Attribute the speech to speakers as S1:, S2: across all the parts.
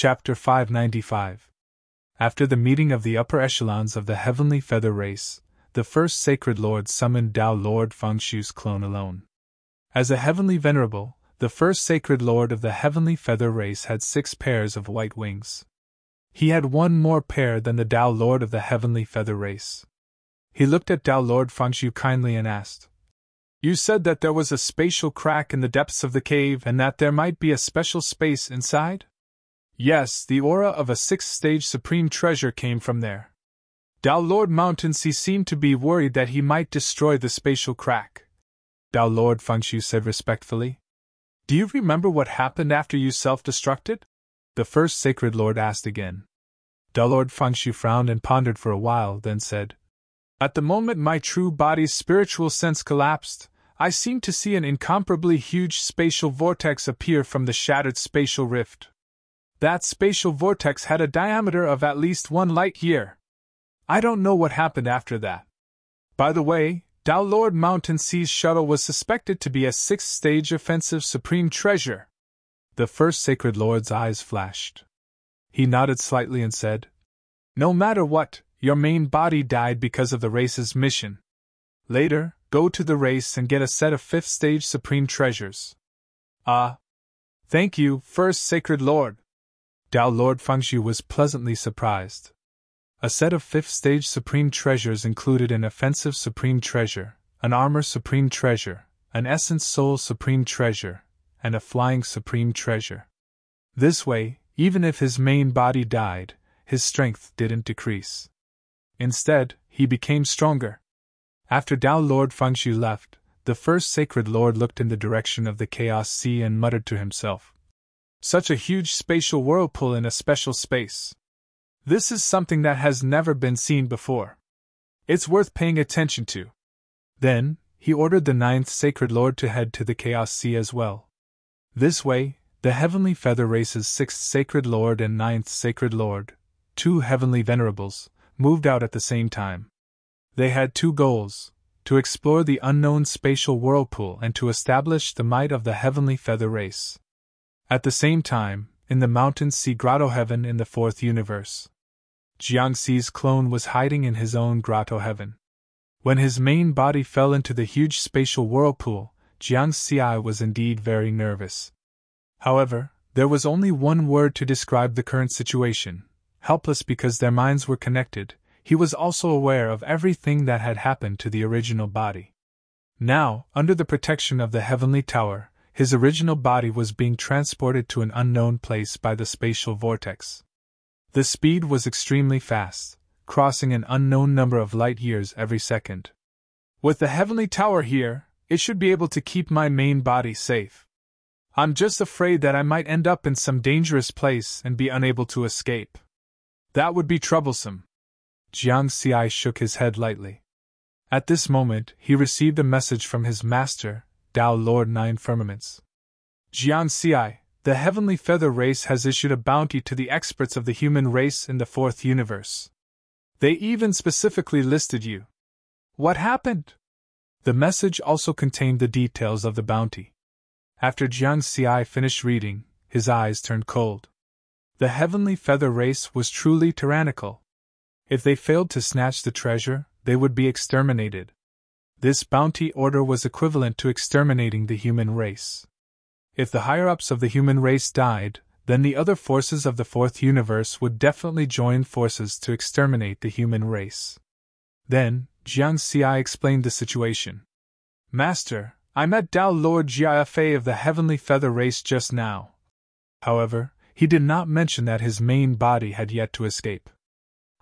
S1: Chapter 595. After the meeting of the upper echelons of the heavenly feather race, the first sacred lord summoned Tao Lord Fengshu's clone alone. As a heavenly venerable, the first sacred lord of the heavenly feather race had 6 pairs of white wings. He had 1 more pair than the Tao Lord of the heavenly feather race. He looked at Tao Lord Fengshu kindly and asked, "You said that there was a spatial crack in the depths of the cave and that there might be a special space inside?" "Yes, the aura of a 6th-stage supreme treasure came from there." Tao Lord Mountain-Sea seemed to be worried that he might destroy the spatial crack. Tao Lord Fengshu said respectfully, "Do you remember what happened after you self-destructed?" The first sacred lord asked again. Tao Lord Fengshu frowned and pondered for a while, then said, "At the moment my true body's spiritual sense collapsed, I seemed to see an incomparably huge spatial vortex appear from the shattered spatial rift. That spatial vortex had a diameter of at least 1 light year. I don't know what happened after that. By the way, Tao Lord Mountain-Sea's shuttle was suspected to be a 6th-stage offensive supreme treasure." The first sacred lord's eyes flashed. He nodded slightly and said, "No matter what, your main body died because of the race's mission. Later, go to the race and get a set of 5th-stage supreme treasures." "Ah. Thank you, first sacred lord." Tao Lord Fengshu was pleasantly surprised. A set of 5th-stage supreme treasures included an offensive supreme treasure, an armor supreme treasure, an essence soul supreme treasure, and a flying supreme treasure. This way, even if his main body died, his strength didn't decrease. Instead, he became stronger. After Tao Lord Fengshu left, the first sacred lord looked in the direction of the Chaos Sea and muttered to himself, "Such a huge spatial whirlpool in a special space. This is something that has never been seen before. It's worth paying attention to." Then, he ordered the 9th sacred lord to head to the Chaos Sea as well. This way, the heavenly feather race's 6th sacred lord and 9th sacred lord, 2 heavenly venerables, moved out at the same time. They had 2 goals: to explore the unknown spatial whirlpool and to establish the might of the heavenly feather race. At the same time, in the Mountain-Sea Grotto Heaven in the 4th universe, Jiangxi's clone was hiding in his own Grotto Heaven. When his main body fell into the huge spatial whirlpool, Jiangxi was indeed very nervous. However, there was only one word to describe the current situation: helpless. Because their minds were connected, he was also aware of everything that had happened to the original body. Now, under the protection of the heavenly tower, his original body was being transported to an unknown place by the spatial vortex. The speed was extremely fast, crossing an unknown number of light years every second. "With the heavenly tower here, it should be able to keep my main body safe. I'm just afraid that I might end up in some dangerous place and be unable to escape. That would be troublesome." Jiangxi shook his head lightly. At this moment, he received a message from his master, Tao Lord 9 Firmaments. "Jiangxi, the heavenly feather race has issued a bounty to the experts of the human race in the 4th universe. They even specifically listed you." "What happened?" The message also contained the details of the bounty. After Jiangxi finished reading, his eyes turned cold. The heavenly feather race was truly tyrannical. If they failed to snatch the treasure, they would be exterminated. This bounty order was equivalent to exterminating the human race. If the higher-ups of the human race died, then the other forces of the 4th universe would definitely join forces to exterminate the human race. Then, Jiangxi explained the situation. "Master, I met Tao Lord Jiafe of the heavenly feather race just now. However, he did not mention that his main body had yet to escape.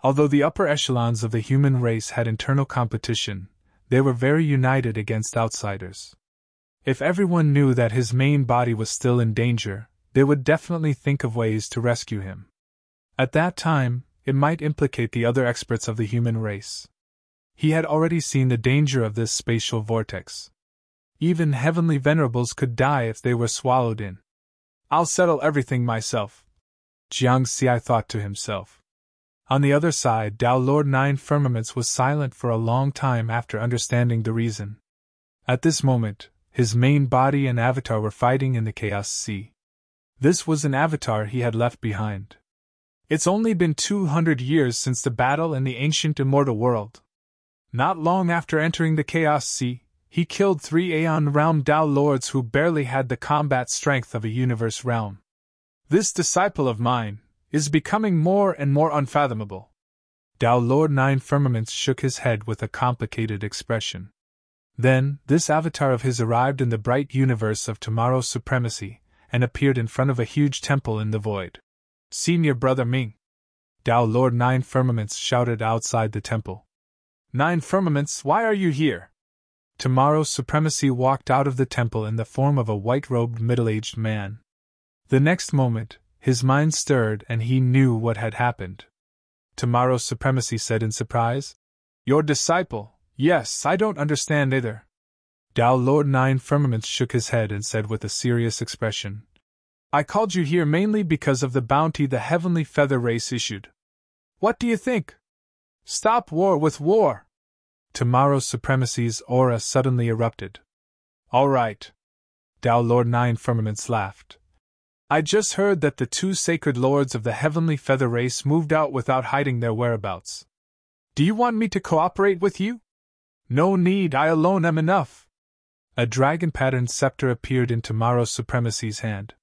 S1: Although the upper echelons of the human race had internal competition, they were very united against outsiders. If everyone knew that his main body was still in danger, they would definitely think of ways to rescue him. At that time, it might implicate the other experts of the human race. He had already seen the danger of this spatial vortex. Even heavenly venerables could die if they were swallowed in. I'll settle everything myself," Jiangxi thought to himself. On the other side, Tao Lord 9 Firmaments was silent for a long time after understanding the reason. At this moment, his main body and avatar were fighting in the Chaos Sea. This was an avatar he had left behind. It's only been 200 years since the battle in the ancient immortal world. Not long after entering the Chaos Sea, he killed 3 Aeon Realm Tao Lords who barely had the combat strength of a universe realm. This disciple of mine is becoming more and more unfathomable. Tao Lord Nine Firmaments shook his head with a complicated expression. Then, this avatar of his arrived in the bright universe of tomorrow's supremacy, and appeared in front of a huge temple in the void. Senior Brother Ming! Tao Lord Nine Firmaments shouted outside the temple. Nine Firmaments, why are you here? Tomorrow's supremacy walked out of the temple in the form of a white-robed middle-aged man. The next moment, his mind stirred and he knew what had happened. Tomorrow's supremacy said in surprise, Your disciple? Yes, I don't understand either. Tao Lord Nine Firmaments shook his head and said with a serious expression, I called you here mainly because of the bounty the Heavenly Feather Race issued. What do you think? Stop war with war! Tomorrow's supremacy's aura suddenly erupted. All right. Tao Lord Nine Firmaments laughed. I just heard that the 2 sacred lords of the Heavenly Feather Race moved out without hiding their whereabouts. Do you want me to cooperate with you? No need, I alone am enough. A dragon-patterned scepter appeared in Tomorrow's supremacy's hand.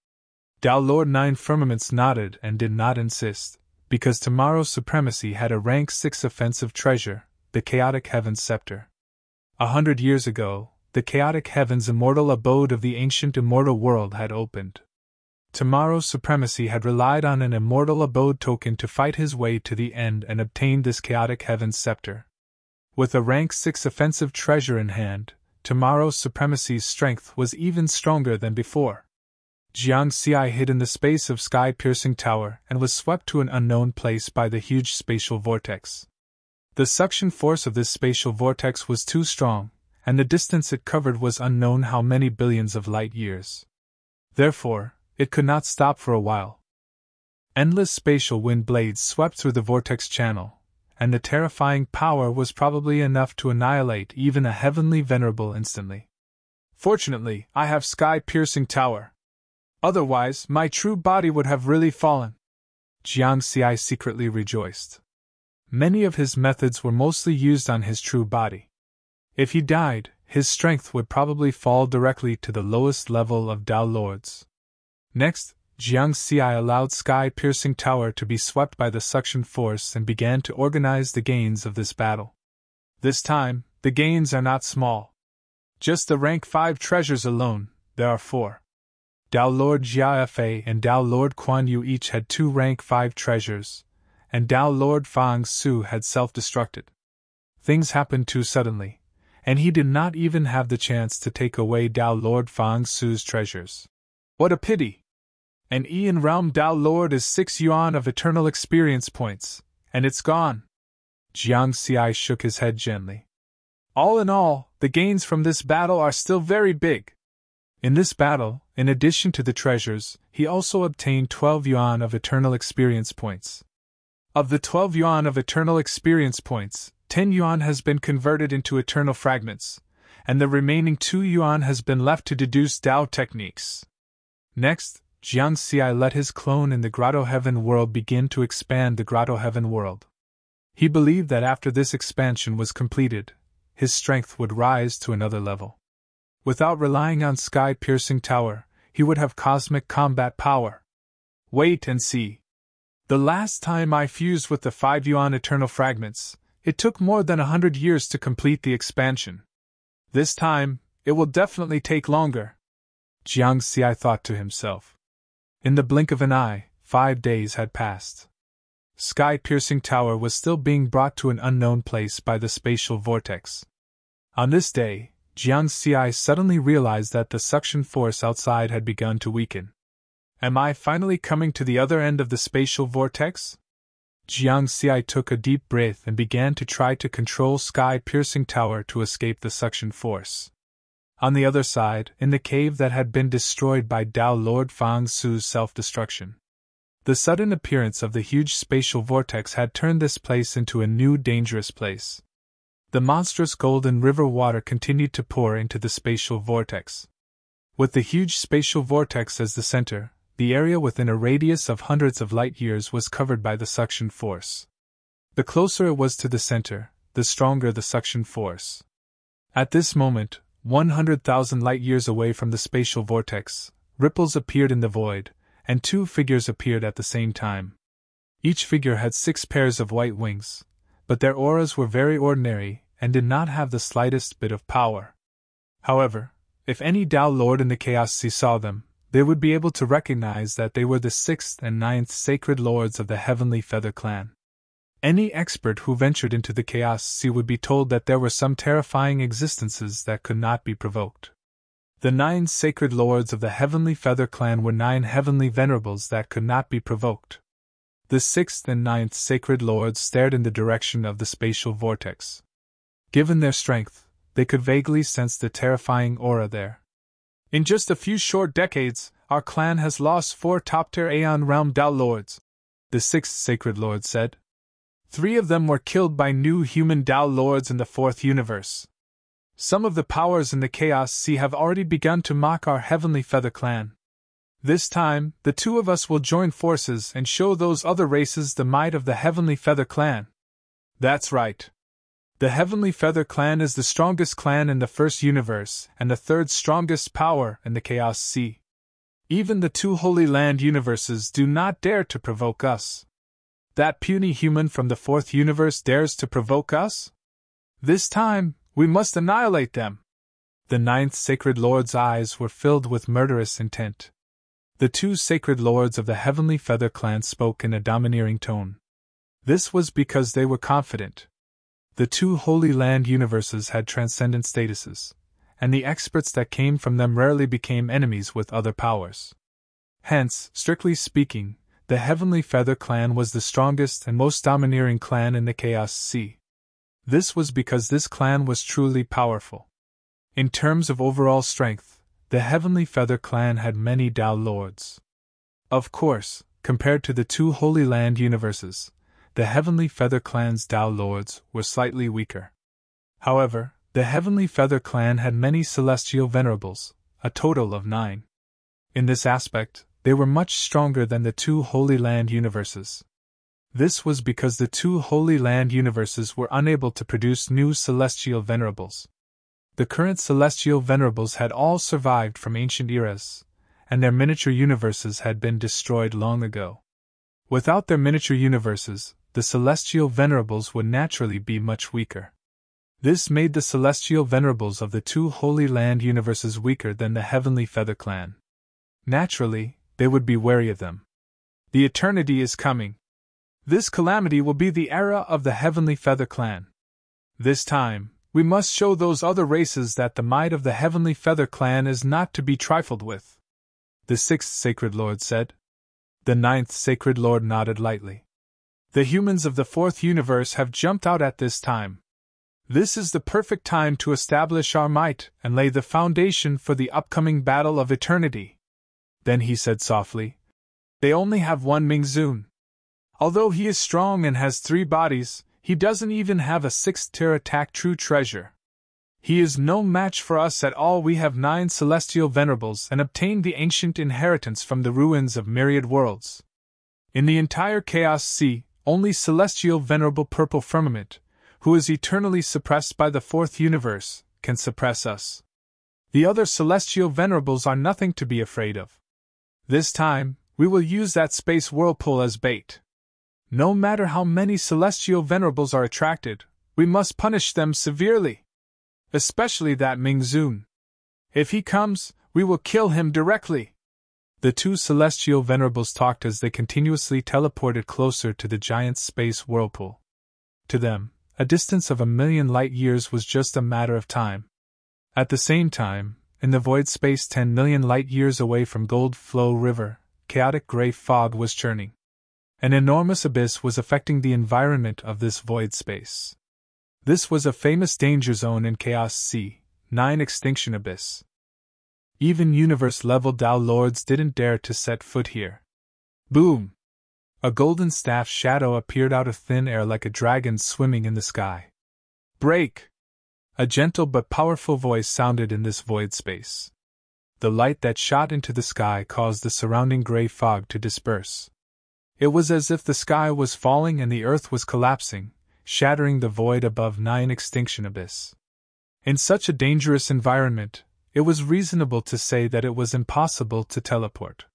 S1: Tao Lord Nine Firmaments nodded and did not insist, because Tomorrow's supremacy had a rank 6 offensive treasure, the Chaotic Heavens Scepter. 100 years ago, the Chaotic Heavens immortal abode of the ancient immortal world had opened. Tomorrow's supremacy had relied on an immortal abode token to fight his way to the end and obtained this Chaotic Heavens Scepter. With a rank 6 offensive treasure in hand, Tomorrow's supremacy's strength was even stronger than before. Jiang Xi hid in the space of sky-piercing tower and was swept to an unknown place by the huge spatial vortex. The suction force of this spatial vortex was too strong, and the distance it covered was unknown how many billions of light years. Therefore, it could not stop for a while. Endless spatial wind blades swept through the vortex channel, and the terrifying power was probably enough to annihilate even a heavenly venerable instantly. Fortunately, I have sky-piercing tower. Otherwise, my true body would have really fallen. Jiang Xi secretly rejoiced. Many of his methods were mostly used on his true body. If he died, his strength would probably fall directly to the lowest level of Tao Lords. Next, Jiang Xi allowed sky-piercing tower to be swept by the suction force and began to organize the gains of this battle. This time, the gains are not small. Just the rank 5 treasures alone, there are 4. Tao Lord Jia Fei and Tao Lord Kuan Yu each had 2 rank 5 treasures, and Tao Lord Fang Su had self-destructed. Things happened too suddenly, and he did not even have the chance to take away Tao Lord Fang Su's treasures. What a pity! An Aeon Realm Tao Lord is 6 yuan of eternal experience points, and it's gone. Jiang Xi shook his head gently. All in all, the gains from this battle are still very big. In this battle, in addition to the treasures, he also obtained 12 yuan of eternal experience points. Of the 12 yuan of eternal experience points, 10 yuan has been converted into eternal fragments, and the remaining 2 yuan has been left to deduce Tao techniques. Next, Jiang Xi let his clone in the Grotto Heaven world begin to expand the Grotto Heaven world. He believed that after this expansion was completed, his strength would rise to another level. Without relying on sky-piercing tower, he would have cosmic combat power. Wait and see. The last time I fused with the 5 yuan eternal fragments, it took more than 100 years to complete the expansion. This time, it will definitely take longer. Jiang Xi thought to himself. In the blink of an eye, 5 days had passed. Sky-piercing tower was still being brought to an unknown place by the spatial vortex. On this day, Jiang Xi suddenly realized that the suction force outside had begun to weaken. Am I finally coming to the other end of the spatial vortex? Jiang Xi took a deep breath and began to try to control sky-piercing tower to escape the suction force. On the other side, in the cave that had been destroyed by Tao Lord Fang Su's self-destruction, the sudden appearance of the huge spatial vortex had turned this place into a new dangerous place. The monstrous golden river water continued to pour into the spatial vortex. With the huge spatial vortex as the center, the area within a radius of hundreds of light years was covered by the suction force. The closer it was to the center, the stronger the suction force. At this moment, 100,000 light years away from the spatial vortex, ripples appeared in the void, and two figures appeared at the same time. Each figure had 6 pairs of white wings, but their auras were very ordinary and did not have the slightest bit of power. However, if any Tao Lord in the Chaos Sea saw them, they would be able to recognize that they were the 6th and 9th sacred lords of the Heavenly Feather Clan. Any expert who ventured into the Chaos Sea would be told that there were some terrifying existences that could not be provoked. The 9 sacred lords of the Heavenly Feather Clan were 9 heavenly venerables that could not be provoked. The 6th and 9th sacred lords stared in the direction of the spatial vortex. Given their strength, they could vaguely sense the terrifying aura there. In just a few short decades, our clan has lost 4 top-tier Aeon Realm Tao Lords, the 6th sacred lord said. 3 of them were killed by new human Tao Lords in the 4th universe. Some of the powers in the Chaos Sea have already begun to mock our Heavenly Feather Clan. This time, the 2 of us will join forces and show those other races the might of the Heavenly Feather Clan. That's right. The Heavenly Feather Clan is the strongest clan in the 1st universe and the 3rd strongest power in the Chaos Sea. Even the 2 Holy Land universes do not dare to provoke us. That puny human from the 4th universe dares to provoke us? This time, we must annihilate them. The 9th sacred lord's eyes were filled with murderous intent. The 2 sacred lords of the Heavenly Feather Clan spoke in a domineering tone. This was because they were confident. The 2 Holy Land universes had transcendent statuses, and the experts that came from them rarely became enemies with other powers. Hence, strictly speaking, the Heavenly Feather Clan was the strongest and most domineering clan in the Chaos Sea. This was because this clan was truly powerful. In terms of overall strength, the Heavenly Feather Clan had many Tao Lords. Of course, compared to the 2 Holy Land universes, the Heavenly Feather Clan's Tao Lords were slightly weaker. However, the Heavenly Feather Clan had many celestial venerables, a total of 9. In this aspect, they were much stronger than the 2 Holy Land universes. This was because the 2 Holy Land universes were unable to produce new celestial venerables. The current celestial venerables had all survived from ancient eras, and their miniature universes had been destroyed long ago. Without their miniature universes, the celestial venerables would naturally be much weaker. This made the celestial venerables of the 2 Holy Land universes weaker than the Heavenly Feather Clan. Naturally, they would be wary of them. The eternity is coming. This calamity will be the era of the Heavenly Feather Clan. This time, we must show those other races that the might of the Heavenly Feather Clan is not to be trifled with. The 6th Sacred Lord said. The 9th Sacred Lord nodded lightly. The humans of the 4th universe have jumped out at this time. This is the perfect time to establish our might and lay the foundation for the upcoming battle of eternity. Then he said softly, they only have one Mingzun. Although he is strong and has 3 bodies, he doesn't even have a 6th-tier attack true treasure. He is no match for us at all. We have 9 celestial venerables and obtained the ancient inheritance from the ruins of myriad worlds. In the entire Chaos Sea, only celestial venerable purple firmament, who is eternally suppressed by the 4th universe, can suppress us. The other celestial venerables are nothing to be afraid of. This time, we will use that space whirlpool as bait. No matter how many celestial venerables are attracted, we must punish them severely. Especially that Mingzun. If he comes, we will kill him directly. The 2 celestial venerables talked as they continuously teleported closer to the giant space whirlpool. To them, a distance of 1,000,000 light-years was just a matter of time. At the same time, in the void space 10,000,000 light-years away from Gold Flow River, chaotic gray fog was churning. An enormous abyss was affecting the environment of this void space. This was a famous danger zone in Chaos Sea, 9 Extinction Abyss. Even universe-level Tao Lords didn't dare to set foot here. Boom! A golden staff shadow appeared out of thin air like a dragon swimming in the sky. Break! A gentle but powerful voice sounded in this void space. the light that shot into the sky caused the surrounding gray fog to disperse. It was as if the sky was falling and the earth was collapsing, shattering the void above nigh an extinction abyss. In such a dangerous environment, it was reasonable to say that it was impossible to teleport.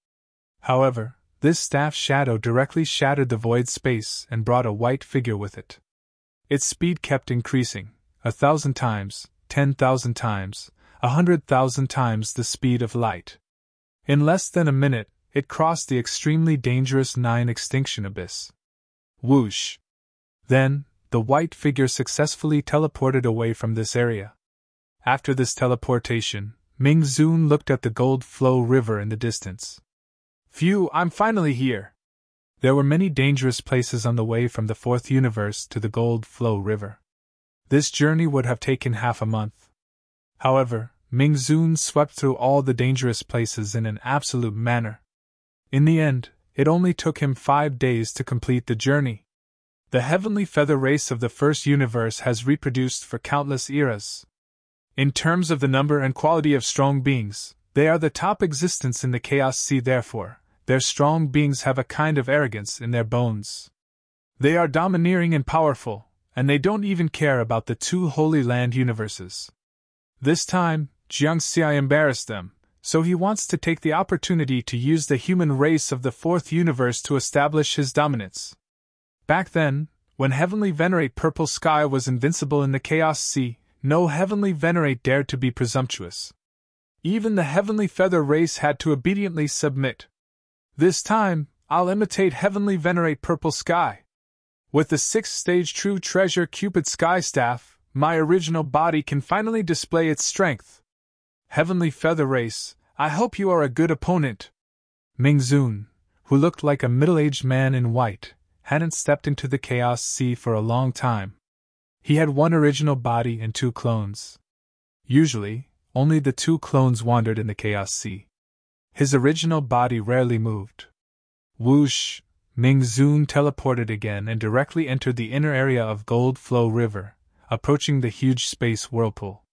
S1: However, this staff shadow directly shattered the void space and brought a white figure with it. Its speed kept increasing, 1,000 times, 10,000 times, 100,000 times the speed of light. In less than a minute, it crossed the extremely dangerous nigh an extinction abyss. Whoosh! Then, the white figure successfully teleported away from this area. After this teleportation, Ming Zun looked at the Gold Flow River in the distance. Phew, I'm finally here! There were many dangerous places on the way from the fourth universe to the Gold Flow River. This journey would have taken half a month. However, Ming Zun swept through all the dangerous places in an absolute manner. In the end, it only took him 5 days to complete the journey. The heavenly feather race of the first universe has reproduced for countless eras. In terms of the number and quality of strong beings, they are the top existence in the Chaos Sea. Therefore, their strong beings have a kind of arrogance in their bones. They are domineering and powerful, and they don't even care about the two Holy Land universes. This time, Jiangxi embarrassed them, so he wants to take the opportunity to use the human race of the fourth universe to establish his dominance. Back then, when Heavenly Venerate Purple Sky was invincible in the Chaos Sea, no Heavenly Venerate dared to be presumptuous. Even the Heavenly Feather race had to obediently submit. This time, I'll imitate Heavenly Venerate Purple Sky. With the 6th-stage True Treasure Cupid Sky Staff, my original body can finally display its strength. Heavenly Feather Race, I hope you are a good opponent. Ming Zun, who looked like a middle-aged man in white, hadn't stepped into the Chaos Sea for a long time. He had one original body and 2 clones. Usually, only the 2 clones wandered in the Chaos Sea. His original body rarely moved. Whoosh! Ming Zun teleported again and directly entered the inner area of Gold Flow River, approaching the huge space whirlpool.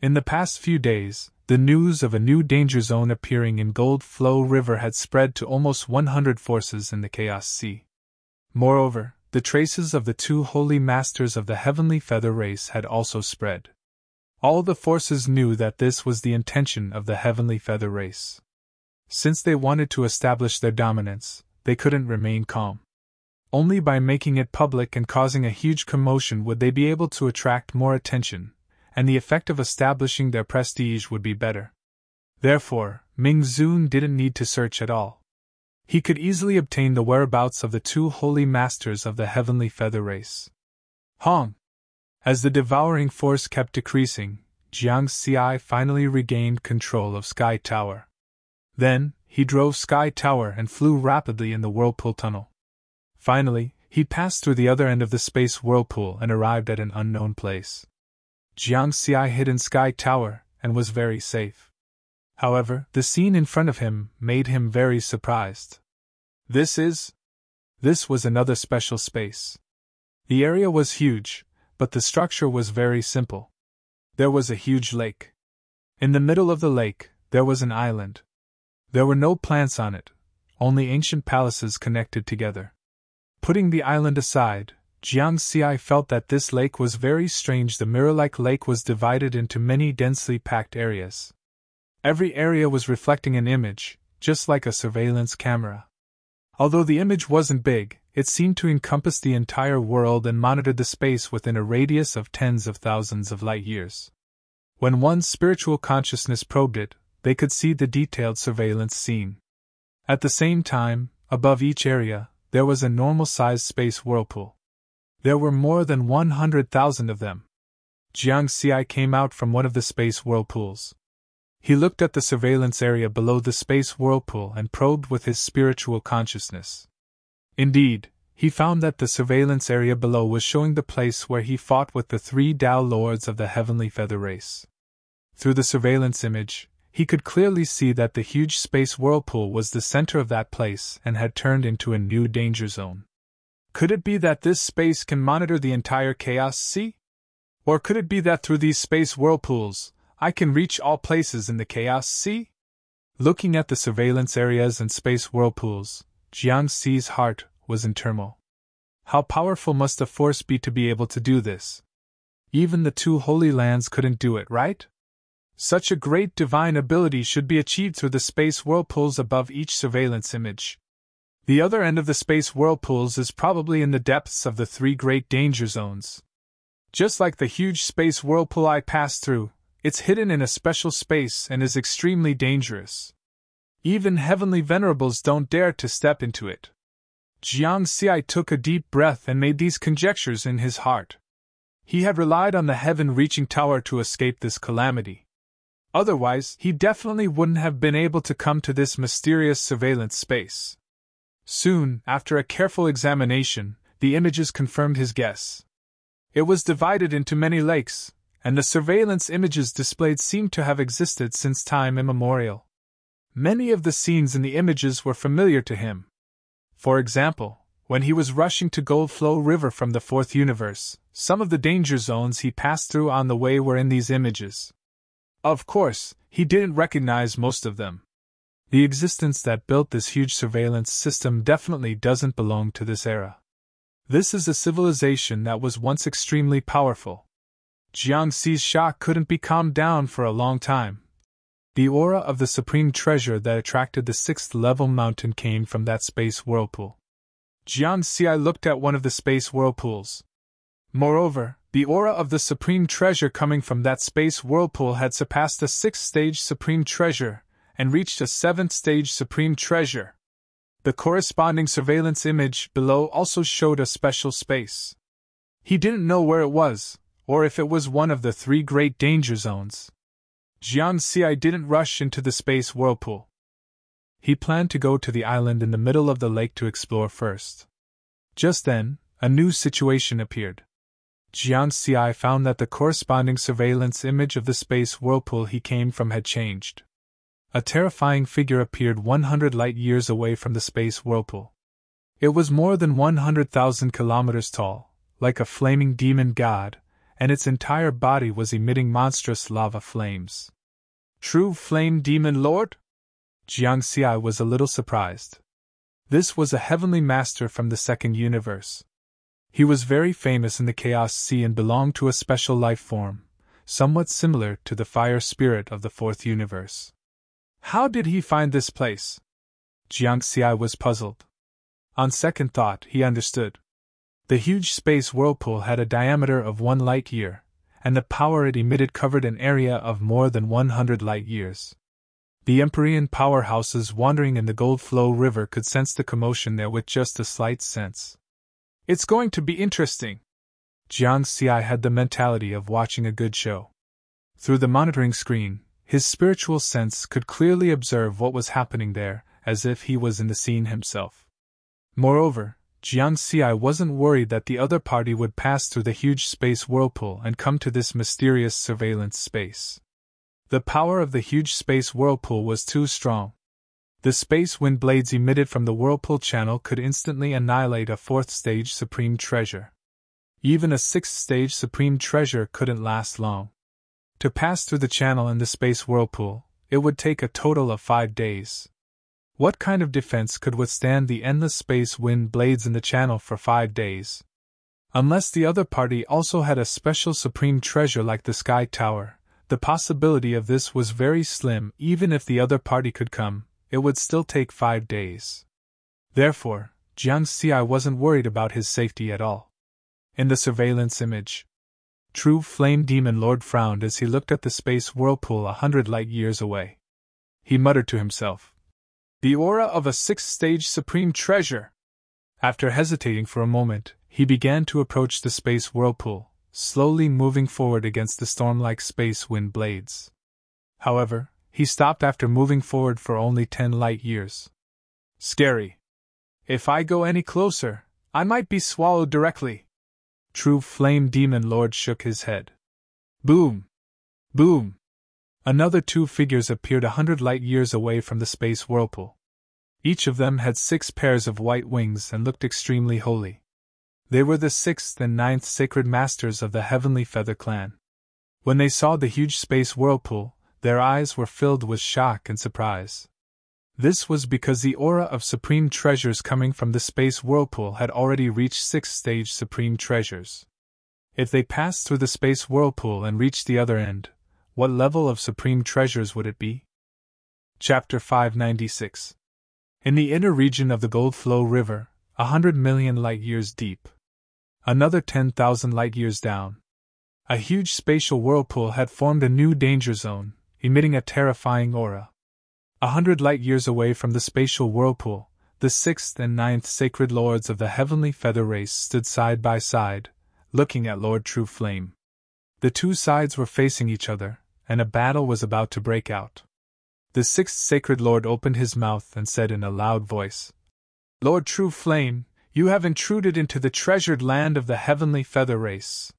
S1: In the past few days, the news of a new danger zone appearing in Gold Flow River had spread to almost 100 forces in the Chaos Sea. Moreover, the traces of the 2 holy masters of the Heavenly Feather race had also spread. All the forces knew that this was the intention of the Heavenly Feather race. Since they wanted to establish their dominance, they couldn't remain calm. Only by making it public and causing a huge commotion would they be able to attract more attention, and the effect of establishing their prestige would be better. Therefore, Ming Zun didn't need to search at all. He could easily obtain the whereabouts of the 2 holy masters of the Heavenly Feather race. Hong! As the devouring force kept decreasing, Jiangxi finally regained control of Sky Tower. Then, he drove Sky Tower and flew rapidly in the whirlpool tunnel. Finally, he passed through the other end of the space whirlpool and arrived at an unknown place. Jiangxi hid in Sky Tower and was very safe. However, the scene in front of him made him very surprised. This was another special space. The area was huge, but the structure was very simple. There was a huge lake. In the middle of the lake, there was an island. There were no plants on it, only ancient palaces connected together. Putting the island aside, Jiangxi felt that this lake was very strange. The mirror-like lake was divided into many densely packed areas. Every area was reflecting an image, just like a surveillance camera. Although the image wasn't big, it seemed to encompass the entire world and monitored the space within a radius of tens of thousands of light years. When one's spiritual consciousness probed it, they could see the detailed surveillance scene. At the same time, above each area, there was a normal-sized space whirlpool. There were more than 100,000 of them. Jiangxi came out from one of the space whirlpools. He looked at the surveillance area below the space whirlpool and probed with his spiritual consciousness. Indeed, he found that the surveillance area below was showing the place where he fought with the 3 Tao Lords of the Heavenly Feather race. Through the surveillance image, he could clearly see that the huge space whirlpool was the center of that place and had turned into a new danger zone. Could it be that this space can monitor the entire Chaos Sea? Or could it be that through these space whirlpools, I can reach all places in the Chaos Sea? Looking at the surveillance areas and space whirlpools, Jiang Xi's heart was in turmoil. How powerful must the force be to be able to do this? Even the two Holy Lands couldn't do it, right? Such a great divine ability should be achieved through the space whirlpools above each surveillance image. The other end of the space whirlpools is probably in the depths of the three great danger zones. Just like the huge space whirlpool I passed through, it's hidden in a special space and is extremely dangerous. Even heavenly venerables don't dare to step into it. Jiang Xi took a deep breath and made these conjectures in his heart. He had relied on the heaven-reaching tower to escape this calamity. Otherwise, he definitely wouldn't have been able to come to this mysterious surveillance space. Soon, after a careful examination, the images confirmed his guess. It was divided into many lakes, and the surveillance images displayed seemed to have existed since time immemorial. Many of the scenes in the images were familiar to him. For example, when he was rushing to Goldflow River from the fourth universe, some of the danger zones he passed through on the way were in these images. Of course, he didn't recognize most of them. The existence that built this huge surveillance system definitely doesn't belong to this era. This is a civilization that was once extremely powerful. Jiang Xi's shock couldn't be calmed down for a long time. The aura of the supreme treasure that attracted the sixth-level mountain came from that space whirlpool. Jiang Xi looked at one of the space whirlpools. Moreover, the aura of the supreme treasure coming from that space whirlpool had surpassed a sixth-stage supreme treasure and reached a seventh-stage supreme treasure. The corresponding surveillance image below also showed a special space. He didn't know where it was, or if it was one of the three great danger zones. Jiang Xi didn't rush into the space whirlpool. He planned to go to the island in the middle of the lake to explore first. Just then, a new situation appeared. Jiang Xi found that the corresponding surveillance image of the space whirlpool he came from had changed. A terrifying figure appeared 100 light-years away from the space whirlpool. It was more than 100,000 kilometers tall, like a flaming demon god, and its entire body was emitting monstrous lava flames. True Flame Demon Lord? Jiang Xi was a little surprised. This was a heavenly master from the second universe. He was very famous in the Chaos Sea and belonged to a special life form, somewhat similar to the fire spirit of the fourth universe. How did he find this place? Jiang Xi was puzzled. On second thought, he understood. The huge space whirlpool had a diameter of 1 light-year, and the power it emitted covered an area of more than 100 light-years. The Empyrean powerhouses wandering in the Goldflow River could sense the commotion there with just a slight sense. It's going to be interesting. Jiang Xi had the mentality of watching a good show. Through the monitoring screen, his spiritual sense could clearly observe what was happening there, as if he was in the scene himself. Moreover, Jiang Xi wasn't worried that the other party would pass through the huge space whirlpool and come to this mysterious surveillance space. The power of the huge space whirlpool was too strong. The space wind blades emitted from the whirlpool channel could instantly annihilate a fourth-stage supreme treasure. Even a sixth-stage supreme treasure couldn't last long. To pass through the channel in the space whirlpool, it would take a total of 5 days. What kind of defense could withstand the endless space wind blades in the channel for 5 days? Unless the other party also had a special supreme treasure like the Sky Tower, the possibility of this was very slim. Even if the other party could come, it would still take 5 days. Therefore, Jiang Xi wasn't worried about his safety at all. In the surveillance image, True Flame Demon Lord frowned as he looked at the space whirlpool 100 light-years away. He muttered to himself, "The aura of a sixth-stage supreme treasure!" After hesitating for a moment, he began to approach the space whirlpool, slowly moving forward against the storm-like space wind blades. However, he stopped after moving forward for only 10 light-years. Scary. If I go any closer, I might be swallowed directly. True Flame Demon Lord shook his head. Boom! Boom! Another 2 figures appeared 100 light-years away from the space whirlpool. Each of them had 6 pairs of white wings and looked extremely holy. They were the 6th and 9th sacred masters of the Heavenly Feather clan. When they saw the huge space whirlpool, Their eyes were filled with shock and surprise. This was because the aura of supreme treasures coming from the space whirlpool had already reached 6th-stage supreme treasures. If they passed through the space whirlpool and reached the other end, what level of supreme treasures would it be? Chapter 596. In the inner region of the Gold Flow River, 100 million light-years deep, another 10,000 light-years down, a huge spatial whirlpool had formed a new danger zone, emitting a terrifying aura. 100 light-years away from the spatial whirlpool, the 6th and 9th sacred lords of the heavenly feather race stood side by side, looking at Lord True Flame. The two sides were facing each other, and a battle was about to break out. The 6th sacred lord opened his mouth and said in a loud voice, "Lord True Flame, you have intruded into the treasured land of the heavenly feather race.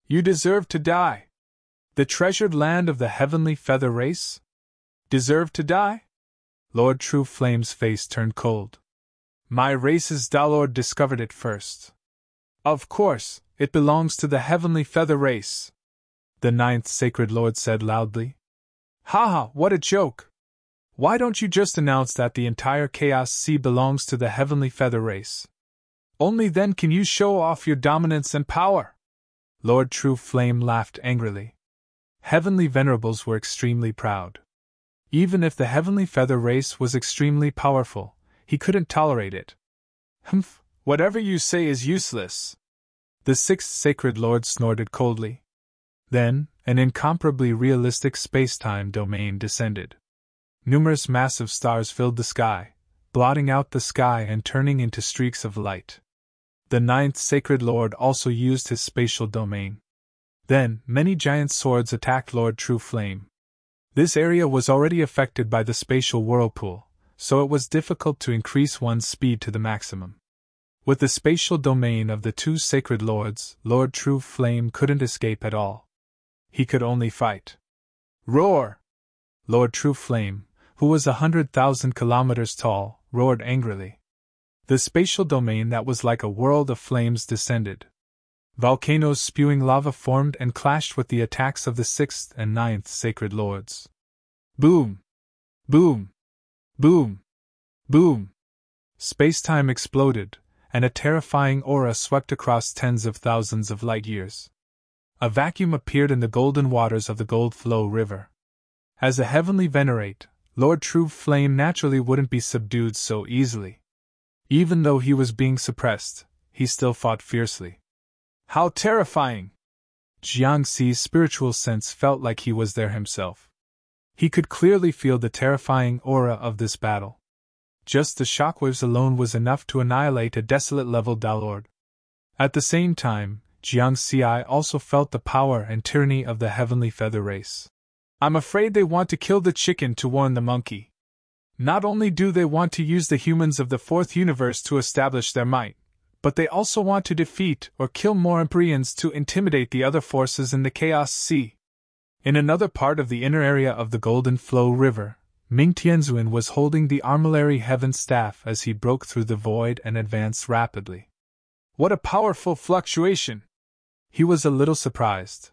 S1: You deserve to die." The treasured land of the heavenly feather race? Deserve to die? Lord True Flame's face turned cold. "My race's Dalord discovered it first. Of course, it belongs to the heavenly feather race," the 9th sacred lord said loudly. "Ha, what a joke! Why don't you just announce that the entire Chaos Sea belongs to the heavenly feather race? Only then can you show off your dominance and power." Lord True Flame laughed angrily. Heavenly venerables were extremely proud. Even if the heavenly feather race was extremely powerful, he couldn't tolerate it. "Humph, whatever you say is useless," the 6th sacred lord snorted coldly. Then, an incomparably realistic space-time domain descended. Numerous massive stars filled the sky, blotting out the sky and turning into streaks of light. The 9th sacred lord also used his spatial domain. Then, many giant swords attacked Lord True Flame. This area was already affected by the spatial whirlpool, so it was difficult to increase one's speed to the maximum. With the spatial domain of the two sacred lords, Lord True Flame couldn't escape at all. He could only fight. "Roar!" Lord True Flame, who was 100,000 kilometers tall, roared angrily. The spatial domain that was like a world of flames descended. Volcanoes spewing lava formed and clashed with the attacks of the 6th and 9th sacred lords. Boom! Boom! Boom! Boom! Space-time exploded, and a terrifying aura swept across tens of thousands of light-years. A vacuum appeared in the golden waters of the Gold Flow River. As a heavenly venerate, Lord True Flame naturally wouldn't be subdued so easily. Even though he was being suppressed, he still fought fiercely. How terrifying! Jiangxi's spiritual sense felt like he was there himself. He could clearly feel the terrifying aura of this battle. Just the shockwaves alone was enough to annihilate a desolate-level Dalord. At the same time, Jiangxi also felt the power and tyranny of the heavenly feather race. "I'm afraid they want to kill the chicken to warn the monkey. Not only do they want to use the humans of the fourth universe to establish their might, but they also want to defeat or kill more Empyreans to intimidate the other forces in the Chaos Sea." In another part of the inner area of the Golden Flow River, Ming Tianzuan was holding the armillary heaven staff as he broke through the void and advanced rapidly. What a powerful fluctuation! He was a little surprised.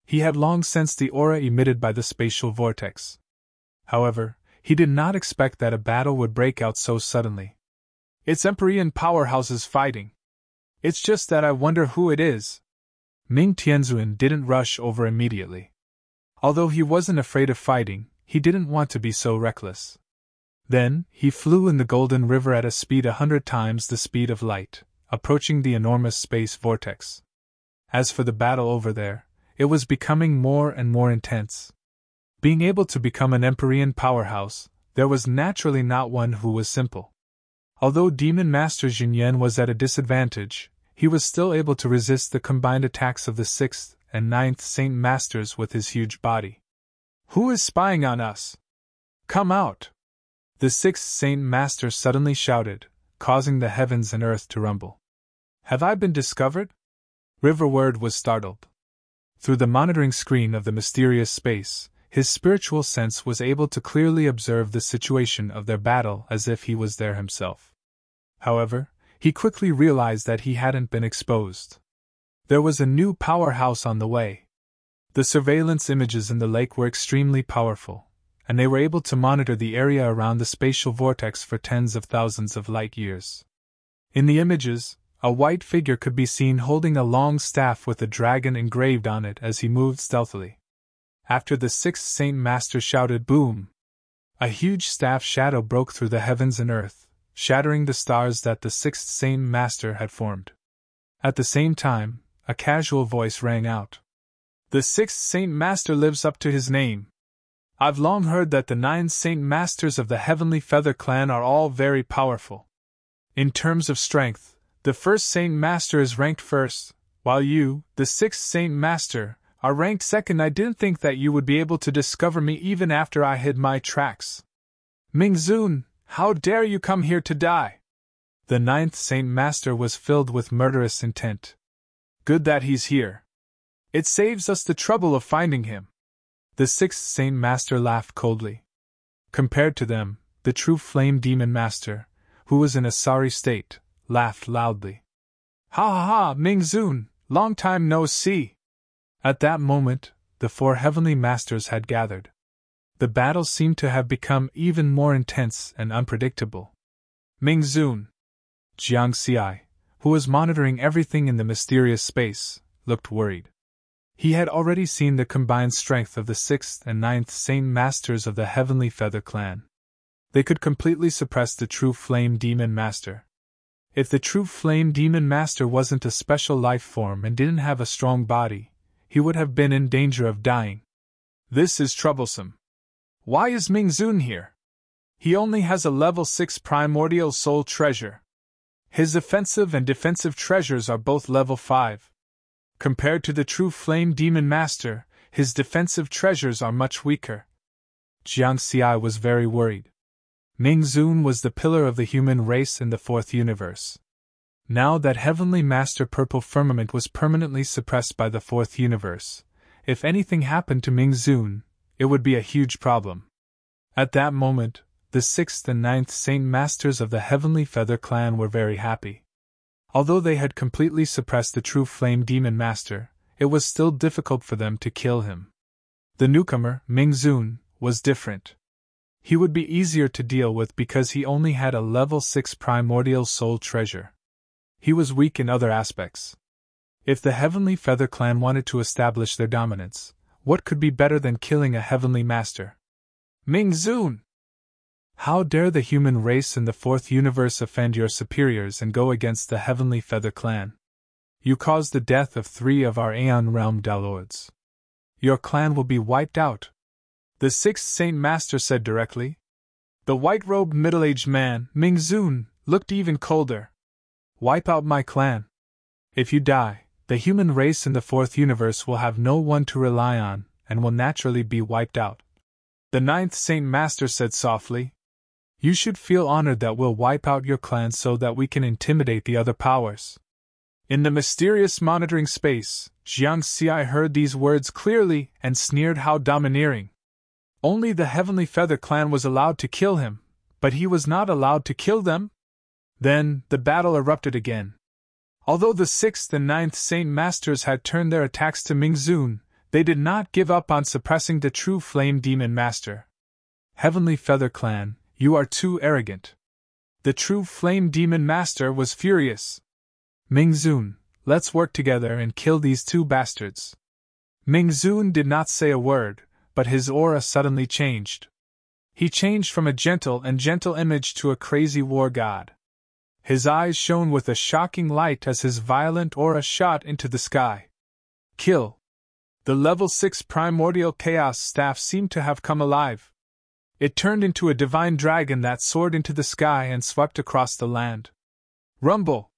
S1: He had long sensed the aura emitted by the spatial vortex. However, he did not expect that a battle would break out so suddenly. "It's Empyrean powerhouses fighting. It's just that I wonder who it is." Ming Tianzuan didn't rush over immediately. Although he wasn't afraid of fighting, he didn't want to be so reckless. Then, he flew in the Golden River at a speed 100 times the speed of light, approaching the enormous space vortex. As for the battle over there, it was becoming more and more intense. Being able to become an Empyrean powerhouse, there was naturally not one who was simple. Although Demon Master Jinyan was at a disadvantage, he was still able to resist the combined attacks of the 6th and 9th Saint Masters with his huge body. "Who is spying on us? Come out!" The 6th Saint Master suddenly shouted, causing the heavens and earth to rumble. "Have I been discovered?" Riverward was startled. Through the monitoring screen of the mysterious space, his spiritual sense was able to clearly observe the situation of their battle as if he was there himself. However, he quickly realized that he hadn't been exposed. There was a new powerhouse on the way. The surveillance images in the lake were extremely powerful, and they were able to monitor the area around the spatial vortex for tens of thousands of light years. In the images, a white figure could be seen holding a long staff with a dragon engraved on it as he moved stealthily. After the sixth Saint Master shouted "Boom!" a huge staff shadow broke through the heavens and earth, shattering the stars that the sixth Saint Master had formed. At the same time, a casual voice rang out. "The sixth Saint Master lives up to his name. I've long heard that the 9 Saint Masters of the Heavenly Feather Clan are all very powerful. In terms of strength, the first Saint Master is ranked first, while you, the sixth Saint Master, are ranked second. I didn't think that you would be able to discover me even after I hid my tracks. Mingzun, how dare you come here to die?" The 9th Saint Master was filled with murderous intent. "Good that he's here. It saves us the trouble of finding him." The 6th Saint Master laughed coldly. Compared to them, the true Flame Demon Master, who was in a sorry state, laughed loudly. "Ha ha ha, Mingzun, long time no see!" At that moment, the 4 Heavenly Masters had gathered. The battle seemed to have become even more intense and unpredictable. Mingzun, Jiang Xi, who was monitoring everything in the mysterious space, looked worried. He had already seen the combined strength of the 6th and 9th Saint Masters of the Heavenly Feather Clan. They could completely suppress the true Flame Demon Master. If the true Flame Demon Master wasn't a special life form and didn't have a strong body, he would have been in danger of dying. This is troublesome. Why is Mingzun here? He only has a level 6 primordial soul treasure. His offensive and defensive treasures are both level 5. Compared to the true Flame Demon Master, his defensive treasures are much weaker. Jiang Xi was very worried. Mingzun was the pillar of the human race in the 4th universe. Now that Heavenly Master Purple Firmament was permanently suppressed by the 4th universe, if anything happened to Mingzun, it would be a huge problem. At that moment, the 6th and 9th Saint Masters of the Heavenly Feather Clan were very happy. Although they had completely suppressed the true Flame Demon Master, it was still difficult for them to kill him. The newcomer, Mingzun, was different. He would be easier to deal with because he only had a level 6 primordial soul treasure. He was weak in other aspects. If the Heavenly Feather Clan wanted to establish their dominance, what could be better than killing a Heavenly Master? Mingzun! How dare the human race in the 4th universe offend your superiors and go against the Heavenly Feather Clan? You caused the death of 3 of our Aeon Realm Dalords. Your clan will be wiped out. The 6th Saint Master said directly. The white-robed middle-aged man, Mingzun, looked even colder. Wipe out my clan. If you die, the human race in the 4th universe will have no one to rely on, and will naturally be wiped out. The 9th Saint Master said softly. You should feel honored that we'll wipe out your clan so that we can intimidate the other powers. In the mysterious monitoring space, Jiang Xi heard these words clearly and sneered. How domineering. Only the Heavenly Feather Clan was allowed to kill him, but he was not allowed to kill them? Then, the battle erupted again. Although the 6th and 9th Saint Masters had turned their attacks to Mingzun, they did not give up on suppressing the true Flame Demon Master. Heavenly Feather Clan, you are too arrogant. The true Flame Demon Master was furious. Mingzun, let's work together and kill these 2 bastards. Mingzun did not say a word, but his aura suddenly changed. He changed from a gentle image to a crazy war god. His eyes shone with a shocking light as his violent aura shot into the sky. Kill! The level 6 primordial chaos staff seemed to have come alive. It turned into a divine dragon that soared into the sky and swept across the land. Rumble!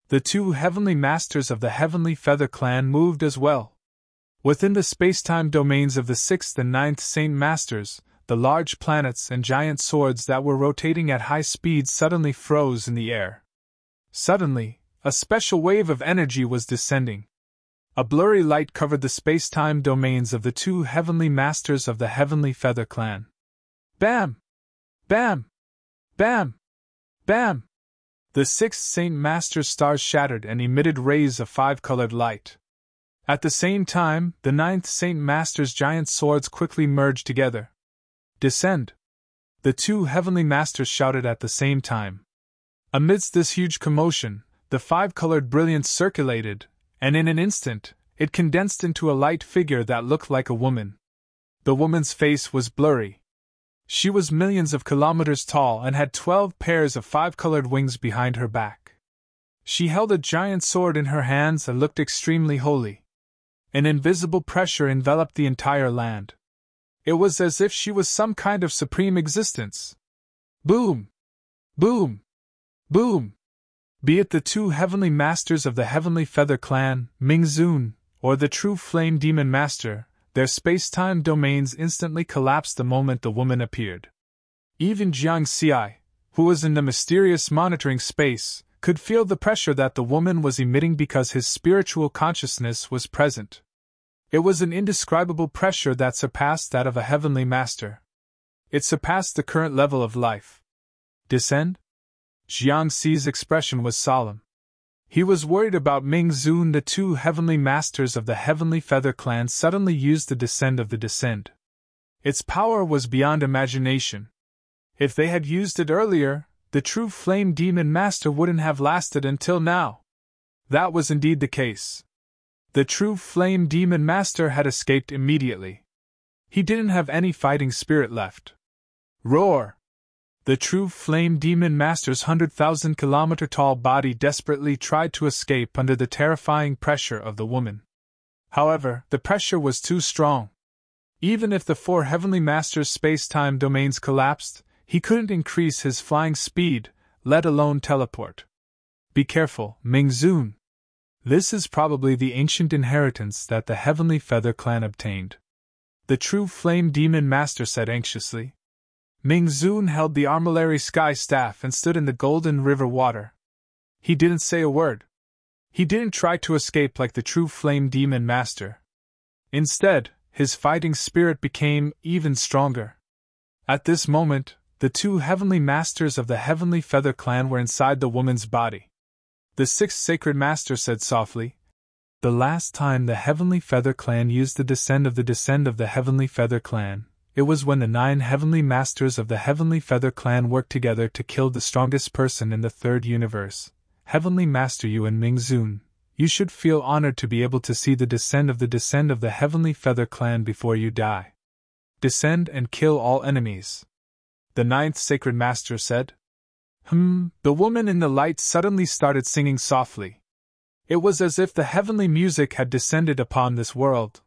S1: The 2 Heavenly Masters of the Heavenly Feather Clan moved as well. Within the space-time domains of the 6th and 9th Saint Masters, the large planets and giant swords that were rotating at high speed suddenly froze in the air. Suddenly, a special wave of energy was descending. A blurry light covered the space-time domains of the 2 Heavenly Masters of the Heavenly Feather Clan. Bam! Bam! Bam! Bam! The 6th Saint Master's stars shattered and emitted rays of 5-colored light. At the same time, the ninth Saint Master's giant swords quickly merged together. Descend! The two heavenly masters shouted at the same time. Amidst this huge commotion, the five-colored brilliance circulated, and in an instant, it condensed into a light figure that looked like a woman. The woman's face was blurry. She was millions of kilometers tall and had 12 pairs of five-colored wings behind her back. She held a giant sword in her hands and looked extremely holy. An invisible pressure enveloped the entire land. It was as if she was some kind of supreme existence. Boom! Boom! Boom! Be it the two heavenly masters of the Heavenly Feather Clan, Ming-Zun, or the true Flame Demon Master, their space-time domains instantly collapsed the moment the woman appeared. Even Jiang Xi, who was in the mysterious monitoring space, could feel the pressure that the woman was emitting because his spiritual consciousness was present. It was an indescribable pressure that surpassed that of a heavenly master. It surpassed the current level of life. Descend? Jiang Xi's expression was solemn. He was worried about Ming-Zun. The two heavenly masters of the Heavenly Feather Clan suddenly used the descend of the descend. Its power was beyond imagination. If they had used it earlier, the true Flame Demon Master wouldn't have lasted until now. That was indeed the case. The true Flame Demon Master had escaped immediately. He didn't have any fighting spirit left. Roar! The true Flame Demon Master's 100,000-kilometer-tall body desperately tried to escape under the terrifying pressure of the woman. However, the pressure was too strong. Even if the four Heavenly Masters' space-time domains collapsed, he couldn't increase his flying speed, let alone teleport. Be careful, Ming-Zun. This is probably the ancient inheritance that the Heavenly Feather Clan obtained. The true Flame Demon Master said anxiously. Ming-Zun held the armillary sky staff and stood in the golden river water. He didn't say a word. He didn't try to escape like the true Flame Demon Master. Instead, his fighting spirit became even stronger. At this moment, the two heavenly masters of the Heavenly Feather Clan were inside the woman's body. The sixth sacred master said softly, "The last time the Heavenly Feather Clan used the descend of the Heavenly Feather Clan, it was when the 9 heavenly masters of the Heavenly Feather Clan worked together to kill the strongest person in the third universe, Heavenly Master Yuan Ming-Zun. You should feel honored to be able to see the descend of the Heavenly Feather Clan before you die. Descend and kill all enemies." The 9th sacred master said. The woman in the light suddenly started singing softly. It was as if the heavenly music had descended upon this world.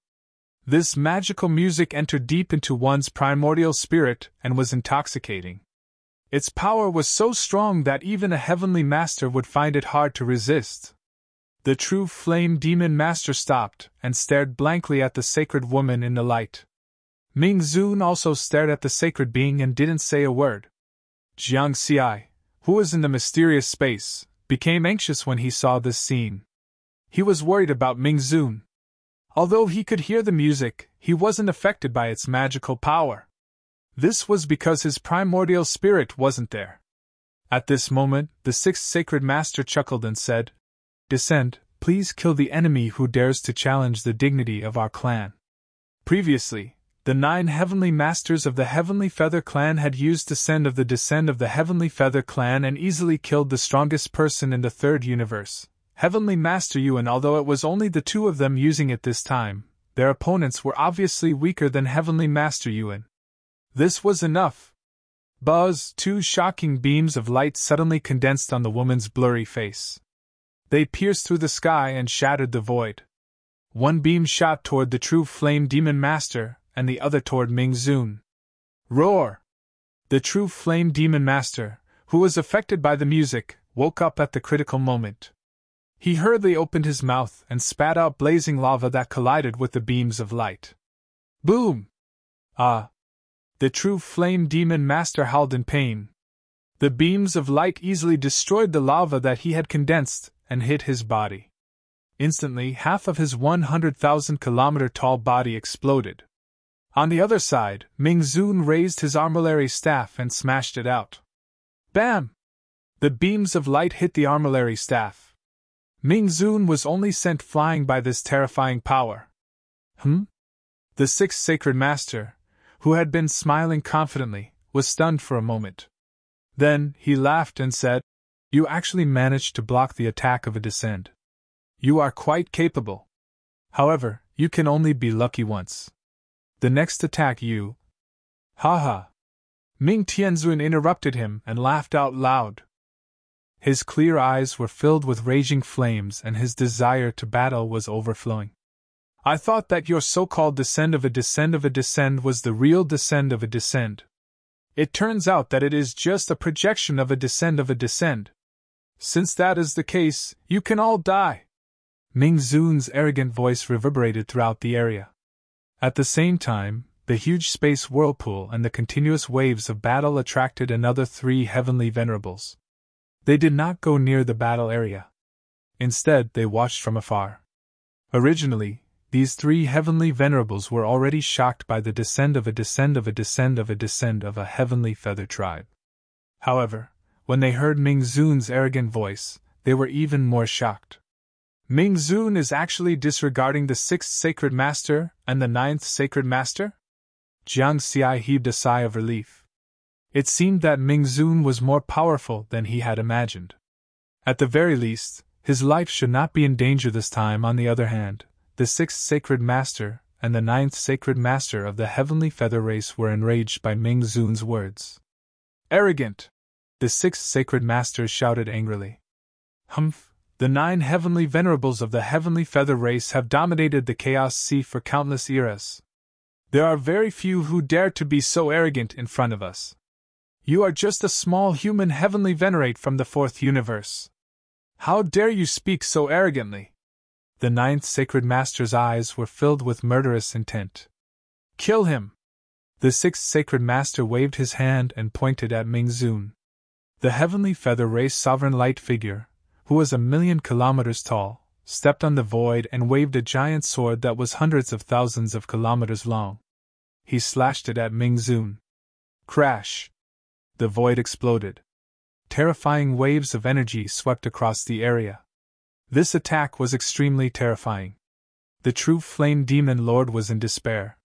S1: This magical music entered deep into one's primordial spirit and was intoxicating. Its power was so strong that even a heavenly master would find it hard to resist. The true Flame Demon Master stopped and stared blankly at the sacred woman in the light. Ming-Zun also stared at the sacred being and didn't say a word. Jiang Xi, who was in the mysterious space, became anxious when he saw this scene. He was worried about Ming-Zun. Although he could hear the music, he wasn't affected by its magical power. This was because his primordial spirit wasn't there. At this moment, the 6th sacred master chuckled and said, "Descend, please kill the enemy who dares to challenge the dignity of our clan." Previously, the 9 heavenly masters of the Heavenly Feather Clan had used descend of the Heavenly Feather Clan and easily killed the strongest person in the third universe, Heavenly Master Yuan. Although it was only the 2 of them using it this time, their opponents were obviously weaker than Heavenly Master Yuan. This was enough. Buzz! 2 shocking beams of light suddenly condensed on the woman's blurry face. They pierced through the sky and shattered the void. One beam shot toward the true Flame Demon Master, and the other toward Ming-Zun. Roar! The true Flame Demon Master, who was affected by the music, woke up at the critical moment. He hurriedly opened his mouth and spat out blazing lava that collided with the beams of light. Boom! Ah! The true Flame Demon Master howled in pain. The beams of light easily destroyed the lava that he had condensed and hit his body. Instantly, half of his 100,000-kilometer-tall body exploded. On the other side, Ming-Zun raised his armillary staff and smashed it out. Bam! The beams of light hit the armillary staff. Ming Zun was only sent flying by this terrifying power. The sixth sacred master, who had been smiling confidently, was stunned for a moment. Then he laughed and said, "You actually managed to block the attack of a descend. You are quite capable. However, you can only be lucky once. The next attack you—" "Ha ha!" Ming Tianzun interrupted him and laughed out loud. His clear eyes were filled with raging flames and his desire to battle was overflowing. "I thought that your so-called descend of a descend was the real descend of a descend. It turns out that it is just a projection of a descend of a descend. Since that is the case, you can all die." Ming Zun's arrogant voice reverberated throughout the area. At the same time, the huge space whirlpool and the continuous waves of battle attracted another 3 heavenly venerables. They did not go near the battle area. Instead, they watched from afar. Originally, these 3 heavenly venerables were already shocked by the descend of a descend of a descend of a descend of a heavenly feather tribe. However, when they heard Ming Zun's arrogant voice, they were even more shocked. Ming Zun is actually disregarding the 6th sacred master and the 9th sacred master? Jiang Xi heaved a sigh of relief. It seemed that Ming Zun was more powerful than he had imagined. At the very least, his life should not be in danger this time. On the other hand, the 6th sacred master and the 9th sacred master of the heavenly feather race were enraged by Ming Zun's words. "Arrogant!" the 6th sacred master shouted angrily. "Humph! The 9 heavenly venerables of the heavenly feather race have dominated the Chaos Sea for countless eras. There are very few who dare to be so arrogant in front of us. You are just a small human heavenly venerate from the 4th universe. How dare you speak so arrogantly?" The 9th sacred master's eyes were filled with murderous intent. "Kill him!" The 6th sacred master waved his hand and pointed at Ming Zun. The heavenly feather race sovereign light figure, who was 1,000,000 kilometers tall, stepped on the void and waved a giant sword that was hundreds of thousands of kilometers long. He slashed it at Ming Zun. Crash! The void exploded. Terrifying waves of energy swept across the area. This attack was extremely terrifying. The true Flame Demon Lord was in despair.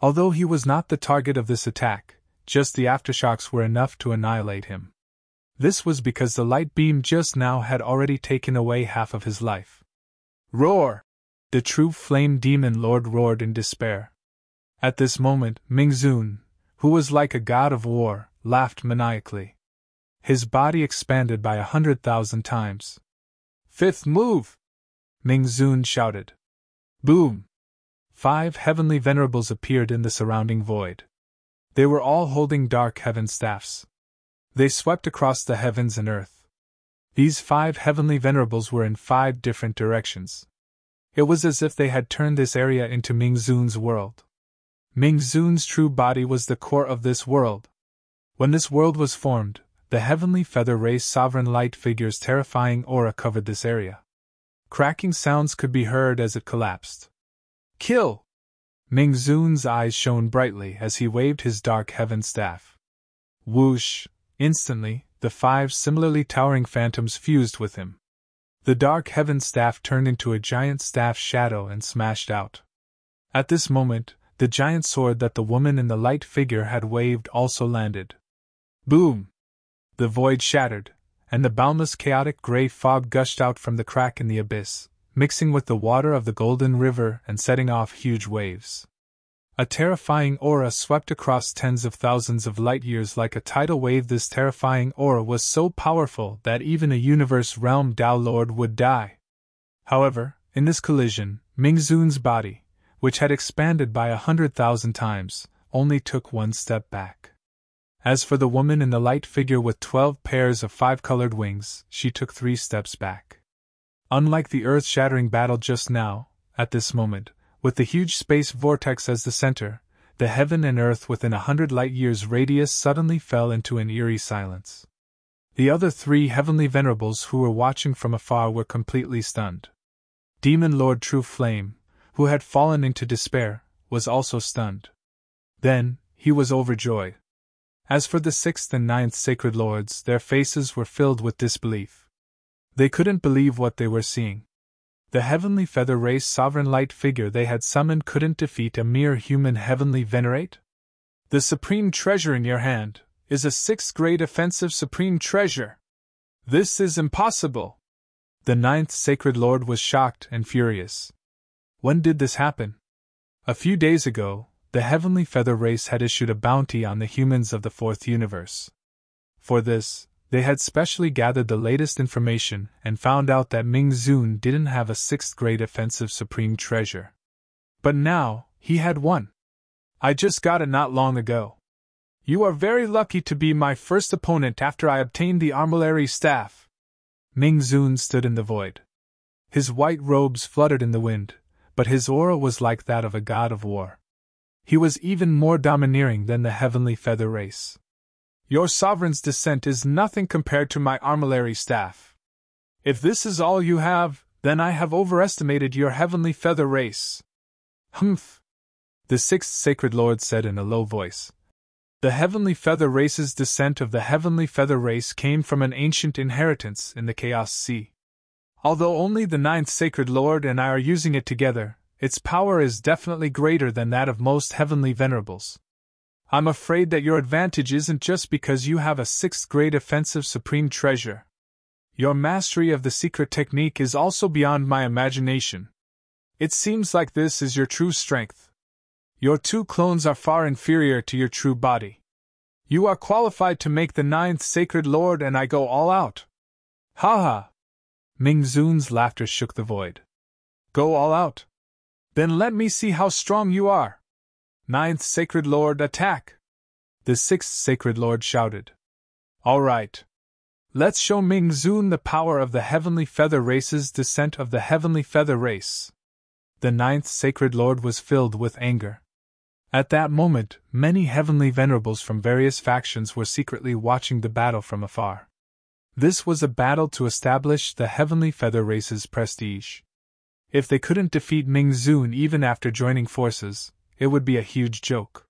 S1: Although he was not the target of this attack, just the aftershocks were enough to annihilate him. This was because the light beam just now had already taken away half of his life. "Roar!" The true Flame Demon Lord roared in despair. At this moment, Ming Zun, who was like a god of war, laughed maniacally. His body expanded by 100,000 times. "Fifth move!" Ming Zun shouted. Boom! 5 heavenly venerables appeared in the surrounding void. They were all holding dark heaven staffs. They swept across the heavens and earth. These 5 heavenly venerables were in 5 different directions. It was as if they had turned this area into Ming Zun's world. Ming Zun's true body was the core of this world. When this world was formed, the heavenly feather race sovereign light figure's terrifying aura covered this area. Cracking sounds could be heard as it collapsed. "Kill!" Ming Zun's eyes shone brightly as he waved his dark heaven staff. Whoosh! Instantly, the 5 similarly towering phantoms fused with him. The dark heaven staff turned into a giant staff shadow and smashed out. At this moment, the giant sword that the woman in the light figure had waved also landed. Boom! The void shattered, and the boundless chaotic gray fog gushed out from the crack in the abyss, mixing with the water of the Golden River and setting off huge waves. A terrifying aura swept across tens of thousands of light-years like a tidal wave. This terrifying aura was so powerful that even a universe-realm Tao Lord would die. However, in this collision, Ming Zun's body, which had expanded by 100,000 times, only took 1 step back. As for the woman in the light figure with 12 pairs of 5-colored wings, she took 3 steps back. Unlike the earth-shattering battle just now, at this moment, with the huge space vortex as the center, the heaven and earth within 100 light-years radius suddenly fell into an eerie silence. The other 3 heavenly venerables who were watching from afar were completely stunned. Demon Lord True Flame, who had fallen into despair, was also stunned. Then, he was overjoyed. As for the 6th and 9th sacred lords, their faces were filled with disbelief. They couldn't believe what they were seeing. The heavenly feather race sovereign light figure they had summoned couldn't defeat a mere human heavenly venerate? The supreme treasure in your hand is a 6th grade offensive supreme treasure. This is impossible. The 9th Sacred Lord was shocked and furious. When did this happen? A few days ago, the heavenly feather race had issued a bounty on the humans of the 4th universe. For this, they had specially gathered the latest information and found out that Ming Zun didn't have a 6th grade offensive supreme treasure. But now, he had one. I just got it not long ago. You are very lucky to be my first opponent after I obtained the armillary staff. Ming Zun stood in the void. His white robes fluttered in the wind, but his aura was like that of a god of war. He was even more domineering than the heavenly feather race. Your sovereign's descent is nothing compared to my armillary staff. If this is all you have, then I have overestimated your heavenly feather race. Humph! The 6th Sacred Lord said in a low voice. The heavenly feather race's descent of the heavenly feather race came from an ancient inheritance in the Chaos Sea. Although only the 9th Sacred Lord and I are using it together, its power is definitely greater than that of most heavenly venerables. I'm afraid that your advantage isn't just because you have a 6th grade offensive supreme treasure. Your mastery of the secret technique is also beyond my imagination. It seems like this is your true strength. Your 2 clones are far inferior to your true body. You are qualified to make the 9th Sacred Lord and I go all out. Ha ha! Ming Zun's laughter shook the void. Go all out? Then let me see how strong you are. 9th Sacred Lord, attack! The 6th Sacred Lord shouted. All right. Let's show Ming Zun the power of the heavenly feather race's descent of the heavenly feather race. The 9th Sacred Lord was filled with anger. At that moment, many heavenly venerables from various factions were secretly watching the battle from afar. This was a battle to establish the heavenly feather race's prestige. If they couldn't defeat Ming Zun even after joining forces, it would be a huge joke.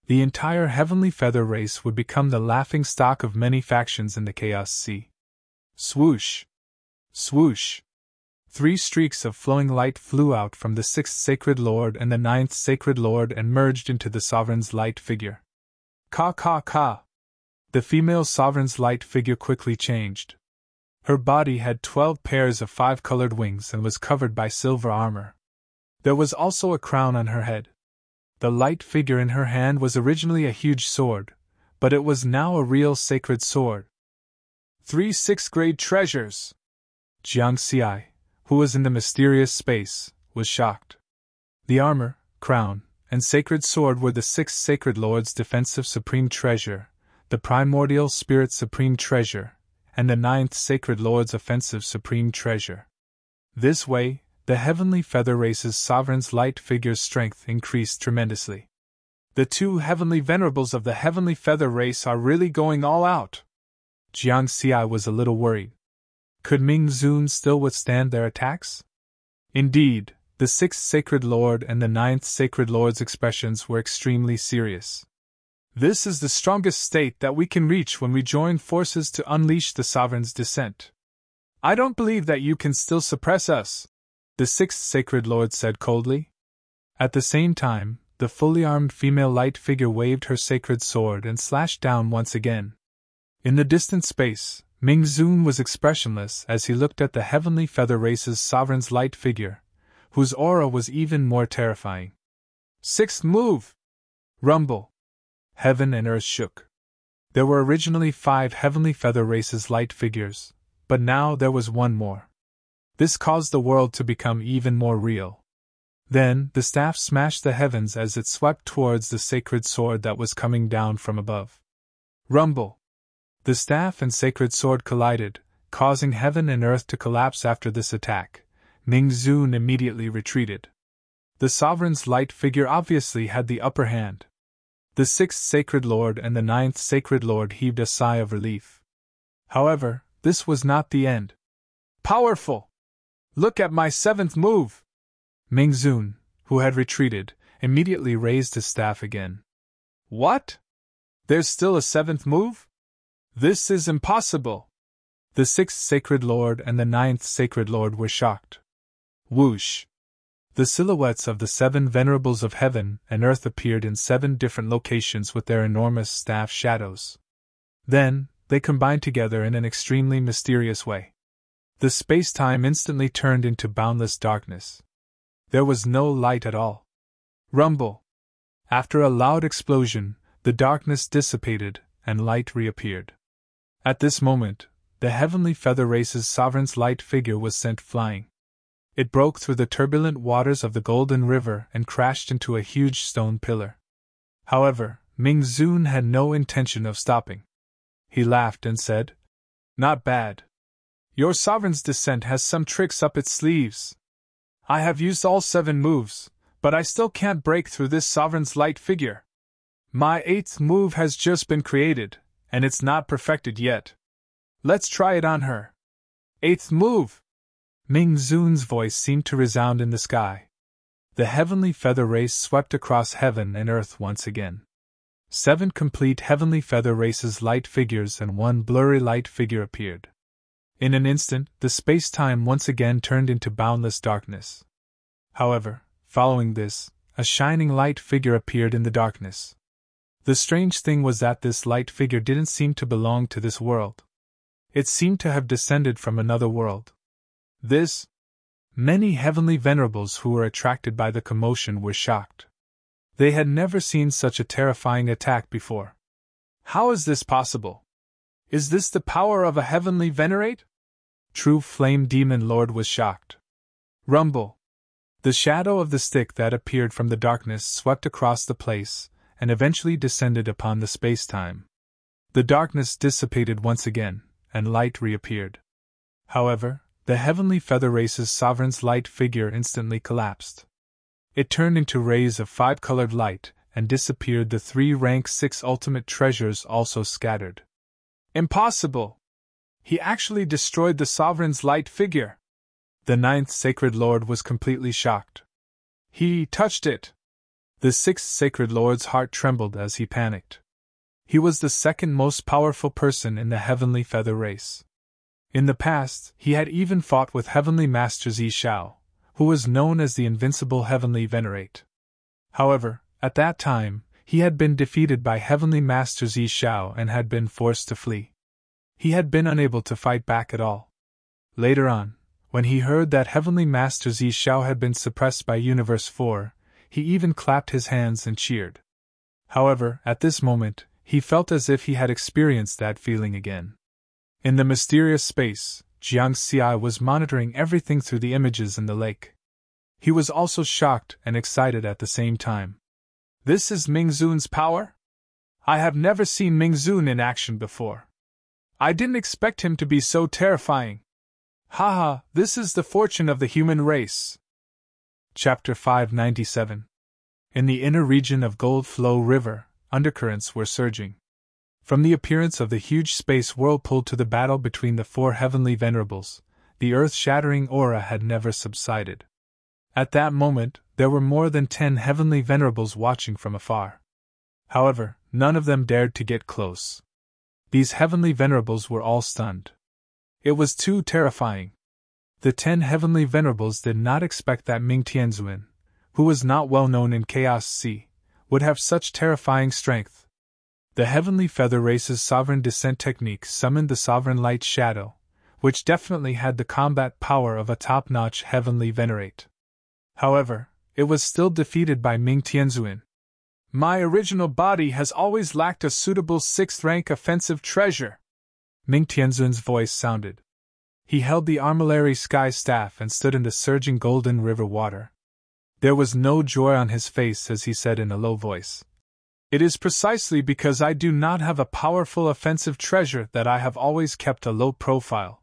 S1: The entire heavenly feather race would become the laughing stock of many factions in the Chaos Sea. Swoosh! Swoosh! 3 streaks of flowing light flew out from the 6th Sacred Lord and the 9th Sacred Lord and merged into the Sovereign's light figure. Ka ka ka! The female Sovereign's light figure quickly changed. Her body had 12 pairs of 5-colored wings and was covered by silver armor. There was also a crown on her head. The light figure in her hand was originally a huge sword, but it was now a real sacred sword. 3 6th grade treasures! Jiang Xiai, who was in the mysterious space, was shocked. The armor, crown, and sacred sword were the 6th Sacred Lord's defensive supreme treasure, the primordial spirit supreme treasure, and the 9th Sacred Lord's offensive supreme treasure. This way, the heavenly feather race's sovereign's light figure's strength increased tremendously. The 2 heavenly venerables of the heavenly feather race are really going all out. Jiang Xiai was a little worried. Could Ming Zun still withstand their attacks? Indeed, the 6th Sacred Lord and the 9th Sacred Lord's expressions were extremely serious. This is the strongest state that we can reach when we join forces to unleash the Sovereign's descent. I don't believe that you can still suppress us, the 6th Sacred Lord said coldly. At the same time, the fully armed female light figure waved her sacred sword and slashed down once again. In the distant space, Ming Zun was expressionless as he looked at the heavenly feather race's sovereign's light figure, whose aura was even more terrifying. 6th move! Rumble! Heaven and earth shook. There were originally 5 heavenly feather race's light figures, but now there was one more. This caused the world to become even more real. Then, the staff smashed the heavens as it swept towards the sacred sword that was coming down from above. Rumble! The staff and sacred sword collided, causing heaven and earth to collapse after this attack. Ming Zun immediately retreated. The Sovereign's light figure obviously had the upper hand. The 6th Sacred Lord and the 9th Sacred Lord heaved a sigh of relief. However, this was not the end. Powerful! Look at my 7th move! Ming Zun, who had retreated, immediately raised his staff again. What? There's still a 7th move? This is impossible! The 6th Sacred Lord and the 9th Sacred Lord were shocked. Whoosh! The silhouettes of the 7 venerables of heaven and earth appeared in 7 different locations with their enormous staff shadows. Then, they combined together in an extremely mysterious way. The space-time instantly turned into boundless darkness. There was no light at all. Rumble! After a loud explosion, the darkness dissipated, and light reappeared. At this moment, the Heavenly Feather Race's sovereign's light figure was sent flying. It broke through the turbulent waters of the Golden River and crashed into a huge stone pillar. However, Ming Zun had no intention of stopping. He laughed and said, "Not bad. Your sovereign's descent has some tricks up its sleeves. I have used all 7 moves, but I still can't break through this sovereign's light figure. My 8th move has just been created, and it's not perfected yet. Let's try it on her. 8th move!" Ming Zun's voice seemed to resound in the sky. The Heavenly Feather Race swept across heaven and earth once again. 7 complete Heavenly Feather Race's light figures and 1 blurry light figure appeared. In an instant, the space-time once again turned into boundless darkness. However, following this, a shining light figure appeared in the darkness. The strange thing was that this light figure didn't seem to belong to this world. It seemed to have descended from another world. Many heavenly venerables who were attracted by the commotion were shocked. They had never seen such a terrifying attack before. How is this possible? Is this the power of a heavenly venerate? True Flame Demon Lord was shocked. Rumble! The shadow of the stick that appeared from the darkness swept across the place, and eventually descended upon the space-time. The darkness dissipated once again, and light reappeared. However, the Heavenly Feather Race's sovereign's light figure instantly collapsed. It turned into rays of 5-colored light, and disappeared. The 3 rank 6 ultimate treasures also scattered. Impossible! He actually destroyed the sovereign's light figure! The 9th Sacred Lord was completely shocked. He touched it! The 6th Sacred Lord's heart trembled as he panicked. He was the 2nd most powerful person in the Heavenly Feather Race. In the past, he had even fought with Heavenly Master Zi Shao, who was known as the Invincible Heavenly Venerate. However, at that time, he had been defeated by Heavenly Master Zi Shao and had been forced to flee. He had been unable to fight back at all. Later on, when he heard that Heavenly Master Zi Shao had been suppressed by Universe 4, he even clapped his hands and cheered. However, at this moment, he felt as if he had experienced that feeling again. In the mysterious space, Jiang Xi was monitoring everything through the images in the lake. He was also shocked and excited at the same time. This is Ming Zun's power? I have never seen Ming Zun in action before. I didn't expect him to be so terrifying. Haha, this is the fortune of the human race. Chapter 597. In the inner region of Gold Flow River, undercurrents were surging. From the appearance of the huge space whirlpool to the battle between the 4 heavenly venerables, the earth-shattering aura had never subsided. At that moment, there were more than 10 heavenly venerables watching from afar. However, none of them dared to get close. These heavenly venerables were all stunned. It was too terrifying. The 10 heavenly venerables did not expect that Ming Tianzuan, who was not well known in Chaos Sea, would have such terrifying strength. The Heavenly Feather Race's sovereign descent technique summoned the sovereign light shadow, which definitely had the combat power of a top-notch heavenly venerate. However, it was still defeated by Ming Tianzuan. My original body has always lacked a suitable 6th-rank offensive treasure. Ming Tianzuan's voice sounded. He held the armillary sky staff and stood in the surging golden river water. There was no joy on his face as he said in a low voice. It is precisely because I do not have a powerful offensive treasure that I have always kept a low profile.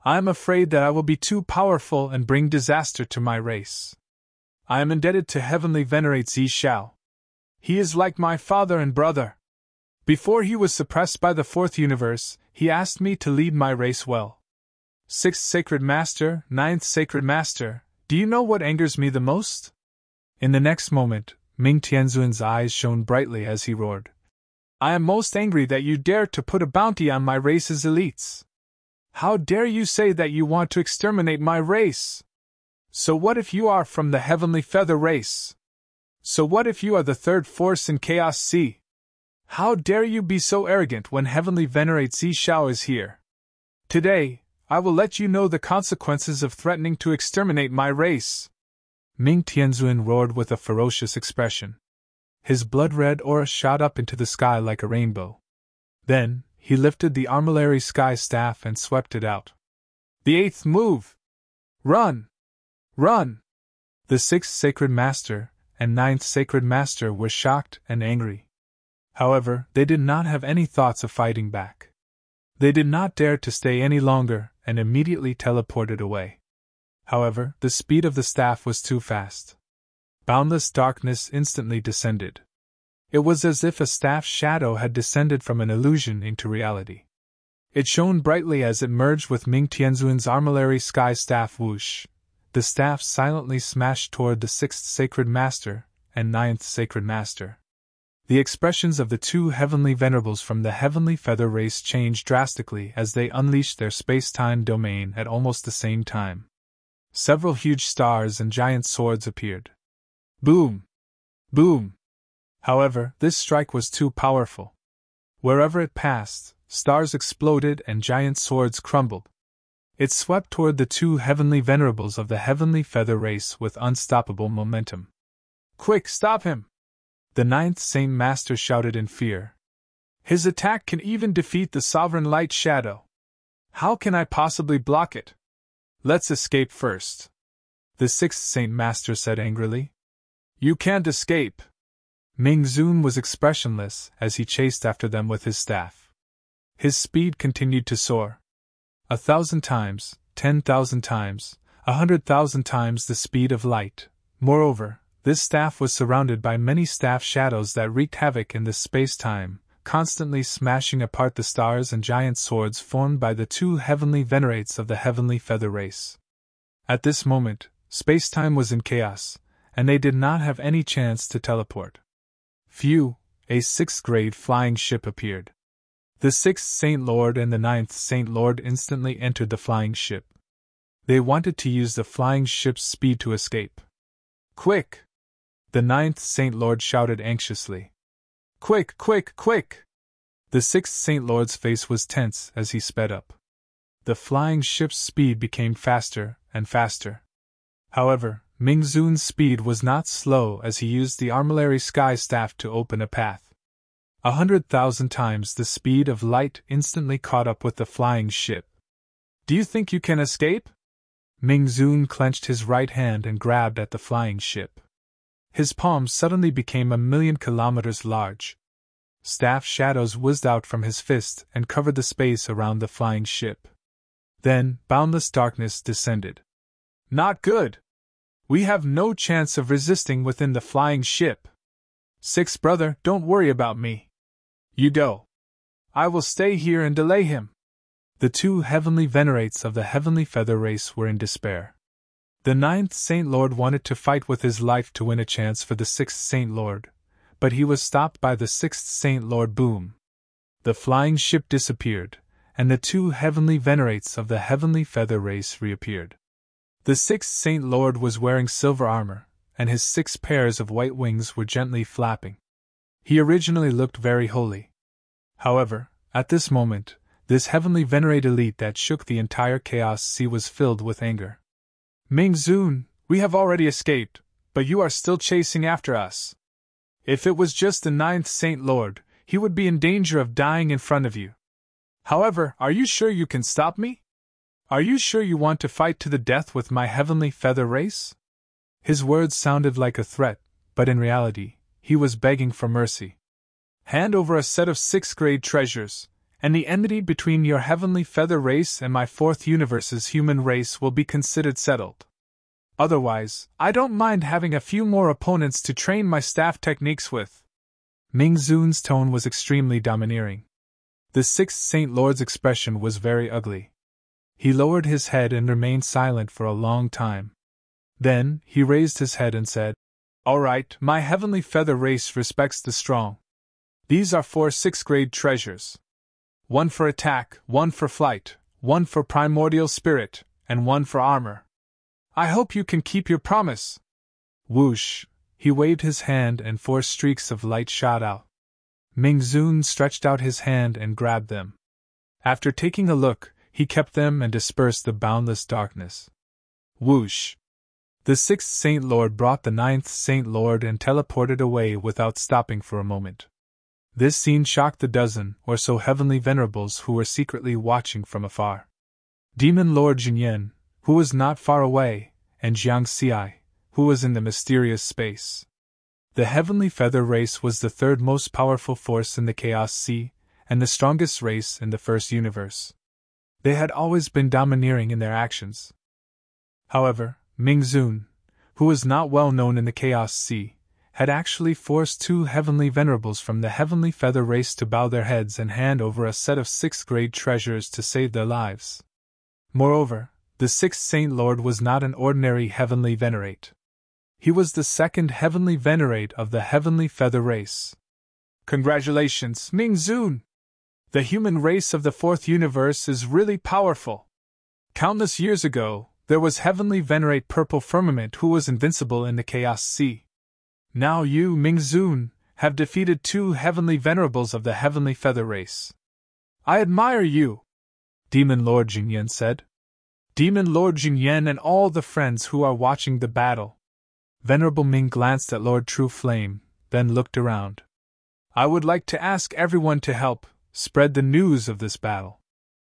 S1: I am afraid that I will be too powerful and bring disaster to my race. I am indebted to Heavenly Venerate Zi Shao. He is like my father and brother. Before he was suppressed by the 4th universe, he asked me to lead my race well. 6th Sacred Master, 9th Sacred Master, do you know what angers me the most? In the next moment, Ming Tianzuan's eyes shone brightly as he roared. I am most angry that you dared to put a bounty on my race's elites. How dare you say that you want to exterminate my race? So what if you are from the Heavenly Feather race? So what if you are the third force in Chaos Sea? How dare you be so arrogant when Heavenly Venerate Sea Shao is here? Today, I will let you know the consequences of threatening to exterminate my race. Ming Tianzun roared with a ferocious expression. His blood-red aura shot up into the sky like a rainbow. Then, he lifted the armillary sky staff and swept it out. The eighth move! Run! Run! The sixth sacred master and ninth sacred master were shocked and angry. However, they did not have any thoughts of fighting back. They did not dare to stay any longer and immediately teleported away. However, the speed of the staff was too fast. Boundless darkness instantly descended. It was as if a staff shadow had descended from an illusion into reality. It shone brightly as it merged with Ming Tianzun's armillary sky staff whoosh. The staff silently smashed toward the sixth sacred master and ninth sacred master. The expressions of the two heavenly venerables from the Heavenly Feather race changed drastically as they unleashed their space-time domain at almost the same time. Several huge stars and giant swords appeared. Boom! Boom! However, this strike was too powerful. Wherever it passed, stars exploded and giant swords crumbled. It swept toward the two heavenly venerables of the Heavenly Feather race with unstoppable momentum. Quick, stop him! The ninth Saint Master shouted in fear. His attack can even defeat the Sovereign Light Shadow. How can I possibly block it? Let's escape first. The sixth Saint Master said angrily. You can't escape. Ming Zun was expressionless as he chased after them with his staff. His speed continued to soar. 1,000 times, 10,000 times, 100,000 times the speed of light. Moreover, this staff was surrounded by many staff shadows that wreaked havoc in the space-time, constantly smashing apart the stars and giant swords formed by the two heavenly venerates of the Heavenly Feather race. At this moment, space-time was in chaos, and they did not have any chance to teleport. Phew! A sixth-grade flying ship appeared. The sixth Saint Lord and the ninth Saint Lord instantly entered the flying ship. They wanted to use the flying ship's speed to escape. Quick! The ninth Saint Lord shouted anxiously. Quick, quick, quick! The sixth Saint Lord's face was tense as he sped up. The flying ship's speed became faster and faster. However, Ming Zun's speed was not slow as he used the armillary sky staff to open a path. 100,000 times the speed of light instantly caught up with the flying ship. Do you think you can escape? Ming Zun clenched his right hand and grabbed at the flying ship. His palm suddenly became 1,000,000 kilometers large. Staff shadows whizzed out from his fist and covered the space around the flying ship. Then, boundless darkness descended. Not good! We have no chance of resisting within the flying ship. Sixth brother, don't worry about me. You go. I will stay here and delay him. The two heavenly venerates of the Heavenly Feather race were in despair. The ninth Saint Lord wanted to fight with his life to win a chance for the sixth Saint Lord, but he was stopped by the sixth Saint Lord. Boom! The flying ship disappeared, and the two heavenly venerates of the Heavenly Feather race reappeared. The sixth Saint Lord was wearing silver armor, and his 6 pairs of white wings were gently flapping. He originally looked very holy. However, at this moment, this heavenly venerate elite that shook the entire Chaos Sea was filled with anger. Ming Zun, we have already escaped, but you are still chasing after us. If it was just the ninth Saint Lord, he would be in danger of dying in front of you. However, are you sure you can stop me? Are you sure you want to fight to the death with my Heavenly Feather race? His words sounded like a threat, but in reality, he was begging for mercy. Hand over a set of 6th-grade treasures, and the enmity between your Heavenly Feather race and my 4th universe's human race will be considered settled. Otherwise, I don't mind having a few more opponents to train my staff techniques with. Ming Zun's tone was extremely domineering. The 6th Saint Lord's expression was very ugly. He lowered his head and remained silent for a long time. Then, he raised his head and said, All right, my Heavenly Feather race respects the strong. These are 4 6th-grade treasures. 1 for attack, 1 for flight, one for primordial spirit, and one for armor. I hope you can keep your promise. Whoosh! He waved his hand and 4 streaks of light shot out. Ming-Zun stretched out his hand and grabbed them. After taking a look, he kept them and dispersed the boundless darkness. Whoosh! The 6th Saint Lord brought the 9th Saint Lord and teleported away without stopping for a moment. This scene shocked the dozen or so heavenly venerables who were secretly watching from afar. Demon Lord Jinyan, who was not far away, and Jiang Xi, who was in the mysterious space. The heavenly feather race was the 3rd most powerful force in the Chaos Sea, and the strongest race in the first universe. They had always been domineering in their actions. However, Ming-Zun, who was not well known in the Chaos Sea, had actually forced 2 heavenly venerables from the heavenly feather race to bow their heads and hand over a set of 6th-grade treasures to save their lives. Moreover, the 6th Saint Lord was not an ordinary heavenly venerate. He was the 2nd heavenly venerate of the heavenly feather race. Congratulations, Ming-Zun! The human race of the 4th universe is really powerful. Countless years ago, there was heavenly venerate Purple Firmament who was invincible in the Chaos Sea. Now you, Ming-Zun, have defeated 2 heavenly venerables of the heavenly feather race. I admire you, Demon Lord Jingyan said. Demon Lord Jingyan and all the friends who are watching the battle. Venerable Ming glanced at Lord True Flame, then looked around. I would like to ask everyone to help spread the news of this battle.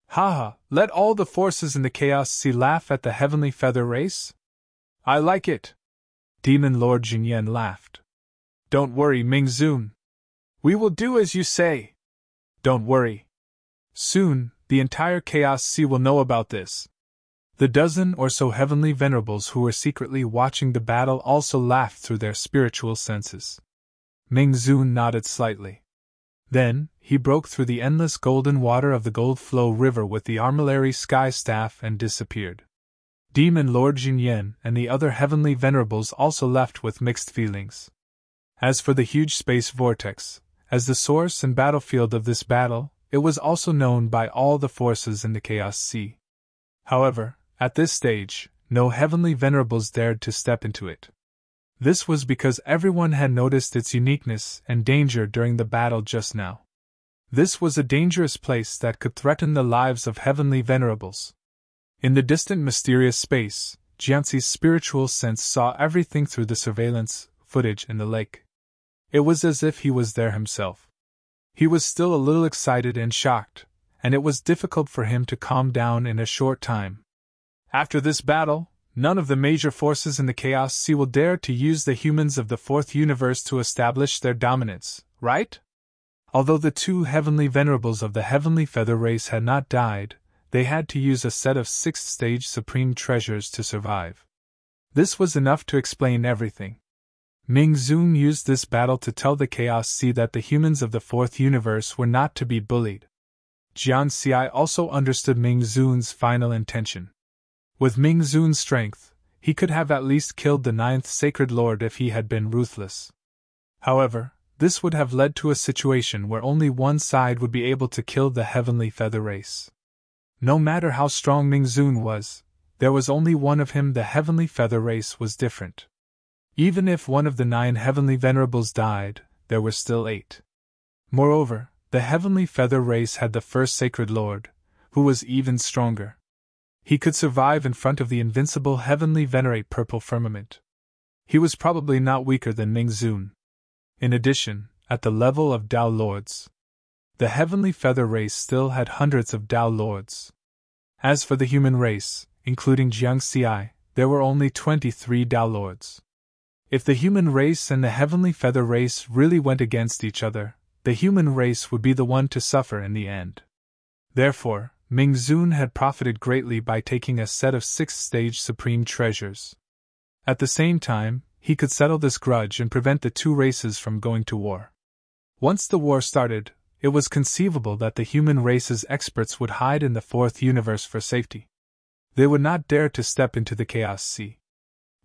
S1: Haha, let all the forces in the Chaos Sea laugh at the heavenly feather race? I like it. Demon Lord Jinyan laughed. Don't worry, Ming-Zun. We will do as you say. Don't worry. Soon, the entire Chaos Sea will know about this. The dozen or so heavenly venerables who were secretly watching the battle also laughed through their spiritual senses. Ming-Zun nodded slightly. Then, he broke through the endless golden water of the Gold Flow River with the armillary sky staff and disappeared. Demon Lord Jinyan and the other heavenly venerables also left with mixed feelings. As for the huge space vortex, as the source and battlefield of this battle, it was also known by all the forces in the Chaos Sea. However, at this stage, no heavenly venerables dared to step into it. This was because everyone had noticed its uniqueness and danger during the battle just now. This was a dangerous place that could threaten the lives of heavenly venerables. In the distant mysterious space, Jiangxi's spiritual sense saw everything through the surveillance footage in the lake. It was as if he was there himself. He was still a little excited and shocked, and it was difficult for him to calm down in a short time. After this battle, none of the major forces in the Chaos Sea will dare to use the humans of the 4th universe to establish their dominance, right? Although the 2 heavenly venerables of the heavenly feather race had not died, they had to use a set of 6th-stage supreme treasures to survive. This was enough to explain everything. Ming-Zun used this battle to tell the Chaos Sea that the humans of the 4th universe were not to be bullied. Jiang Xi also understood Ming-Zun's final intention. With Ming-Zun's strength, he could have at least killed the 9th Sacred Lord if he had been ruthless. However, this would have led to a situation where only one side would be able to kill the heavenly feather race. No matter how strong Ming-Zun was, there was only one of him. The heavenly feather race was different. Even if one of the 9 heavenly venerables died, there were still 8. Moreover, the heavenly feather race had the first Sacred Lord, who was even stronger. He could survive in front of the invincible heavenly venerate Purple Firmament. He was probably not weaker than Ming-Zun. In addition, at the level of Tao Lords, the heavenly feather race still had hundreds of Tao Lords. As for the human race, including Jiang Xi, there were only 23 Tao Lords. If the human race and the heavenly feather race really went against each other, the human race would be the one to suffer in the end. Therefore, Ming-Zun had profited greatly by taking a set of 6th-stage supreme treasures. At the same time, he could settle this grudge and prevent the 2 races from going to war. Once the war started, it was conceivable that the human race's experts would hide in the 4th universe for safety. They would not dare to step into the Chaos Sea.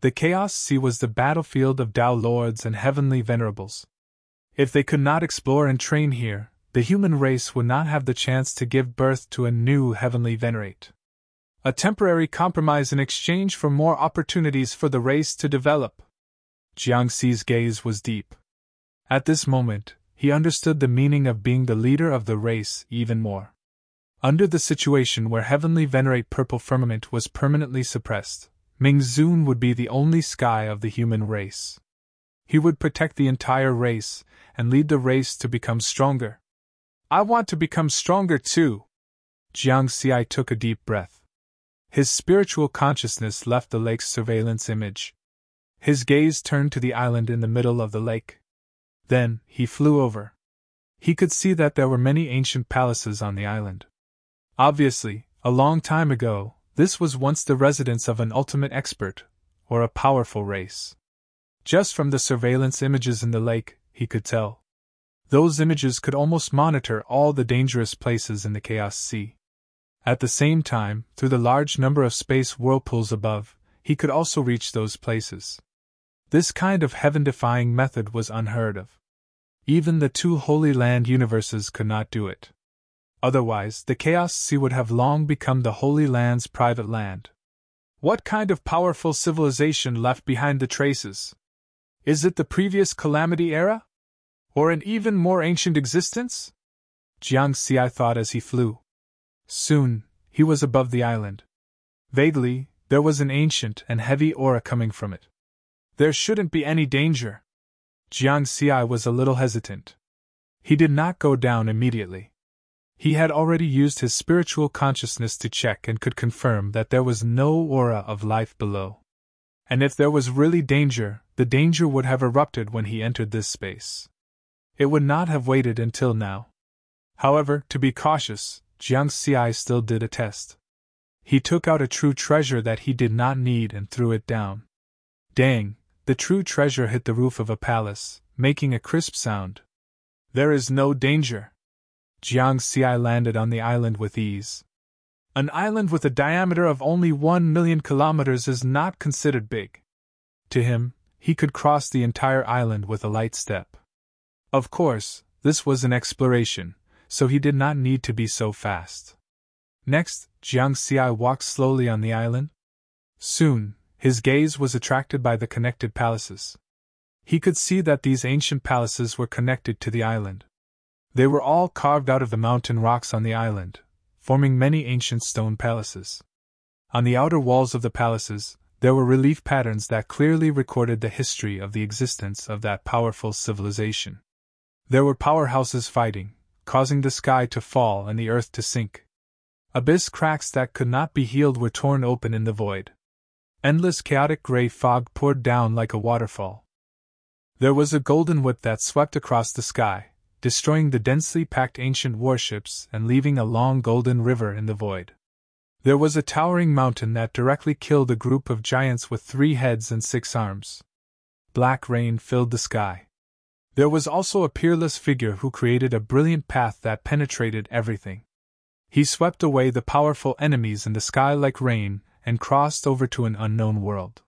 S1: The Chaos Sea was the battlefield of Tao Lords and heavenly venerables. If they could not explore and train here, the human race would not have the chance to give birth to a new heavenly venerate. A temporary compromise in exchange for more opportunities for the race to develop. Jiangxi's gaze was deep. At this moment, he understood the meaning of being the leader of the race even more. Under the situation where heavenly venerate purple firmament was permanently suppressed, Mingzun would be the only sky of the human race. He would protect the entire race and lead the race to become stronger. I want to become stronger too. Jiangxi took a deep breath. His spiritual consciousness left the lake's surveillance image. His gaze turned to the island in the middle of the lake. Then, he flew over. He could see that there were many ancient palaces on the island. Obviously, a long time ago, this was once the residence of an ultimate expert, or a powerful race. Just from the surveillance images in the lake, he could tell. Those images could almost monitor all the dangerous places in the Chaos Sea. At the same time, through the large number of space whirlpools above, he could also reach those places. This kind of heaven-defying method was unheard of. Even the two Holy Land universes could not do it. Otherwise, the Chaos Sea would have long become the Holy Land's private land. What kind of powerful civilization left behind the traces? Is it the previous Calamity era? Or an even more ancient existence? Jiangxi thought as he flew. Soon, he was above the island. Vaguely, there was an ancient and heavy aura coming from it. There shouldn't be any danger. Jiangxi was a little hesitant. He did not go down immediately. He had already used his spiritual consciousness to check and could confirm that there was no aura of life below. And if there was really danger, the danger would have erupted when he entered this space. It would not have waited until now. However, to be cautious, Jiangxi still did a test. He took out a true treasure that he did not need and threw it down. Dang, the true treasure hit the roof of a palace, making a crisp sound. There is no danger. Jiangxi landed on the island with ease. An island with a diameter of only 1 million kilometers is not considered big. To him, he could cross the entire island with a light step. Of course, this was an exploration, so he did not need to be so fast. Next, Jiangxi walked slowly on the island. Soon, his gaze was attracted by the connected palaces. He could see that these ancient palaces were connected to the island. They were all carved out of the mountain rocks on the island, forming many ancient stone palaces. On the outer walls of the palaces, there were relief patterns that clearly recorded the history of the existence of that powerful civilization. There were powerhouses fighting, causing the sky to fall and the earth to sink. Abyss cracks that could not be healed were torn open in the void. Endless chaotic gray fog poured down like a waterfall. There was a golden whip that swept across the sky, destroying the densely packed ancient warships and leaving a long golden river in the void. There was a towering mountain that directly killed a group of giants with 3 heads and 6 arms. Black rain filled the sky. There was also a peerless figure who created a brilliant path that penetrated everything. He swept away the powerful enemies in the sky like rain and crossed over to an unknown world.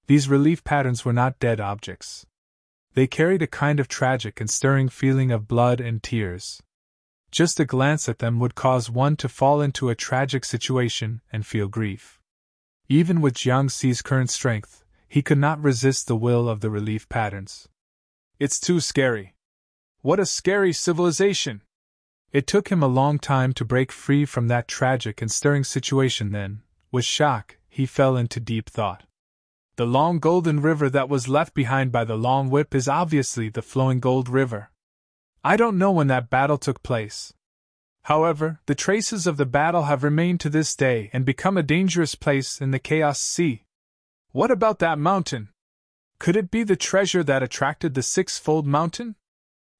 S1: These relief patterns were not dead objects. They carried a kind of tragic and stirring feeling of blood and tears. Just a glance at them would cause one to fall into a tragic situation and feel grief. Even with Jiangxi's current strength, he could not resist the will of the relief patterns. It's too scary. What a scary civilization! It took him a long time to break free from that tragic and stirring situation then, with shock, he fell into deep thought. The long golden river that was left behind by the long whip is obviously the flowing gold river. I don't know when that battle took place. However, the traces of the battle have remained to this day and become a dangerous place in the Chaos Sea. What about that mountain? Could it be the treasure that attracted the 6-fold mountain?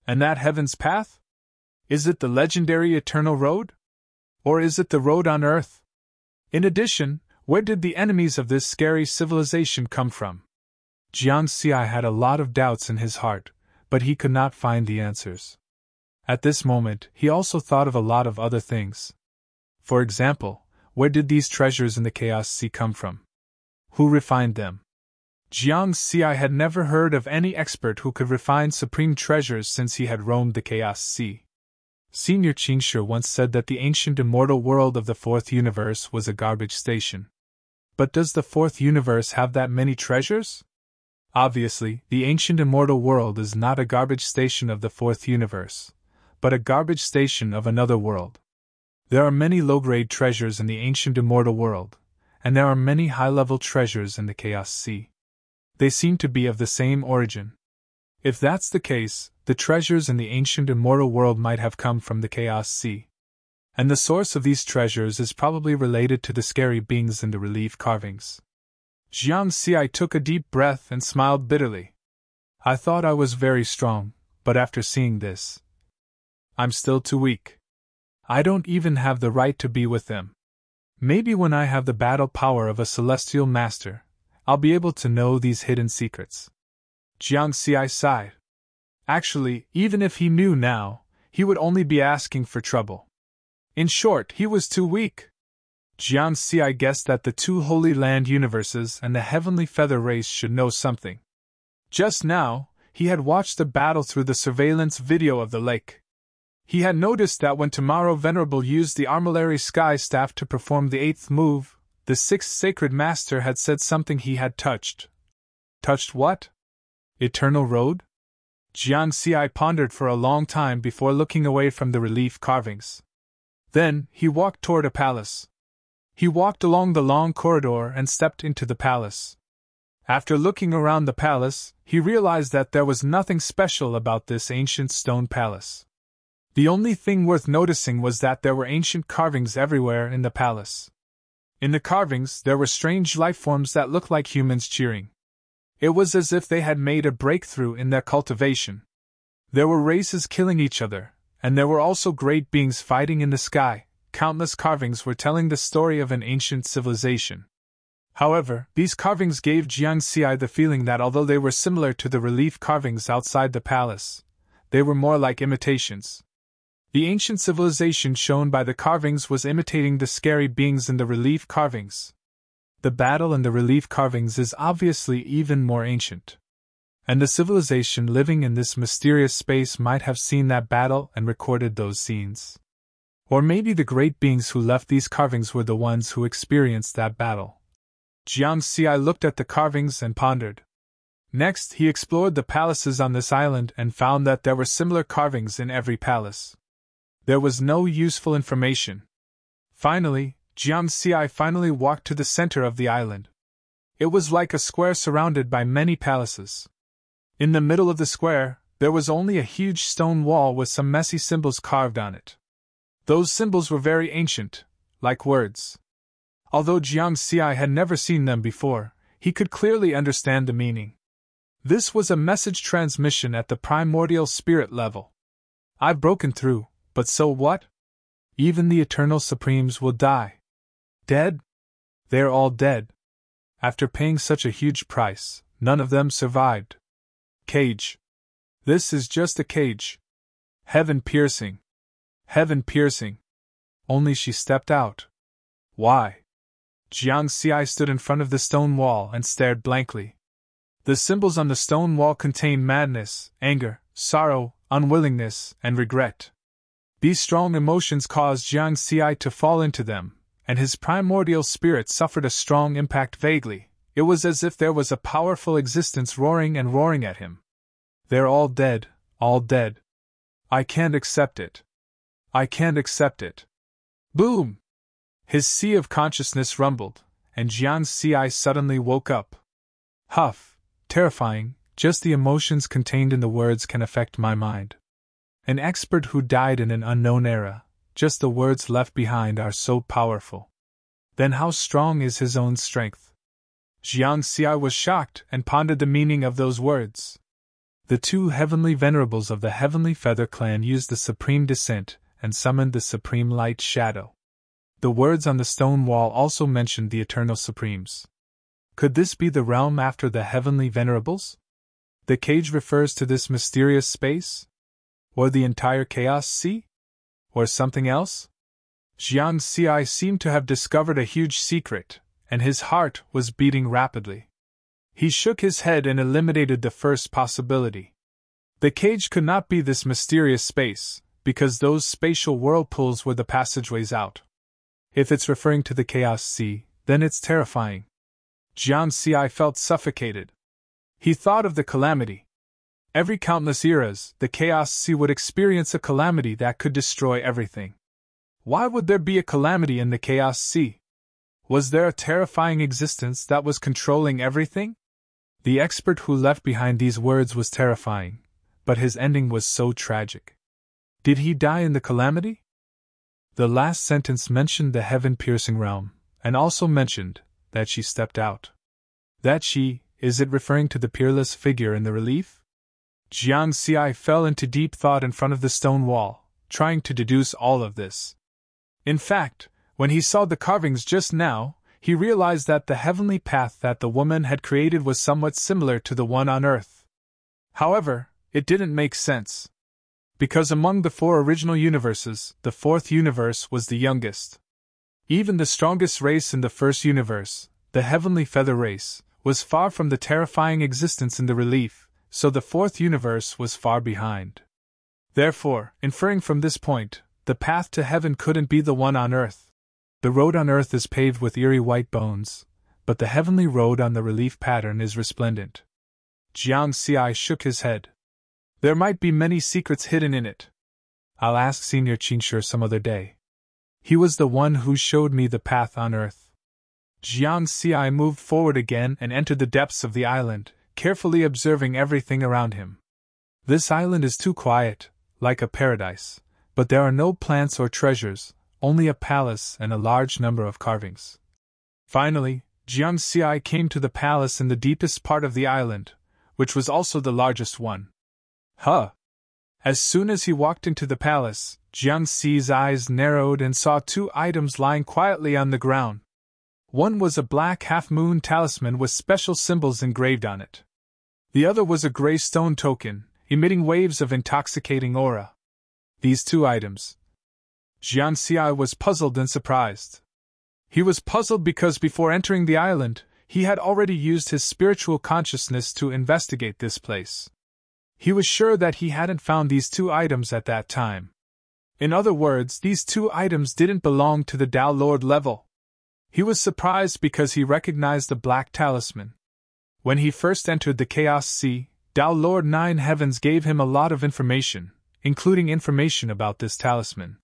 S1: And that heaven's path? Is it the legendary Eternal Road? Or is it the road on Earth? In addition, where did the enemies of this scary civilization come from? Jiangxi had a lot of doubts in his heart, but he could not find the answers. At this moment, he also thought of a lot of other things. For example, where did these treasures in the Chaos Sea come from? Who refined them? Jiangxi had never heard of any expert who could refine supreme treasures since he had roamed the Chaos Sea. Senior Qingshi once said that the ancient immortal world of the fourth universe was a garbage station. But does the fourth universe have that many treasures? Obviously, the ancient immortal world is not a garbage station of the fourth universe, but a garbage station of another world. There are many low-grade treasures in the ancient immortal world, and there are many high-level treasures in the Chaos Sea. They seem to be of the same origin. If that's the case, the treasures in the ancient immortal world might have come from the Chaos Sea. And the source of these treasures is probably related to the scary beings in the relief carvings. Jiang Xi took a deep breath and smiled bitterly. I thought I was very strong, but after seeing this, I'm still too weak. I don't even have the right to be with them. Maybe when I have the battle power of a celestial master, I'll be able to know these hidden secrets. Jiang Xi sighed. Actually, even if he knew now, he would only be asking for trouble. In short, he was too weak. Jiang Xi guessed that the two Holy Land universes and the Heavenly Feather race should know something. Just now, he had watched the battle through the surveillance video of the lake. He had noticed that when Tomorrow Venerable used the Armillary Sky Staff to perform the eighth move, the sixth Sacred Master had said something he had touched. Touched what? Eternal Road? Jiang Xi pondered for a long time before looking away from the relief carvings. Then, he walked toward a palace. He walked along the long corridor and stepped into the palace. After looking around the palace, he realized that there was nothing special about this ancient stone palace. The only thing worth noticing was that there were ancient carvings everywhere in the palace. In the carvings, there were strange lifeforms that looked like humans cheering. It was as if they had made a breakthrough in their cultivation. There were races killing each other, and there were also great beings fighting in the sky. Countless carvings were telling the story of an ancient civilization. However, these carvings gave Jiang Xi the feeling that although they were similar to the relief carvings outside the palace, they were more like imitations. The ancient civilization shown by the carvings was imitating the scary beings in the relief carvings. The battle in the relief carvings is obviously even more ancient. And the civilization living in this mysterious space might have seen that battle and recorded those scenes. Or maybe the great beings who left these carvings were the ones who experienced that battle. Jiang Xi looked at the carvings and pondered. Next, he explored the palaces on this island and found that there were similar carvings in every palace. There was no useful information. Finally, Jiang Xi walked to the center of the island. It was like a square surrounded by many palaces. In the middle of the square, there was only a huge stone wall with some messy symbols carved on it. Those symbols were very ancient, like words. Although Jiang Xi had never seen them before, he could clearly understand the meaning. This was a message transmission at the primordial spirit level. I've broken through, but so what? Even the Eternal Supremes will die. Dead? They're all dead. After paying such a huge price, none of them survived. Cage. This is just a cage. Heaven piercing. Heaven piercing. Only she stepped out. Why? Jiang Xi stood in front of the stone wall and stared blankly. The symbols on the stone wall contained madness, anger, sorrow, unwillingness, and regret. These strong emotions caused Jiang Xi to fall into them, and his primordial spirit suffered a strong impact vaguely. It was as if there was a powerful existence roaring and roaring at him. They're all dead, all dead. I can't accept it. I can't accept it. Boom! His sea of consciousness rumbled, and Jiang Xi suddenly woke up. Huff, terrifying, just the emotions contained in the words can affect my mind. An expert who died in an unknown era, just the words left behind are so powerful. Then how strong is his own strength? Jiang Xi was shocked and pondered the meaning of those words. The two heavenly venerables of the Heavenly Feather clan used the Supreme Descent and summoned the Supreme Light Shadow. The words on the stone wall also mentioned the Eternal Supremes. Could this be the realm after the Heavenly Venerables? The cage refers to this mysterious space? Or the entire Chaos Sea? Or something else? Jiang Xi seemed to have discovered a huge secret, and his heart was beating rapidly. He shook his head and eliminated the first possibility. The cage could not be this mysterious space, because those spatial whirlpools were the passageways out. If it's referring to the Chaos Sea, then it's terrifying. Jiang Xi felt suffocated. He thought of the calamity. Every countless eras, the Chaos Sea would experience a calamity that could destroy everything. Why would there be a calamity in the Chaos Sea? Was there a terrifying existence that was controlling everything? The expert who left behind these words was terrifying, but his ending was so tragic. Did he die in the calamity? The last sentence mentioned the heaven-piercing realm, and also mentioned that she stepped out. That she, is it referring to the peerless figure in the relief? Jiang Xi fell into deep thought in front of the stone wall, trying to deduce all of this. In fact, when he saw the carvings just now, he realized that the heavenly path that the woman had created was somewhat similar to the one on Earth. However, it didn't make sense. Because among the 4 original universes, the 4th universe was the youngest. Even the strongest race in the first universe, the heavenly feather race, was far from the terrifying existence in the relief, so the 4th universe was far behind. Therefore, inferring from this point, the path to heaven couldn't be the one on Earth. The road on Earth is paved with eerie white bones, but the heavenly road on the relief pattern is resplendent. Jiang Xi shook his head. There might be many secrets hidden in it. I'll ask Senior Qingshi some other day. He was the one who showed me the path on Earth. Jiang Xi moved forward again and entered the depths of the island, carefully observing everything around him. This island is too quiet, like a paradise, but there are no plants or treasures, only a palace and a large number of carvings. Finally, Jiang Xi came to the palace in the deepest part of the island, which was also the largest one. As soon as he walked into the palace, Jiang Xi's eyes narrowed and saw 2 items lying quietly on the ground. One was a black half-moon talisman with special symbols engraved on it. The other was a gray stone token, emitting waves of intoxicating aura. These 2 items. Jiang Xi was puzzled and surprised. He was puzzled because before entering the island, he had already used his spiritual consciousness to investigate this place. He was sure that he hadn't found these 2 items at that time. In other words, these 2 items didn't belong to the Tao Lord level. He was surprised because he recognized the black talisman. When he first entered the Chaos Sea, Tao Lord 9 Heavens gave him a lot of information, including information about this talisman.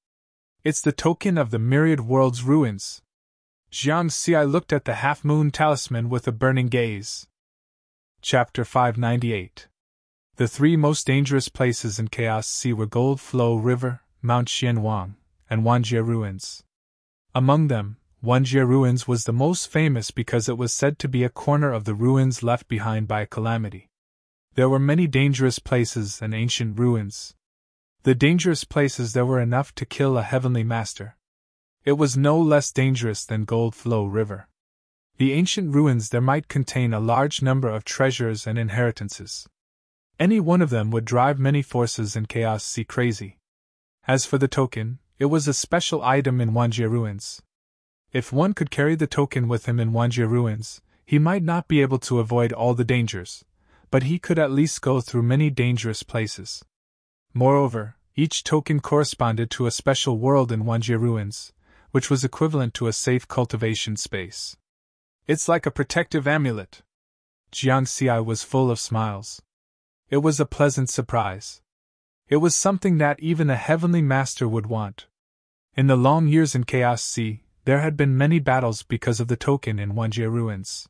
S1: It's the token of the myriad world's ruins. Jiang Xi looked at the half-moon talisman with a burning gaze. Chapter 598. The 3 most dangerous places in Chaos Sea were Gold Flow River, Mount Xianwang, and Wanjie Ruins. Among them, Wanjie Ruins was the most famous because it was said to be a corner of the ruins left behind by a calamity. There were many dangerous places and ancient ruins. The dangerous places there were enough to kill a heavenly master. It was no less dangerous than Gold Flow River. The ancient ruins there might contain a large number of treasures and inheritances. Any one of them would drive many forces in Chaos Sea crazy. As for the token, it was a special item in Wanjie Ruins. If one could carry the token with him in Wanjie Ruins, he might not be able to avoid all the dangers, but he could at least go through many dangerous places. Moreover, each token corresponded to a special world in Wanjie Ruins, which was equivalent to a safe cultivation space. It's like a protective amulet. Jiang Xi was full of smiles. It was a pleasant surprise. It was something that even a heavenly master would want. In the long years in Chaos Sea, there had been many battles because of the token in Wanjie Ruins.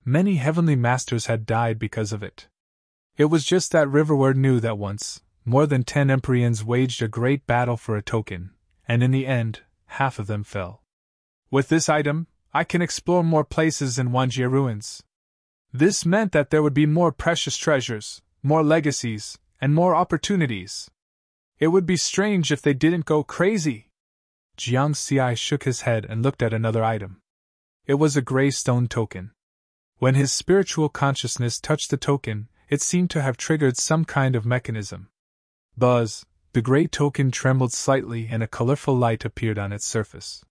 S1: Many heavenly masters had died because of it. It was just that Riverward knew that once, more than 10 Empyreans waged a great battle for a token, and in the end, half of them fell. With this item, I can explore more places in Wanjie Ruins. This meant that there would be more precious treasures, more legacies, and more opportunities. It would be strange if they didn't go crazy. Jiang Xi shook his head and looked at another item. It was a gray stone token. When his spiritual consciousness touched the token, it seemed to have triggered some kind of mechanism. Buzz, the gray token trembled slightly and a colorful light appeared on its surface.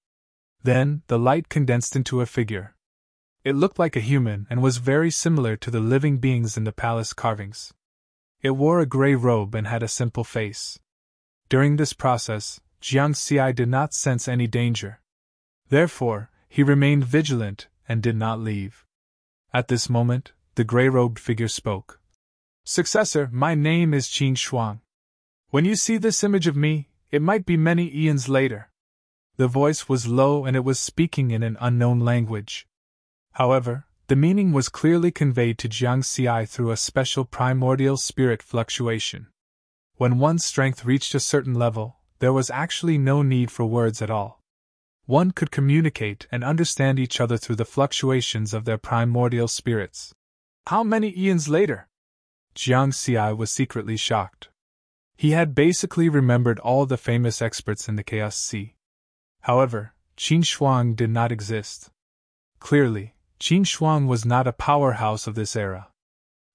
S1: Then, the light condensed into a figure. It looked like a human and was very similar to the living beings in the palace carvings. It wore a gray robe and had a simple face. During this process, Jiang Xi did not sense any danger. Therefore, he remained vigilant and did not leave. At this moment, the gray-robed figure spoke. Successor, my name is Qin Shuang. When you see this image of me, it might be many eons later. The voice was low and it was speaking in an unknown language. However, the meaning was clearly conveyed to Jiang Xi through a special primordial spirit fluctuation. When one's strength reached a certain level, there was actually no need for words at all. One could communicate and understand each other through the fluctuations of their primordial spirits. How many eons later? Jiang Xi was secretly shocked. He had basically remembered all the famous experts in the Chaos Sea. However, Qin Shuang did not exist. Clearly, Qin Shuang was not a powerhouse of this era.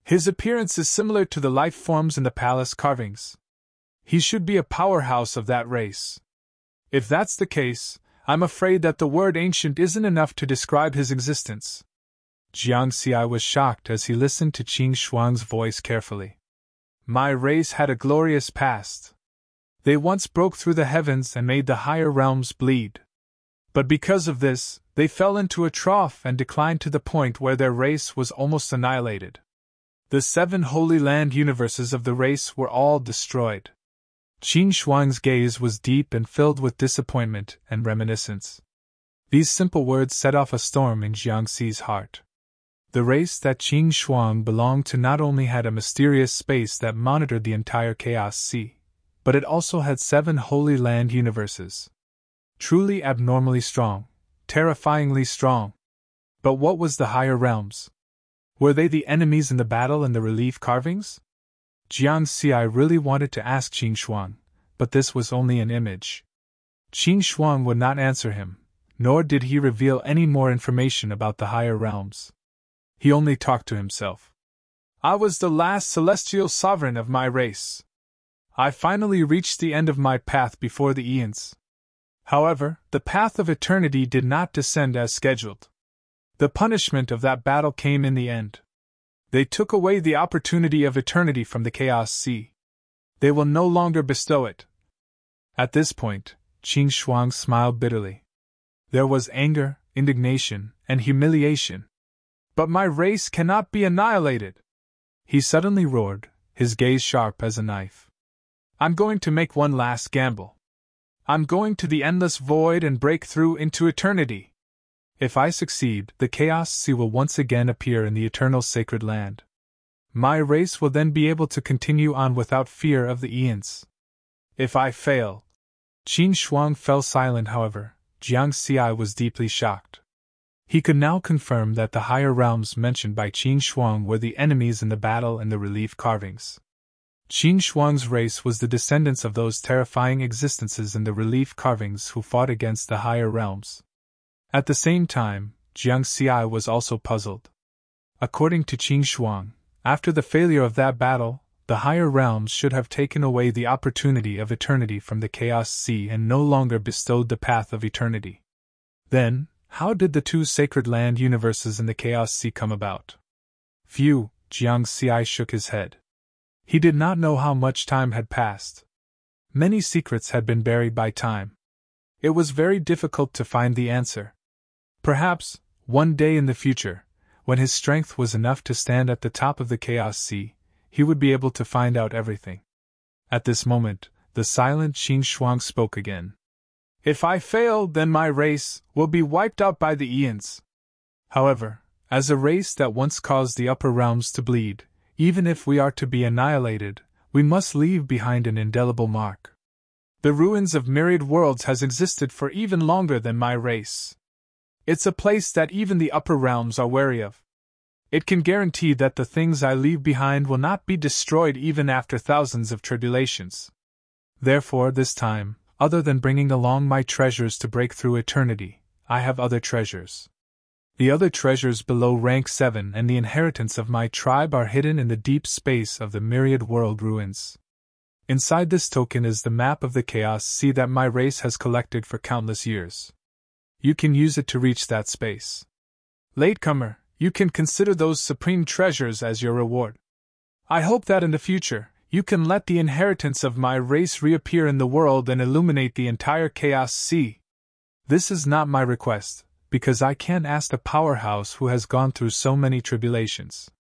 S1: His appearance is similar to the life forms in the palace carvings. He should be a powerhouse of that race. If that's the case, I'm afraid that the word ancient isn't enough to describe his existence. Jiang Xi was shocked as he listened to Qin Shuang's voice carefully. My race had a glorious past. They once broke through the heavens and made the higher realms bleed. But because of this, they fell into a trough and declined to the point where their race was almost annihilated. The 7 Holy Land universes of the race were all destroyed. Qin Shuang's gaze was deep and filled with disappointment and reminiscence. These simple words set off a storm in Jiang Xi's heart. The race that Qin Shuang belonged to not only had a mysterious space that monitored the entire Chaos Sea, but it also had 7 Holy Land universes. Truly abnormally strong, terrifyingly strong. But what was the higher realms? Were they the enemies in the battle and the relief carvings? Jiang Xi really wanted to ask Qin Shuang, but this was only an image. Qin Shuang would not answer him, nor did he reveal any more information about the higher realms. He only talked to himself. I was the last celestial sovereign of my race. I finally reached the end of my path before the eons. However, the path of eternity did not descend as scheduled. The punishment of that battle came in the end. They took away the opportunity of eternity from the Chaos Sea. They will no longer bestow it. At this point, Qin Shuang smiled bitterly. There was anger, indignation, and humiliation. But my race cannot be annihilated! He suddenly roared, his gaze sharp as a knife. I'm going to make one last gamble. I'm going to the endless void and break through into eternity. If I succeed, the Chaos Sea will once again appear in the eternal sacred land. My race will then be able to continue on without fear of the eons. If I fail... Qin Shuang fell silent. However, Jiang Xi was deeply shocked. He could now confirm that the higher realms mentioned by Qin Shuang were the enemies in the battle and the relief carvings. Qin Shuang's race was the descendants of those terrifying existences in the relief carvings who fought against the higher realms. At the same time, Jiang Xi was also puzzled. According to Qin Shuang, after the failure of that battle, the higher realms should have taken away the opportunity of eternity from the Chaos Sea and no longer bestowed the path of eternity. Then, how did the 2 sacred land universes in the Chaos Sea come about? Phew, Jiang Xi shook his head. He did not know how much time had passed. Many secrets had been buried by time. It was very difficult to find the answer. Perhaps, one day in the future, when his strength was enough to stand at the top of the Chaos Sea, he would be able to find out everything. At this moment, the silent Qin Shuang spoke again. If I fail, then my race will be wiped out by the eons. However, as a race that once caused the upper realms to bleed, even if we are to be annihilated, we must leave behind an indelible mark. The ruins of myriad worlds has existed for even longer than my race. It's a place that even the upper realms are wary of. It can guarantee that the things I leave behind will not be destroyed even after thousands of tribulations. Therefore, this time, other than bringing along my treasures to break through eternity, I have other treasures. The other treasures below rank 7 and the inheritance of my tribe are hidden in the deep space of the myriad world ruins. Inside this token is the map of the Chaos Sea that my race has collected for countless years. You can use it to reach that space. Latecomer, you can consider those supreme treasures as your reward. I hope that in the future, You can let the inheritance of my race reappear in the world and illuminate the entire chaos sea. This is not my request, because I can't ask a powerhouse who has gone through so many tribulations.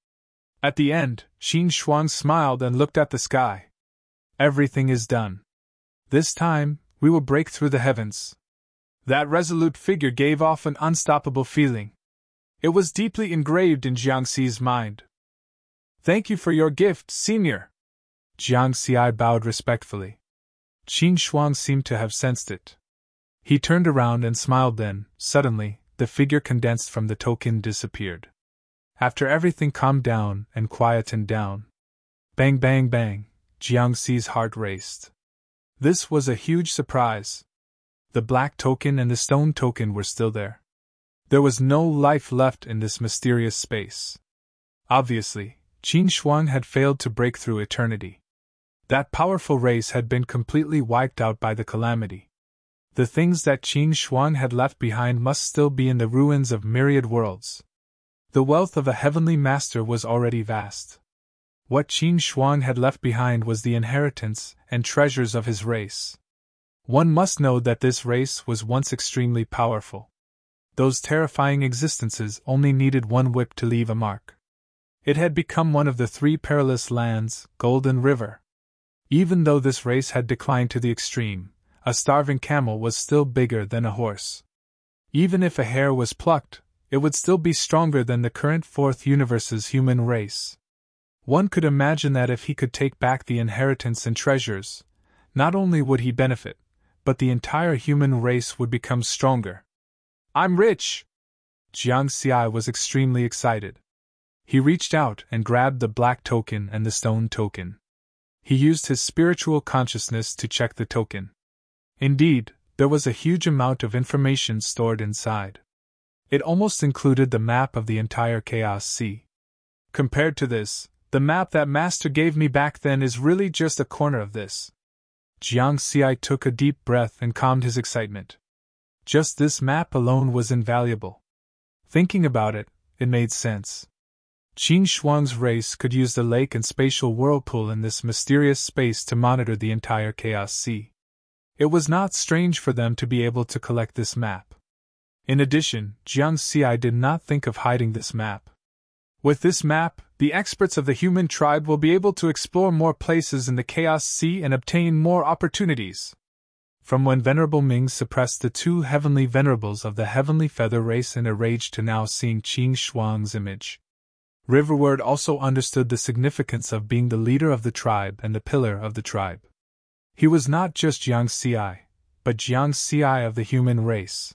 S1: At the end, Qin Shuang smiled and looked at the sky. Everything is done. This time, we will break through the heavens. That resolute figure gave off an unstoppable feeling. It was deeply engraved in Jiangxi's mind. Thank you for your gift, Senior. Jiangxi bowed respectfully. Qin Shuang seemed to have sensed it. He turned around and smiled then, suddenly, the figure condensed from the token disappeared. After everything calmed down and quietened down. Bang bang bang, Jiangxi's heart raced. This was a huge surprise. The black token and the stone token were still there. There was no life left in this mysterious space. Obviously, Qin Shuang had failed to break through eternity. That powerful race had been completely wiped out by the calamity. The things that Qin Shuang had left behind must still be in the ruins of myriad worlds. The wealth of a heavenly master was already vast. What Qin Shuang had left behind was the inheritance and treasures of his race. One must know that this race was once extremely powerful. Those terrifying existences only needed one whip to leave a mark. It had become one of the three perilous lands, Golden River. Even though this race had declined to the extreme, a starving camel was still bigger than a horse. Even if a hair was plucked, it would still be stronger than the current Fourth Universe's human race. One could imagine that if he could take back the inheritance and treasures, not only would he benefit, but the entire human race would become stronger. I'm rich! Jiangxi was extremely excited. He reached out and grabbed the black token and the stone token. He used his spiritual consciousness to check the token. Indeed, there was a huge amount of information stored inside. It almost included the map of the entire Chaos Sea. Compared to this, the map that Master gave me back then is really just a corner of this. Jiangxi took a deep breath and calmed his excitement. Just this map alone was invaluable. Thinking about it, it made sense. Qin Shuang's race could use the lake and spatial whirlpool in this mysterious space to monitor the entire Chaos Sea. It was not strange for them to be able to collect this map. In addition, Jiangxi did not think of hiding this map. With this map, the experts of the human tribe will be able to explore more places in the Chaos Sea and obtain more opportunities. From when Venerable Ming suppressed the two heavenly venerables of the heavenly feather race in a rage to now seeing Qin Shuang's image. Riverward also understood the significance of being the leader of the tribe and the pillar of the tribe. He was not just Jiangxi, but Jiangxi of the human race.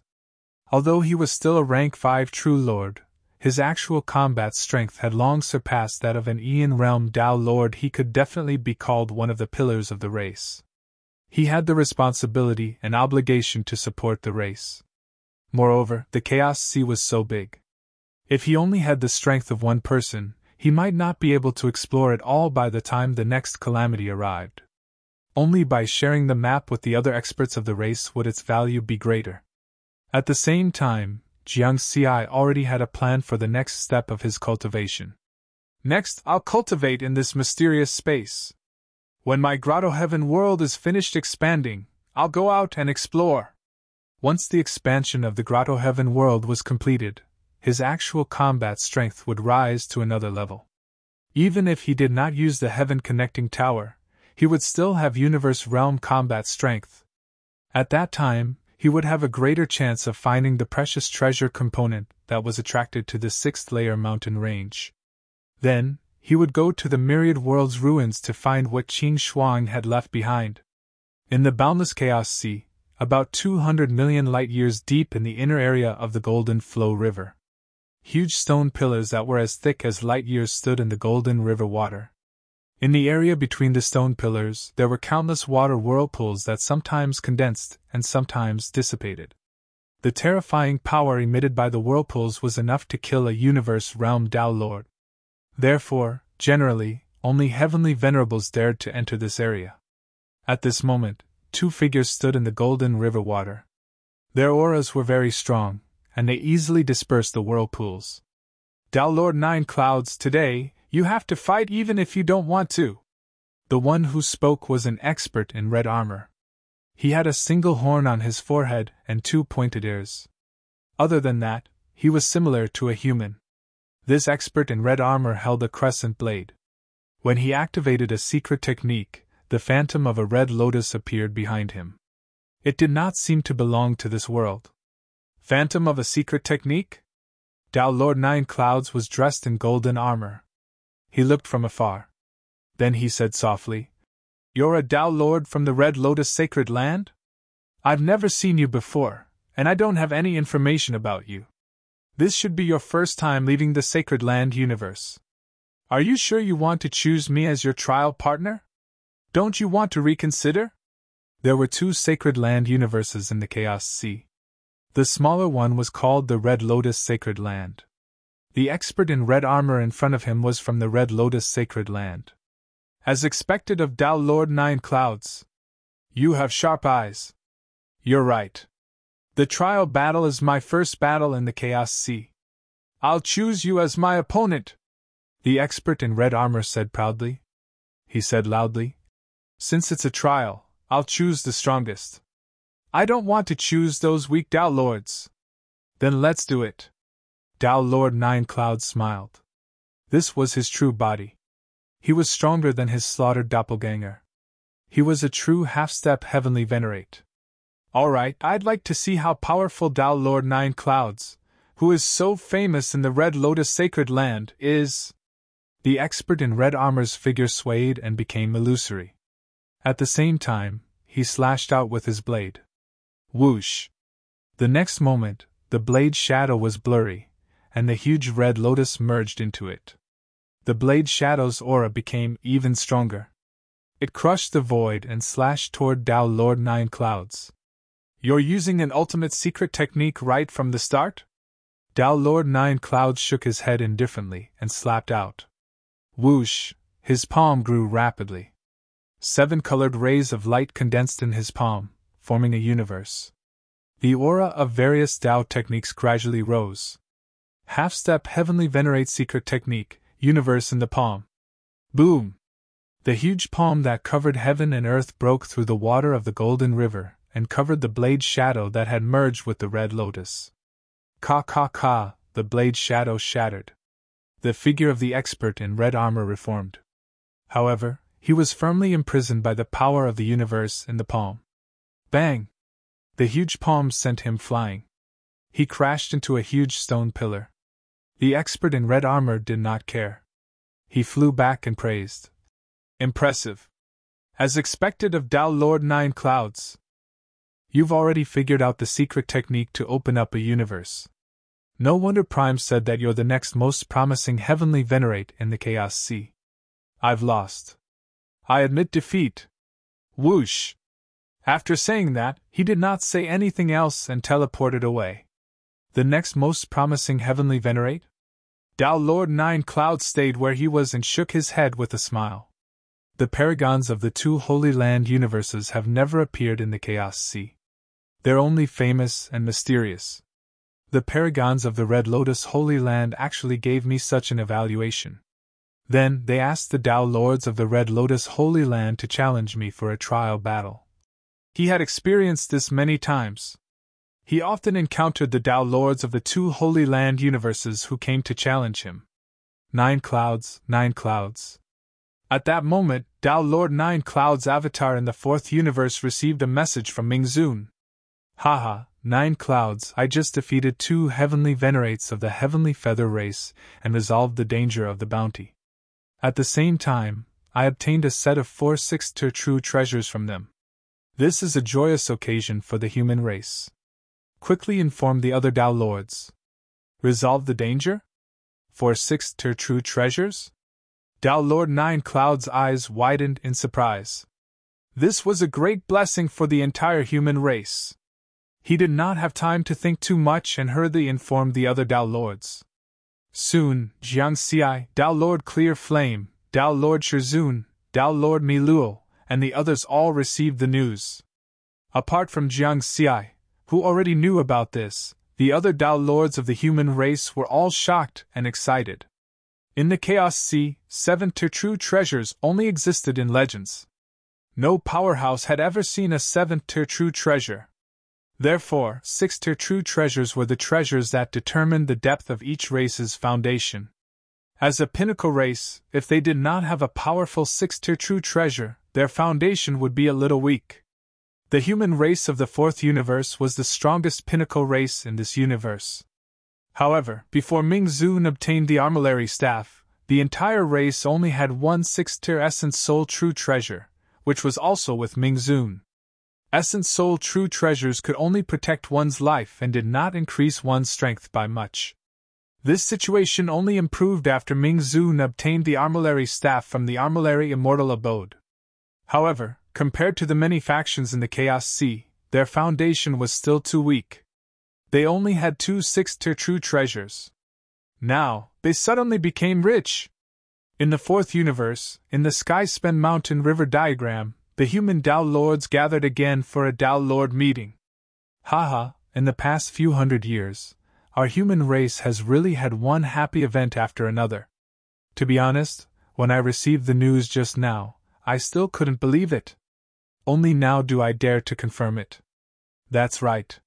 S1: Although he was still a rank 5 true lord, his actual combat strength had long surpassed that of an Aeon Realm Dao Lord. He could definitely be called one of the pillars of the race. He had the responsibility and obligation to support the race. Moreover, the Chaos Sea was so big. If he only had the strength of one person, he might not be able to explore it all by the time the next calamity arrived. Only by sharing the map with the other experts of the race would its value be greater. At the same time, Jiangxi already had a plan for the next step of his cultivation. Next, I'll cultivate in this mysterious space. When my Grotto Heaven world is finished expanding, I'll go out and explore. Once the expansion of the Grotto Heaven world was completed, his actual combat strength would rise to another level. Even if he did not use the Heaven Connecting Tower, he would still have Universe Realm combat strength. At that time, he would have a greater chance of finding the precious treasure component that was attracted to the 6th layer mountain range. Then, he would go to the myriad world's ruins to find what Qin Shuang had left behind. In the boundless Chaos Sea, about 200 million light-years deep in the inner area of the Golden Flow River, huge stone pillars that were as thick as light-years stood in the Golden River water. In the area between the stone pillars, there were countless water whirlpools that sometimes condensed and sometimes dissipated. The terrifying power emitted by the whirlpools was enough to kill a Universe Realm Dao Lord. Therefore, generally, only heavenly venerables dared to enter this area. At this moment, two figures stood in the Golden River water. Their auras were very strong, and they easily dispersed the whirlpools. Dao Lord Nine Clouds, today, you have to fight even if you don't want to. The one who spoke was an expert in red armor. He had a single horn on his forehead and 2 pointed ears. Other than that, he was similar to a human. This expert in red armor held a crescent blade. When he activated a secret technique, the phantom of a red lotus appeared behind him. It did not seem to belong to this world. Phantom of a secret technique? Tao Lord Nine Clouds was dressed in golden armor. He looked from afar. Then he said softly, "You're a Tao Lord from the Red Lotus Sacred Land? I've never seen you before, and I don't have any information about you. This should be your first time leaving the Sacred Land universe. Are you sure you want to choose me as your trial partner? Don't you want to reconsider?" There were 2 Sacred Land universes in the Chaos Sea. The smaller one was called the Red Lotus Sacred Land. The expert in red armor in front of him was from the Red Lotus Sacred Land. As expected of Tao Lord Nine Clouds. You have sharp eyes. You're right. The trial battle is my first battle in the Chaos Sea. I'll choose you as my opponent, the expert in red armor said proudly. He said loudly, "Since it's a trial, I'll choose the strongest. I don't want to choose those weak Tao Lords." "Then let's do it." Tao Lord Nine Clouds smiled. This was his true body. He was stronger than his slaughtered doppelganger. He was a true half-step heavenly venerate. "All right, I'd like to see how powerful Tao Lord Nine Clouds, who is so famous in the Red Lotus Sacred Land, is." The expert in red armor's figure swayed and became illusory. At the same time, he slashed out with his blade. Whoosh! The next moment, the blade's shadow was blurry, and the huge red lotus merged into it. The blade shadow's aura became even stronger. It crushed the void and slashed toward Tao Lord Nine Clouds. "You're using an ultimate secret technique right from the start?" Tao Lord Nine Clouds shook his head indifferently and slapped out. Whoosh! His palm grew rapidly. 7 colored rays of light condensed in his palm, forming a universe. The aura of various Tao techniques gradually rose. Half-step heavenly venerate secret technique, universe in the palm. Boom! The huge palm that covered heaven and earth broke through the water of the Golden River and covered the blade shadow that had merged with the red lotus. Ka ka ka, the blade shadow shattered. The figure of the expert in red armor reformed. However, he was firmly imprisoned by the power of the universe in the palm. Bang! The huge palm sent him flying. He crashed into a huge stone pillar. The expert in red armor did not care. He flew back and praised. "Impressive. As expected of Tao Lord Nine Clouds. You've already figured out the secret technique to open up a universe. No wonder Prime said that you're the next most promising heavenly venerate in the Chaos Sea. I've lost. I admit defeat." Whoosh! After saying that, he did not say anything else and teleported away. The next most promising heavenly venerate? Tao Lord Nine Clouds stayed where he was and shook his head with a smile. The paragons of the 2 Holy Land universes have never appeared in the Chaos Sea. They're only famous and mysterious. The paragons of the Red Lotus Holy Land actually gave me such an evaluation. Then they asked the Tao Lords of the Red Lotus Holy Land to challenge me for a trial battle. He had experienced this many times. He often encountered the Tao Lords of the 2 Holy Land universes who came to challenge him. 9 Clouds, 9 Clouds. At that moment, Tao Lord Nine Clouds' avatar in the 4th universe received a message from Mingzun. "Haha, 9 Clouds, I just defeated 2 heavenly venerates of the heavenly feather race and resolved the danger of the bounty. At the same time, I obtained a set of 4 6th-tier true treasures from them. This is a joyous occasion for the human race." Quickly informed the other Tao Lords. "Resolve the danger? 4 6th-tier true treasures?" Tao Lord Nine Clouds' eyes widened in surprise. This was a great blessing for the entire human race. He did not have time to think too much and hurriedly informed the other Tao Lords. Soon, Jiang Xiai, Tao Lord Clear Flame, Tao Lord Shirzun, Tao Lord Miluo, and the others all received the news. Apart from Jiang Xiai, who already knew about this, the other Tao Lords of the human race were all shocked and excited. In the Chaos Sea, 7 true treasures only existed in legends. No powerhouse had ever seen a 7th true treasure. Therefore, 6th true treasures were the treasures that determined the depth of each race's foundation. As a pinnacle race, if they did not have a powerful 6th true treasure, their foundation would be a little weak. The human race of the 4th universe was the strongest pinnacle race in this universe. However, before Ming Zun obtained the armillary staff, the entire race only had one 6th essence soul true treasure, which was also with Ming Zun. Essence soul true treasures could only protect one's life and did not increase one's strength by much. This situation only improved after Ming Zun obtained the armillary staff from the armillary immortal abode. However, compared to the many factions in the Chaos Sea, their foundation was still too weak. They only had 2 6th true treasures. Now, they suddenly became rich. In the 4th universe, in the Sky-Spen Mountain River diagram, the human Tao Lords gathered again for a Tao Lord meeting. Haha, in the past few hundred years, our human race has really had one happy event after another. To be honest, when I received the news just now, I still couldn't believe it. Only now do I dare to confirm it. That's right.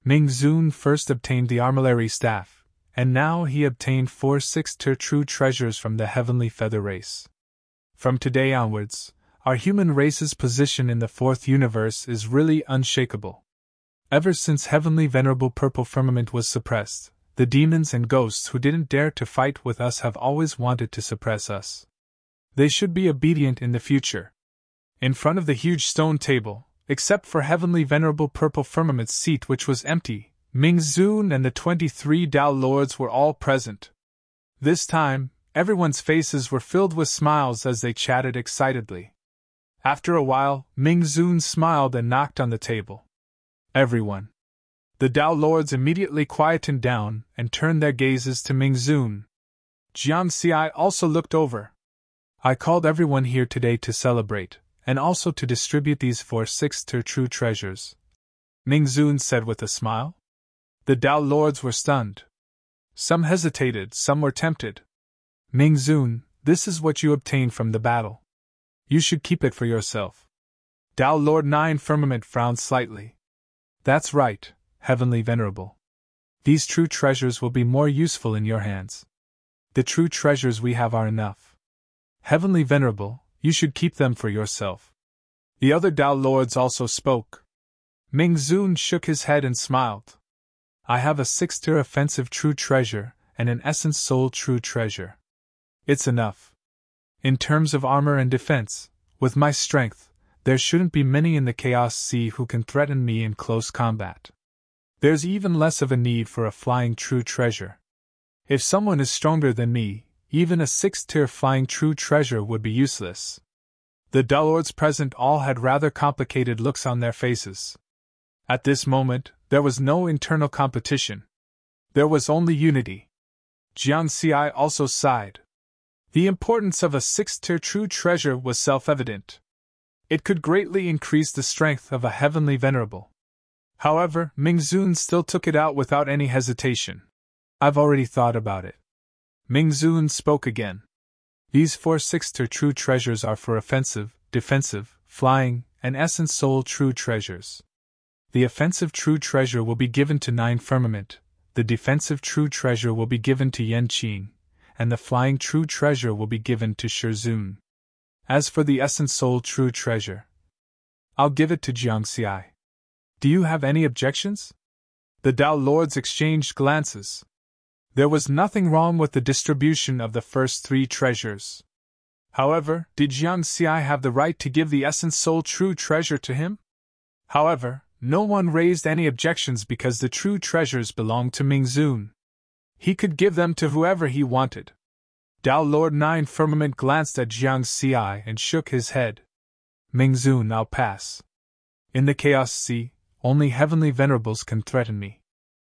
S1: Ming Zun first obtained the armillary staff, and now he obtained 4 6th true treasures from the heavenly feather race. From today onwards, our human race's position in the 4th universe is really unshakable. Ever since heavenly venerable purple firmament was suppressed, the demons and ghosts who didn't dare to fight with us have always wanted to suppress us. They should be obedient in the future. In front of the huge stone table, except for heavenly venerable purple firmament's seat which was empty, Ming Zun and the 23 Tao Lords were all present. This time, everyone's faces were filled with smiles as they chatted excitedly. After a while, Ming Zun smiled and knocked on the table. Everyone. The Tao Lords immediately quietened down and turned their gazes to Ming Zun. Jiang Xi also looked over. I called everyone here today to celebrate, and also to distribute these 4 6th true treasures, Ming Zun said with a smile. The Tao Lords were stunned. Some hesitated, some were tempted. Ming Zun, this is what you obtained from the battle. You should keep it for yourself. Tao Lord 9 Firmament frowned slightly. That's right, Heavenly Venerable. These true treasures will be more useful in your hands. The true treasures we have are enough. Heavenly Venerable, you should keep them for yourself. The other Tao Lords also spoke. Ming Zun shook his head and smiled. I have a 6th offensive true treasure and an essence soul true treasure. It's enough. In terms of armor and defense, with my strength, there shouldn't be many in the Chaos Sea who can threaten me in close combat. There's even less of a need for a flying true treasure. If someone is stronger than me, even a 6th flying true treasure would be useless. The Tao Lords present all had rather complicated looks on their faces. At this moment, there was no internal competition. There was only unity. Jiang Xi also sighed. The importance of a 6th true treasure was self-evident. It could greatly increase the strength of a heavenly venerable. However, Ming Zun still took it out without any hesitation. I've already thought about it. Ming Zun spoke again. These 4 6th true treasures are for offensive, defensive, flying, and essence soul true treasures. The offensive true treasure will be given to 9 Firmament, the defensive true treasure will be given to Yan Qing, and the flying true treasure will be given to Shi Zun. As for the essence soul true treasure, I'll give it to Jiang Xi. Do you have any objections? The Tao Lords exchanged glances. There was nothing wrong with the distribution of the first 3 treasures. However, did Jiang Xi have the right to give the essence soul true treasure to him? However, no one raised any objections because the true treasures belonged to Ming Zun. He could give them to whoever he wanted. Tao Lord 9 Firmament glanced at Jiang Xi and shook his head. Ming Zun, I'll pass. In the Chaos Sea, only heavenly venerables can threaten me.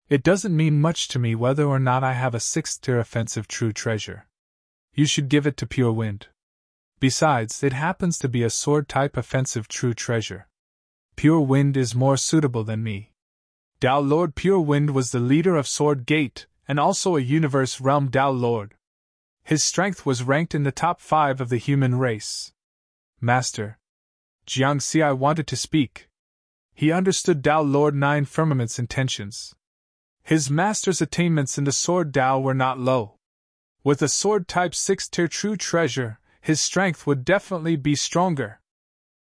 S1: It doesn't mean much to me whether or not I have a 6th offensive true treasure. You should give it to Pure Wind. Besides, it happens to be a sword-type offensive true treasure. Pure Wind is more suitable than me. Tao Lord Pure Wind was the leader of Sword Gate, and also a Universe Realm Tao Lord. His strength was ranked in the top 5 of the human race. Master. Jiang Xi wanted to speak. He understood Tao Lord Nine Firmament's intentions. His master's attainments in the sword Tao were not low. With a sword type 6-tier true treasure, his strength would definitely be stronger.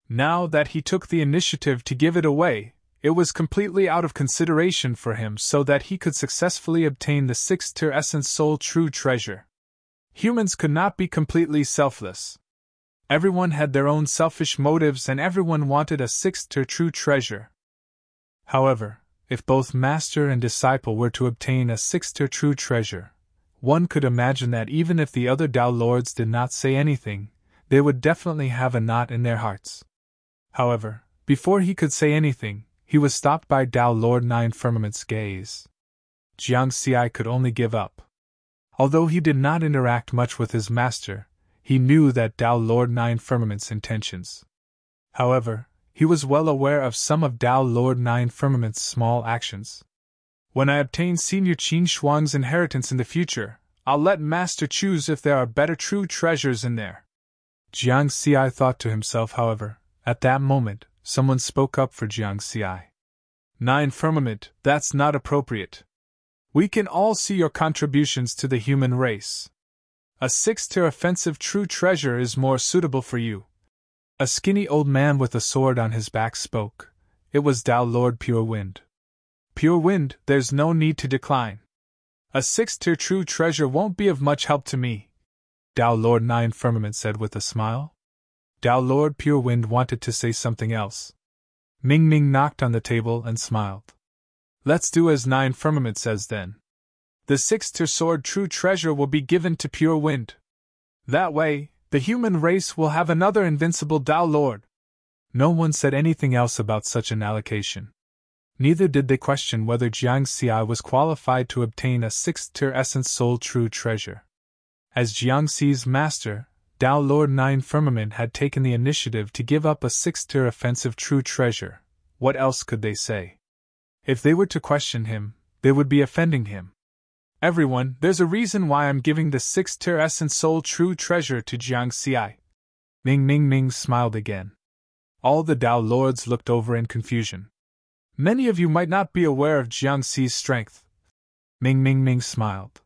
S1: Now that he took the initiative to give it away, it was completely out of consideration for him so that he could successfully obtain the 6th-tier essence soul true treasure. Humans could not be completely selfless. Everyone had their own selfish motives and everyone wanted a 6th-tier true treasure. However, if both master and disciple were to obtain a 6th-tier true treasure, one could imagine that even if the other Tao Lords did not say anything, they would definitely have a knot in their hearts. However, before he could say anything, he was stopped by Tao Lord Nine Firmament's gaze. Jiang Xi could only give up. Although he did not interact much with his master, he knew that Tao Lord Nine Firmament's intentions. However, he was well aware of some of Tao Lord Nine Firmament's small actions. When I obtain Senior Qin Shuang's inheritance in the future, I'll let Master choose if there are better true treasures in there. Jiang Xi thought to himself, however, at that moment, someone spoke up for Jiang Xi. Nine Firmament, that's not appropriate. We can all see your contributions to the human race. A 6th-tier offensive true treasure is more suitable for you. A skinny old man with a sword on his back spoke. It was Tao Lord Pure Wind. Pure Wind, there's no need to decline. A 6th-tier true treasure won't be of much help to me, Tao Lord Nine Firmament said with a smile. Tao Lord Pure Wind wanted to say something else. Ming Ming knocked on the table and smiled. Let's do as Nine Firmament says then. The 6th-tier sword true treasure will be given to Pure Wind. That way, the human race will have another invincible Tao Lord. No one said anything else about such an allocation. Neither did they question whether Jiang Xi was qualified to obtain a 6th-tier essence soul true treasure. As Jiang Xi's master, Tao Lord Nine Firmament had taken the initiative to give up a 6th-tier offensive true treasure. What else could they say? If they were to question him, they would be offending him. Everyone, there's a reason why I'm giving the 6th-tier essence soul true treasure to Jiang Xi. Ming Ming Ming smiled again. All the Tao Lords looked over in confusion. Many of you might not be aware of Jiang Xi's strength. Ming Ming Ming smiled.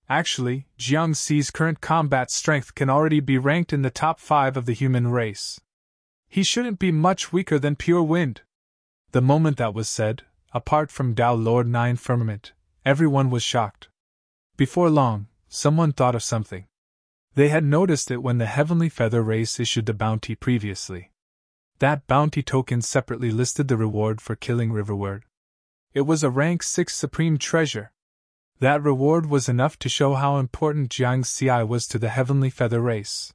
S1: Actually, Jiang Xi's current combat strength can already be ranked in the top 5 of the human race. He shouldn't be much weaker than Pure Wind. The moment that was said, apart from Tao Lord Nine Firmament, everyone was shocked. Before long, someone thought of something. They had noticed it when the Heavenly Feather race issued the bounty previously. That bounty token separately listed the reward for killing Riverward. It was a rank 6 supreme treasure. That reward was enough to show how important Jiang Xi was to the Heavenly Feather race.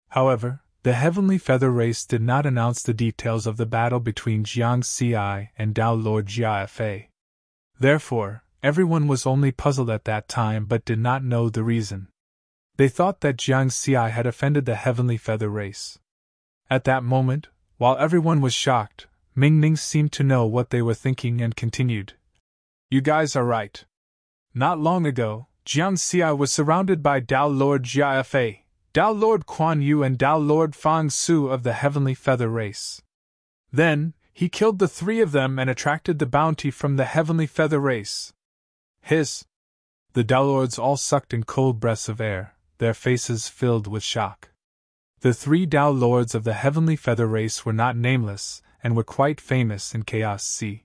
S1: However, the Heavenly Feather race did not announce the details of the battle between Jiang Xi and Tao Lord Jia. Therefore, everyone was only puzzled at that time but did not know the reason. They thought that Jiang Xi had offended the Heavenly Feather race. At that moment, while everyone was shocked, Ming Ming seemed to know what they were thinking and continued. You guys are right. Not long ago, Jiang Xi was surrounded by Tao Lord Jia, Tao Lord Quan Yu and Tao Lord Fang Su of the Heavenly Feather race. Then, he killed the 3 of them and attracted the bounty from the Heavenly Feather race. The Tao Lords all sucked in cold breaths of air, their faces filled with shock. The 3 Tao Lords of the Heavenly Feather race were not nameless, and were quite famous in Chaos Sea.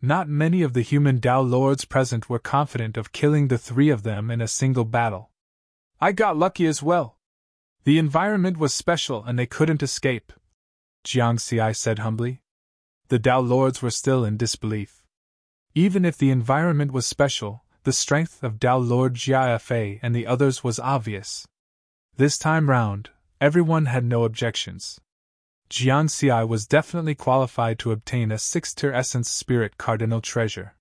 S1: Not many of the human Tao Lords present were confident of killing the 3 of them in a single battle. I got lucky as well. The environment was special and they couldn't escape, Jiang Xi said humbly. The Tao Lords were still in disbelief. Even if the environment was special, the strength of Tao Lord Jia and the others was obvious. This time round, everyone had no objections. Jiang Xi was definitely qualified to obtain a 6th-tier essence spirit cardinal treasure.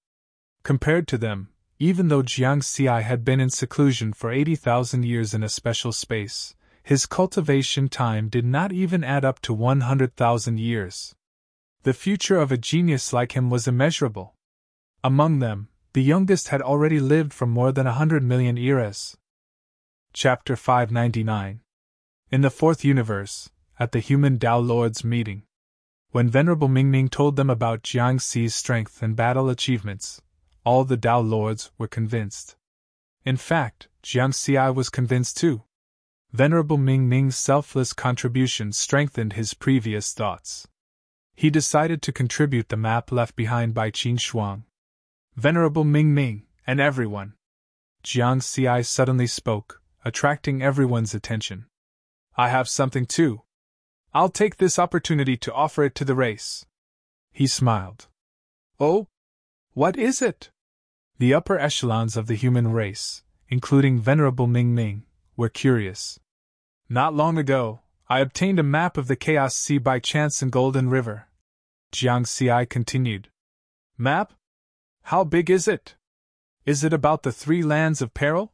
S1: Compared to them, even though Jiang Xi had been in seclusion for 80,000 years in a special space, his cultivation time did not even add up to 100,000 years. The future of a genius like him was immeasurable. Among them, the youngest had already lived for more than 100 million eras. Chapter 599. In the Fourth Universe, at the Human Tao Lords meeting. When Venerable Mingming told them about Jiangxi's strength and battle achievements, all the Tao Lords were convinced. In fact, Jiangxi was convinced too. Venerable Mingming's selfless contribution strengthened his previous thoughts. He decided to contribute the map left behind by Qin Shuang. Venerable Mingming, and everyone. Jiangxi suddenly spoke, attracting everyone's attention. I have something too. I'll take this opportunity to offer it to the race. He smiled. Oh? What is it? The upper echelons of the human race, including Venerable Mingming, were curious. Not long ago, I obtained a map of the Chaos Sea by chance in Golden River. Jiangxi continued. Map? How big is it? Is it about the 3 lands of peril?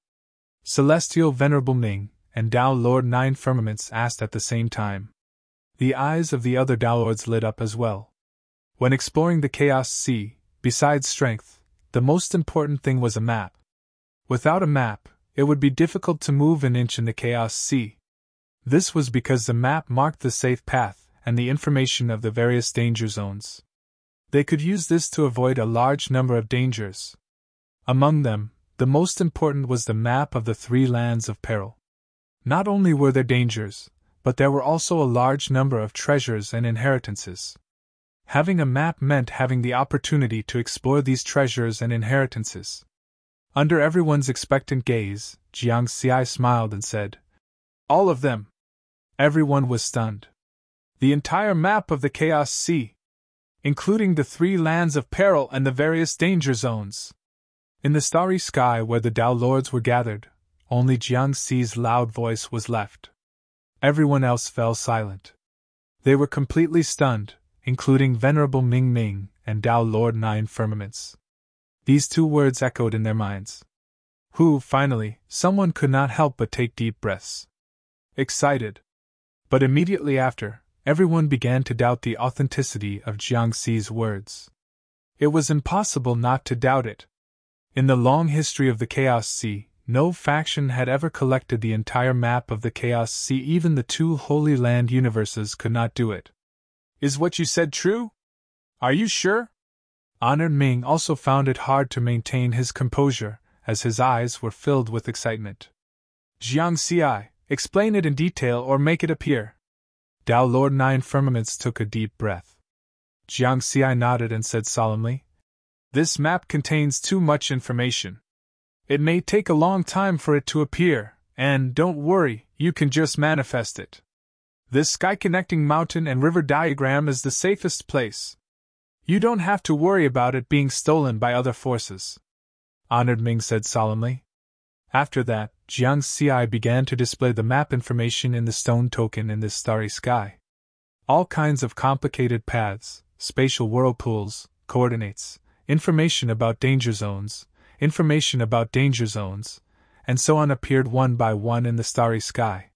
S1: Celestial Venerable Ming and Tao Lord Nine Firmaments asked at the same time. The eyes of the other Tao Lords lit up as well. When exploring the Chaos Sea, besides strength, the most important thing was a map. Without a map, it would be difficult to move an inch in the Chaos Sea. This was because the map marked the safe path and the information of the various danger zones. They could use this to avoid a large number of dangers. Among them, the most important was the map of the 3 lands of peril. Not only were there dangers, but there were also a large number of treasures and inheritances. Having a map meant having the opportunity to explore these treasures and inheritances. Under everyone's expectant gaze, Jiangxi smiled and said, All of them. Everyone was stunned. The entire map of the Chaos Sea, including the 3 lands of peril and the various danger zones. In the starry sky where the Tao Lords were gathered, only Jiangxi's loud voice was left. Everyone else fell silent. They were completely stunned, including Venerable Mingming and Tao Lord Nine Firmaments. These 2 words echoed in their minds. Finally, someone could not help but take deep breaths. Excited. But immediately after, everyone began to doubt the authenticity of Jiangxi's words. It was impossible not to doubt it. In the long history of the Chaos Sea, no faction had ever collected the entire map of the Chaos Sea. Even the 2 Holy Land universes could not do it. Is what you said true? Are you sure? Honored Ming also found it hard to maintain his composure, as his eyes were filled with excitement. Jiangxi, explain it in detail or make it appear. Tao Lord Nine Firmaments took a deep breath. Jiangxi nodded and said solemnly, This map contains too much information. It may take a long time for it to appear, and don't worry, you can just manifest it. This sky-connecting mountain and river diagram is the safest place. You don't have to worry about it being stolen by other forces. Honored Ming said solemnly. After that, Jiangxi began to display the map information in the stone token in this starry sky. All kinds of complicated paths, spatial whirlpools, coordinates, information about danger zones, and so on appeared one by one in the starry sky.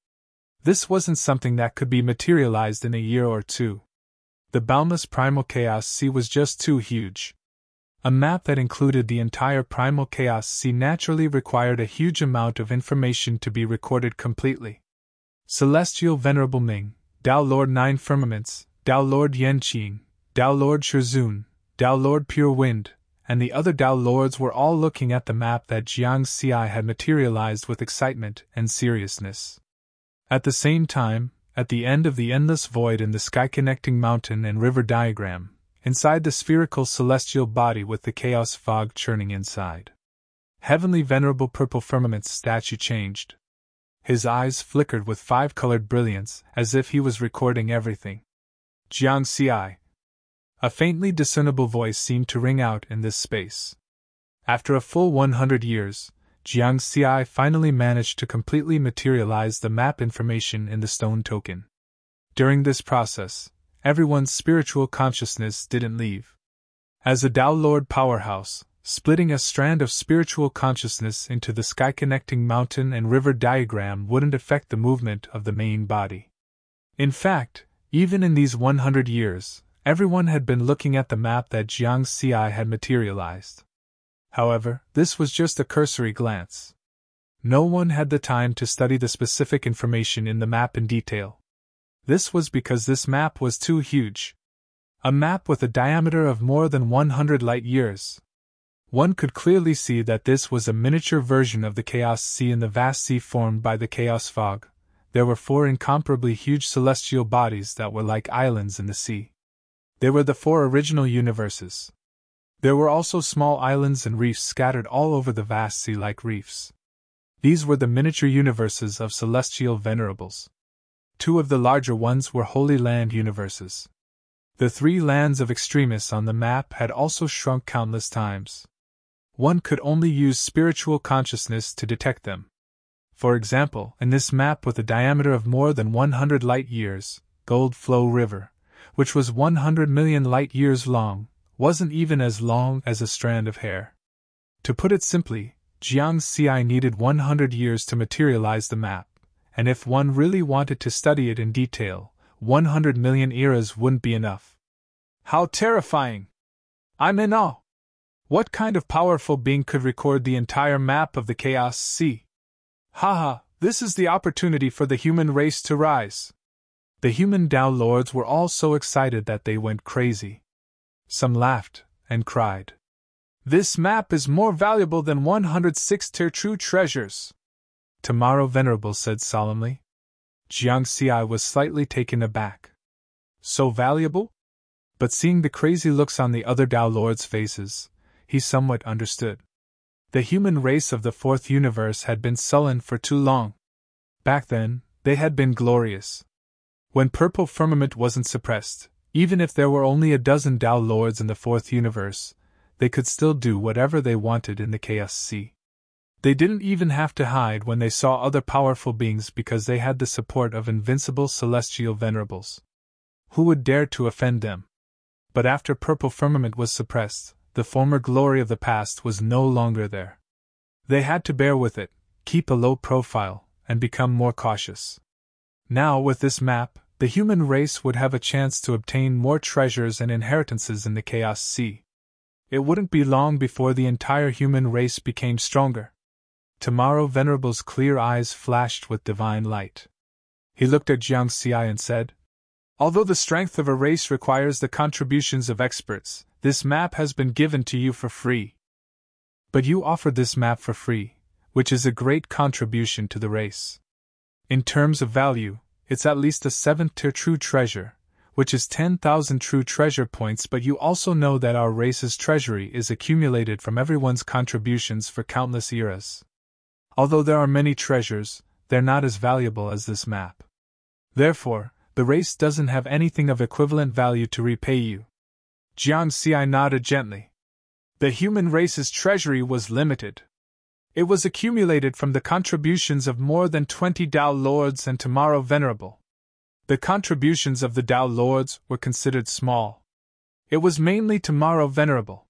S1: This wasn't something that could be materialized in a year or 2. The boundless primal Chaos Sea was just too huge. A map that included the entire primal Chaos Sea naturally required a huge amount of information to be recorded completely. Celestial Venerable Ming, Tao Lord Nine Firmaments, Tao Lord Yanqing, Tao Lord Shizun, Tao Lord Pure Wind, and the other Tao Lords were all looking at the map that Jiangxi had materialized with excitement and seriousness. At the same time, at the end of the endless void in the sky-connecting mountain and river diagram, inside the spherical celestial body with the chaos fog churning inside, Heavenly Venerable Purple Firmament's statue changed. His eyes flickered with 5-colored brilliance as if he was recording everything. Jiangxi. A faintly discernible voice seemed to ring out in this space. After a full 100 years, Jiangxi finally managed to completely materialize the map information in the stone token. During this process, everyone's spiritual consciousness didn't leave. As a Tao Lord powerhouse, splitting a strand of spiritual consciousness into the sky-connecting mountain and river diagram wouldn't affect the movement of the main body. In fact, even in these 100 years, everyone had been looking at the map that Jiangxi had materialized. However, this was just a cursory glance. No one had the time to study the specific information in the map in detail. This was because this map was too huge. A map with a diameter of more than 100 light-years. One could clearly see that this was a miniature version of the Chaos Sea in the vast sea formed by the Chaos Fog. There were 4 incomparably huge celestial bodies that were like islands in the sea. They were the 4 original universes. There were also small islands and reefs scattered all over the vast sea-like reefs. These were the miniature universes of celestial venerables. 2 of the larger ones were Holy Land universes. The 3 lands of extremis on the map had also shrunk countless times. One could only use spiritual consciousness to detect them. For example, in this map with a diameter of more than 100 light-years, Gold Flow River, which was 100 million light-years long, wasn't even as long as a strand of hair. To put it simply, Jiangxi needed 100 years to materialize the map, and if one really wanted to study it in detail, 100 million eras wouldn't be enough. How terrifying! I'm in awe! What kind of powerful being could record the entire map of the Chaos Sea? Haha, this is the opportunity for the human race to rise. The human Tao Lords were all so excited that they went crazy. Some laughed and cried. This map is more valuable than 106 true treasures. Tomorrow Venerable said solemnly. Jiangxi was slightly taken aback. So valuable? But seeing the crazy looks on the other Tao Lords' faces, he somewhat understood. The human race of the 4th universe had been sullen for too long. Back then, they had been glorious. When purple firmament wasn't suppressed, even if there were only a dozen Tao Lords in the 4th universe, they could still do whatever they wanted in the Chaos Sea. They didn't even have to hide when they saw other powerful beings because they had the support of invincible celestial venerables. Who would dare to offend them? But after purple firmament was suppressed, the former glory of the past was no longer there. They had to bear with it, keep a low profile, and become more cautious. Now, with this map, the human race would have a chance to obtain more treasures and inheritances in the Chaos Sea. It wouldn't be long before the entire human race became stronger. Tomorrow Venerable's clear eyes flashed with divine light. He looked at Jiangxi and said, Although the strength of a race requires the contributions of experts, this map has been given to you for free. But you offered this map for free, which is a great contribution to the race. In terms of value, it's at least a 7th tier true treasure, which is 10,000 true treasure points, but you also know that our race's treasury is accumulated from everyone's contributions for countless eras. Although there are many treasures, they're not as valuable as this map. Therefore, the race doesn't have anything of equivalent value to repay you. Jiangxi nodded gently. The human race's treasury was limited. It was accumulated from the contributions of more than 20 Tao Lords and Tomorrow Venerable. The contributions of the Tao Lords were considered small. It was mainly Tomorrow Venerable.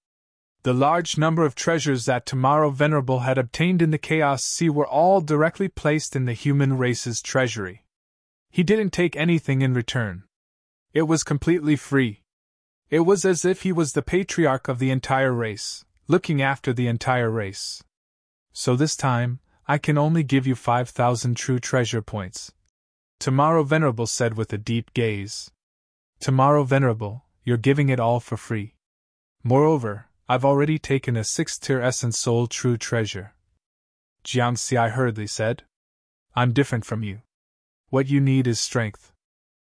S1: The large number of treasures that Tomorrow Venerable had obtained in the Chaos Sea were all directly placed in the human race's treasury. He didn't take anything in return. It was completely free. It was as if he was the patriarch of the entire race, looking after the entire race. So this time, I can only give you 5,000 true treasure points. Tomorrow Venerable said with a deep gaze. Tomorrow Venerable, you're giving it all for free. Moreover, I've already taken a 6th tier essence soul true treasure. Jiangxi hurriedly said. I'm different from you. What you need is strength.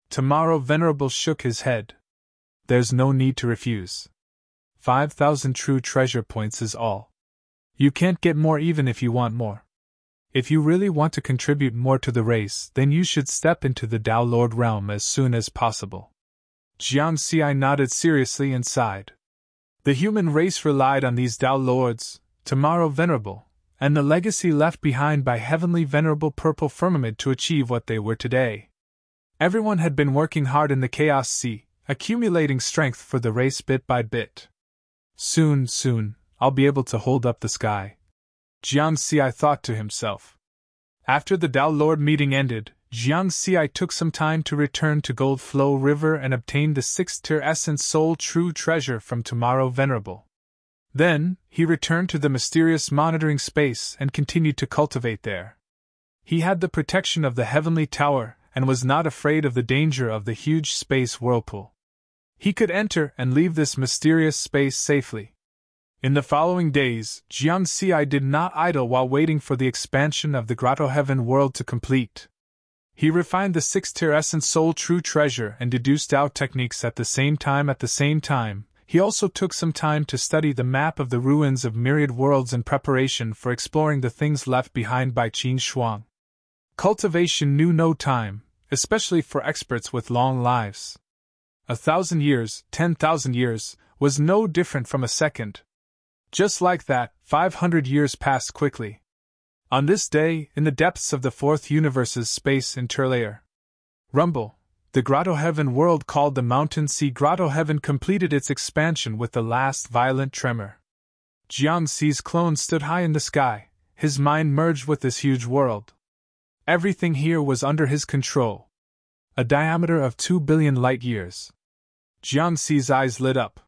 S1: Tomorrow Venerable shook his head. There's no need to refuse. 5,000 true treasure points is all. You can't get more even if you want more. If you really want to contribute more to the race, then you should step into the Tao Lord realm as soon as possible. Jiangxi nodded seriously and sighed. The human race relied on these Tao Lords, Tomorrow Venerable, and the legacy left behind by Heavenly Venerable Purple Firmament to achieve what they were today. Everyone had been working hard in the Chaos Sea, accumulating strength for the race bit by bit. Soon, I'll be able to hold up the sky. Jiangxi thought to himself. After the Tao Lord meeting ended, Jiangxi took some time to return to Gold Flow River and obtained the 6th tier Essence Soul True Treasure from Tomorrow Venerable. Then, he returned to the mysterious monitoring space and continued to cultivate there. He had the protection of the heavenly tower and was not afraid of the danger of the huge space whirlpool. He could enter and leave this mysterious space safely. In the following days, Jiang Xi did not idle while waiting for the expansion of the Grotto Heaven world to complete. He refined the six-tier essence soul true treasure and deduced out techniques at the same time, he also took some time to study the map of the ruins of myriad worlds in preparation for exploring the things left behind by Qin Shuang. Cultivation knew no time, especially for experts with long lives. 1,000 years, 10,000 years, was no different from a second. Just like that, 500 years passed quickly. On this day, in the depths of the fourth universe's space interlayer, rumble, the Grotto Heaven world called the Mountain Sea Grotto Heaven completed its expansion with the last violent tremor. Jiang Xi's clone stood high in the sky, his mind merged with this huge world. Everything here was under his control. A diameter of 2 billion light-years. Jiang Xi's eyes lit up.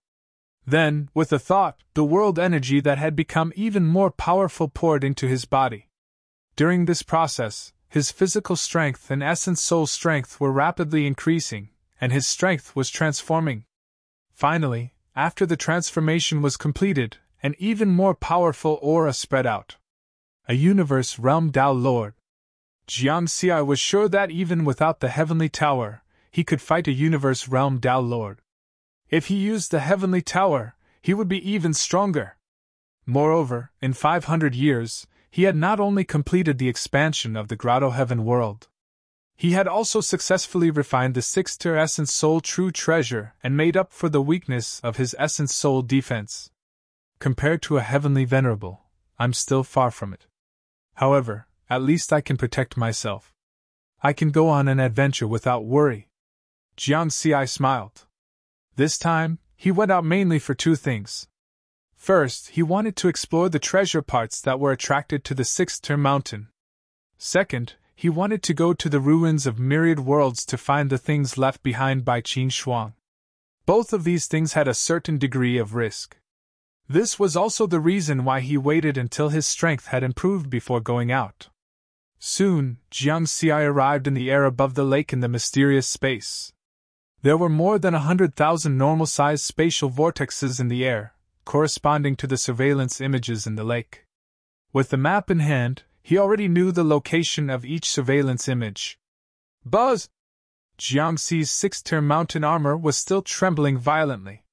S1: Then, with a thought, the world energy that had become even more powerful poured into his body. During this process, his physical strength and essence soul strength were rapidly increasing, and his strength was transforming. Finally, after the transformation was completed, an even more powerful aura spread out. A universe realm Tao Lord. Jiang Xi was sure that even without the heavenly tower, he could fight a universe realm Tao Lord. If he used the heavenly tower, he would be even stronger. Moreover, in 500 years, he had not only completed the expansion of the Grotto Heaven world. He had also successfully refined the six-tier essence soul true treasure and made up for the weakness of his essence soul defense. Compared to a heavenly venerable, I'm still far from it. However, at least I can protect myself. I can go on an adventure without worry. Jiang Xi smiled. This time, he went out mainly for two things. First, he wanted to explore the treasure parts that were attracted to the sixth-tier mountain. Second, he wanted to go to the ruins of myriad worlds to find the things left behind by Qin Shuang. Both of these things had a certain degree of risk. This was also the reason why he waited until his strength had improved before going out. Soon, Jiang Xi arrived in the air above the lake in the mysterious space. There were more than 100,000 normal-sized spatial vortexes in the air, corresponding to the surveillance images in the lake. With the map in hand, he already knew the location of each surveillance image. Buzz! Jiang Xi's six-tier mountain armor was still trembling violently.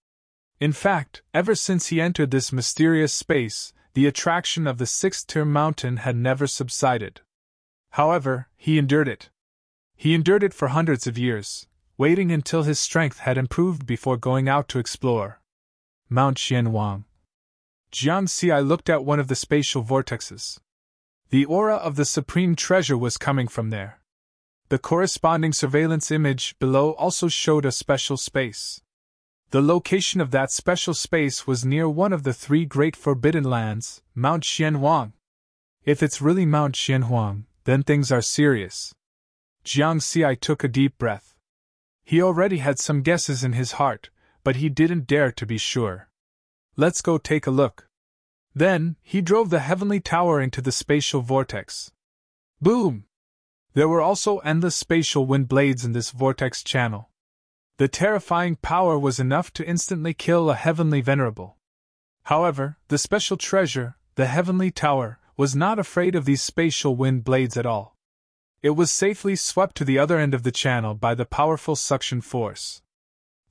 S1: In fact, ever since he entered this mysterious space, the attraction of the sixth-tier mountain had never subsided. However, he endured it. He endured it for hundreds of years, waiting until his strength had improved before going out to explore. Mount Xianhuang. Jiang Xi looked at one of the spatial vortexes. The aura of the supreme treasure was coming from there. The corresponding surveillance image below also showed a special space. The location of that special space was near one of the three great forbidden lands, Mount Xianhuang. If it's really Mount Xianhuang, then things are serious. Jiang Xi took a deep breath. He already had some guesses in his heart, but he didn't dare to be sure. Let's go take a look. Then, he drove the heavenly tower into the spatial vortex. Boom! There were also endless spatial wind blades in this vortex channel. The terrifying power was enough to instantly kill a heavenly venerable. However, the special treasure, the heavenly tower, was not afraid of these spatial wind blades at all. It was safely swept to the other end of the channel by the powerful suction force.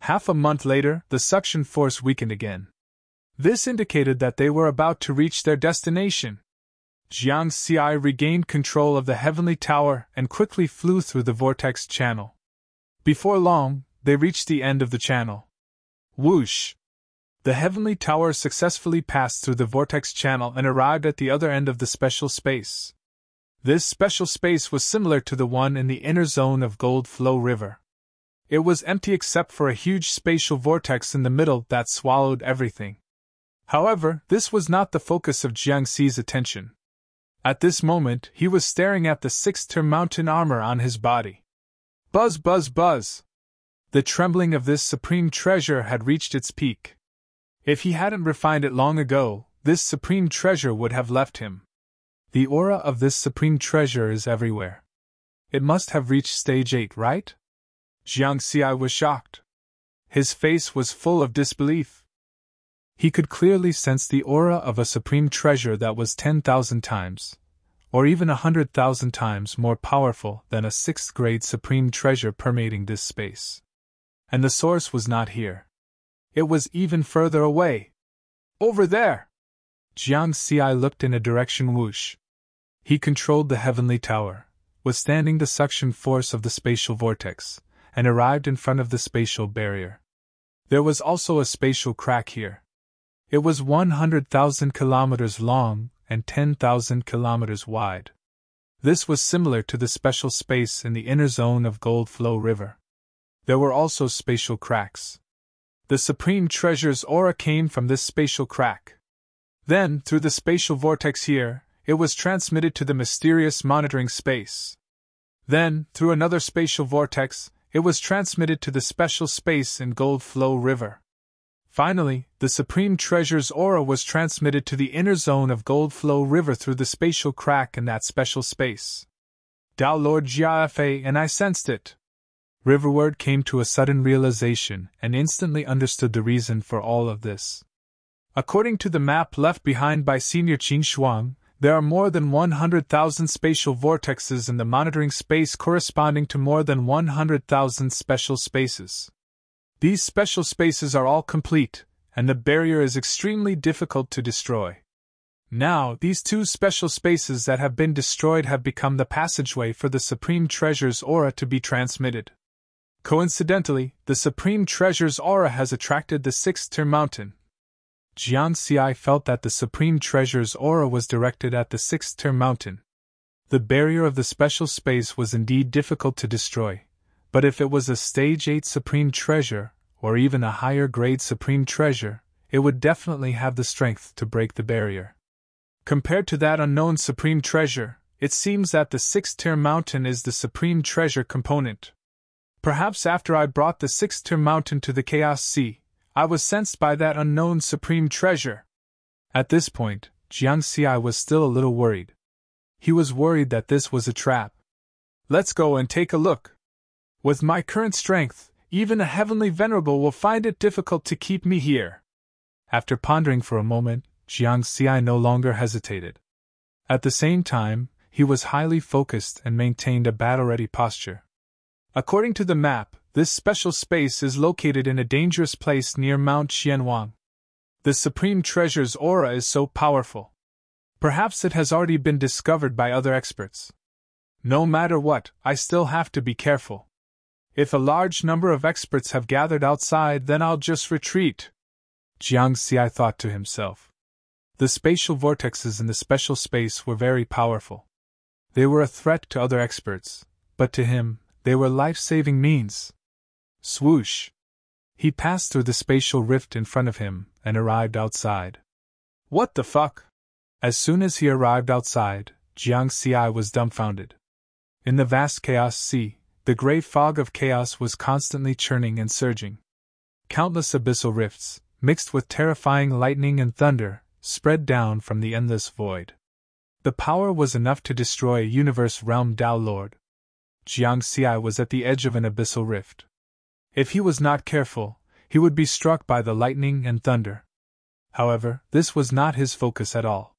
S1: Half a month later, the suction force weakened again. This indicated that they were about to reach their destination. Jiang Xi regained control of the heavenly tower and quickly flew through the vortex channel. Before long, they reached the end of the channel. Whoosh! The heavenly tower successfully passed through the vortex channel and arrived at the other end of the special space. This special space was similar to the one in the inner zone of Gold Flow River. It was empty except for a huge spatial vortex in the middle that swallowed everything. However, this was not the focus of Jiang Xi's attention. At this moment, he was staring at the six-tier mountain armor on his body. Buzz, buzz, buzz! The trembling of this supreme treasure had reached its peak. If he hadn't refined it long ago, this supreme treasure would have left him. The aura of this supreme treasure is everywhere. It must have reached stage 8, right? Jiang Xi was shocked. His face was full of disbelief. He could clearly sense the aura of a supreme treasure that was 10,000 times, or even 100,000 times more powerful than a 6th grade supreme treasure permeating this space. And the source was not here. It was even further away. Over there! Jiang Xi looked in a direction whoosh. He controlled the heavenly tower, withstanding the suction force of the spatial vortex, and arrived in front of the spatial barrier. There was also a spatial crack here. It was 100,000 kilometers long and 10,000 kilometers wide. This was similar to the special space in the inner zone of Gold Flow River. There were also spatial cracks. The supreme treasure's aura came from this spatial crack. Then, through the spatial vortex here, it was transmitted to the mysterious monitoring space. Then, through another spatial vortex, it was transmitted to the special space in Gold Flow River. Finally, the supreme treasure's aura was transmitted to the inner zone of Gold Flow River through the spatial crack in that special space. Dao Lord Jiafe and I sensed it. Riverward came to a sudden realization and instantly understood the reason for all of this. According to the map left behind by Senior Qing Shuang, there are more than 100,000 spatial vortexes in the monitoring space corresponding to more than 100,000 special spaces. These special spaces are all complete, and the barrier is extremely difficult to destroy. Now, these 2 special spaces that have been destroyed have become the passageway for the Supreme Treasure's aura to be transmitted. Coincidentally, the Supreme Treasure's aura has attracted the 6th-tier mountain. Jiang Xi felt that the Supreme Treasure's aura was directed at the 6th-tier mountain. The barrier of the special space was indeed difficult to destroy, but if it was a Stage 8 Supreme Treasure, or even a higher-grade Supreme Treasure, it would definitely have the strength to break the barrier. Compared to that unknown Supreme Treasure, it seems that the 6th-tier mountain is the Supreme Treasure component. Perhaps after I brought the 6th-tier mountain to the Chaos Sea, I was sensed by that unknown Supreme Treasure. At this point, Jiang Xi was still a little worried. He was worried that this was a trap. Let's go and take a look. With my current strength, even a heavenly venerable will find it difficult to keep me here. After pondering for a moment, Jiang Xi no longer hesitated. At the same time, he was highly focused and maintained a battle-ready posture. According to the map, this special space is located in a dangerous place near Mount Xianwang. The Supreme Treasure's aura is so powerful. Perhaps it has already been discovered by other experts. No matter what, I still have to be careful. If a large number of experts have gathered outside, then I'll just retreat. Jiang Xi thought to himself. The spatial vortexes in the special space were very powerful. They were a threat to other experts, but to him, they were life-saving means. Swoosh! He passed through the spatial rift in front of him and arrived outside. What the fuck? As soon as he arrived outside, Jiang Xi was dumbfounded. In the vast Chaos Sea, the gray fog of chaos was constantly churning and surging. Countless abyssal rifts, mixed with terrifying lightning and thunder, spread down from the endless void. The power was enough to destroy a universe-realm Dao Lord. Jiang Xi was at the edge of an abyssal rift. If he was not careful, he would be struck by the lightning and thunder. However, this was not his focus at all.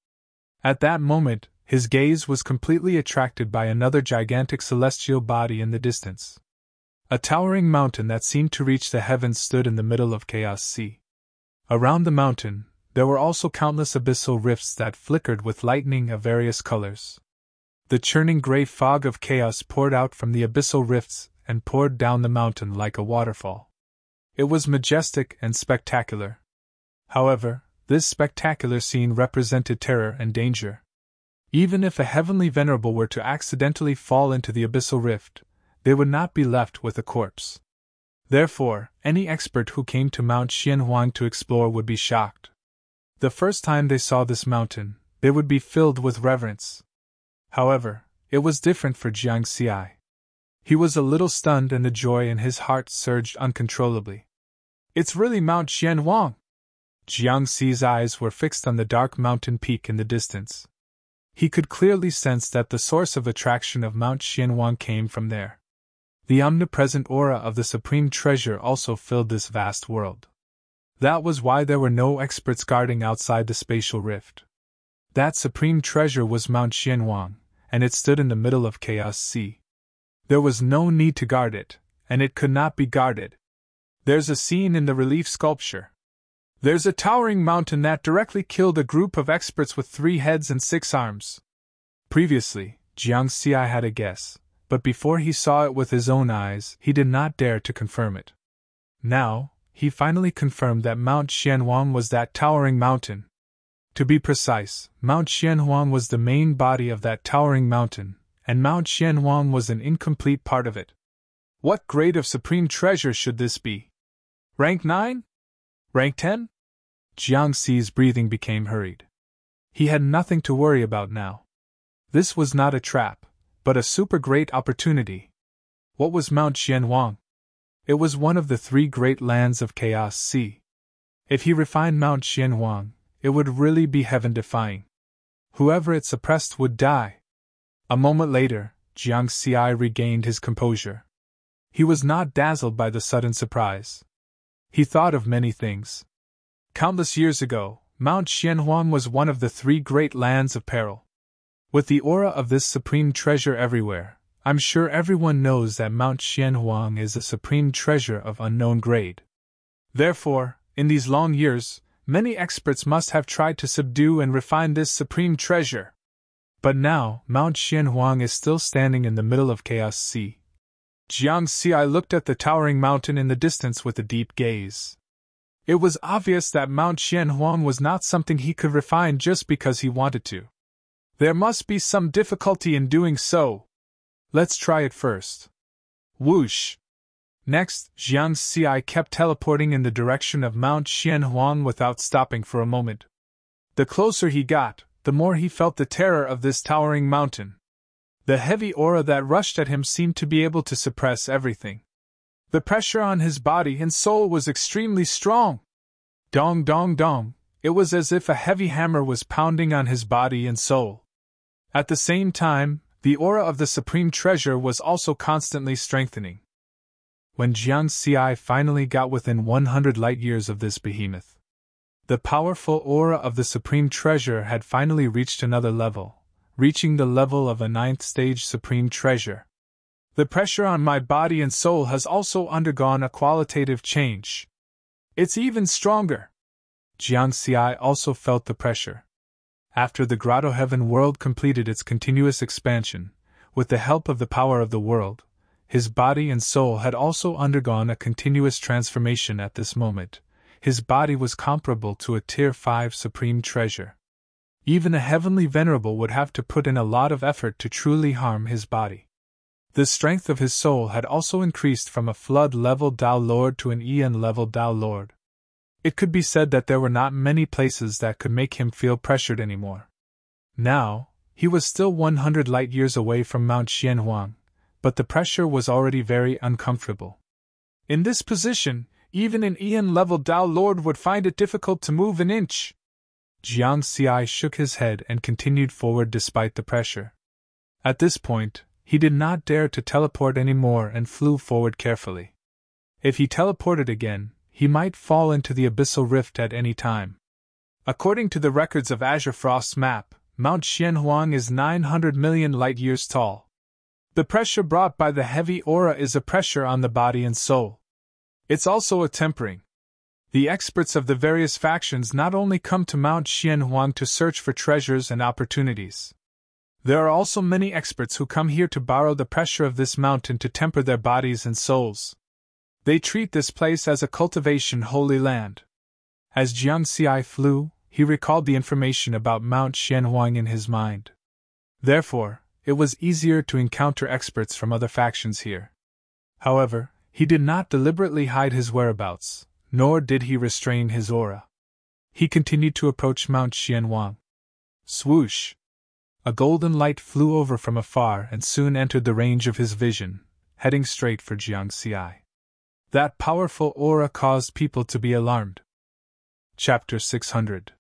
S1: At that moment, his gaze was completely attracted by another gigantic celestial body in the distance. A towering mountain that seemed to reach the heavens stood in the middle of Chaos Sea. Around the mountain, there were also countless abyssal rifts that flickered with lightning of various colors. The churning gray fog of chaos poured out from the abyssal rifts and poured down the mountain like a waterfall. It was majestic and spectacular. However, this spectacular scene represented terror and danger. Even if a heavenly venerable were to accidentally fall into the abyssal rift, they would not be left with a corpse. Therefore, any expert who came to Mount Xianhuang to explore would be shocked. The first time they saw this mountain, they would be filled with reverence. However, it was different for Jiang Xi. He was a little stunned and the joy in his heart surged uncontrollably. It's really Mount Xianhuang! Jiangxi's eyes were fixed on the dark mountain peak in the distance. He could clearly sense that the source of attraction of Mount Xianhuang came from there. The omnipresent aura of the supreme treasure also filled this vast world. That was why there were no experts guarding outside the spatial rift. That supreme treasure was Mount Xianhuang, and it stood in the middle of Chaos Sea. There was no need to guard it, and it could not be guarded. There's a scene in the relief sculpture. There's a towering mountain that directly killed a group of experts with 3 heads and 6 arms. Previously, Jiangxi had a guess, but before he saw it with his own eyes, he did not dare to confirm it. Now, he finally confirmed that Mount Xianhuang was that towering mountain. To be precise, Mount Xianhuang was the main body of that towering mountain, and Mount Xianhuang was an incomplete part of it. What grade of supreme treasure should this be? Rank 9? Rank 10? Jiangxi's breathing became hurried. He had nothing to worry about now. This was not a trap, but a super great opportunity. What was Mount Xianhuang? It was one of the 3 great lands of Chaos Sea. If he refined Mount Xianhuang, it would really be heaven-defying. Whoever it suppressed would die. A moment later, Jiangxi regained his composure. He was not dazzled by the sudden surprise. He thought of many things. Countless years ago, Mount Xianhuang was one of the 3 great lands of peril. With the aura of this supreme treasure everywhere, I'm sure everyone knows that Mount Xianhuang is a supreme treasure of unknown grade. Therefore, in these long years, many experts must have tried to subdue and refine this supreme treasure. But now, Mount Xianhuang is still standing in the middle of Chaos Sea. Jiangxi looked at the towering mountain in the distance with a deep gaze. It was obvious that Mount Xianhuang was not something he could refine just because he wanted to. There must be some difficulty in doing so. Let's try it first. Whoosh! Next, Jiangxi kept teleporting in the direction of Mount Xianhuang without stopping for a moment. The closer he got, the more he felt the terror of this towering mountain. The heavy aura that rushed at him seemed to be able to suppress everything. The pressure on his body and soul was extremely strong. Dong dong dong, it was as if a heavy hammer was pounding on his body and soul. At the same time, the aura of the supreme treasure was also constantly strengthening. When Jiangxi finally got within 100 light-years of this behemoth, the powerful aura of the supreme treasure had finally reached another level, reaching the level of a 9th stage supreme treasure. The pressure on my body and soul has also undergone a qualitative change. It's even stronger. Jiangxi also felt the pressure. After the Grotto Heaven world completed its continuous expansion, with the help of the power of the world, his body and soul had also undergone a continuous transformation at this moment. His body was comparable to a Tier 5 supreme treasure. Even a heavenly venerable would have to put in a lot of effort to truly harm his body. The strength of his soul had also increased from a flood-level Tao Lord to an Eon-level Tao Lord. It could be said that there were not many places that could make him feel pressured anymore. Now, he was still 100 light-years away from Mount Xianhuang, but the pressure was already very uncomfortable. In this position, even an Eon-level Tao Lord would find it difficult to move an inch. Jiangxi shook his head and continued forward despite the pressure. At this point, he did not dare to teleport anymore and flew forward carefully. If he teleported again, he might fall into the abyssal rift at any time. According to the records of Azure Frost's map, Mount Xianhuang is 900 million light-years tall. The pressure brought by the heavy aura is a pressure on the body and soul. It's also a tempering. The experts of the various factions not only come to Mount Xianhuang to search for treasures and opportunities. There are also many experts who come here to borrow the pressure of this mountain to temper their bodies and souls. They treat this place as a cultivation holy land. As Jiangxi flew, he recalled the information about Mount Xianhuang in his mind. Therefore, it was easier to encounter experts from other factions here. However, he did not deliberately hide his whereabouts, nor did he restrain his aura. He continued to approach Mount Xianhuang. Swoosh! A golden light flew over from afar and soon entered the range of his vision, heading straight for Jiangxi. That powerful aura caused people to be alarmed. Chapter 600.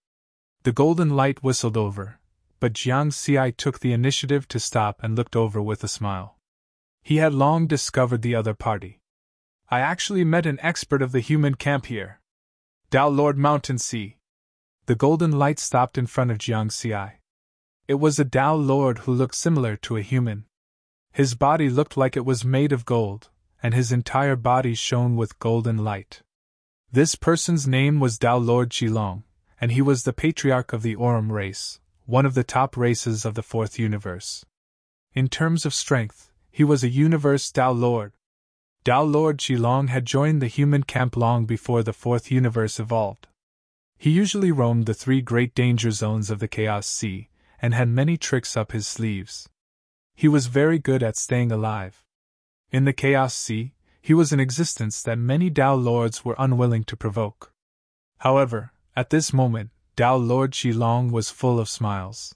S1: The golden light whistled over, but Jiang Xiai took the initiative to stop and looked over with a smile. He had long discovered the other party. I actually met an expert of the human camp here. Dao Lord Mountain Sea. The golden light stopped in front of Jiang Xiai. It was a Dao Lord who looked similar to a human. His body looked like it was made of gold, and his entire body shone with golden light. This person's name was Dao Lord Qilong, and he was the patriarch of the Aurum race, one of the top races of the fourth universe. In terms of strength, he was a universe Dao Lord. Dao Lord Qilong had joined the human camp long before the fourth universe evolved. He usually roamed the three great danger zones of the Chaos Sea, and had many tricks up his sleeves. He was very good at staying alive. In the Chaos Sea, he was an existence that many Dao Lords were unwilling to provoke. However, at this moment, Dao Lord Qilong was full of smiles.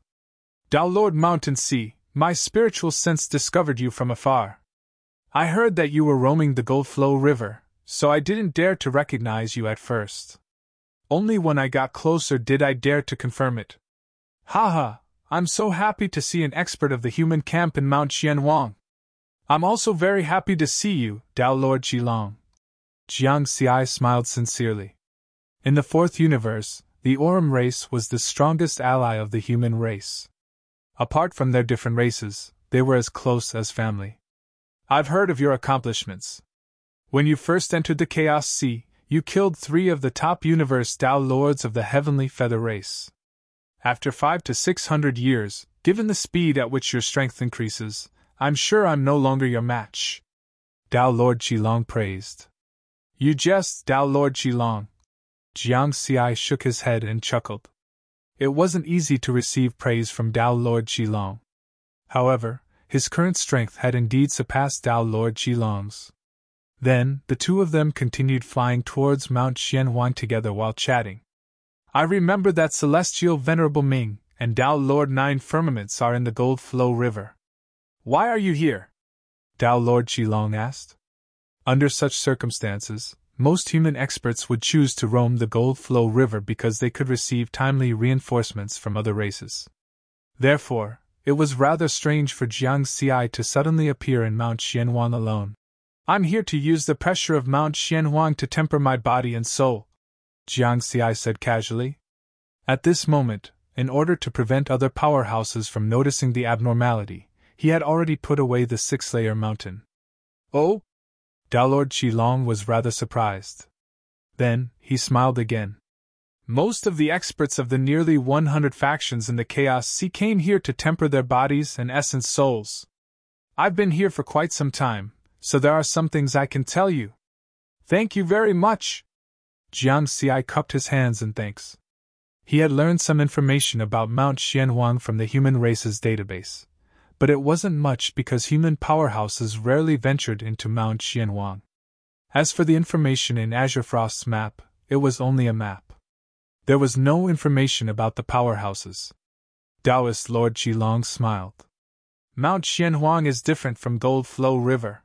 S1: Dao Lord Mountain Sea, my spiritual sense discovered you from afar. I heard that you were roaming the Gold Flow River, so I didn't dare to recognize you at first. Only when I got closer did I dare to confirm it. Haha, I'm so happy to see an expert of the human camp in Mount Xianwang. I'm also very happy to see you, Dao Lord Qilong. Jiang Xiai smiled sincerely. In the fourth universe, the Aurum race was the strongest ally of the human race. Apart from their different races, they were as close as family. I've heard of your accomplishments. When you first entered the Chaos Sea, you killed 3 of the top universe Dao Lords of the Heavenly Feather race. After 500 to 600 years, given the speed at which your strength increases, I'm sure I'm no longer your match. Dao Lord Qilong praised. You jest, Dao Lord Qilong. Jiang Xiai shook his head and chuckled. It wasn't easy to receive praise from Dao Lord Qilong. However, his current strength had indeed surpassed Dao Lord Qilong's. Then, the two of them continued flying towards Mount Xianwang together while chatting. I remember that Celestial Venerable Ming and Dao Lord 9 Firmaments are in the Gold Flow River. Why are you here? Dao Lord Qilong asked. Under such circumstances, most human experts would choose to roam the Gold Flow River because they could receive timely reinforcements from other races. Therefore, it was rather strange for Jiang Xiai to suddenly appear in Mount Xianwang alone. I'm here to use the pressure of Mount Xianwang to temper my body and soul, Jiang Xiai said casually. At this moment, in order to prevent other powerhouses from noticing the abnormality, he had already put away the 6-layer mountain. Oh? Dao Lord Qilong was rather surprised. Then, he smiled again. Most of the experts of the nearly 100 factions in the Chaos Sea came here to temper their bodies and essence souls. I've been here for quite some time, so there are some things I can tell you. Thank you very much. Jiang Xiai cupped his hands in thanks. He had learned some information about Mount Xianwang from the human race's database, but it wasn't much because human powerhouses rarely ventured into Mount Xianwang. As for the information in Azure Frost's map, it was only a map. There was no information about the powerhouses. Taoist Lord Qilong smiled. Mount Xianwang is different from Gold Flow River.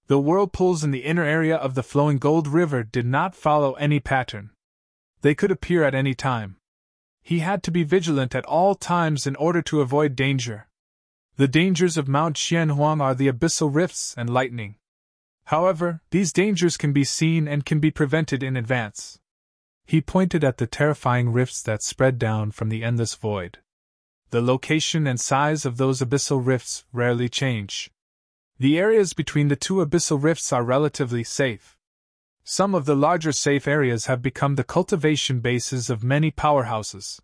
S1: The whirlpools in the inner area of the flowing Gold River did not follow any pattern. They could appear at any time. He had to be vigilant at all times in order to avoid danger. The dangers of Mount Xianwang are the abyssal rifts and lightning. However, these dangers can be seen and can be prevented in advance. He pointed at the terrifying rifts that spread down from the endless void. The location and size of those abyssal rifts rarely change. The areas between the 2 abyssal rifts are relatively safe. Some of the larger safe areas have become the cultivation bases of many powerhouses.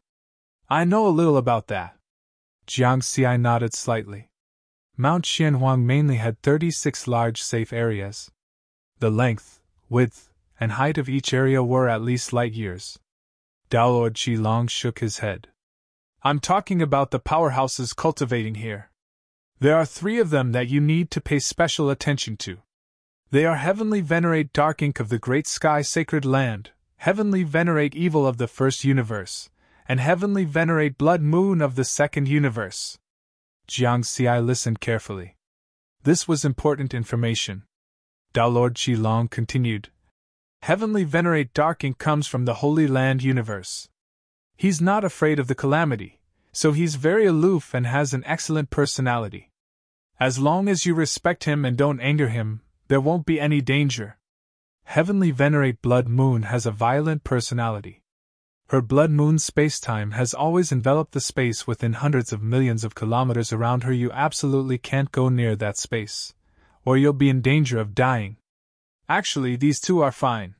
S1: I know a little about that. Jiang Xiai nodded slightly. Mount Xianwang mainly had 36 large safe areas. The length, width, and height of each area were at least light years. Dao Lord Qilong shook his head. I'm talking about the powerhouses cultivating here. There are 3 of them that you need to pay special attention to. They are Heavenly Venerate Dark Ink of the Great Sky Sacred Land, Heavenly Venerate Evil of the First Universe, and Heavenly Venerate Blood Moon of the Second Universe. Jiang Xiai listened carefully. This was important information. Dao Lord Qilong continued. Heavenly Venerate Dark Ink comes from the Holy Land universe. He's not afraid of the calamity, so he's very aloof and has an excellent personality. As long as you respect him and don't anger him, there won't be any danger. Heavenly Venerate Blood Moon has a violent personality. Her blood moon spacetime has always enveloped the space within hundreds of millions of kilometers around her. You absolutely can't go near that space, or you'll be in danger of dying. Actually, these two are fine.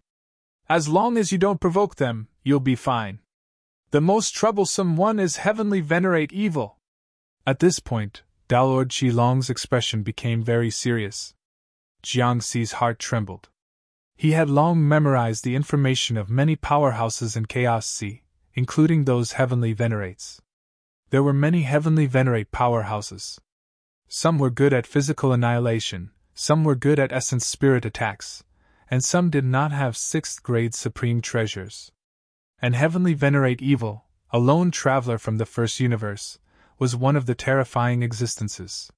S1: As long as you don't provoke them, you'll be fine. The most troublesome one is Heavenly Venerate Evil. At this point, Dalord Qilong's expression became very serious. Jiangxi's heart trembled. He had long memorized the information of many powerhouses in Chaos Sea, including those Heavenly Venerates. There were many Heavenly Venerate powerhouses. Some were good at physical annihilation, some were good at essence spirit attacks, and some did not have 6th grade supreme treasures. And Heavenly Venerate Evil, a lone traveler from the first universe, was one of the terrifying existences.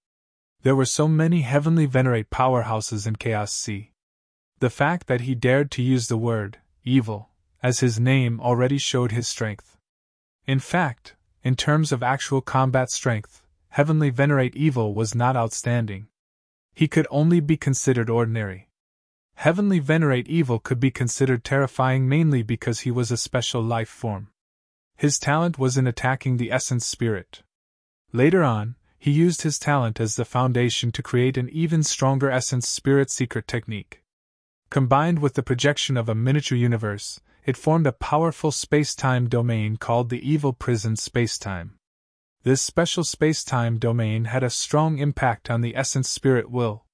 S1: There were so many Heavenly Venerate powerhouses in Chaos Sea. The fact that he dared to use the word, evil, as his name already showed his strength. In fact, in terms of actual combat strength, Heavenly Venerate Evil was not outstanding. He could only be considered ordinary. Heavenly Venerate Evil could be considered terrifying mainly because he was a special life form. His talent was in attacking the essence spirit. Later on, he used his talent as the foundation to create an even stronger essence spirit secret technique. Combined with the projection of a miniature universe, it formed a powerful space-time domain called the Evil Prison Spacetime. This special space-time domain had a strong impact on the essence spirit will.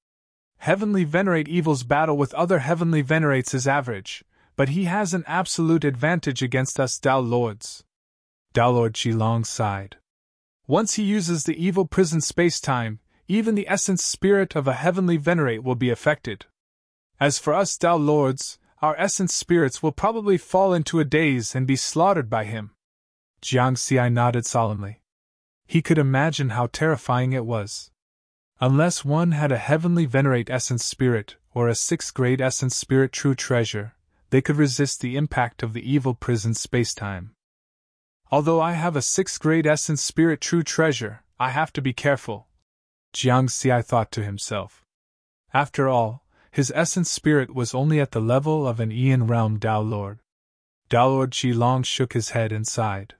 S1: Heavenly Venerate Evil's battle with other Heavenly Venerates is average, but he has an absolute advantage against us Dao Lords. Dalord Qilong sighed. Once he uses the Evil Prison Spacetime, even the essence spirit of a Heavenly Venerate will be affected. As for us Dao Lords, our essence spirits will probably fall into a daze and be slaughtered by him. Jiangxi nodded solemnly. He could imagine how terrifying it was. Unless one had a Heavenly Venerate essence spirit or a 6th grade essence spirit true treasure, they could resist the impact of the Evil Prison Spacetime. Although I have a 6th grade essence spirit true treasure, I have to be careful, Jiangxi thought to himself. After all, his essence spirit was only at the level of an Aeon Realm Dao Lord. Dalord Qilong shook his head and sighed.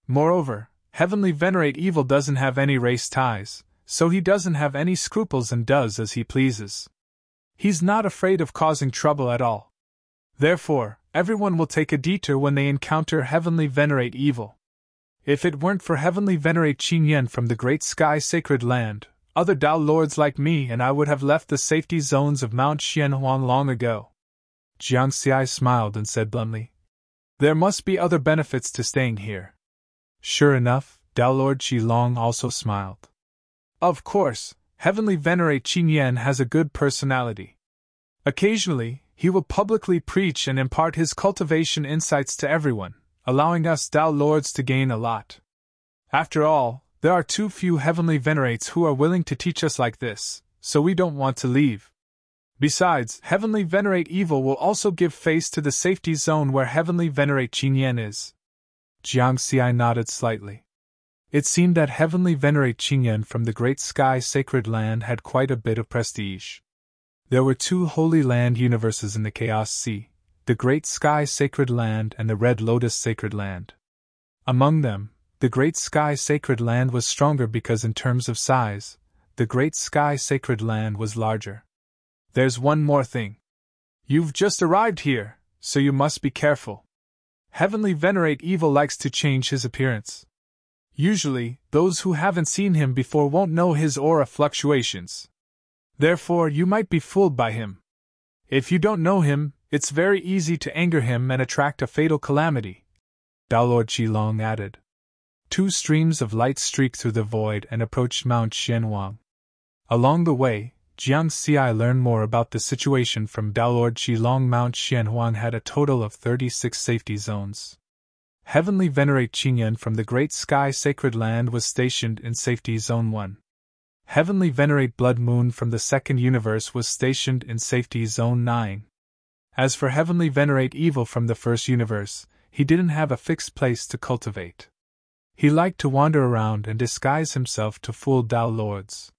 S1: Moreover, Heavenly Venerate Evil doesn't have any race ties, so he doesn't have any scruples and does as he pleases. He's not afraid of causing trouble at all. Therefore, everyone will take a detour when they encounter Heavenly Venerate Evil. If it weren't for Heavenly Venerate Qinyan from the Great Sky Sacred Land, other Dao Lords like me and I would have left the safety zones of Mount Xianhuang long ago. Jiangxi smiled and said bluntly, there must be other benefits to staying here. Sure enough, Dao Lord Qilong also smiled. Of course, Heavenly Venerate Qinyan has a good personality. Occasionally, he will publicly preach and impart his cultivation insights to everyone, allowing us Dao Lords to gain a lot. After all, there are too few Heavenly Venerates who are willing to teach us like this, so we don't want to leave. Besides, Heavenly Venerate Evil will also give face to the safety zone where Heavenly Venerate Qinyan is. Jiangxi nodded slightly. It seemed that Heavenly Venerate Qinyan from the Great Sky Sacred Land had quite a bit of prestige. There were 2 Holy Land universes in the Chaos Sea, the Great Sky Sacred Land and the Red Lotus Sacred Land. Among them, the Great Sky Sacred Land was stronger because in terms of size, the Great Sky Sacred Land was larger. There's one more thing. You've just arrived here, so you must be careful. Heavenly Venerate Evil likes to change his appearance. Usually, those who haven't seen him before won't know his aura fluctuations. Therefore, you might be fooled by him. If you don't know him, it's very easy to anger him and attract a fatal calamity. Dao Lord Qilong added. 2 streams of light streaked through the void and approached Mount Xianhuang. Along the way, Jiangxi learned more about the situation from Dao Lord Qilong. Mount Xianhuang had a total of 36 safety zones. Heavenly Venerate Qinyan from the Great Sky Sacred Land was stationed in Safety Zone 1. Heavenly Venerate Blood Moon from the Second Universe was stationed in Safety Zone 9. As for heavenly venerate evil from the first universe, he didn't have a fixed place to cultivate. He liked to wander around and disguise himself to fool Tao lords.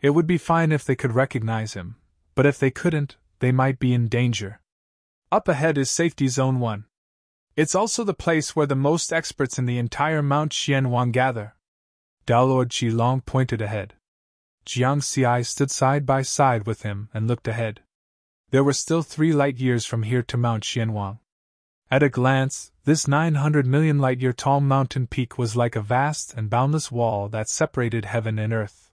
S1: It would be fine if they could recognize him, but if they couldn't, they might be in danger. Up ahead is Safety Zone 1. It's also the place where the most experts in the entire Mount Xianhuang gather. Tao Lord Qilong pointed ahead. Jiang Xi stood side by side with him and looked ahead. There were still 3 light-years from here to Mount Xianhuang. At a glance, this 900 million light-year tall mountain peak was like a vast and boundless wall that separated heaven and earth.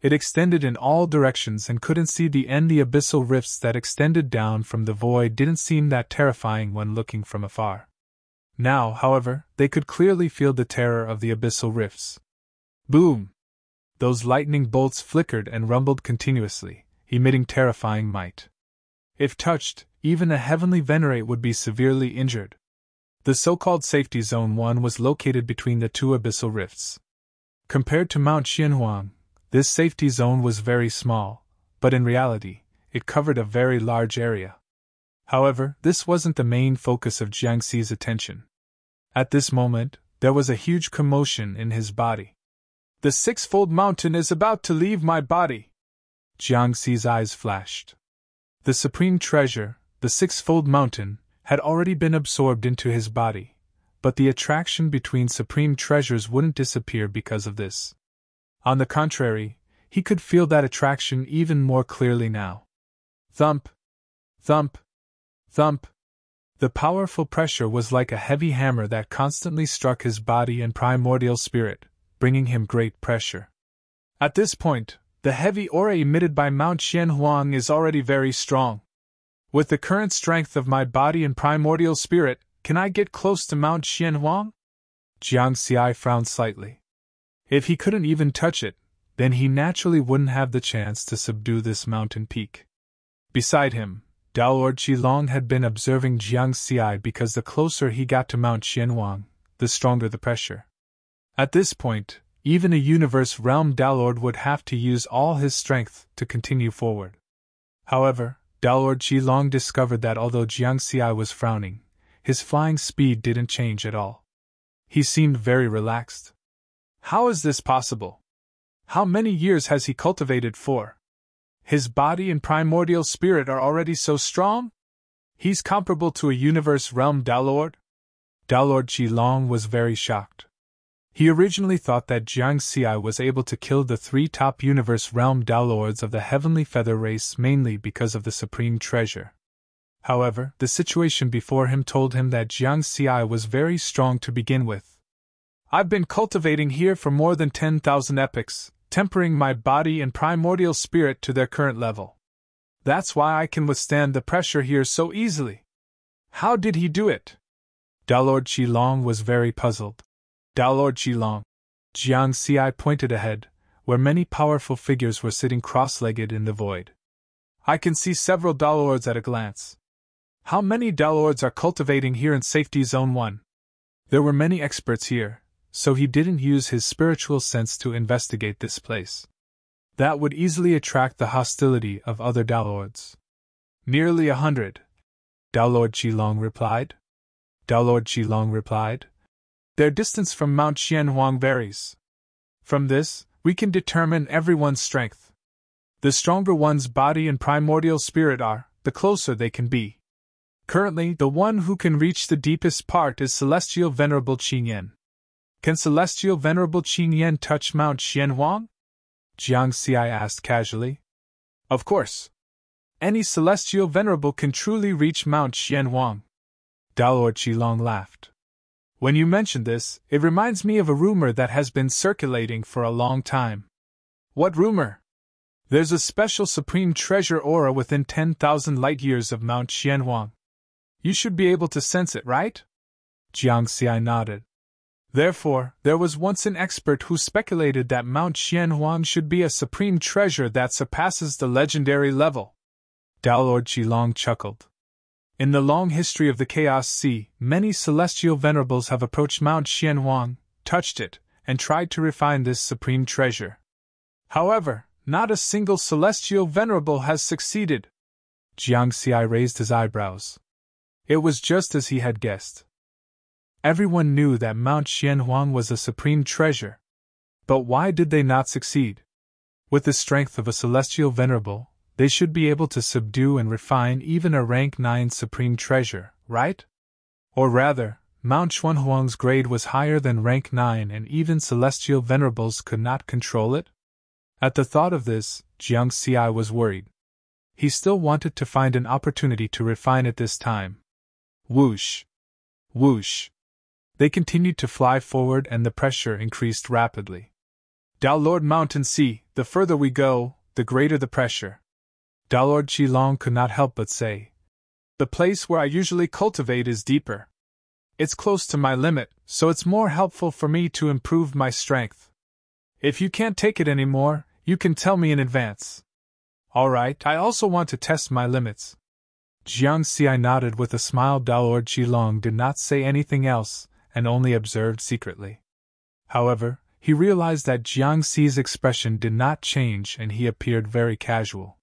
S1: It extended in all directions and couldn't see the end. The abyssal rifts that extended down from the void didn't seem that terrifying when looking from afar. Now, however, they could clearly feel the terror of the abyssal rifts. Boom! Those lightning bolts flickered and rumbled continuously, emitting terrifying might. If touched, even a heavenly venerate would be severely injured. The so-called Safety Zone 1 was located between the 2 abyssal rifts. Compared to Mount Xianhuang, this safety zone was very small, but in reality, it covered a very large area. However, this wasn't the main focus of Jiang Xi's attention. At this moment, there was a huge commotion in his body. The 6-fold mountain is about to leave my body! Jiang Xi's eyes flashed. The supreme treasure, the 6-fold mountain, had already been absorbed into his body, but the attraction between supreme treasures wouldn't disappear because of this. On the contrary, he could feel that attraction even more clearly now. Thump! Thump! Thump! The powerful pressure was like a heavy hammer that constantly struck his body and primordial spirit, bringing him great pressure. At this point, the heavy aura emitted by Mount Xianhuang is already very strong. With the current strength of my body and primordial spirit, can I get close to Mount Xianhuang? Jiang Xi frowned slightly. If he couldn't even touch it, then he naturally wouldn't have the chance to subdue this mountain peak. Beside him, Tao Lord Qilong had been observing Jiang Xi because the closer he got to Mount Xianhuang, the stronger the pressure. At this point, even a universe realm Tao Lord would have to use all his strength to continue forward. However, Tao Lord Qilong discovered that although Jiang Xi was frowning, his flying speed didn't change at all. He seemed very relaxed. How is this possible? How many years has he cultivated for? His body and primordial spirit are already so strong? He's comparable to a universe realm Tao Lord? Tao Lord Qilong was very shocked. He originally thought that Jiang Xi was able to kill the 3 top universe realm Tao Lords of the heavenly feather race mainly because of the supreme treasure. However, the situation before him told him that Jiang Xi was very strong to begin with. I've been cultivating here for more than 10,000 epochs, tempering my body and primordial spirit to their current level. That's why I can withstand the pressure here so easily. How did he do it? Tao Lord Qilong was very puzzled. Tao Lord Qilong. Jiang Xi pointed ahead, where many powerful figures were sitting cross-legged in the void. I can see several Tao Lords at a glance. How many Tao Lords are cultivating here in Safety Zone 1? There were many experts here, so he didn't use his spiritual sense to investigate this place. That would easily attract the hostility of other Tao Lords. Nearly 100. Tao Lord Qilong replied. Tao Lord Qilong replied. Their distance from Mount Xianhuang varies. From this, we can determine everyone's strength. The stronger one's body and primordial spirit are, the closer they can be. Currently, the one who can reach the deepest part is Celestial Venerable Qingyan. Can Celestial Venerable Qingyan touch Mount Xianhuang? Jiang Xi asked casually. Of course. Any Celestial Venerable can truly reach Mount Xianhuang. Tao Lord Qilong laughed. When you mention this, it reminds me of a rumor that has been circulating for a long time. What rumor? There's a special supreme treasure aura within 10,000 light-years of Mount Xianhuang. You should be able to sense it, right? Jiang Xi nodded. Therefore, there was once an expert who speculated that Mount Xianhuang should be a supreme treasure that surpasses the legendary level. Tao Lord Qilong chuckled. In the long history of the Chaos Sea, many celestial venerables have approached Mount Xianhuang, touched it, and tried to refine this supreme treasure. However, not a single celestial venerable has succeeded. Jiang Xi raised his eyebrows. It was just as he had guessed. Everyone knew that Mount Xianhuang was a supreme treasure. But why did they not succeed? With the strength of a celestial venerable, they should be able to subdue and refine even a rank 9 supreme treasure, right? Or rather, Mount Xianhuang's grade was higher than rank 9 and even celestial venerables could not control it? At the thought of this, Jiang Xi was worried. He still wanted to find an opportunity to refine it this time. Whoosh! Whoosh! They continued to fly forward and the pressure increased rapidly. Tao Lord Mountain Sea, the further we go, the greater the pressure. Tao Lord Qilong could not help but say, the place where I usually cultivate is deeper. It's close to my limit, so it's more helpful for me to improve my strength. If you can't take it anymore, you can tell me in advance. Alright, I also want to test my limits. Jiang Xi nodded with a smile. Tao Lord Qilong did not say anything else, and only observed secretly. However, he realized that Jiang Xi's expression did not change and he appeared very casual.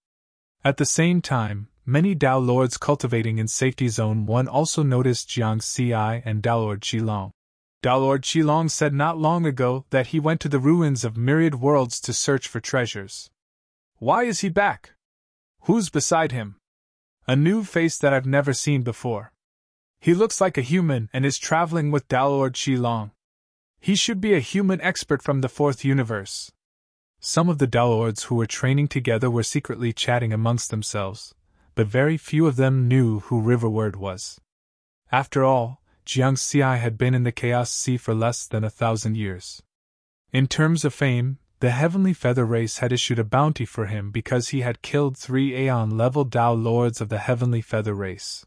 S1: At the same time, many Tao Lords cultivating in Safety Zone 1 also noticed Jiang Xi and Tao Lord Qilong. Tao Lord Qilong said not long ago that he went to the ruins of myriad worlds to search for treasures. Why is he back? Who's beside him? A new face that I've never seen before. He looks like a human and is traveling with Tao Lord Qilong. He should be a human expert from the 4th universe. Some of the Tao Lords who were training together were secretly chatting amongst themselves, but very few of them knew who Riverward was. After all, Jiang Xi had been in the Chaos Sea for less than 1,000 years. In terms of fame, the Heavenly Feather race had issued a bounty for him because he had killed 3 Aeon-level Tao Lords of the Heavenly Feather race.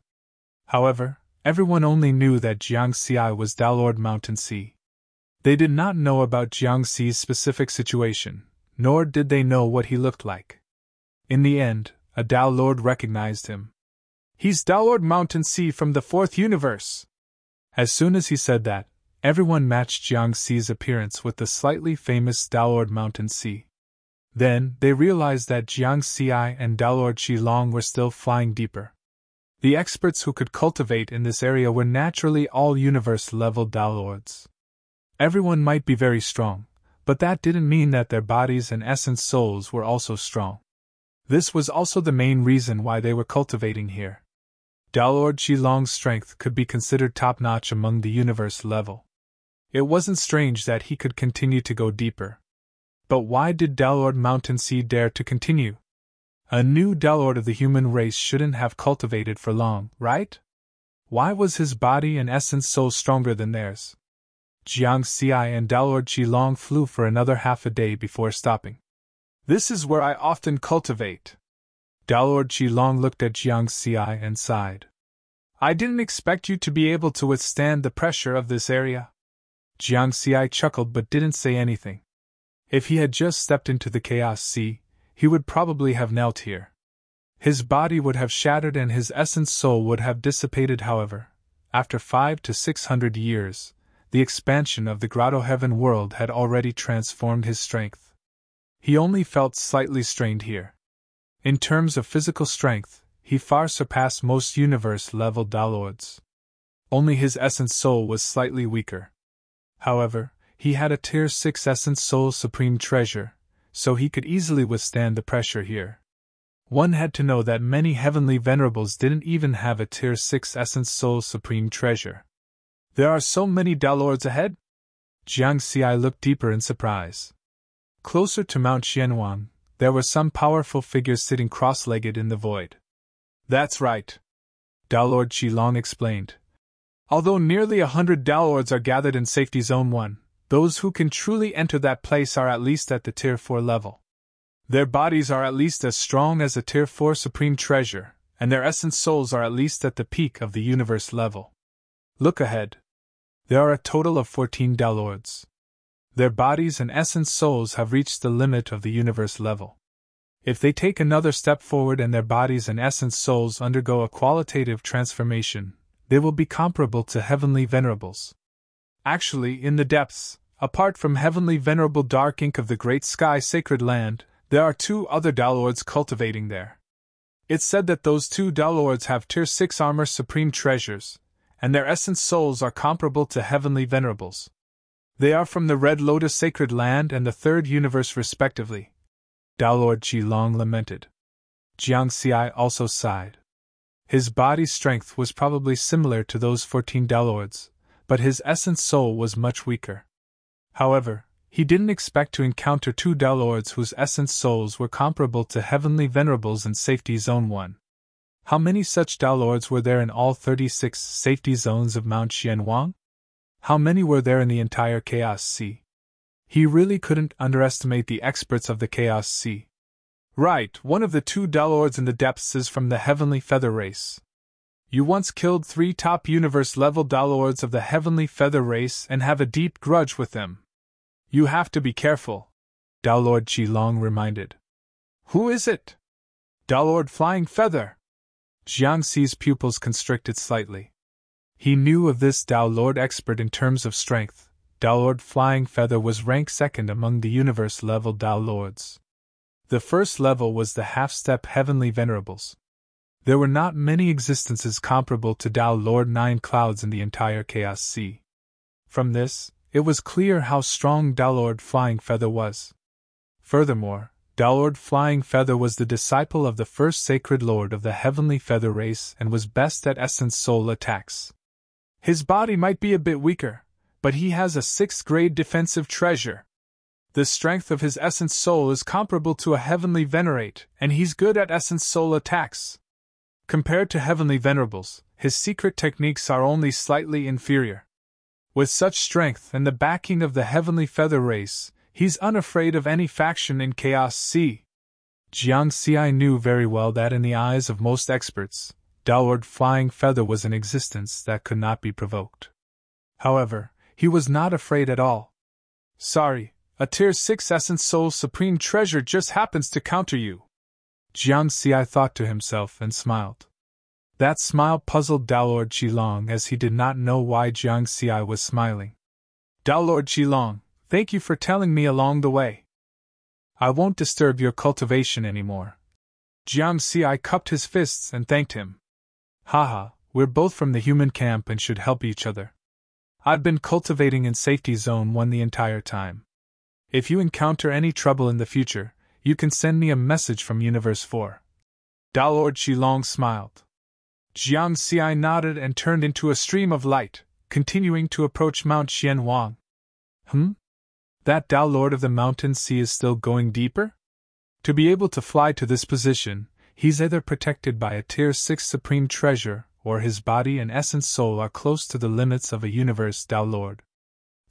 S1: However, everyone only knew that Jiang Xi was Tao Lord Mountain Sea. They did not know about Jiang Xi's specific situation, nor did they know what he looked like. In the end, a Tao Lord recognized him. He's Tao Lord Mountain Sea from the 4th universe! As soon as he said that, everyone matched Jiang Xi's appearance with the slightly famous Tao Lord Mountain Sea. Then, they realized that Jiang Xi and Tao Lord Qilong were still flying deeper. The experts who could cultivate in this area were naturally all universe-level Tao Lords. Everyone might be very strong, but that didn't mean that their bodies and essence souls were also strong. This was also the main reason why they were cultivating here. Tao Lord Qilong's strength could be considered top-notch among the universe level. It wasn't strange that he could continue to go deeper. But why did Tao Lord Mountain Sea dare to continue? A new Tao Lord of the human race shouldn't have cultivated for long, right? Why was his body and essence so stronger than theirs? Jiang Xi and Tao Lord Qilong flew for another half a day before stopping. This is where I often cultivate. Tao Lord Qilong looked at Jiang Xi and sighed. I didn't expect you to be able to withstand the pressure of this area. Jiang Xi chuckled but didn't say anything. If he had just stepped into the Chaos Sea, he would probably have knelt here. His body would have shattered and his essence soul would have dissipated. However, after 500 to 600 years, the expansion of the Grotto Heaven world had already transformed his strength. He only felt slightly strained here. In terms of physical strength, he far surpassed most universe-level Tao Lords. Only his essence soul was slightly weaker. However, he had a Tier 6 Essence Soul Supreme Treasure, so he could easily withstand the pressure here. One had to know that many Heavenly Venerables didn't even have a Tier 6 Essence Soul Supreme Treasure. There are so many Tao Lords ahead? Jiang Xi looked deeper in surprise. Closer to Mount Xianhuang, there were some powerful figures sitting cross-legged in the void. That's right, Tao Lord Qilong explained. Although nearly 100 Tao Lords are gathered in Safety Zone 1, those who can truly enter that place are at least at the Tier 4 level. Their bodies are at least as strong as a Tier 4 Supreme Treasure, and their essence souls are at least at the peak of the universe level. Look ahead. There are a total of 14 Tao Lords. Their bodies and essence souls have reached the limit of the universe level. If they take another step forward and their bodies and essence souls undergo a qualitative transformation, they will be comparable to Heavenly Venerables. Actually, in the depths, apart from Heavenly Venerable Dark Ink of the Great Sky Sacred Land, there are 2 other Tao Lords cultivating there. It's said that those two Tao Lords have Tier 6 armor supreme treasures, and their essence souls are comparable to heavenly venerables. They are from the Red Lotus Sacred Land and the Third Universe respectively. Tao Lord Qilong lamented. Jiang Xi also sighed. His body's strength was probably similar to those 14 Tao Lords, but his essence soul was much weaker. However, he didn't expect to encounter two Tao Lords whose essence souls were comparable to heavenly venerables in Safety Zone 1. How many such Tao Lords were there in all 36 safety zones of Mount Xianhuang? How many were there in the entire Chaos Sea? He really couldn't underestimate the experts of the Chaos Sea. Right, one of the two Tao Lords in the depths is from the Heavenly Feather race. You once killed 3 top universe-level Tao Lords of the Heavenly Feather race and have a deep grudge with them. You have to be careful, Tao Lord Qilong reminded. Who is it? Tao Lord Flying Feather. Jiang Xi's pupils constricted slightly. He knew of this Tao Lord expert in terms of strength. Tao Lord Flying Feather was ranked second among the universe-level Tao Lords. The first level was the half-step Heavenly Venerables. There were not many existences comparable to Tao Lord Nine Clouds in the entire Chaos Sea. From this, it was clear how strong Tao Lord Flying Feather was. Furthermore, Tao Lord Flying Feather was the disciple of the first Sacred Lord of the Heavenly Feather race and was best at Essence Soul attacks. His body might be a bit weaker, but he has a 6th grade defensive treasure. The strength of his Essence Soul is comparable to a Heavenly Venerate, and he's good at Essence Soul attacks. Compared to Heavenly Venerables, his secret techniques are only slightly inferior. With such strength and the backing of the Heavenly Feather race, he's unafraid of any faction in Chaos Sea. Jiang Xi knew very well that in the eyes of most experts, Tao Lord Flying Feather was an existence that could not be provoked. However, he was not afraid at all. Sorry, a Tier 6 Essence Soul Supreme Treasure just happens to counter you. Jiang Xi thought to himself and smiled. That smile puzzled Tao Lord Qilong as he did not know why Jiang Xi was smiling. Tao Lord Qilong, thank you for telling me along the way. I won't disturb your cultivation anymore. Jiang Xi cupped his fists and thanked him. Haha, we're both from the human camp and should help each other. I've been cultivating in Safety Zone 1 the entire time. If you encounter any trouble in the future, you can send me a message from Universe 4. Tao Lord Qilong smiled. Jiang Xi nodded and turned into a stream of light, continuing to approach Mount Xianhuang. That Tao Lord of the Mountain Sea is still going deeper? To be able to fly to this position, he's either protected by a Tier 6 Supreme Treasure, or his body and essence soul are close to the limits of a universe Tao Lord.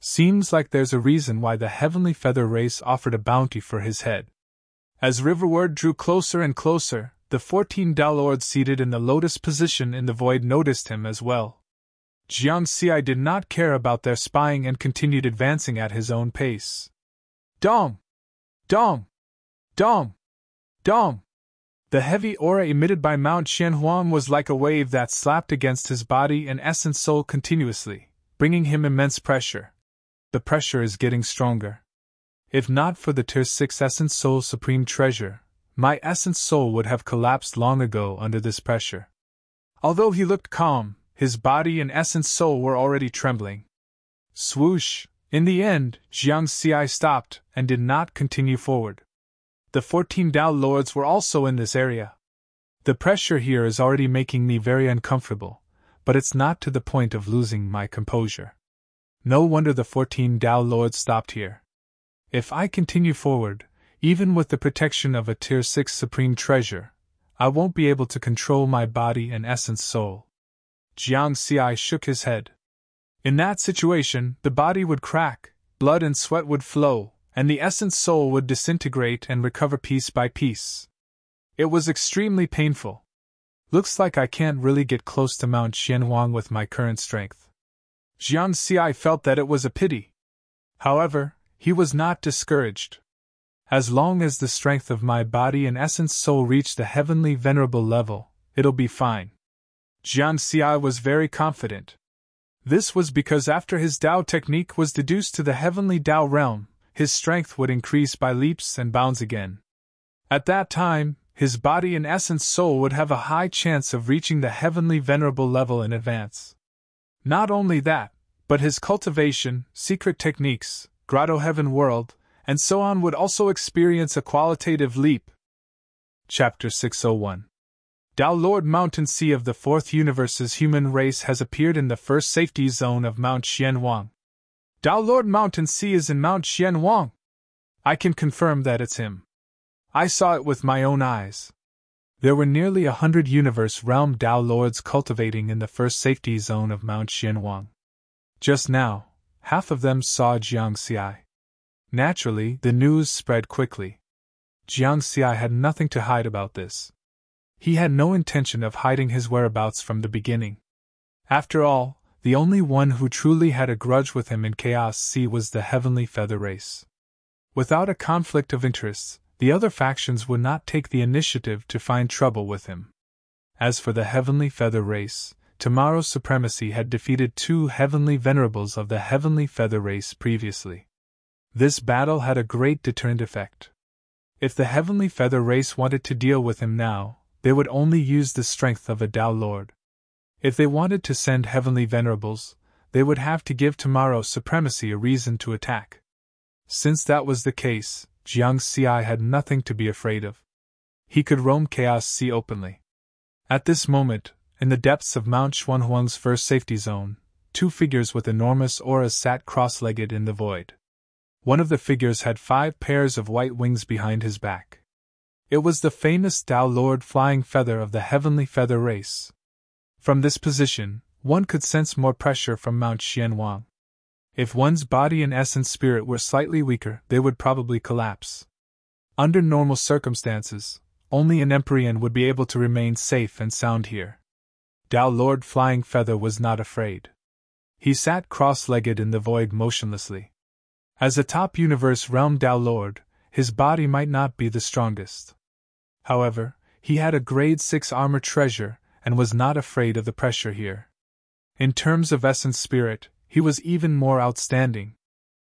S1: Seems like there's a reason why the Heavenly Feather race offered a bounty for his head. As Riverward drew closer and closer, the 14 Tao Lords seated in the lotus position in the void noticed him as well. Jiang Xi did not care about their spying and continued advancing at his own pace. Dong! Dong! Dong! Dong! The heavy aura emitted by Mount Xianhuang was like a wave that slapped against his body and essence soul continuously, bringing him immense pressure. The pressure is getting stronger. If not for the Tier 6 Essence Soul Supreme Treasure, my essence soul would have collapsed long ago under this pressure. Although he looked calm, his body and essence soul were already trembling. Swoosh! In the end, Jiang Xi stopped and did not continue forward. The 14 Tao Lords were also in this area. The pressure here is already making me very uncomfortable, but it's not to the point of losing my composure. No wonder the 14 Tao Lords stopped here. If I continue forward, even with the protection of a Tier 6 Supreme Treasure, I won't be able to control my body and essence soul. Jiang Xi shook his head. In that situation, the body would crack, blood and sweat would flow, and the essence soul would disintegrate and recover piece by piece. It was extremely painful. Looks like I can't really get close to Mount Xianhuang with my current strength. Jiang Xi felt that it was a pity. However, he was not discouraged. As long as the strength of my body and essence soul reach the heavenly venerable level, it'll be fine. Jiang Xi was very confident. This was because after his Tao technique was deduced to the heavenly Tao realm, his strength would increase by leaps and bounds again. At that time, his body and essence soul would have a high chance of reaching the heavenly venerable level in advance. Not only that, but his cultivation, secret techniques, grotto heaven world, and so on would also experience a qualitative leap. Chapter 601. Tao Lord Mountain Sea of the Fourth Universe's human race has appeared in the first safety zone of Mount Xianwang. Tao Lord Mountain Sea is in Mount Xianwang. I can confirm that it's him. I saw it with my own eyes. There were nearly 100 universe realm Tao Lords cultivating in the first safety zone of Mount Xianwang. Just now, half of them saw Jiangxi. Naturally, the news spread quickly. Jiangxi had nothing to hide about this. He had no intention of hiding his whereabouts from the beginning. After all, the only one who truly had a grudge with him in Chaos Sea was the Heavenly Feather Race. Without a conflict of interests, the other factions would not take the initiative to find trouble with him. As for the Heavenly Feather Race, Tomorrow's Supremacy had defeated 2 Heavenly Venerables of the Heavenly Feather Race previously. This battle had a great deterrent effect. If the Heavenly Feather Race wanted to deal with him now, they would only use the strength of a Tao Lord. If they wanted to send Heavenly Venerables, they would have to give Tomorrow's Supremacy a reason to attack. Since that was the case, Jiangxi had nothing to be afraid of. He could roam Chaos Sea openly. At this moment, in the depths of Mount Xuanhuang's first safety zone, 2 figures with enormous auras sat cross-legged in the void. One of the figures had 5 pairs of white wings behind his back. It was the famous Tao Lord Flying Feather of the Heavenly Feather Race. From this position, one could sense more pressure from Mount Xianwang. If one's body and essence spirit were slightly weaker, they would probably collapse. Under normal circumstances, only an Empyrean would be able to remain safe and sound here. Tao Lord Flying Feather was not afraid. He sat cross-legged in the void motionlessly. As a top universe realm Tao Lord, his body might not be the strongest. However, he had a grade 6 armor treasure and was not afraid of the pressure here. In terms of essence spirit, he was even more outstanding.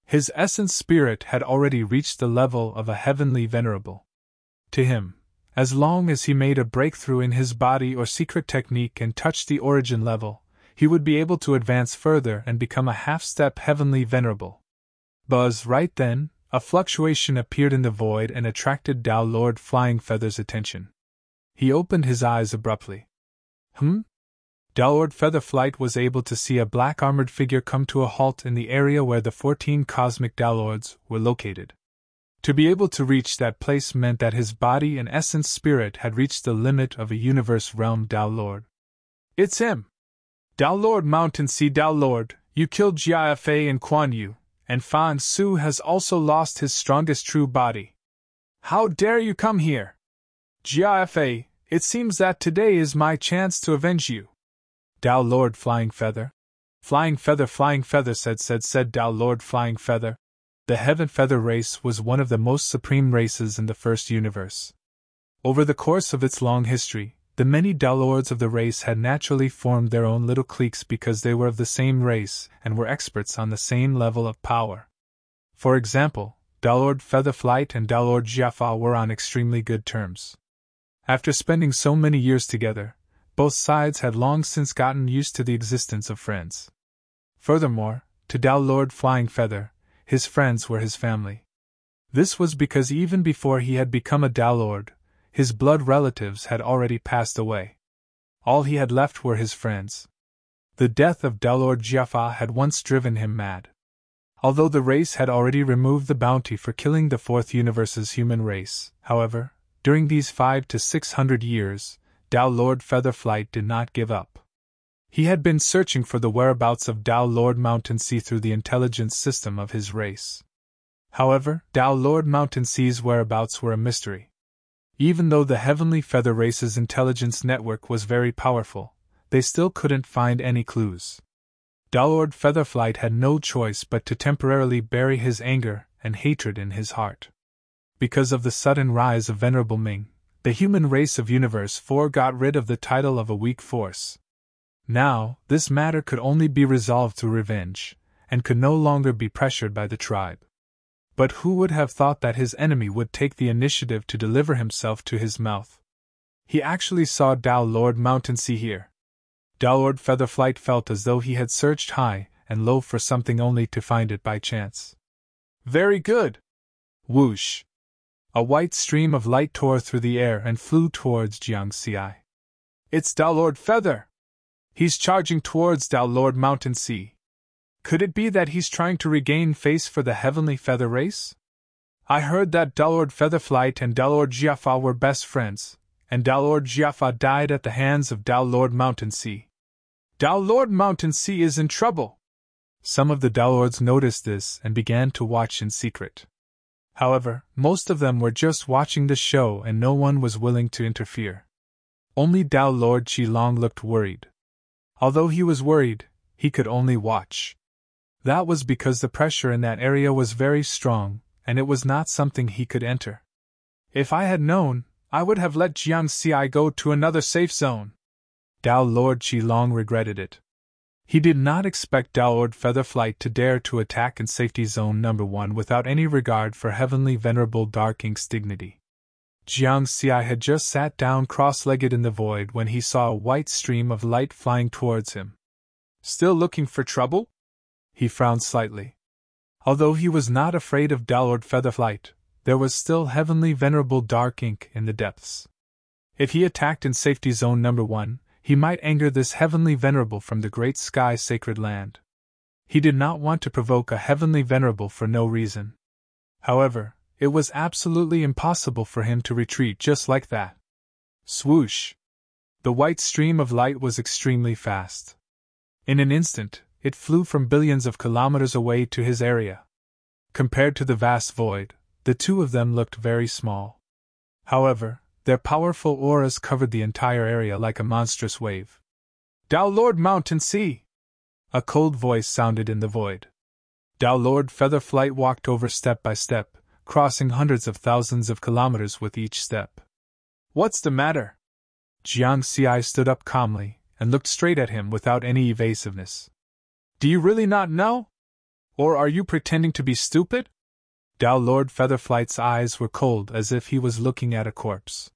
S1: His essence spirit had already reached the level of a heavenly venerable. To him, as long as he made a breakthrough in his body or secret technique and touched the origin level, he would be able to advance further and become a half-step heavenly venerable. Buzz, right then, a fluctuation appeared in the void and attracted Tao Lord Flying Feather's attention. He opened his eyes abruptly. Tao Lord Featherflight was able to see a black armored figure come to a halt in the area where the 14 cosmic Tao Lords were located. To be able to reach that place meant that his body and essence spirit had reached the limit of a universe realm Tao Lord. It's him! Tao Lord Mountain Sea Tao Lord, you killed Jia Fei and Quan Yu, and Fan Su has also lost his strongest true body. How dare you come here? Jia Fei, it seems that today is my chance to avenge you. Tao Lord Flying Feather. Flying Feather said Tao Lord Flying Feather. The Heaven Feather Race was one of the most supreme races in the first universe. Over the course of its long history, the many Tao Lords of the race had naturally formed their own little cliques because they were of the same race and were experts on the same level of power. For example, Tao Lord Featherflight and Tao Lord Jiafa were on extremely good terms. After spending so many years together, both sides had long since gotten used to the existence of friends. Furthermore, to Tao Lord Flying Feather, his friends were his family. This was because even before he had become a Tao Lord, his blood relatives had already passed away. All he had left were his friends. The death of Tao Lord Jiafa had once driven him mad. Although the race had already removed the bounty for killing the Fourth Universe's human race, however, during these 500 to 600 years, Tao Lord Featherflight did not give up. He had been searching for the whereabouts of Tao Lord Mountain Sea through the intelligence system of his race. However, Tao Lord Mountain Sea's whereabouts were a mystery. Even though the Heavenly Feather Race's intelligence network was very powerful, they still couldn't find any clues. Tao Lord Featherflight had no choice but to temporarily bury his anger and hatred in his heart. Because of the sudden rise of Venerable Ming, the human race of Universe 4 got rid of the title of a weak force. Now, this matter could only be resolved through revenge, and could no longer be pressured by the tribe. But who would have thought that his enemy would take the initiative to deliver himself to his mouth? He actually saw Tao Lord Mountain Sea here. Tao Lord Featherflight felt as though he had searched high and low for something only to find it by chance. Very good! Whoosh! A white stream of light tore through the air and flew towards Jiang Xi. It's Tao Lord Feather! He's charging towards Tao Lord Mountain Sea. Could it be that he's trying to regain face for the Heavenly Feather Race? I heard that Tao Lord Featherflight and Tao Lord Jiafa were best friends, and Tao Lord Jiafa died at the hands of Tao Lord Mountain Sea. Tao Lord Mountain Sea is in trouble! Some of the Tao Lords noticed this and began to watch in secret. However, most of them were just watching the show and no one was willing to interfere. Only Tao Lord Qilong looked worried. Although he was worried, he could only watch. That was because the pressure in that area was very strong, and it was not something he could enter. If I had known, I would have let Jiang Xi go to another safe zone. Tao Lord Qilong regretted it. He did not expect Tao Lord Featherflight to dare to attack in Safety Zone No. 1 without any regard for Heavenly Venerable Dark Ink's dignity. Jiang Xi had just sat down cross-legged in the void when he saw a white stream of light flying towards him. Still looking for trouble? He frowned slightly. Although he was not afraid of Tao Lord Featherflight, there was still Heavenly Venerable Dark Ink in the depths. If he attacked in Safety Zone No. 1, he might anger this Heavenly Venerable from the Great Sky Sacred Land. He did not want to provoke a Heavenly Venerable for no reason. However, it was absolutely impossible for him to retreat just like that. Swoosh! The white stream of light was extremely fast. In an instant, it flew from billions of kilometers away to his area. Compared to the vast void, the two of them looked very small. However, their powerful auras covered the entire area like a monstrous wave. Tao Lord Mountain Sea! A cold voice sounded in the void. Tao Lord Featherflight walked over step by step, crossing hundreds of thousands of kilometers with each step. What's the matter? Jiang Xi stood up calmly and looked straight at him without any evasiveness. Do you really not know? Or are you pretending to be stupid? Tao Lord Featherflight's eyes were cold as if he was looking at a corpse.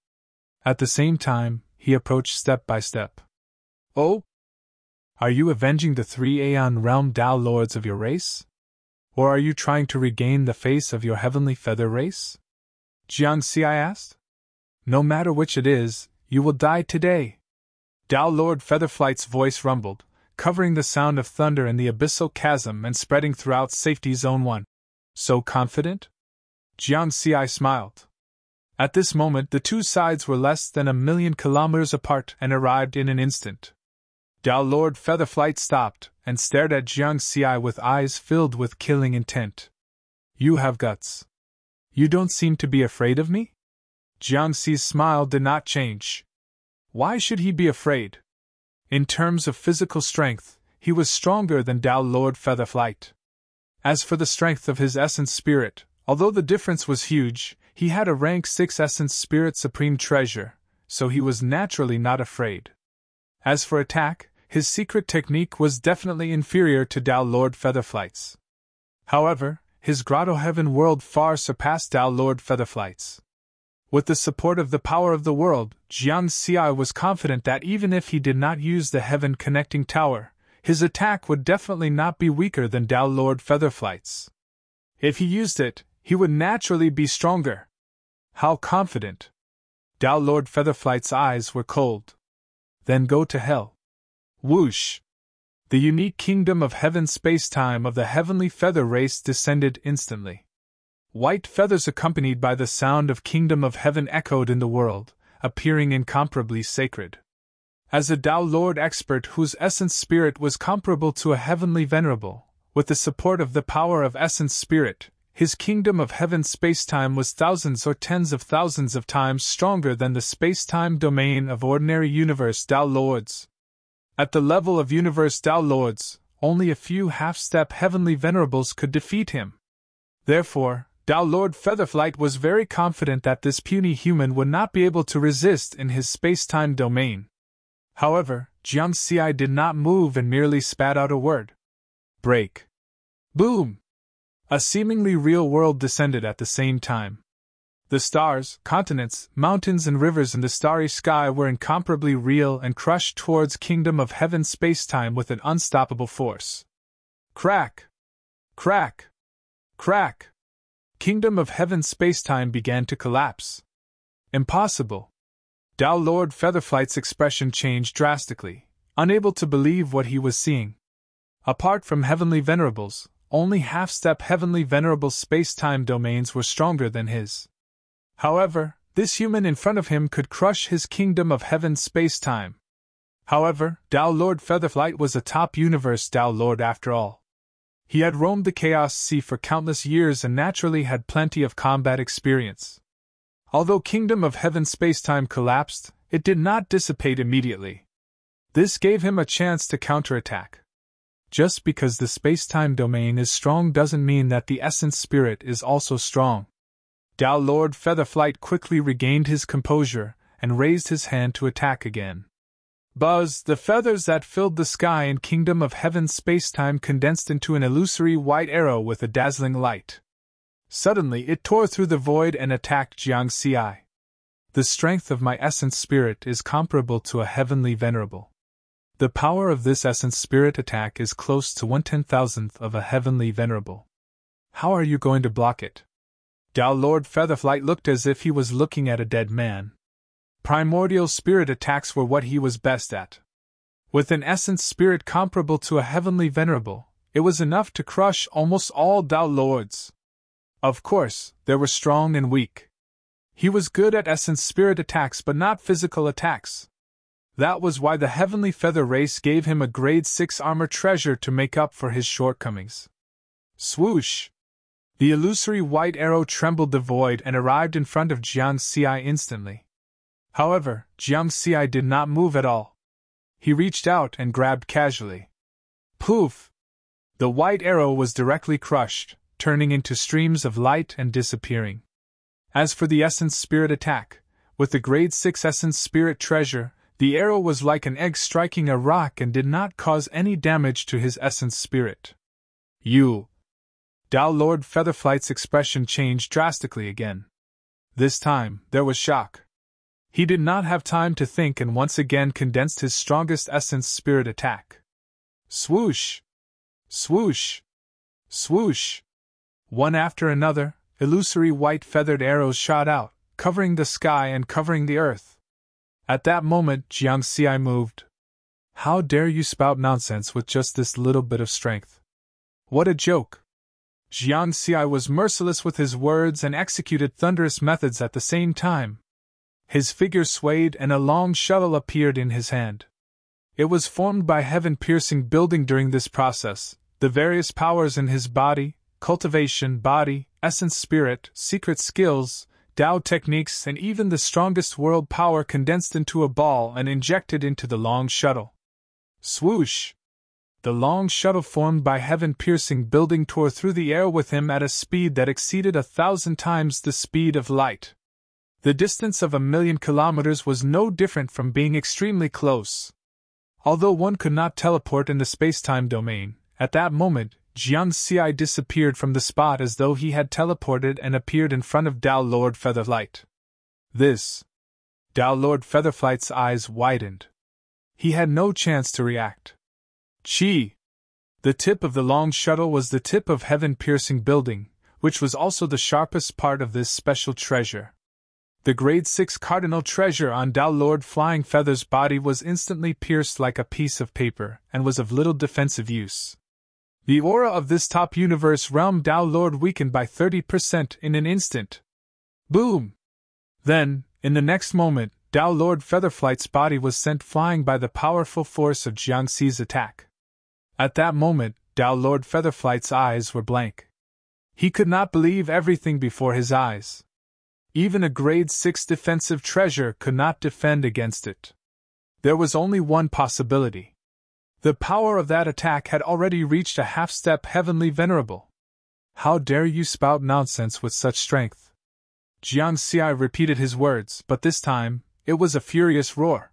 S1: At the same time, he approached step by step. Oh? Are you avenging the 3 Aeon Realm Tao Lords of your race? Or are you trying to regain the face of your Heavenly Feather Race? Jiang Xi asked. No matter which it is, you will die today. Tao Lord Featherflight's voice rumbled, covering the sound of thunder in the abyssal chasm and spreading throughout Safety Zone 1. So confident? Jiang Xi smiled. At this moment the two sides were less than 1,000,000 kilometers apart and arrived in an instant. Tao Lord Featherflight stopped and stared at Jiang Xi with eyes filled with killing intent. You have guts. You don't seem to be afraid of me? Jiang Xi's smile did not change. Why should he be afraid? In terms of physical strength, he was stronger than Tao Lord Featherflight. As for the strength of his essence spirit, although the difference was huge, he had a rank 6 essence spirit supreme treasure, so he was naturally not afraid. As for attack, his secret technique was definitely inferior to Tao Lord Featherflight's. However, his Grotto Heaven world far surpassed Tao Lord Featherflight's. With the support of the power of the world, Jiang Xi was confident that even if he did not use the Heaven Connecting Tower, his attack would definitely not be weaker than Tao Lord Featherflight's. If he used it, he would naturally be stronger. How confident! Tao Lord Featherflight's eyes were cold. Then go to hell. Whoosh! The unique kingdom of heaven space-time of the Heavenly Feather Race descended instantly. White feathers accompanied by the sound of Kingdom of Heaven echoed in the world, appearing incomparably sacred. As a Tao Lord expert whose essence spirit was comparable to a heavenly venerable, with the support of the power of essence spirit, his kingdom of heaven spacetime was thousands or tens of thousands of times stronger than the spacetime domain of ordinary universe Tao Lords. At the level of universe Tao Lords, only a few half-step heavenly venerables could defeat him. Therefore, Tao Lord Featherflight was very confident that this puny human would not be able to resist in his spacetime domain. However, Jiang Xi did not move and merely spat out a word. Break. Boom! A seemingly real world descended at the same time. The stars, continents, mountains, and rivers in the starry sky were incomparably real and crushed towards kingdom of heaven spacetime with an unstoppable force. Crack! Crack! Crack! Kingdom of heaven spacetime began to collapse. Impossible! Tao Lord Featherflight's expression changed drastically, unable to believe what he was seeing. Apart from heavenly venerables, only half-step heavenly venerable space-time domains were stronger than his. However, this human in front of him could crush his kingdom of heaven space-time. However, Tao Lord Featherflight was a top universe Tao Lord after all. He had roamed the Chaos Sea for countless years and naturally had plenty of combat experience. Although Kingdom of Heaven spacetime collapsed, it did not dissipate immediately. This gave him a chance to counterattack. Just because the spacetime domain is strong doesn't mean that the essence spirit is also strong. Tao Lord Featherflight quickly regained his composure and raised his hand to attack again. Buzz, the feathers that filled the sky in Kingdom of Heaven spacetime condensed into an illusory white arrow with a dazzling light. Suddenly it tore through the void and attacked Jiang Xi. The strength of my essence spirit is comparable to a heavenly venerable. The power of this essence spirit attack is close to 1/10,000th of a heavenly venerable. How are you going to block it? Tao Lord Featherflight looked as if he was looking at a dead man. Primordial spirit attacks were what he was best at. With an essence spirit comparable to a heavenly venerable, it was enough to crush almost all Tao Lords. Of course, there were strong and weak. He was good at essence spirit attacks but not physical attacks. That was why the Heavenly Feather race gave him a grade 6 armor treasure to make up for his shortcomings. Swoosh! The illusory white arrow trembled the void and arrived in front of Jiang Xi instantly. However, Jiang Xi did not move at all. He reached out and grabbed casually. Poof! The white arrow was directly crushed, turning into streams of light and disappearing. As for the essence spirit attack, with the grade 6 essence spirit treasure, the arrow was like an egg striking a rock and did not cause any damage to his essence spirit. You! Tao Lord Featherflight's expression changed drastically again. This time, there was shock. He did not have time to think and once again condensed his strongest essence spirit attack. Swoosh! Swoosh! Swoosh! One after another, illusory white feathered arrows shot out, covering the sky and covering the earth. At that moment, Jiang Xi moved. How dare you spout nonsense with just this little bit of strength? What a joke! Jiang Xi was merciless with his words and executed thunderous methods at the same time. His figure swayed and a long shuttle appeared in his hand. It was formed by heaven-piercing building during this process, the various powers in his body, cultivation body, essence spirit, secret skills, Tao techniques and even the strongest world power condensed into a ball and injected into the long shuttle. Swoosh! The long shuttle formed by heaven-piercing building tore through the air with him at a speed that exceeded 1,000 times the speed of light. The distance of 1,000,000 kilometers was no different from being extremely close. Although one could not teleport in the space-time domain, at that moment, Jiang Xi disappeared from the spot as though he had teleported and appeared in front of Tao Lord Featherflight. This. Tao Lord Featherflight's eyes widened. He had no chance to react. Chi! The tip of the long shuttle was the tip of heaven-piercing building, which was also the sharpest part of this special treasure. The grade 6 cardinal treasure on Tao Lord Flying Feather's body was instantly pierced like a piece of paper and was of little defensive use. The aura of this top universe realm Tao Lord weakened by 30% in an instant. Boom! Then, in the next moment, Tao Lord Featherflight's body was sent flying by the powerful force of Jiang Xi's attack. At that moment, Tao Lord Featherflight's eyes were blank. He could not believe everything before his eyes. Even a grade 6 defensive treasure could not defend against it. There was only one possibility. The power of that attack had already reached a half-step heavenly venerable. How dare you spout nonsense with such strength? Jiang Xi repeated his words, but this time, it was a furious roar.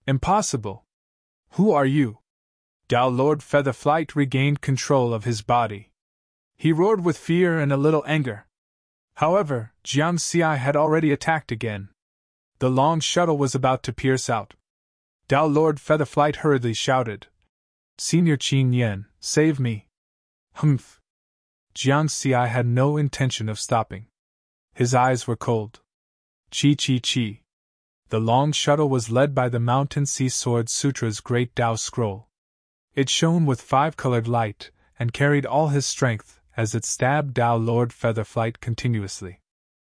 S1: Impossible! Who are you? Tao Lord Featherflight regained control of his body. he roared with fear and a little anger. However, Jiang Xi had already attacked again. The long shuttle was about to pierce out. Dao Lord Featherflight hurriedly shouted, "Senior Qin Yan, save me!" Humph! Jiang Xi had no intention of stopping. His eyes were cold. Chi chi chi. The long shuttle was led by the Mountain Sea Sword Sutra's great Tao scroll. It shone with 5-colored light, and carried all his strength as it stabbed Tao Lord Featherflight continuously.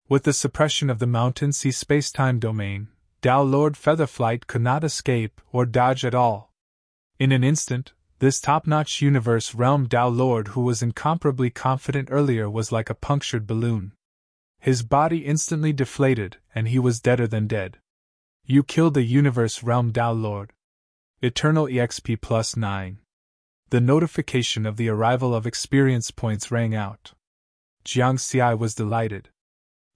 S1: With the suppression of the Mountain Sea space-time domain, Tao Lord Featherflight could not escape or dodge at all. In an instant, this top-notch universe realm Tao Lord who was incomparably confident earlier was like a punctured balloon. His body instantly deflated, and he was deader than dead. You killed the universe realm Tao Lord. Eternal EXP +9. The notification of the arrival of experience points rang out. Jiang Xi was delighted.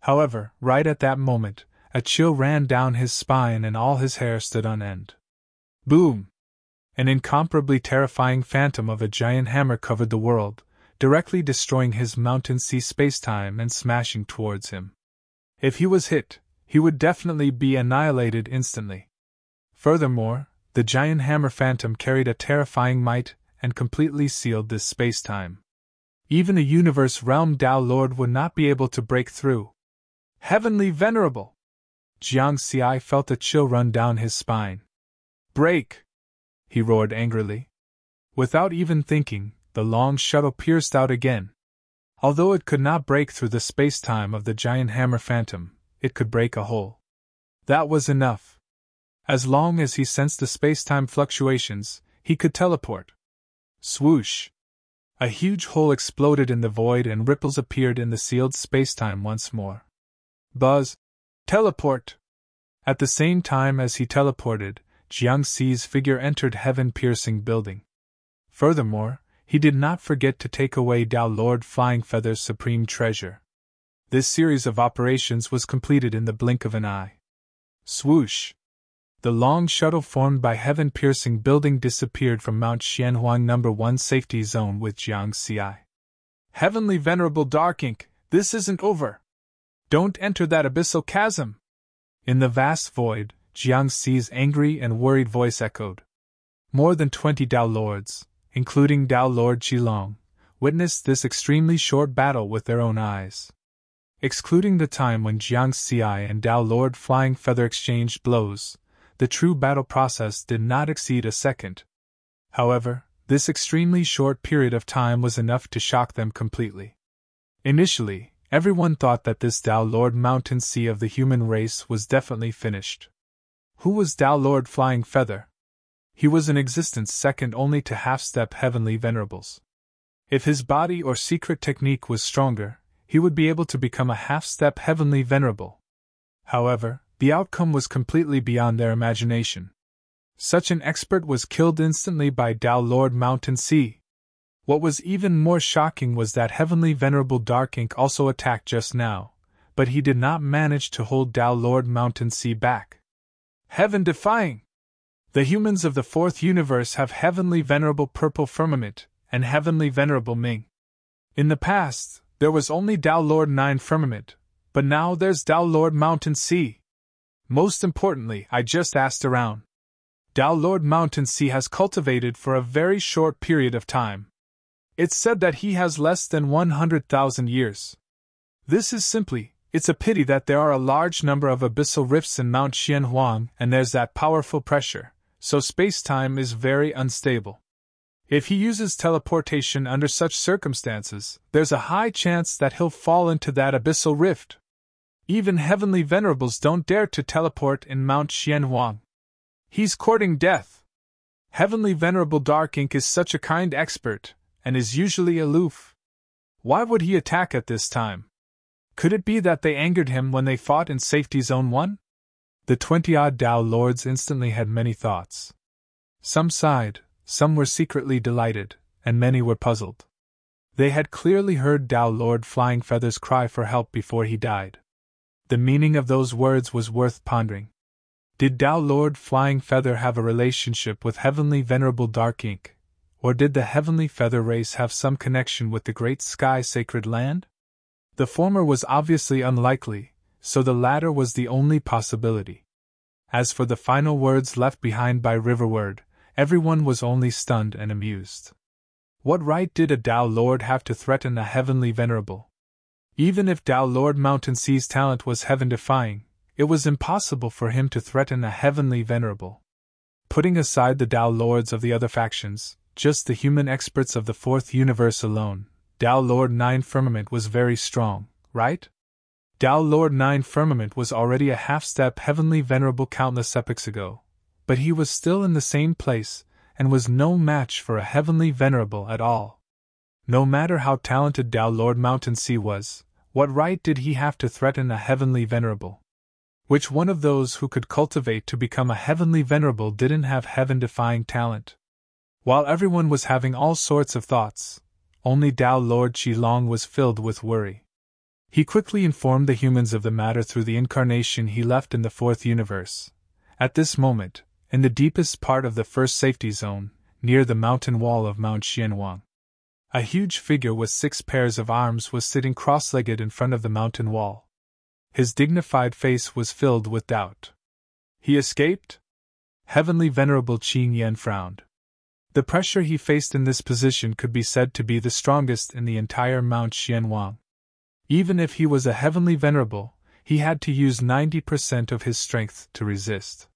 S1: However, right at that moment, a chill ran down his spine and all his hair stood on end. Boom! An incomparably terrifying phantom of a giant hammer covered the world, directly destroying his Mountain Sea spacetime and smashing towards him. If he was hit, he would definitely be annihilated instantly. Furthermore, the giant hammer phantom carried a terrifying might and completely sealed this spacetime. Even a universe realm Tao Lord would not be able to break through. Heavenly Venerable! Jiang Xi felt a chill run down his spine. Break! He roared angrily. Without even thinking, the long shuttle pierced out again. Although it could not break through the spacetime of the giant hammer phantom, it could break a hole. That was enough. As long as he sensed the spacetime fluctuations, he could teleport. Swoosh! A huge hole exploded in the void and ripples appeared in the sealed spacetime once more. Buzz! Teleport! At the same time as he teleported, Jiang Xi's figure entered heaven-piercing building. Furthermore, he did not forget to take away Tao Lord Flying Feather's supreme treasure. This series of operations was completed in the blink of an eye. Swoosh! The long shuttle formed by heaven-piercing building disappeared from Mount Xianhuang No. 1 safety zone with Jiang Xi. Heavenly Venerable Dark Ink, this isn't over! Don't enter that abyssal chasm! In the vast void, Jiang Xi's angry and worried voice echoed. More than 20 Tao Lords, including Tao Lord Qilong, witnessed this extremely short battle with their own eyes. Excluding the time when Jiang Xi and Tao Lord Flying Feather exchanged blows, the true battle process did not exceed a second. However, this extremely short period of time was enough to shock them completely. Initially, everyone thought that this Tao Lord Mountain Sea of the human race was definitely finished. Who was Tao Lord Flying Feather? He was in existence second only to half-step heavenly venerables. If his body or secret technique was stronger, he would be able to become a half-step heavenly venerable. However, the outcome was completely beyond their imagination. Such an expert was killed instantly by Tao Lord Mountain Sea. What was even more shocking was that Heavenly Venerable Dark Ink also attacked just now, but he did not manage to hold Tao Lord Mountain Sea back. Heaven-defying! The humans of the Fourth Universe have Heavenly Venerable Purple Firmament and Heavenly Venerable Ming. In the past, there was only Tao Lord 9 Firmament, but now there's Tao Lord Mountain Sea. Most importantly, I just asked around. Tao Lord Mountain Sea has cultivated for a very short period of time. It's said that he has less than 100,000 years. It's a pity that there are a large number of abyssal rifts in Mount Xianhuang and there's that powerful pressure, so space-time is very unstable. If he uses teleportation under such circumstances, there's a high chance that he'll fall into that abyssal rift. Even heavenly venerables don't dare to teleport in Mount Xianhuang. He's courting death. Heavenly Venerable Dark Ink is such a kind expert, and is usually aloof. Why would he attack at this time? Could it be that they angered him when they fought in Safety Zone 1? The 20-odd Tao Lords instantly had many thoughts. Some sighed, some were secretly delighted, and many were puzzled. They had clearly heard Tao Lord Flying Feather's cry for help before he died. The meaning of those words was worth pondering. Did Tao Lord Flying Feather have a relationship with Heavenly Venerable Dark Ink, Or did the heavenly feather race have some connection with the great sky sacred land? The former was obviously unlikely, so the latter was the only possibility. As for the final words left behind by Riverward, everyone was only stunned and amused. What right did a Tao Lord have to threaten a heavenly venerable? Even if Tao Lord Mountain Sea's talent was heaven-defying, it was impossible for him to threaten a heavenly venerable. Putting aside the Tao Lords of the other factions, just the human experts of the Fourth Universe alone, Tao Lord Nine Firmament was very strong, right? Tao Lord Nine Firmament was already a half-step heavenly venerable countless epochs ago, but he was still in the same place, and was no match for a heavenly venerable at all. No matter how talented Tao Lord Mountain Sea was, what right did he have to threaten a heavenly venerable? Which one of those who could cultivate to become a heavenly venerable didn't have heaven-defying talent? While everyone was having all sorts of thoughts, only Tao Lord Qilong was filled with worry. He quickly informed the humans of the matter through the incarnation he left in the Fourth Universe. At this moment, in the deepest part of the first safety zone, near the mountain wall of Mount Xianhuang, a huge figure with 6 pairs of arms was sitting cross-legged in front of the mountain wall. His dignified face was filled with doubt. He escaped? Heavenly Venerable Qin Yan frowned. The pressure he faced in this position could be said to be the strongest in the entire Mount Xianhuang. Even if he was a heavenly venerable, he had to use 90% of his strength to resist.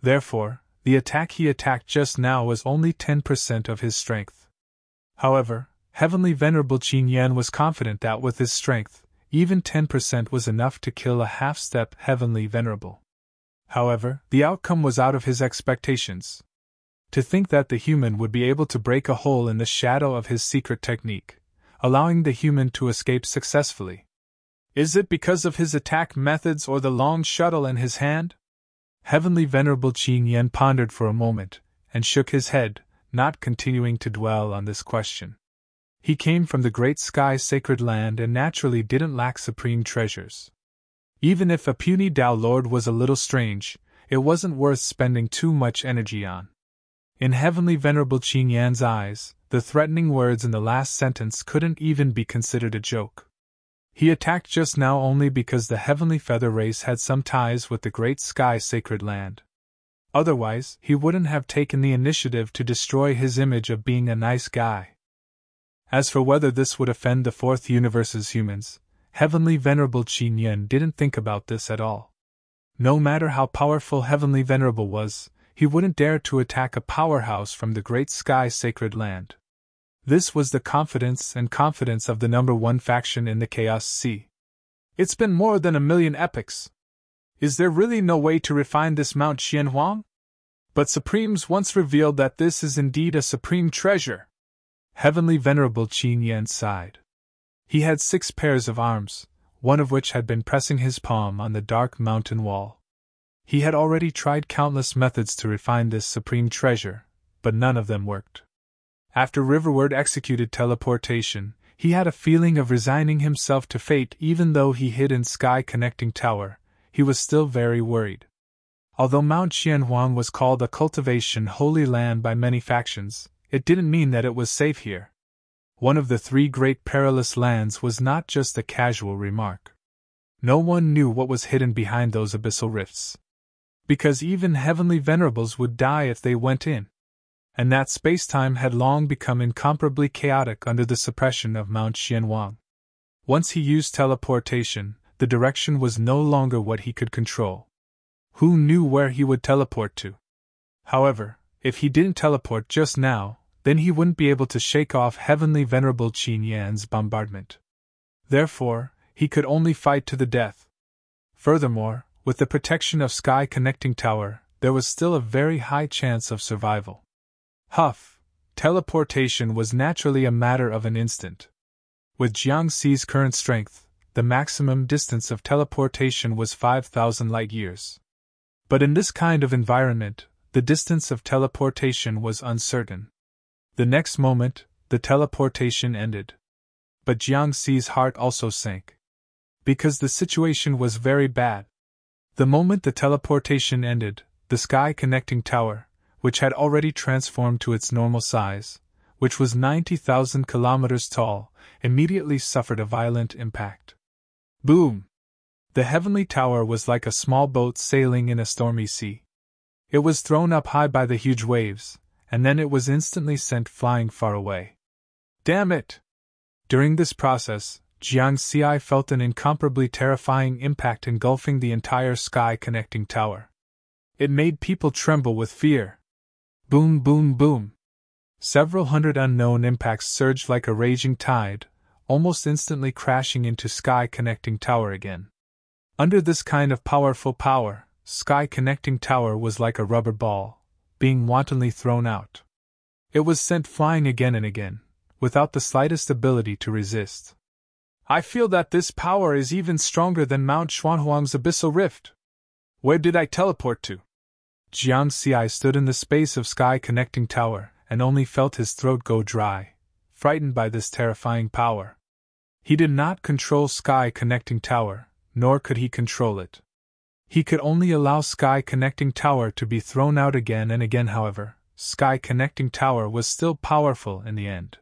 S1: Therefore, the attack he attacked just now was only 10% of his strength. However, Heavenly Venerable Qin Yan was confident that with his strength, even 10% was enough to kill a half-step Heavenly Venerable. However, the outcome was out of his expectations. To think that the human would be able to break a hole in the shadow of his secret technique, allowing the human to escape successfully. Is it because of his attack methods or the long shuttle in his hand? Heavenly Venerable Qin Yan pondered for a moment, and shook his head, not continuing to dwell on this question. He came from the great sky sacred land and naturally didn't lack supreme treasures. Even if a puny Tao Lord was a little strange, it wasn't worth spending too much energy on. In Heavenly Venerable Qin Yan's eyes, the threatening words in the last sentence couldn't even be considered a joke. He attacked just now only because the Heavenly Feather race had some ties with the great sky sacred land. Otherwise, he wouldn't have taken the initiative to destroy his image of being a nice guy. As for whether this would offend the Fourth Universe's humans, Heavenly Venerable Qin Yan didn't think about this at all. No matter how powerful Heavenly Venerable was, he wouldn't dare to attack a powerhouse from the great sky sacred land. This was the confidence of the number one faction in the Chaos Sea. It's been more than 1,000,000 epochs. Is there really no way to refine this Mount Xianhuang? But Supremes once revealed that this is indeed a supreme treasure. Heavenly Venerable Qin Yan sighed. He had 6 pairs of arms, one of which had been pressing his palm on the dark mountain wall. He had already tried countless methods to refine this supreme treasure, but none of them worked. After Riverward executed teleportation, he had a feeling of resigning himself to fate. Even though he hid in Sky Connecting Tower, he was still very worried. Although Mount Xianhuang was called a cultivation holy land by many factions, it didn't mean that it was safe here. One of the 3 great perilous lands was not just a casual remark. No one knew what was hidden behind those abyssal rifts. Because even heavenly venerables would die if they went in. And that space-time had long become incomparably chaotic under the suppression of Mount Xianhuang. Once he used teleportation, the direction was no longer what he could control. Who knew where he would teleport to? However, if he didn't teleport just now, then he wouldn't be able to shake off Heavenly Venerable Qin Yan's bombardment. Therefore, he could only fight to the death. Furthermore, with the protection of Sky Connecting Tower, there was still a very high chance of survival. Huff! Teleportation was naturally a matter of an instant. With Jiangxi's current strength, the maximum distance of teleportation was 5,000 light-years. But in this kind of environment, the distance of teleportation was uncertain. The next moment, the teleportation ended. But Jiangxi's heart also sank. Because the situation was very bad. The moment the teleportation ended, the Sky Connecting Tower, which had already transformed to its normal size, which was 90,000 kilometers tall, immediately suffered a violent impact. Boom! The heavenly tower was like a small boat sailing in a stormy sea. It was thrown up high by the huge waves, and then it was instantly sent flying far away. Damn it! During this process, Jiang Xi felt an incomparably terrifying impact engulfing the entire sky-connecting tower. It made people tremble with fear. Boom, boom, boom. Several hundred unknown impacts surged like a raging tide, almost instantly crashing into sky-connecting tower again. Under this kind of powerful power, sky-connecting tower was like a rubber ball, being wantonly thrown out. It was sent flying again and again, without the slightest ability to resist. I feel that this power is even stronger than Mount Xuanhuang's abyssal rift. Where did I teleport to? Jiang Xi stood in the space of sky-connecting tower, and only felt his throat go dry, frightened by this terrifying power. He did not control sky-connecting tower, nor could he control it. He could only allow sky-connecting tower to be thrown out again and again. However, sky-connecting tower was still powerful in the end.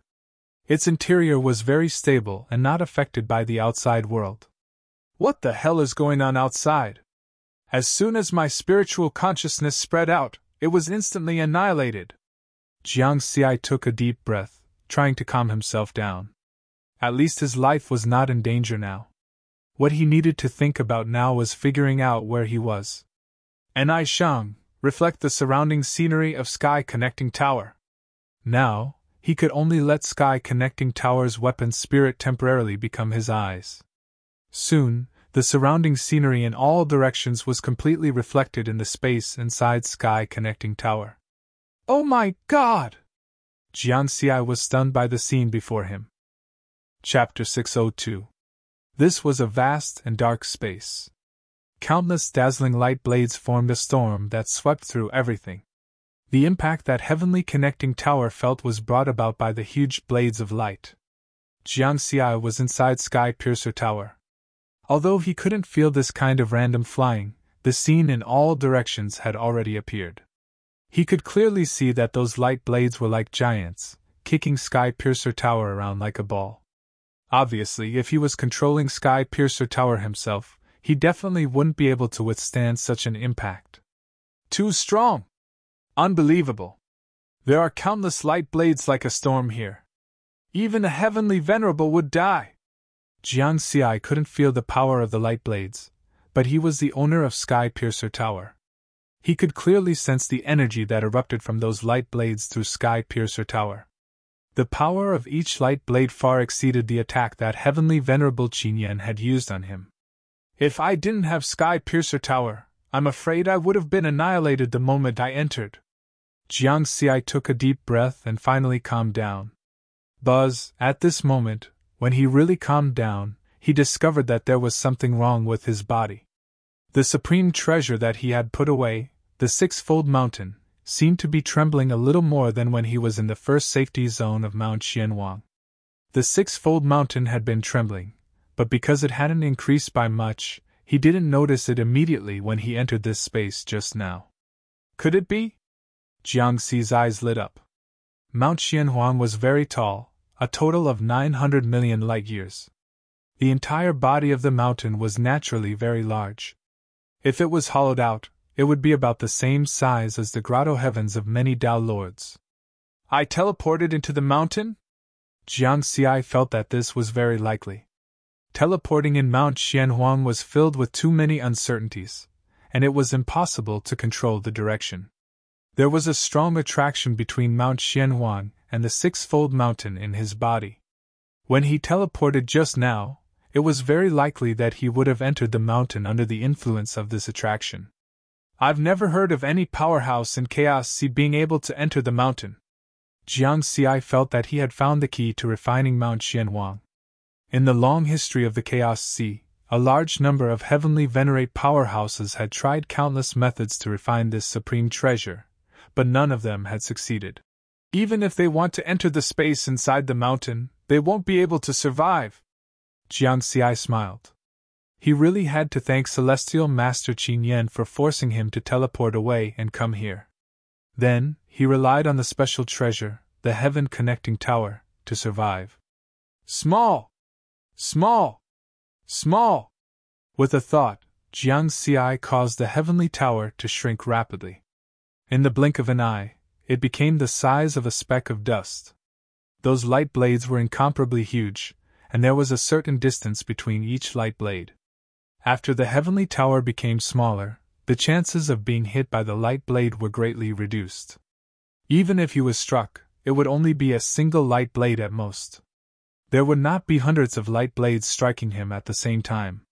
S1: Its interior was very stable and not affected by the outside world. What the hell is going on outside? As soon as my spiritual consciousness spread out, it was instantly annihilated. Jiang Xi took a deep breath, trying to calm himself down. At least his life was not in danger now. What he needed to think about now was figuring out where he was. And I Shang, reflect the surrounding scenery of sky-connecting tower. Now, he could only let sky-connecting tower's weapon spirit temporarily become his eyes. Soon, the surrounding scenery in all directions was completely reflected in the space inside sky-connecting tower. Oh my God! Jiang Xi was stunned by the scene before him. Chapter 602. This was a vast and dark space. Countless dazzling light blades formed a storm that swept through everything. The impact that heavenly connecting tower felt was brought about by the huge blades of light. Jiang Xi was inside Sky Piercer Tower. Although he couldn't feel this kind of random flying, the scene in all directions had already appeared. He could clearly see that those light blades were like giants, kicking Sky Piercer Tower around like a ball. Obviously, if he was controlling Sky Piercer Tower himself, he definitely wouldn't be able to withstand such an impact. Too strong! Unbelievable! There are countless light blades like a storm here. Even a heavenly venerable would die! Jiang Xi couldn't feel the power of the light blades, but he was the owner of Sky Piercer Tower. He could clearly sense the energy that erupted from those light blades through Sky Piercer Tower. The power of each light blade far exceeded the attack that heavenly venerable Qin Yan had used on him. If I didn't have Sky Piercer Tower, I'm afraid I would have been annihilated the moment I entered. Jiang Xi took a deep breath and finally calmed down. Buzz, at this moment, when he really calmed down, he discovered that there was something wrong with his body. The supreme treasure that he had put away, the six-fold mountain, seemed to be trembling a little more than when he was in the first safety zone of Mount Xianhuang. The six-fold mountain had been trembling, but because it hadn't increased by much, he didn't notice it immediately when he entered this space just now. Could it be? Jiang Xi's eyes lit up. Mount Xianhuang was very tall, a total of 900 million light-years. The entire body of the mountain was naturally very large. If it was hollowed out, it would be about the same size as the grotto heavens of many Tao lords. I teleported into the mountain? Jiang Xi felt that this was very likely. Teleporting in Mount Xianhuang was filled with too many uncertainties, and it was impossible to control the direction. There was a strong attraction between Mount Xianhuang and the six-fold mountain in his body. When he teleported just now, it was very likely that he would have entered the mountain under the influence of this attraction. I've never heard of any powerhouse in Chaos Sea being able to enter the mountain. Jiang Xi felt that he had found the key to refining Mount Xianhuang. In the long history of the Chaos Sea, a large number of heavenly venerate powerhouses had tried countless methods to refine this supreme treasure, but none of them had succeeded. Even if they want to enter the space inside the mountain, they won't be able to survive. Jiang Xi smiled. He really had to thank Celestial Master Qin Yan for forcing him to teleport away and come here. Then, he relied on the special treasure, the heaven-connecting tower, to survive. Small! Small! Small! With a thought, Jiang Xi caused the heavenly tower to shrink rapidly. In the blink of an eye, it became the size of a speck of dust. Those light blades were incomparably huge, and there was a certain distance between each light blade. After the heavenly tower became smaller, the chances of being hit by the light blade were greatly reduced. Even if he was struck, it would only be a single light blade at most. There would not be hundreds of light blades striking him at the same time.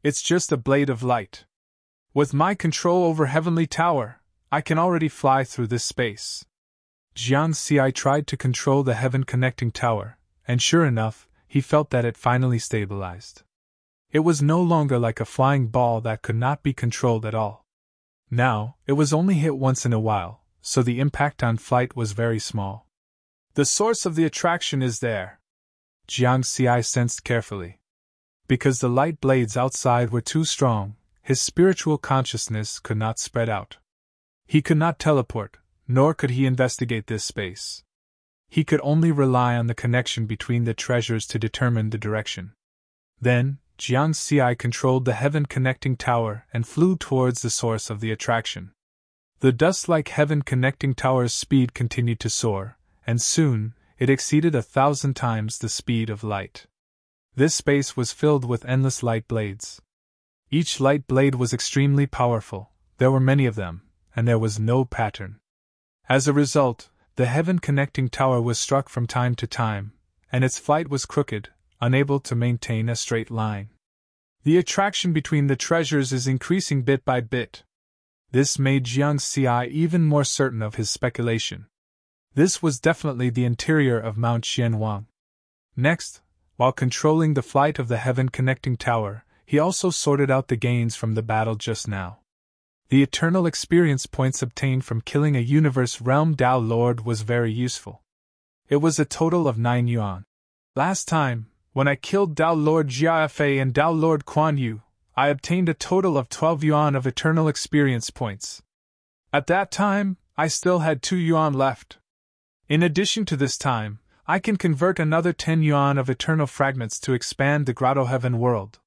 S1: It's just a blade of light. With my control over Heavenly Tower, I can already fly through this space. Jiang Xi tried to control the heaven-connecting tower, and sure enough, he felt that it finally stabilized. It was no longer like a flying ball that could not be controlled at all. Now, it was only hit once in a while, so the impact on flight was very small. The source of the attraction is there, Jiang Xi sensed carefully. Because the light blades outside were too strong, his spiritual consciousness could not spread out. He could not teleport, nor could he investigate this space. He could only rely on the connection between the treasures to determine the direction. Then, Jiang Xi controlled the heaven-connecting tower and flew towards the source of the attraction. The dust-like heaven-connecting tower's speed continued to soar, and soon, it exceeded 1,000 times the speed of light. This space was filled with endless light blades. Each light blade was extremely powerful, there were many of them, and there was no pattern. As a result, the heaven-connecting tower was struck from time to time, and its flight was crooked, unable to maintain a straight line. The attraction between the treasures is increasing bit by bit. This made Jiang Xi even more certain of his speculation. This was definitely the interior of Mount Xianwang. Next, while controlling the flight of the heaven-connecting tower, he also sorted out the gains from the battle just now. The eternal experience points obtained from killing a universe realm Tao Lord was very useful. It was a total of 9 yuan. Last time, when I killed Tao Lord Jiafei and Tao Lord Kuan Yu, I obtained a total of 12 yuan of eternal experience points. At that time, I still had 2 yuan left. In addition to this time, I can convert another 10 yuan of eternal fragments to expand the Grotto Heaven world.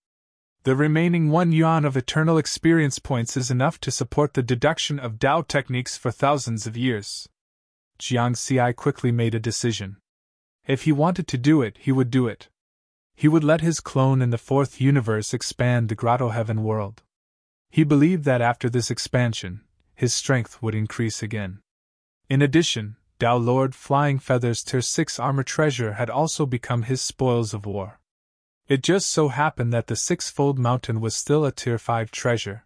S1: The remaining 1 yuan of eternal experience points is enough to support the deduction of Tao techniques for thousands of years. Jiang Xi quickly made a decision. If he wanted to do it, he would do it. He would let his clone in the 4th universe expand the Grotto Heaven world. He believed that after this expansion, his strength would increase again. In addition, Tao Lord Flying Feathers Tier 6 armor treasure had also become his spoils of war. It just so happened that the 6-fold mountain was still a Tier 5 treasure.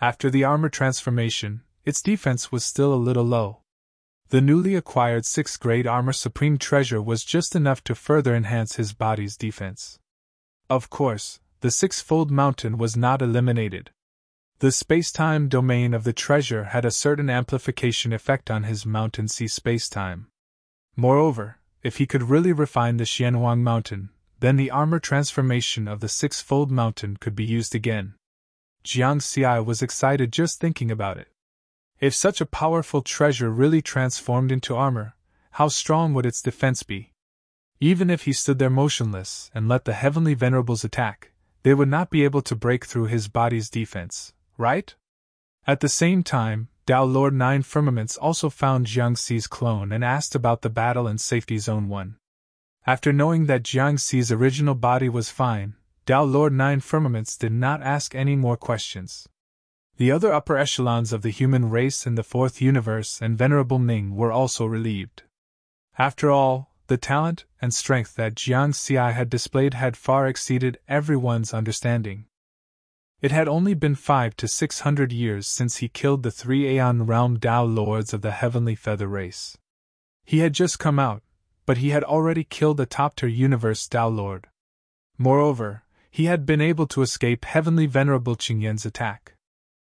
S1: After the armor transformation, its defense was still a little low. The newly acquired 6th grade armor supreme treasure was just enough to further enhance his body's defense. Of course, the 6-fold mountain was not eliminated. The space-time domain of the treasure had a certain amplification effect on his mountain sea space-time. Moreover, if he could really refine the Xianwang mountain, then the armor transformation of the 6-fold mountain could be used again. Jiang Xi was excited just thinking about it. If such a powerful treasure really transformed into armor, how strong would its defense be? Even if he stood there motionless and let the heavenly venerables attack, they would not be able to break through his body's defense. Right? At the same time, Tao Lord 9 Firmaments also found Jiang Xi's clone and asked about the battle in Safety Zone 1. After knowing that Jiang Xi's original body was fine, Tao Lord 9 Firmaments did not ask any more questions. The other upper echelons of the human race in the 4th universe and Venerable Ming were also relieved. After all, the talent and strength that Jiang Xi had displayed had far exceeded everyone's understanding. It had only been 500 to 600 years since he killed the 3 Aeon Realm Tao Lords of the Heavenly Feather race. He had just come out, but he had already killed a top-tier universe Tao Lord. Moreover, he had been able to escape Heavenly Venerable Qingyan's attack.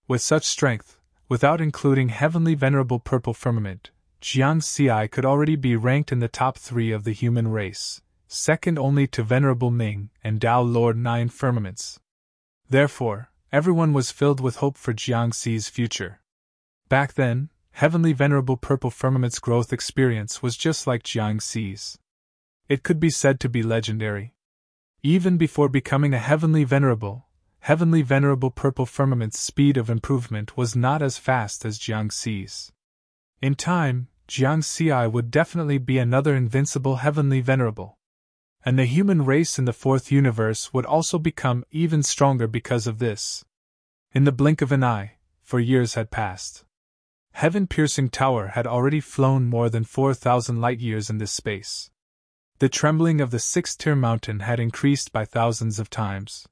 S1: With such strength, without including Heavenly Venerable Purple Firmament, Jiang Xi could already be ranked in the top 3 of the human race, second only to Venerable Ming and Tao Lord 9 Firmaments. Therefore, everyone was filled with hope for Jiang Xi's future. Back then, heavenly venerable purple firmament's growth experience was just like Jiang Xi's. It could be said to be legendary. Even before becoming a heavenly venerable purple firmament's speed of improvement was not as fast as Jiang Xi's. In time, Jiang Xi would definitely be another invincible heavenly venerable. And the human race in the fourth universe would also become even stronger because of this. In the blink of an eye, for years had passed. Heaven-piercing tower had already flown more than 4,000 light-years in this space. The trembling of the sixth-tier mountain had increased by thousands of times.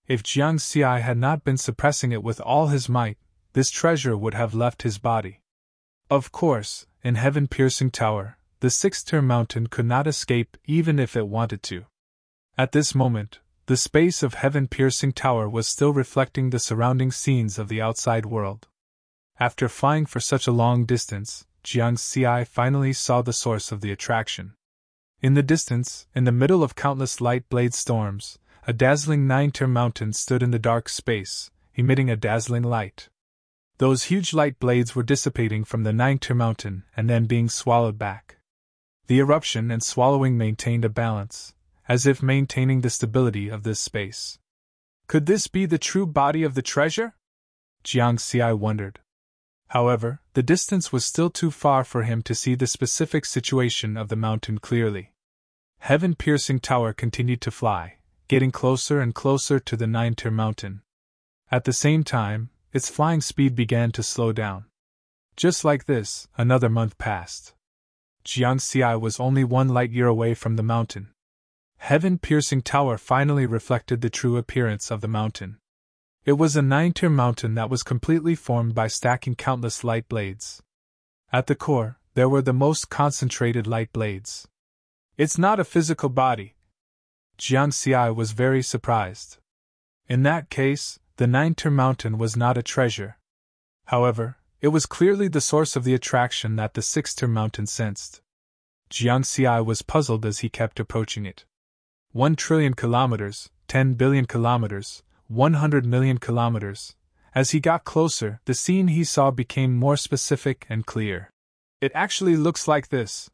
S1: If Jiang Xi had not been suppressing it with all his might, this treasure would have left his body. Of course, in heaven-piercing tower, the sixth-tier mountain could not escape even if it wanted to. At this moment, the space of heaven-piercing tower was still reflecting the surrounding scenes of the outside world. After flying for such a long distance, Jiang Xi finally saw the source of the attraction. In the distance, in the middle of countless light blade storms, a dazzling nine-tier mountain stood in the dark space, emitting a dazzling light. Those huge light blades were dissipating from the nine-tier mountain and then being swallowed back. The eruption and swallowing maintained a balance, as if maintaining the stability of this space. Could this be the true body of the treasure? Jiang Xi wondered. However, the distance was still too far for him to see the specific situation of the mountain clearly. Heaven-piercing tower continued to fly, getting closer and closer to the nine-tier mountain. At the same time, its flying speed began to slow down. Just like this, another month passed. Jiang Xi was only 1 light-year away from the mountain. Heaven-piercing tower finally reflected the true appearance of the mountain. It was a 9-tier mountain that was completely formed by stacking countless light blades. At the core, there were the most concentrated light blades. It's not a physical body. Jiang Xi was very surprised. In that case, the 9-tier mountain was not a treasure. However, it was clearly the source of the attraction that the 6th-tier mountain sensed. Jiang Xi was puzzled as he kept approaching it. 1 trillion kilometers, 10 billion kilometers, 100 million kilometers. As he got closer, the scene he saw became more specific and clear. It actually looks like this.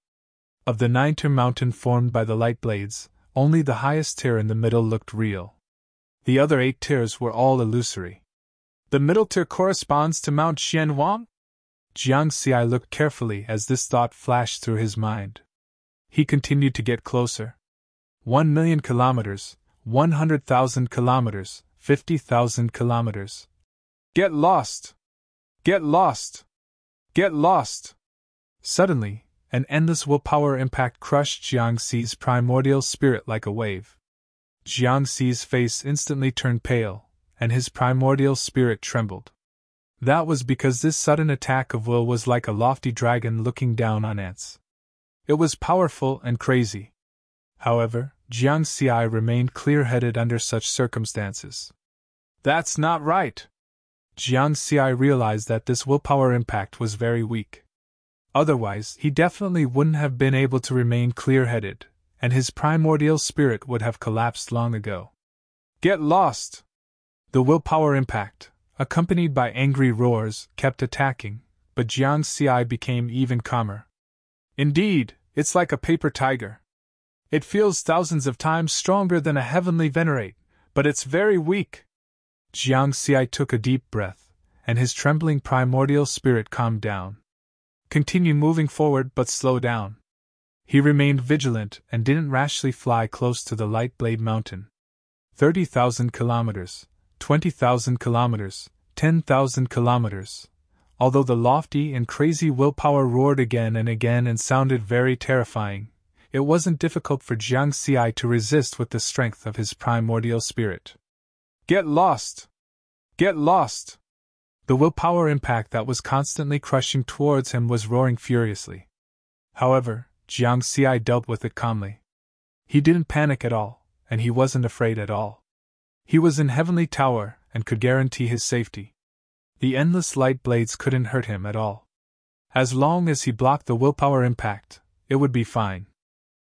S1: Of the 9-tier mountain formed by the light blades, only the highest tier in the middle looked real. The other 8 tiers were all illusory. The middle tier corresponds to Mount Xianhuang? Jiang Xi looked carefully as this thought flashed through his mind. He continued to get closer. 1 million kilometers, 100,000 kilometers, 50,000 kilometers. Get lost! Get lost! Get lost! Suddenly, an endless willpower impact crushed Jiang Xi's primordial spirit like a wave. Jiang Xi's face instantly turned pale, and his primordial spirit trembled. That was because this sudden attack of will was like a lofty dragon looking down on ants. It was powerful and crazy. However, Jiang Xi remained clear-headed under such circumstances. That's not right! Jiang Xi realized that this willpower impact was very weak. Otherwise, he definitely wouldn't have been able to remain clear-headed, and his primordial spirit would have collapsed long ago. Get lost! The willpower impact, accompanied by angry roars, kept attacking, but Jiang Xi became even calmer. Indeed, it's like a paper tiger. It feels thousands of times stronger than a heavenly venerate, but it's very weak. Jiang Xi took a deep breath, and his trembling primordial spirit calmed down. Continue moving forward but slow down. He remained vigilant and didn't rashly fly close to the light blade mountain. 30,000 kilometers, 20,000 kilometers, 10,000 kilometers. Although the lofty and crazy willpower roared again and sounded very terrifying, it wasn't difficult for Jiang Xi to resist with the strength of his primordial spirit. Get lost! Get lost! The willpower impact that was constantly crushing towards him was roaring furiously. However, Jiang Xi dealt with it calmly. He didn't panic at all, and he wasn't afraid at all. He was in Heavenly Tower and could guarantee his safety. The endless light blades couldn't hurt him at all. As long as he blocked the willpower impact, it would be fine.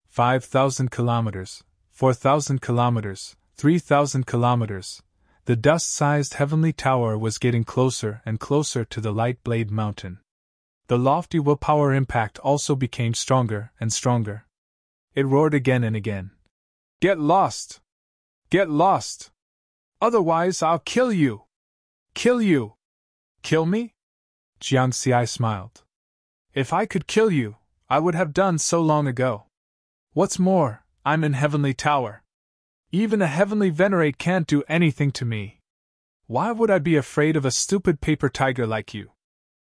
S1: 5,000 kilometers, 4,000 kilometers, 3,000 kilometers. The dust-sized Heavenly Tower was getting closer and closer to the light blade mountain. The lofty willpower impact also became stronger and stronger. It roared again and again. Get lost! Get lost! Otherwise I'll kill you! Kill you! Kill me? Jiang Xi smiled. If I could kill you, I would have done so long ago. What's more, I'm in Heavenly Tower. Even a heavenly venerate can't do anything to me. Why would I be afraid of a stupid paper tiger like you?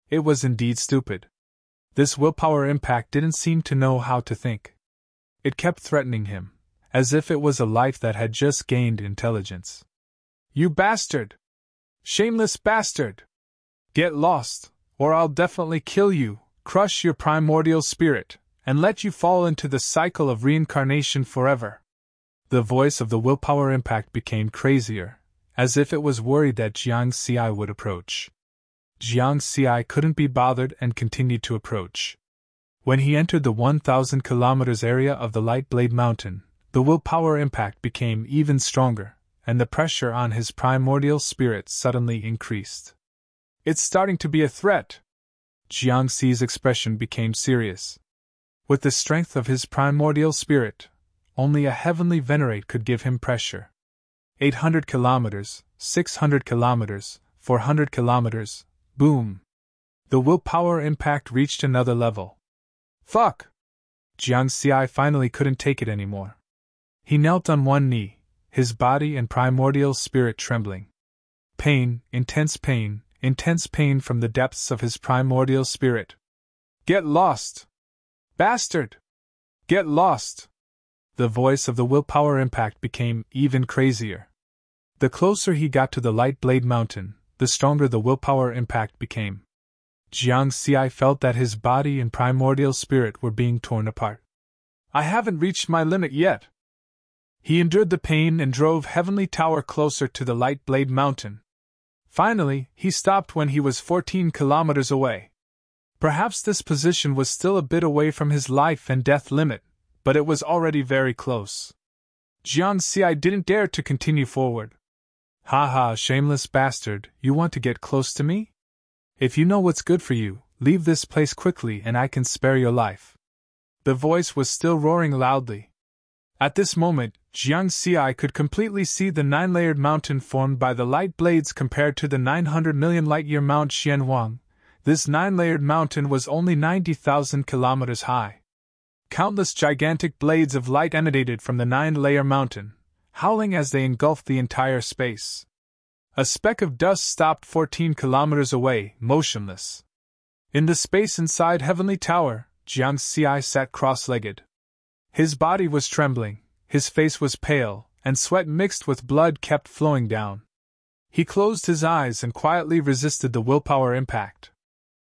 S1: It was indeed stupid. This willpower impact didn't seem to know how to think. It kept threatening him, as if it was a life that had just gained intelligence. You bastard! Shameless bastard! Get lost, or I'll definitely kill you, crush your primordial spirit, and let you fall into the cycle of reincarnation forever. The voice of the willpower impact became crazier, as if it was worried that Jiang Xi would approach. Jiang Xi couldn't be bothered and continued to approach. When he entered the 1,000 kilometers area of the Light Blade Mountain, the willpower impact became even stronger, and the pressure on his primordial spirit suddenly increased. It's starting to be a threat. Jiang Xi's expression became serious. With the strength of his primordial spirit, only a heavenly venerate could give him pressure. 800 kilometers, 600 kilometers, 400 kilometers, boom! The willpower impact reached another level. Fuck! Jiang Xi finally couldn't take it anymore. He knelt on one knee, his body and primordial spirit trembling. Pain from the depths of his primordial spirit. Get lost! Bastard! Get lost! The voice of the willpower impact became even crazier. The closer he got to the Light Blade Mountain, the stronger the willpower impact became. Jiang Xi felt that his body and primordial spirit were being torn apart. I haven't reached my limit yet. He endured the pain and drove Heavenly Tower closer to the Light Blade Mountain. Finally, he stopped when he was 14 kilometers away. Perhaps this position was still a bit away from his life and death limit, but it was already very close. Jiang Xi didn't dare to continue forward. Ha, shameless bastard, you want to get close to me? If you know what's good for you, leave this place quickly and I can spare your life. The voice was still roaring loudly. At this moment, Jiang Xi could completely see the 9-layered mountain formed by the light blades compared to the 900 million light-year Mount Xianhuang. This 9-layered mountain was only 90,000 kilometers high. Countless gigantic blades of light emanated from the 9-layer mountain, howling as they engulfed the entire space. A speck of dust stopped 14 kilometers away, motionless. In the space inside Heavenly Tower, Jiang Xi sat cross-legged. His body was trembling, his face was pale, and sweat mixed with blood kept flowing down. He closed his eyes and quietly resisted the willpower impact.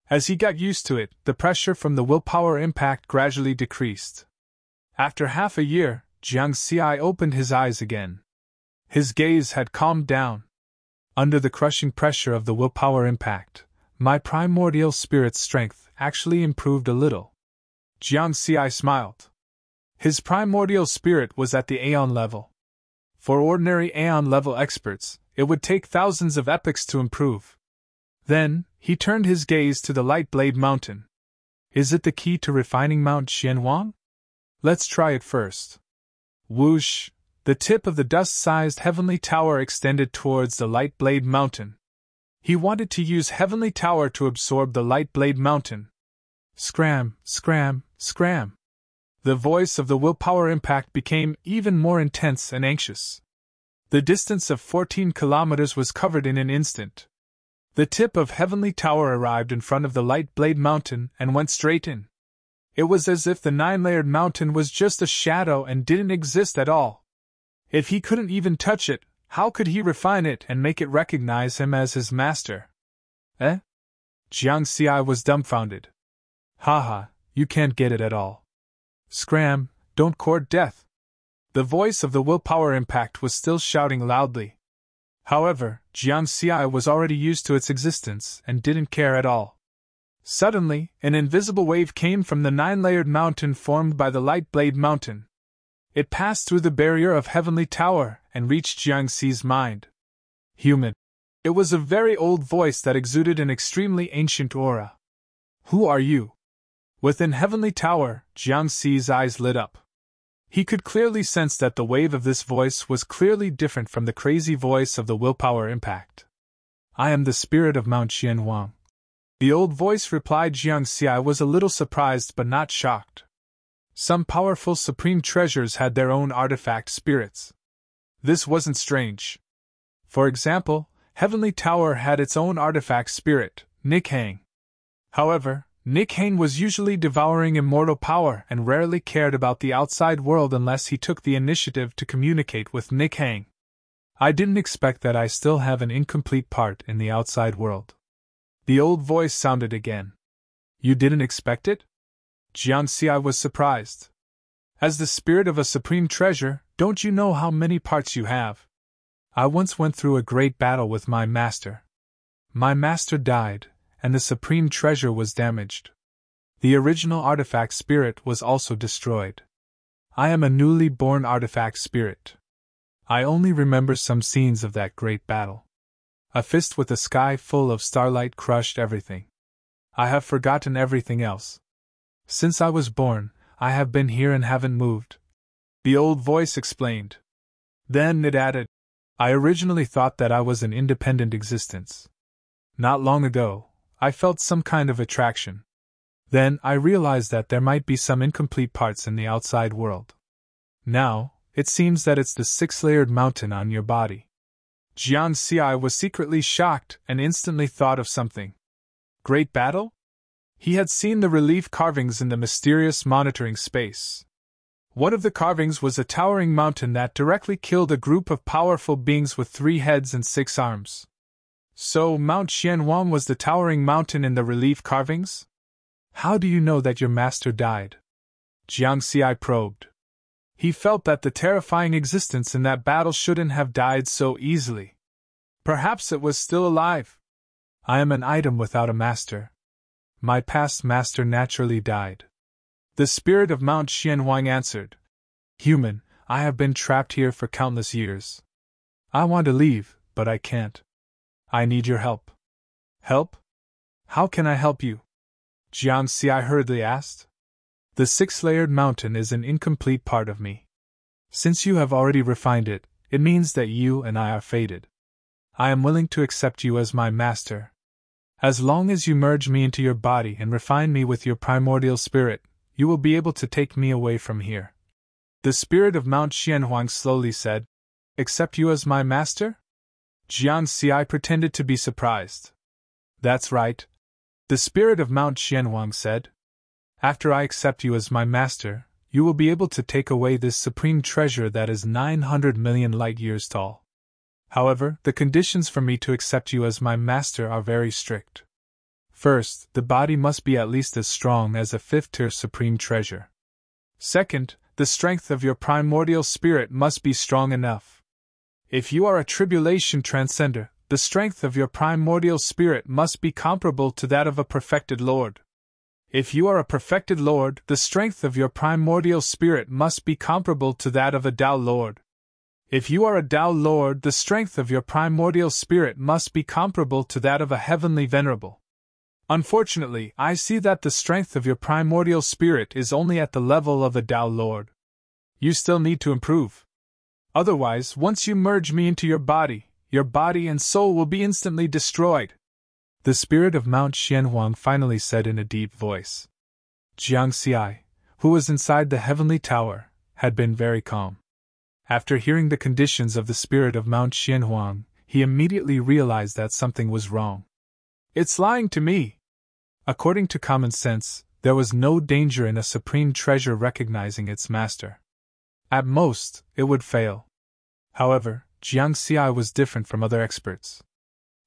S1: As he got used to it, the pressure from the willpower impact gradually decreased. After half a year, Jiang Xi opened his eyes again. His gaze had calmed down. Under the crushing pressure of the willpower impact, my primordial spirit's strength actually improved a little. Jiang Xi smiled. His primordial spirit was at the Aeon level. For ordinary Aeon level experts, it would take thousands of epochs to improve. Then, he turned his gaze to the Light Blade Mountain. Is it the key to refining Mount Xianhuang? Let's try it first. Whoosh! The tip of the dust-sized Heavenly Tower extended towards the Light Blade Mountain. He wanted to use Heavenly Tower to absorb the Light Blade Mountain. Scram, scram, scram. The voice of the willpower impact became even more intense and anxious. The distance of 14 kilometers was covered in an instant. The tip of Heavenly Tower arrived in front of the Light Blade Mountain and went straight in. It was as if the 9-layered mountain was just a shadow and didn't exist at all. If he couldn't even touch it, how could he refine it and make it recognize him as his master? Jiang Xi was dumbfounded. Haha, you can't get it at all. Scram, don't court death. The voice of the willpower impact was still shouting loudly. However, Jiang Xi was already used to its existence and didn't care at all. Suddenly, an invisible wave came from the 9-layered mountain formed by the Light Blade Mountain. It passed through the barrier of Heavenly Tower and reached Jiang Xi's mind. Human. It was a very old voice that exuded an extremely ancient aura. Who are you? Within Heavenly Tower, Jiangxi's eyes lit up. He could clearly sense that the wave of this voice was clearly different from the crazy voice of the willpower impact. I am the spirit of Mount Qianhuang. The old voice replied. Jiangxi was a little surprised but not shocked. Some powerful supreme treasures had their own artifact spirits. This wasn't strange. For example, Heavenly Tower had its own artifact spirit, Nikhang. However, Nikhang was usually devouring immortal power and rarely cared about the outside world unless he took the initiative to communicate with Nikhang. I didn't expect that I still have an incomplete part in the outside world. The old voice sounded again. You didn't expect it? Jiangxi was surprised. As the spirit of a supreme treasure, don't you know how many parts you have? I once went through a great battle with my master. My master died, and the supreme treasure was damaged. The original artifact spirit was also destroyed. I am a newly born artifact spirit. I only remember some scenes of that great battle. A fist with a sky full of starlight crushed everything. I have forgotten everything else. Since I was born, I have been here and haven't moved. The old voice explained. Then it added, I originally thought that I was an independent existence. Not long ago, I felt some kind of attraction. Then I realized that there might be some incomplete parts in the outside world. Now, it seems that it's the six-layered mountain on your body. Jiangxi was secretly shocked and instantly thought of something. Great battle? He had seen the relief carvings in the mysterious monitoring space. One of the carvings was a towering mountain that directly killed a group of powerful beings with 3 heads and 6 arms. So, Mount Qianhuang was the towering mountain in the relief carvings? How do you know that your master died? Jiangxi probed. He felt that the terrifying existence in that battle shouldn't have died so easily. Perhaps it was still alive. I am an item without a master. My past master naturally died. The spirit of Mount Qianhuang answered. Human, I have been trapped here for countless years. I want to leave, but I can't. I need your help. Help? How can I help you? Jiangxi hurriedly asked. The 6-layered mountain is an incomplete part of me. Since you have already refined it, it means that you and I are fated. I am willing to accept you as my master. As long as you merge me into your body and refine me with your primordial spirit, you will be able to take me away from here. The spirit of Mount Qianhuang slowly said, Accept you as my master? Jiangxi pretended to be surprised. That's right. The spirit of Mount Qianhuang said. After I accept you as my master, you will be able to take away this supreme treasure that is 900 million light-years tall. However, the conditions for me to accept you as my master are very strict. First, the body must be at least as strong as a 5th-tier supreme treasure. Second, the strength of your primordial spirit must be strong enough. If you are a tribulation transcender, the strength of your primordial spirit must be comparable to that of a perfected lord. If you are a perfected lord, the strength of your primordial spirit must be comparable to that of a Tao lord. If you are a Tao lord, the strength of your primordial spirit must be comparable to that of a heavenly venerable. Unfortunately, I see that the strength of your primordial spirit is only at the level of a Tao lord. You still need to improve. Otherwise, once you merge me into your body and soul will be instantly destroyed. The spirit of Mount Qianhuang finally said in a deep voice. Jiangxi, who was inside the heavenly tower, had been very calm. After hearing the conditions of the spirit of Mount Qianhuang, he immediately realized that something was wrong. It's lying to me. According to common sense, there was no danger in a supreme treasure recognizing its master. At most, it would fail. However, Jiangxi was different from other experts.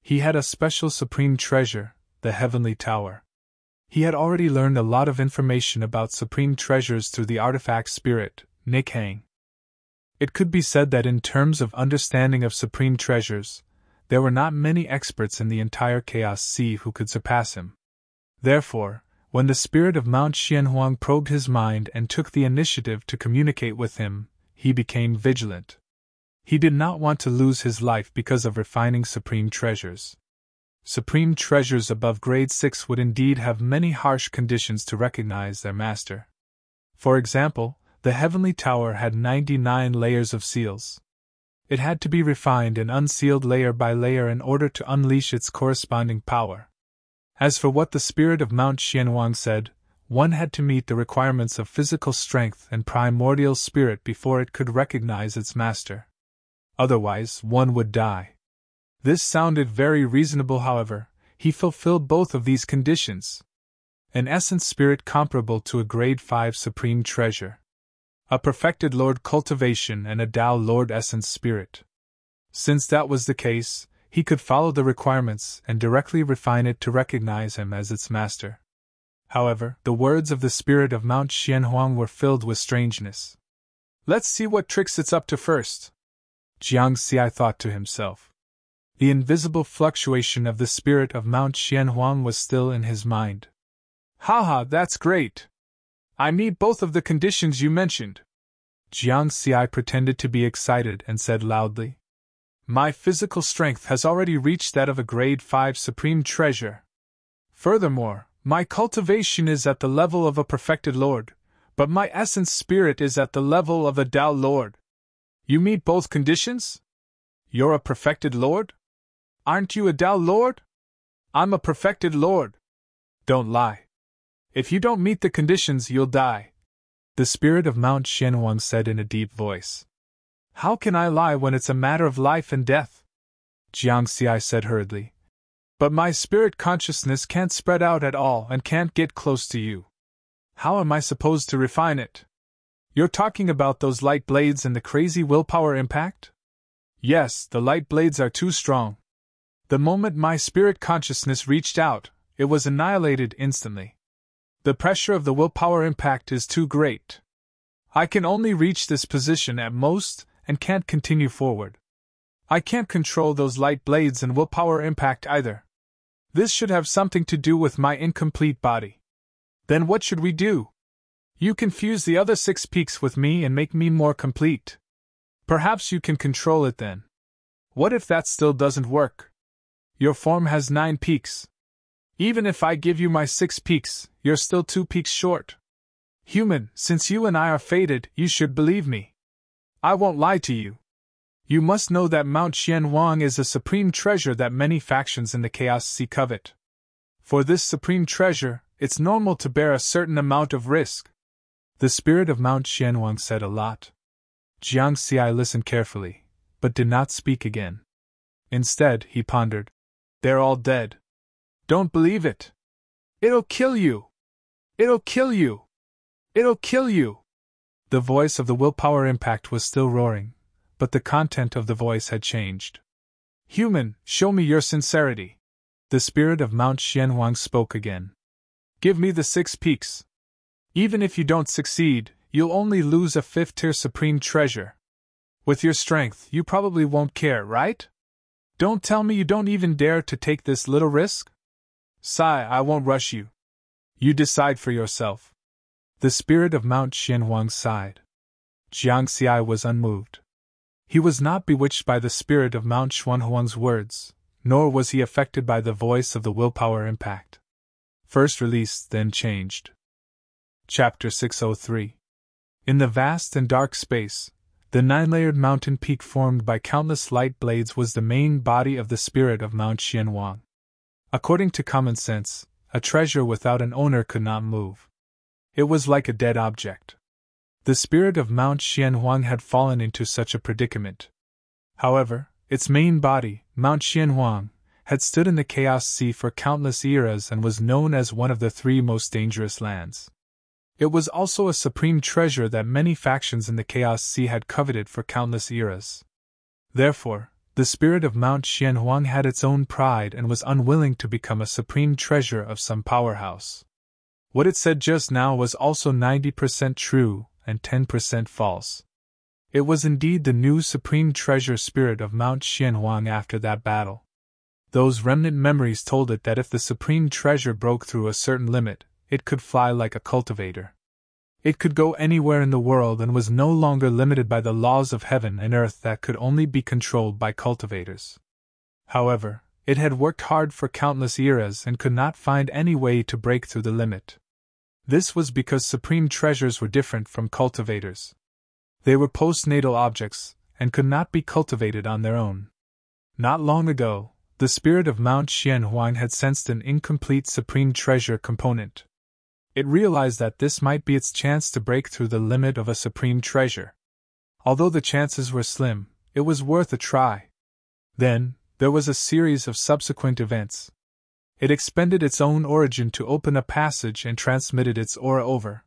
S1: He had a special supreme treasure, the heavenly tower. He had already learned a lot of information about supreme treasures through the artifact spirit, Nikhang. It could be said that in terms of understanding of supreme treasures, there were not many experts in the entire Chaos Sea who could surpass him. Therefore, when the spirit of Mount Qianhuang probed his mind and took the initiative to communicate with him, he became vigilant. He did not want to lose his life because of refining supreme treasures. Supreme treasures above grade 6 would indeed have many harsh conditions to recognize their master. For example, the heavenly tower had 99 layers of seals. It had to be refined and unsealed layer by layer in order to unleash its corresponding power. As for what the spirit of Mount Xianhuang said, one had to meet the requirements of physical strength and primordial spirit before it could recognize its master. Otherwise, one would die. This sounded very reasonable, however. He fulfilled both of these conditions. An essence spirit comparable to a grade 5 supreme treasure. A perfected Lord cultivation and a Tao Lord essence spirit. Since that was the case, he could follow the requirements and directly refine it to recognize him as its master. However, the words of the spirit of Mount Xianhuang were filled with strangeness. Let's see what tricks it's up to first, Jiang Xi thought to himself. The invisible fluctuation of the spirit of Mount Xianhuang was still in his mind. Haha, that's great! I meet both of the conditions you mentioned. Jiang Xi pretended to be excited and said loudly. My physical strength has already reached that of a grade 5 supreme treasure. Furthermore, my cultivation is at the level of a perfected lord, but my essence spirit is at the level of a Tao lord. You meet both conditions? You're a perfected lord? Aren't you a Tao lord? I'm a perfected lord. Don't lie. If you don't meet the conditions, you'll die, the spirit of Mount Xianhuang said in a deep voice. How can I lie when it's a matter of life and death? Jiang Xi said hurriedly. But my spirit consciousness can't spread out at all and can't get close to you. How am I supposed to refine it? You're talking about those light blades and the crazy willpower impact? Yes, the light blades are too strong. The moment my spirit consciousness reached out, it was annihilated instantly. The pressure of the willpower impact is too great. I can only reach this position at most and can't continue forward. I can't control those light blades and willpower impact either. This should have something to do with my incomplete body. Then what should we do? You can fuse the other 6 peaks with me and make me more complete. Perhaps you can control it then. What if that still doesn't work? Your form has 9 peaks. Even if I give you my 6 peaks, you're still 2 peaks short. Human, since you and I are fated, you should believe me. I won't lie to you. You must know that Mount Xianhuang is a supreme treasure that many factions in the Chaos Sea covet. For this supreme treasure, it's normal to bear a certain amount of risk. The spirit of Mount Xianhuang said a lot. Jiang Xi listened carefully, but did not speak again. Instead, he pondered. They're all dead. Don't believe it. It'll kill you. It'll kill you. It'll kill you. The voice of the willpower impact was still roaring, but the content of the voice had changed. Human, show me your sincerity. The spirit of Mount Xianhuang spoke again. Give me the 6 peaks. Even if you don't succeed, you'll only lose a 5th-tier supreme treasure. With your strength, you probably won't care, right? Don't tell me you don't even dare to take this little risk? Sigh, I won't rush you. You decide for yourself. The spirit of Mount Xianhuang sighed. Jiang Xi was unmoved. He was not bewitched by the spirit of Mount Xianhuang's words, nor was he affected by the voice of the willpower impact. First released, then changed. Chapter 603. In the vast and dark space, the 9-layered mountain peak formed by countless light blades was the main body of the spirit of Mount Xianhuang. According to common sense, a treasure without an owner could not move. It was like a dead object. The spirit of Mount Xianhuang had fallen into such a predicament. However, its main body, Mount Xianhuang, had stood in the Chaos Sea for countless eras and was known as one of the 3 most dangerous lands. It was also a supreme treasure that many factions in the Chaos Sea had coveted for countless eras. Therefore, the spirit of Mount Xianhuang had its own pride and was unwilling to become a supreme treasure of some powerhouse. What it said just now was also 90% true and 10% false. It was indeed the new supreme treasure spirit of Mount Xianhuang after that battle. Those remnant memories told it that if the supreme treasure broke through a certain limit, it could fly like a cultivator. It could go anywhere in the world and was no longer limited by the laws of heaven and earth that could only be controlled by cultivators. However, it had worked hard for countless eras and could not find any way to break through the limit. This was because supreme treasures were different from cultivators. They were postnatal objects, and could not be cultivated on their own. Not long ago, the spirit of Mount Xianhuang had sensed an incomplete supreme treasure component. It realized that this might be its chance to break through the limit of a supreme treasure. Although the chances were slim, it was worth a try. Then, there was a series of subsequent events. It expended its own origin to open a passage and transmitted its aura over.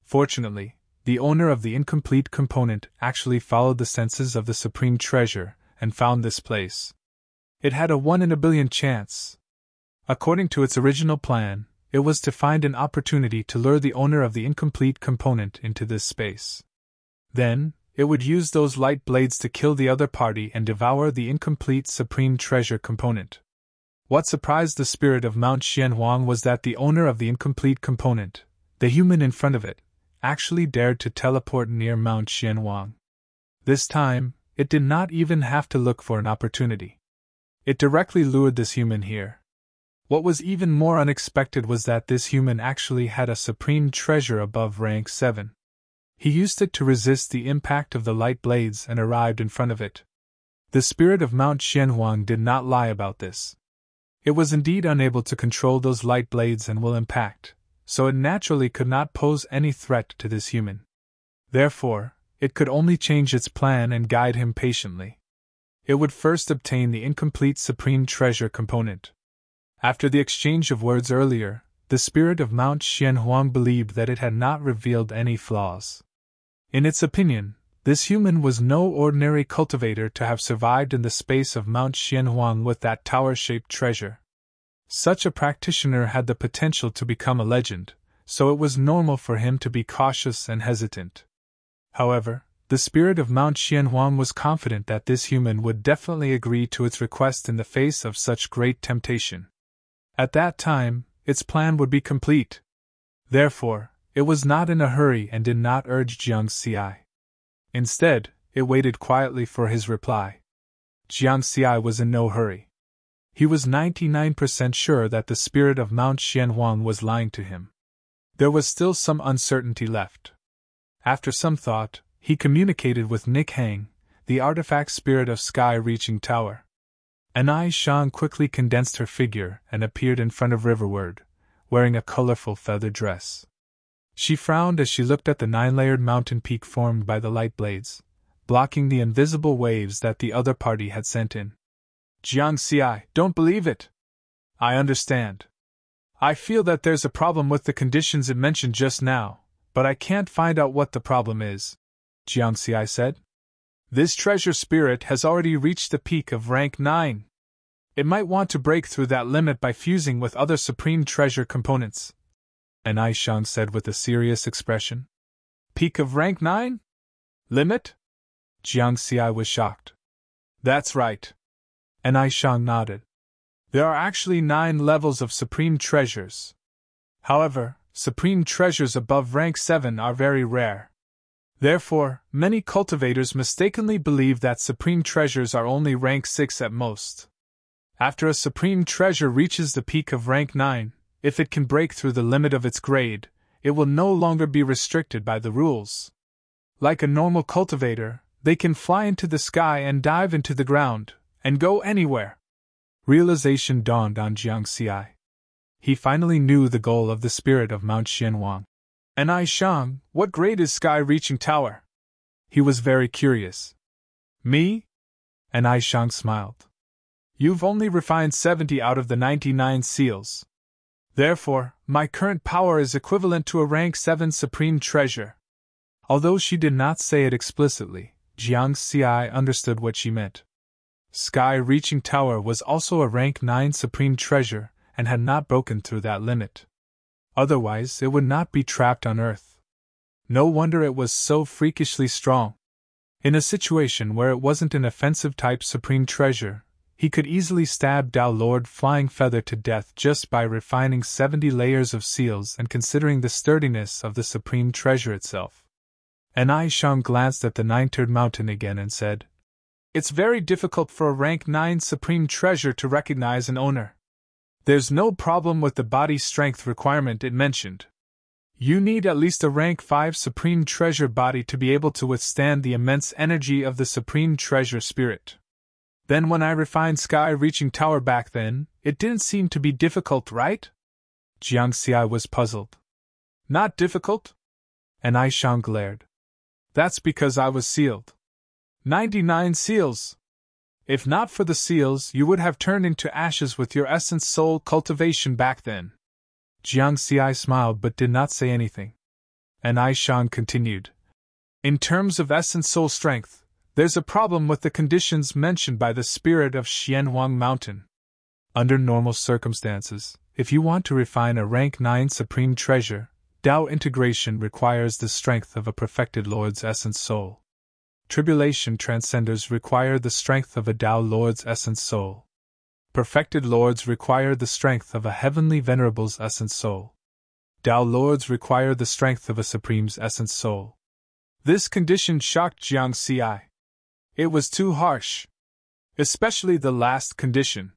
S1: Fortunately, the owner of the incomplete component actually followed the senses of the supreme treasure and found this place. It had a 1 in a billion chance. According to its original plan, it was to find an opportunity to lure the owner of the incomplete component into this space. Then, it would use those light blades to kill the other party and devour the incomplete supreme treasure component. What surprised the spirit of Mount Xianhuang was that the owner of the incomplete component, the human in front of it, actually dared to teleport near Mount Xianhuang. This time, it did not even have to look for an opportunity. It directly lured this human here. What was even more unexpected was that this human actually had a supreme treasure above rank 7. He used it to resist the impact of the light blades and arrived in front of it. The spirit of Mount Xianhuang did not lie about this. It was indeed unable to control those light blades and will impact, so it naturally could not pose any threat to this human. Therefore, it could only change its plan and guide him patiently. It would first obtain the incomplete supreme treasure component. After the exchange of words earlier, the spirit of Mount Xianhuang believed that it had not revealed any flaws. In its opinion, this human was no ordinary cultivator to have survived in the space of Mount Xianhuang with that tower-shaped treasure. Such a practitioner had the potential to become a legend, so it was normal for him to be cautious and hesitant. However, the spirit of Mount Xianhuang was confident that this human would definitely agree to its request in the face of such great temptation. At that time, its plan would be complete. Therefore, it was not in a hurry and did not urge Jiang Xi. Instead, it waited quietly for his reply. Jiang Xi was in no hurry. He was 99% sure that the spirit of Mount Xianhuang was lying to him. There was still some uncertainty left. After some thought, he communicated with Nick Hang, the artifact spirit of Sky-Reaching Tower. Anai Shang quickly condensed her figure and appeared in front of Riverward, wearing a colorful feather dress. She frowned as she looked at the 9-layered mountain peak formed by the light blades, blocking the invisible waves that the other party had sent in. Jiang Xi, don't believe it. I understand. I feel that there's a problem with the conditions it mentioned just now, but I can't find out what the problem is, Jiang Xi said. This treasure spirit has already reached the peak of rank 9. It might want to break through that limit by fusing with other supreme treasure components, Anai Shang said with a serious expression. Peak of rank 9? Limit? Jiang Xi was shocked. That's right. Anai Shang nodded. There are actually 9 levels of supreme treasures. However, supreme treasures above rank 7 are very rare. Therefore, many cultivators mistakenly believe that supreme treasures are only rank 6 at most. After a supreme treasure reaches the peak of rank 9, if it can break through the limit of its grade, it will no longer be restricted by the rules. Like a normal cultivator, they can fly into the sky and dive into the ground, and go anywhere. Realization dawned on Jiang Xi. He finally knew the goal of the spirit of Mount Xianhuang. Anai Shang, what grade is Sky-Reaching Tower? He was very curious. Me? Anai Shang smiled. You've only refined 70 out of the 99 seals. Therefore, my current power is equivalent to a rank 7 supreme treasure. Although she did not say it explicitly, Jiang Xi understood what she meant. Sky-Reaching Tower was also a rank 9 supreme treasure and had not broken through that limit. Otherwise, it would not be trapped on Earth. No wonder it was so freakishly strong. In a situation where it wasn't an offensive-type supreme treasure, he could easily stab Dao Lord Flying Feather to death just by refining 70 layers of seals and considering the sturdiness of the supreme treasure itself. Anai Shang glanced at the 9-tiered mountain again and said, It's very difficult for a rank 9 supreme treasure to recognize an owner. There's no problem with the body strength requirement it mentioned. You need at least a rank 5 supreme treasure body to be able to withstand the immense energy of the supreme treasure spirit. Then when I refined sky-reaching tower back then, it didn't seem to be difficult, right? Jiang Xi was puzzled. Not difficult? And Aishang glared. That's because I was sealed. 99 seals. If not for the seals, you would have turned into ashes with your essence soul cultivation back then. Jiang Xi smiled but did not say anything. And Aishang continued. In terms of essence soul strength, there's a problem with the conditions mentioned by the spirit of Xianhuang Mountain. Under normal circumstances, if you want to refine a rank 9 supreme treasure, Tao integration requires the strength of a perfected Lord's essence soul. Tribulation transcenders require the strength of a Tao Lord's essence soul. Perfected Lords require the strength of a Heavenly Venerable's essence soul. Tao Lords require the strength of a Supreme's essence soul. This condition shocked Jiang Xi. It was too harsh. Especially the last condition.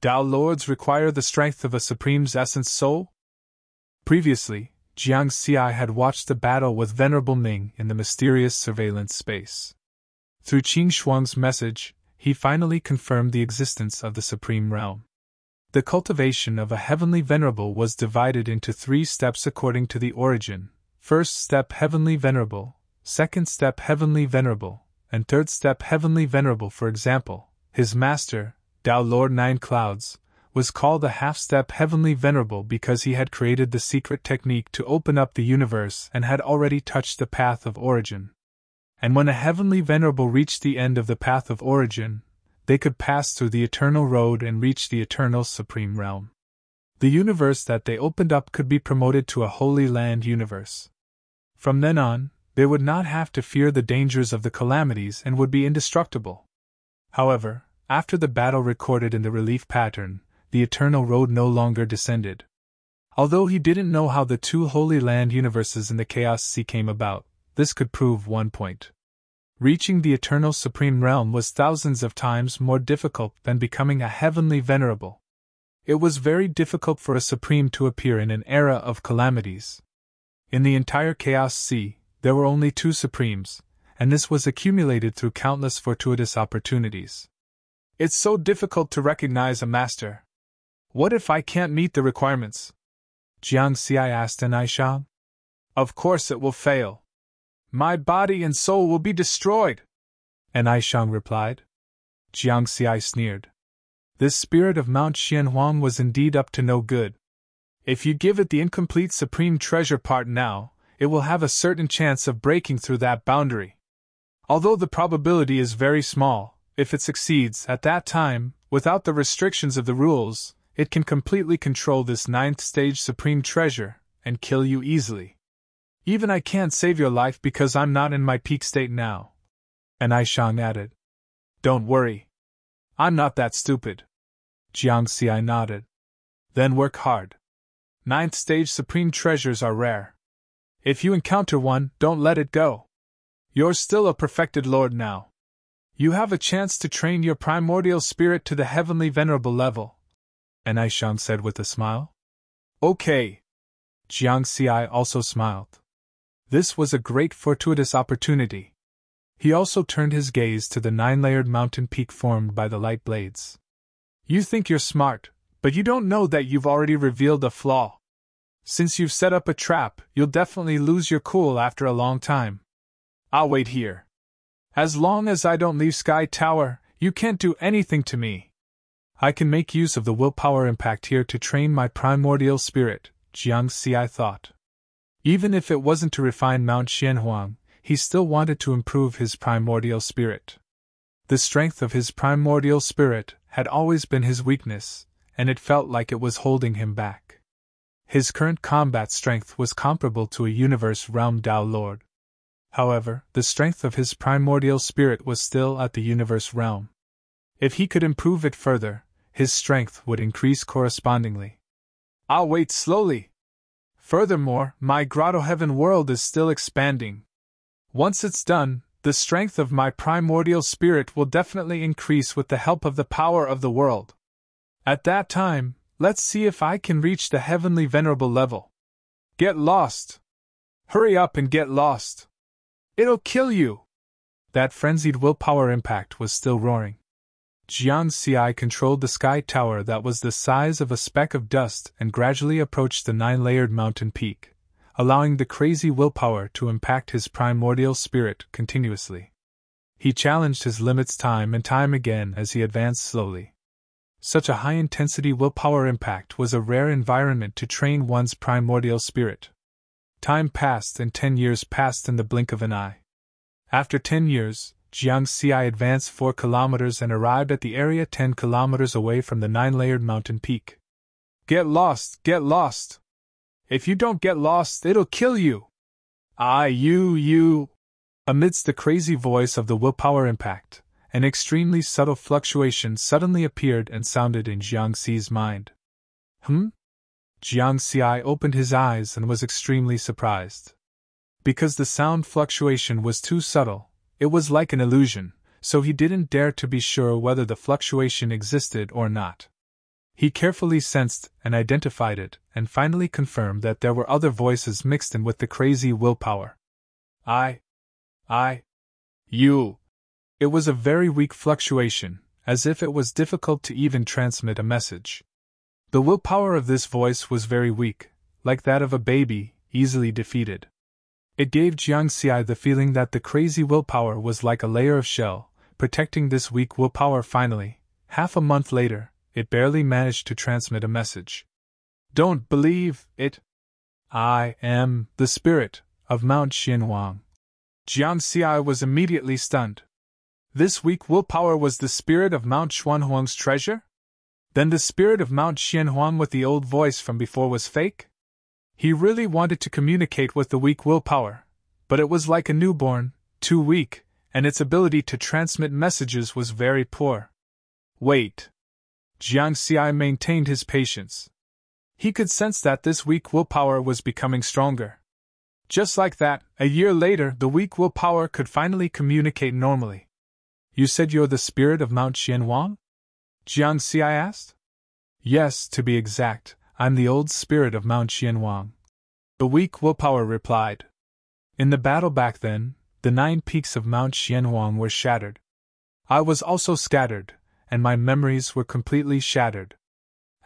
S1: Tao Lords require the strength of a Supreme's essence soul? Previously, Jiang Xi had watched the battle with Venerable Ming in the mysterious surveillance space. Through Qing Shuang's message, he finally confirmed the existence of the Supreme Realm. The cultivation of a Heavenly Venerable was divided into 3 steps according to the origin. First step Heavenly Venerable, second step Heavenly Venerable, and third step Heavenly Venerable. For example, his master, Tao Lord Nine Clouds, was called a half-step Heavenly Venerable because he had created the secret technique to open up the universe and had already touched the path of origin. And when a Heavenly Venerable reached the end of the path of origin, they could pass through the eternal road and reach the eternal supreme realm. The universe that they opened up could be promoted to a Holy Land universe. From then on, they would not have to fear the dangers of the calamities and would be indestructible. However, after the battle recorded in the relief pattern, the eternal road no longer descended. Although he didn't know how the 2 Holy Land universes in the Chaos Sea came about, this could prove one point. Reaching the eternal supreme realm was thousands of times more difficult than becoming a Heavenly Venerable. It was very difficult for a Supreme to appear in an era of calamities. In the entire Chaos Sea, there were only 2 Supremes, and this was accumulated through countless fortuitous opportunities. It's so difficult to recognize a master. What if I can't meet the requirements? Jiang Xi asked an Aishang. Of course it will fail. My body and soul will be destroyed, an Aishang replied. Jiang Xi sneered. This spirit of Mount Xianhuang was indeed up to no good. If you give it the incomplete supreme treasure part now, it will have a certain chance of breaking through that boundary. Although the probability is very small, if it succeeds at that time, without the restrictions of the rules, it can completely control this 9th stage supreme treasure and kill you easily. Even I can't save your life because I'm not in my peak state now. And Aishang added. Don't worry. I'm not that stupid. Jiang Xi nodded. Then work hard. 9th stage supreme treasures are rare. If you encounter one, don't let it go. You're still a perfected lord now. You have a chance to train your primordial spirit to the Heavenly Venerable level. And Aishang said with a smile. Okay. Jiang Xi also smiled. This was a great fortuitous opportunity. He also turned his gaze to the 9-layered mountain peak formed by the light blades. You think you're smart, but you don't know that you've already revealed a flaw. Since you've set up a trap, you'll definitely lose your cool after a long time. I'll wait here. As long as I don't leave Sky Tower, you can't do anything to me. I can make use of the willpower impact here to train my primordial spirit, Jiang Xi thought. Even if it wasn't to refine Mount Xianhuang, he still wanted to improve his primordial spirit. The strength of his primordial spirit had always been his weakness, and it felt like it was holding him back. His current combat strength was comparable to a universe realm Tao Lord. However, the strength of his primordial spirit was still at the universe realm. If he could improve it further, his strength would increase correspondingly. I'll wait slowly. Furthermore, my Grotto Heaven world is still expanding. Once it's done, The strength of my primordial spirit will definitely increase with the help of the power of the world. At that time, let's see if I can reach the heavenly venerable level. Get lost! Hurry up and get lost! It'll kill you! That frenzied willpower impact was still roaring. Jiang Xi controlled the sky tower that was the size of a speck of dust and gradually approached the 9-layered mountain peak, allowing the crazy willpower to impact his primordial spirit continuously. He challenged his limits time and time again as he advanced slowly. Such a high-intensity willpower impact was a rare environment to train one's primordial spirit. Time passed and 10 years passed in the blink of an eye. After 10 years, Jiang Xi advanced 4 kilometers and arrived at the area 10 kilometers away from the 9-layered mountain peak. Get lost! Get lost! If you don't get lost, it'll kill you! You! Amidst the crazy voice of the willpower impact, an extremely subtle fluctuation suddenly appeared and sounded in Jiang Xi's mind. Jiang Xi opened his eyes and was extremely surprised. Because the sound fluctuation was too subtle, it was like an illusion, so he didn't dare to be sure whether the fluctuation existed or not. He carefully sensed and identified it, and finally confirmed that there were other voices mixed in with the crazy willpower. You. It was a very weak fluctuation, as if it was difficult to even transmit a message. The willpower of this voice was very weak, like that of a baby, easily defeated. It gave Jiang Xi the feeling that the crazy willpower was like a layer of shell, protecting this weak willpower. Finally, half a month later, it barely managed to transmit a message. Don't believe it. I am the spirit of Mount Xianhuang. Jiang Xi was immediately stunned. This weak willpower was the spirit of Mount Xianhuang's treasure? Then the spirit of Mount Xianhuang with the old voice from before was fake? He really wanted to communicate with the weak willpower, but it was like a newborn, too weak, and its ability to transmit messages was very poor. Wait. Jiang Xi maintained his patience. He could sense that this weak willpower was becoming stronger. Just like that, a year later, the weak willpower could finally communicate normally. You said you're the spirit of Mount Xianhuang? Jiang Xi asked. Yes, to be exact, I'm the old spirit of Mount Xianhuang. The weak willpower replied. In the battle back then, the 9 peaks of Mount Xianhuang were shattered. I was also scattered, and my memories were completely shattered.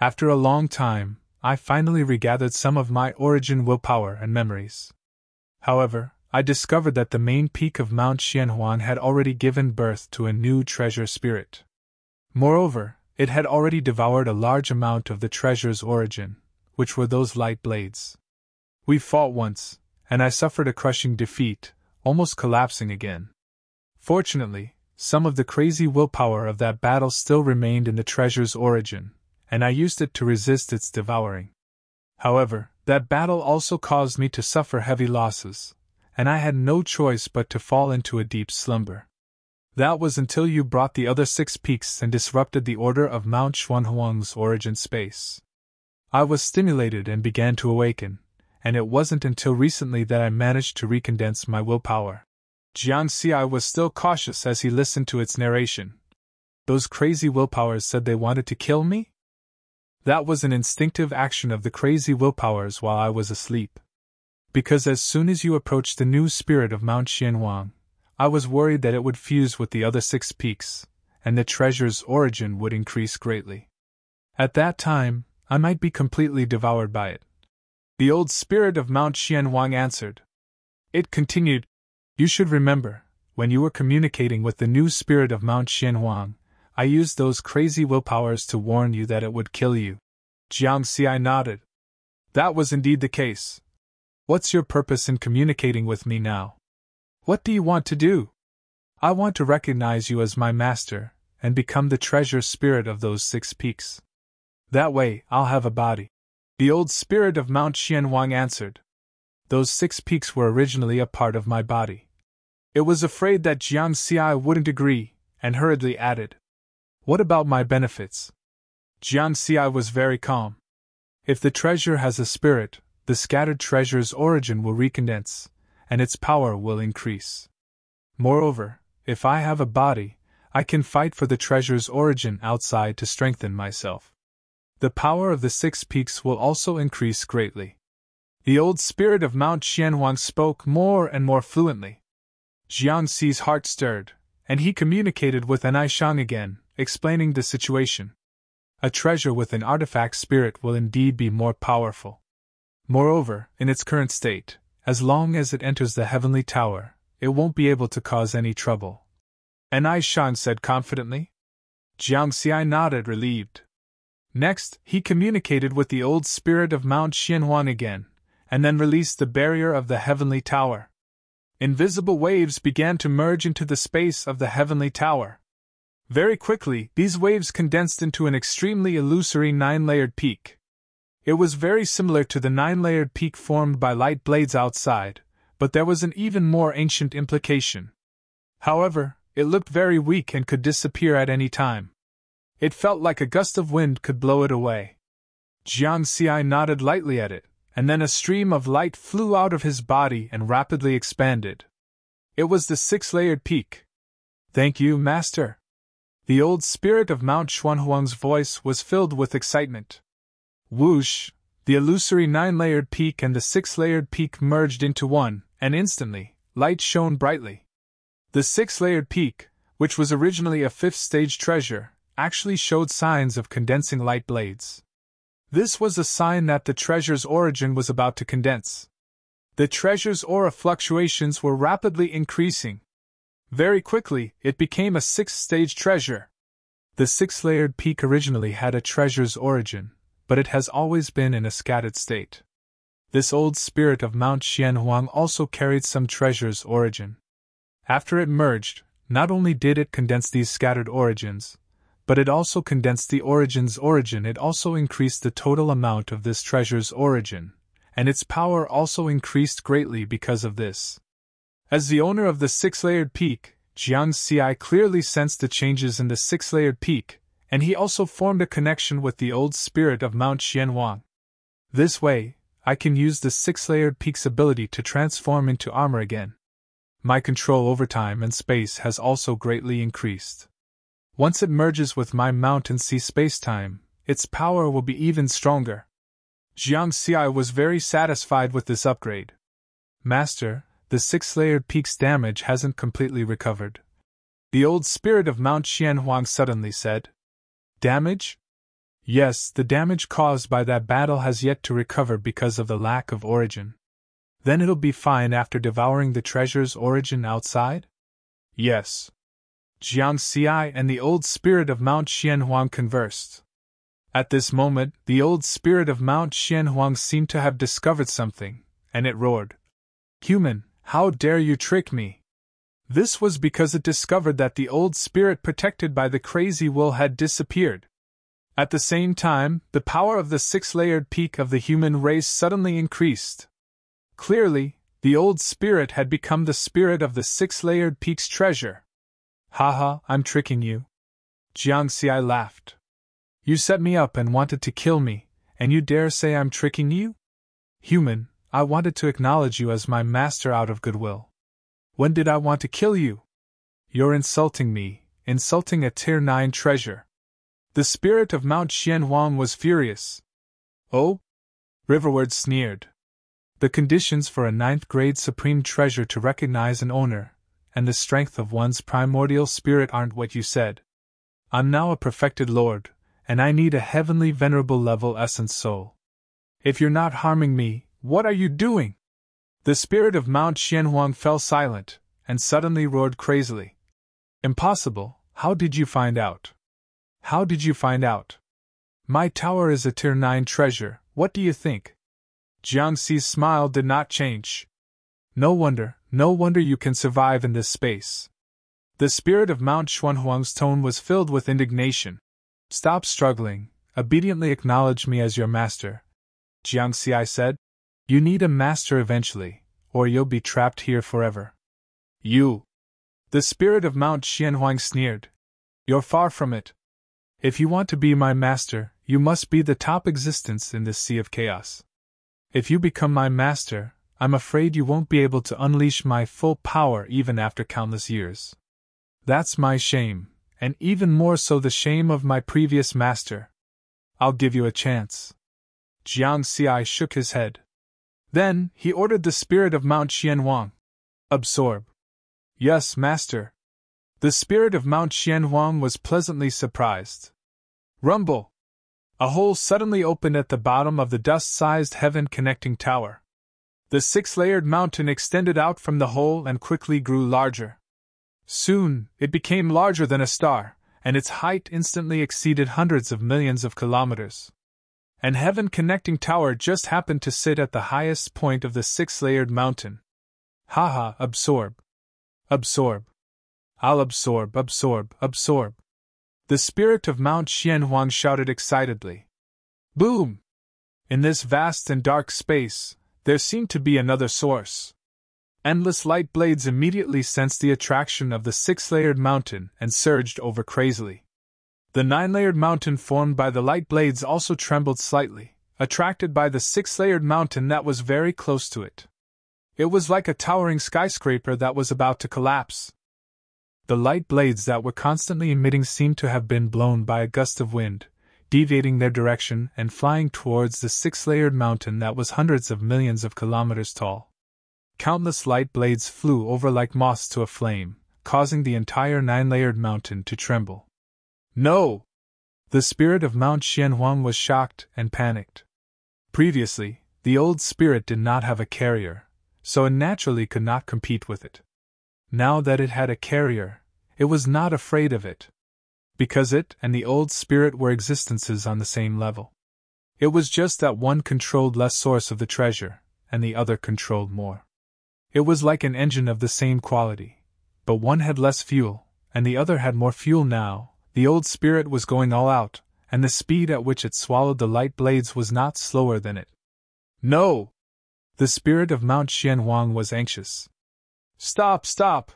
S1: After a long time, I finally regathered some of my origin willpower and memories. However, I discovered that the main peak of Mount Xianhuang had already given birth to a new treasure spirit. Moreover, it had already devoured a large amount of the treasure's origin, which were those light blades. We fought once, and I suffered a crushing defeat, almost collapsing again. Fortunately, some of the crazy willpower of that battle still remained in the treasure's origin, and I used it to resist its devouring. However, that battle also caused me to suffer heavy losses, and I had no choice but to fall into a deep slumber. That was until you brought the other 6 peaks and disrupted the order of Mount Xianhuang's origin space. I was stimulated and began to awaken, and it wasn't until recently that I managed to recondense my willpower. Jiang Xi was still cautious as he listened to its narration. Those crazy willpowers said they wanted to kill me? That was an instinctive action of the crazy willpowers while I was asleep. Because as soon as you approached the new spirit of Mount Xianhuang, I was worried that it would fuse with the other 6 peaks, and the treasure's origin would increase greatly. At that time, I might be completely devoured by it. The old spirit of Mount Xianhuang answered. It continued, You should remember, when you were communicating with the new spirit of Mount Xianhuang, I used those crazy willpowers to warn you that it would kill you. Jiang Xi nodded. That was indeed the case. What's your purpose in communicating with me now? What do you want to do? I want to recognize you as my master, and become the treasure spirit of those 6 peaks. That way, I'll have a body. The old spirit of Mount Xianhuang answered. Those 6 peaks were originally a part of my body. It was afraid that Jiang Xi wouldn't agree, and hurriedly added, What about my benefits? Jiang Xi was very calm. If the treasure has a spirit, the scattered treasure's origin will recondense, and its power will increase. Moreover, if I have a body, I can fight for the treasure's origin outside to strengthen myself. The power of the 6 peaks will also increase greatly. The old spirit of Mount Qianhuang spoke more and more fluently. Jiangxi's heart stirred, and he communicated with Anaishang again, explaining the situation. A treasure with an artifact spirit will indeed be more powerful. Moreover, in its current state, as long as it enters the heavenly tower, it won't be able to cause any trouble. Anaishang said confidently. Jiangxi nodded, relieved. Next, he communicated with the old spirit of Mount Qianhuang again, and then released the barrier of the heavenly tower. Invisible waves began to merge into the space of the heavenly tower. Very quickly, these waves condensed into an extremely illusory 9-layered peak. It was very similar to the 9-layered peak formed by light blades outside, but there was an even more ancient implication. However, it looked very weak and could disappear at any time. It felt like a gust of wind could blow it away. Jiangxi nodded lightly at it, and then a stream of light flew out of his body and rapidly expanded. It was the 6-layered peak. Thank you, Master. The old spirit of Mount Xuanhuang's voice was filled with excitement. Whoosh! The illusory 9-layered peak and the 6-layered peak merged into one, and instantly, light shone brightly. The 6-layered peak, which was originally a 5th-stage treasure, actually showed signs of condensing light blades. This was a sign that the treasure's origin was about to condense. The treasure's aura fluctuations were rapidly increasing. Very quickly, it became a 6th-stage treasure. The 6-layered peak originally had a treasure's origin, but it has always been in a scattered state. This old spirit of Mount Qianhuang also carried some treasure's origin. After it merged, not only did it condense these scattered origins, but it also condensed the origin's origin. It also increased the total amount of this treasure's origin, and its power also increased greatly because of this. As the owner of the 6-layered peak, Jiangxi clearly sensed the changes in the 6-layered peak, and he also formed a connection with the old spirit of Mount Qianhuang. This way, I can use the 6-layered peak's ability to transform into armor again. My control over time and space has also greatly increased. Once it merges with my mountain sea space-time, its power will be even stronger. Jiangxi was very satisfied with this upgrade. Master, the 6-layered peak's damage hasn't completely recovered. The old spirit of Mount Qianhuang suddenly said. Damage? Yes, the damage caused by that battle has yet to recover because of the lack of origin. Then it'll be fine after devouring the treasure's origin outside? Yes. Jiangxi and the old spirit of Mount Qianhuang conversed. At this moment, the old spirit of Mount Qianhuang seemed to have discovered something, and it roared. Human, how dare you trick me? This was because it discovered that the old spirit protected by the crazy will had disappeared. At the same time, the power of the 6-layered peak of the human race suddenly increased. Clearly, the old spirit had become the spirit of the 6-layered peak's treasure. Haha, I'm tricking you. Jiangxi laughed. You set me up and wanted to kill me, and you dare say I'm tricking you? Human, I wanted to acknowledge you as my master out of goodwill. When did I want to kill you? You're insulting me, insulting a Tier 9 treasure. The spirit of Mount Qianhuang was furious. Oh? Riverward sneered. The conditions for a 9th-grade supreme treasure to recognize an owner, and the strength of one's primordial spirit aren't what you said. I'm now a perfected lord, and I need a heavenly venerable level essence soul. If you're not harming me, what are you doing? The spirit of Mount Qianhuang fell silent, and suddenly roared crazily. Impossible, how did you find out? How did you find out? My tower is a Tier 9 treasure, what do you think? Jiangxi's smile did not change. No wonder you can survive in this space. The spirit of Mount Xuanhuang's tone was filled with indignation. Stop struggling, obediently acknowledge me as your master. Jiangxi said. You need a master eventually, or you'll be trapped here forever. You. The spirit of Mount Qianhuang sneered. You're far from it. If you want to be my master, you must be the top existence in this sea of chaos. If you become my master, I'm afraid you won't be able to unleash my full power even after countless years. That's my shame, and even more so the shame of my previous master. I'll give you a chance. Jiang Xi shook his head. Then, he ordered the spirit of Mount Xianhuang. Absorb. Yes, master. The spirit of Mount Xianhuang was pleasantly surprised. Rumble! A hole suddenly opened at the bottom of the dust-sized heaven-connecting tower. The six-layered mountain extended out from the hole and quickly grew larger. Soon, it became larger than a star, and its height instantly exceeded hundreds of millions of kilometers. And heaven-connecting tower just happened to sit at the highest point of the six-layered mountain. Haha, absorb. Absorb. I'll absorb, absorb, absorb. The spirit of Mount Xianhuang shouted excitedly. Boom! In this vast and dark space, there seemed to be another source. Endless light blades immediately sensed the attraction of the six-layered mountain and surged over crazily. The nine-layered mountain formed by the light blades also trembled slightly, attracted by the six-layered mountain that was very close to it. It was like a towering skyscraper that was about to collapse. The light blades that were constantly emitting seemed to have been blown by a gust of wind, deviating their direction and flying towards the six-layered mountain that was hundreds of millions of kilometers tall. Countless light blades flew over like moths to a flame, causing the entire nine-layered mountain to tremble. No! The spirit of Mount Xianhuang was shocked and panicked. Previously, the old spirit did not have a carrier, so it naturally could not compete with it. Now that it had a carrier, it was not afraid of it, because it and the old spirit were existences on the same level. It was just that one controlled less source of the treasure, and the other controlled more. It was like an engine of the same quality, but one had less fuel, and the other had more fuel now. The old spirit was going all out, and the speed at which it swallowed the light blades was not slower than it. No! The spirit of Mount Xianhuang was anxious. Stop, stop!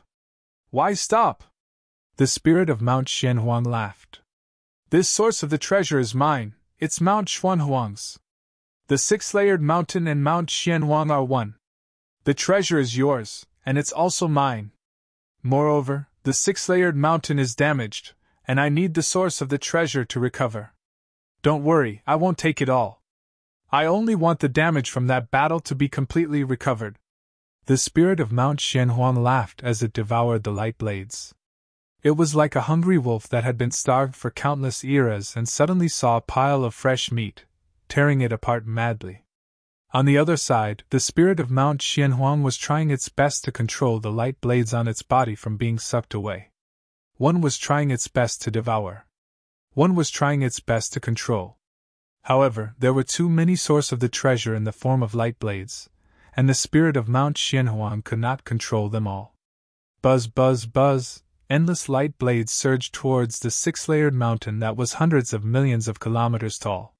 S1: Why stop? The spirit of Mount Xianhuang laughed. This source of the treasure is mine, it's Mount Xianhuang's. The six-layered mountain and Mount Xianhuang are one. The treasure is yours, and it's also mine. Moreover, the six-layered mountain is damaged, and I need the source of the treasure to recover. Don't worry, I won't take it all. I only want the damage from that battle to be completely recovered. The spirit of Mount Xianhuang laughed as it devoured the light blades. It was like a hungry wolf that had been starved for countless eras and suddenly saw a pile of fresh meat, tearing it apart madly. On the other side, the spirit of Mount Xianhuang was trying its best to control the light blades on its body from being sucked away. One was trying its best to devour. One was trying its best to control. However, there were too many sources of the treasure in the form of light blades, and the spirit of Mount Xianhuang could not control them all. Buzz, buzz, buzz, endless light blades surged towards the six-layered mountain that was hundreds of millions of kilometers tall.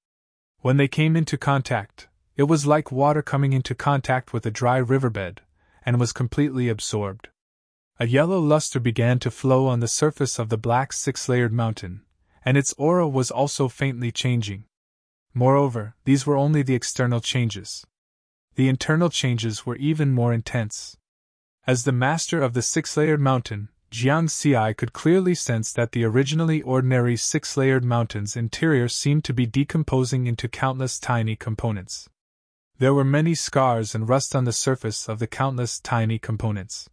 S1: When they came into contact, it was like water coming into contact with a dry riverbed, and was completely absorbed. A yellow luster began to flow on the surface of the black six-layered mountain, and its aura was also faintly changing. Moreover, these were only the external changes. The internal changes were even more intense. As the master of the six-layered mountain, Jiang Xi could clearly sense that the originally ordinary six-layered mountain's interior seemed to be decomposing into countless tiny components. There were many scars and rust on the surface of the countless tiny components.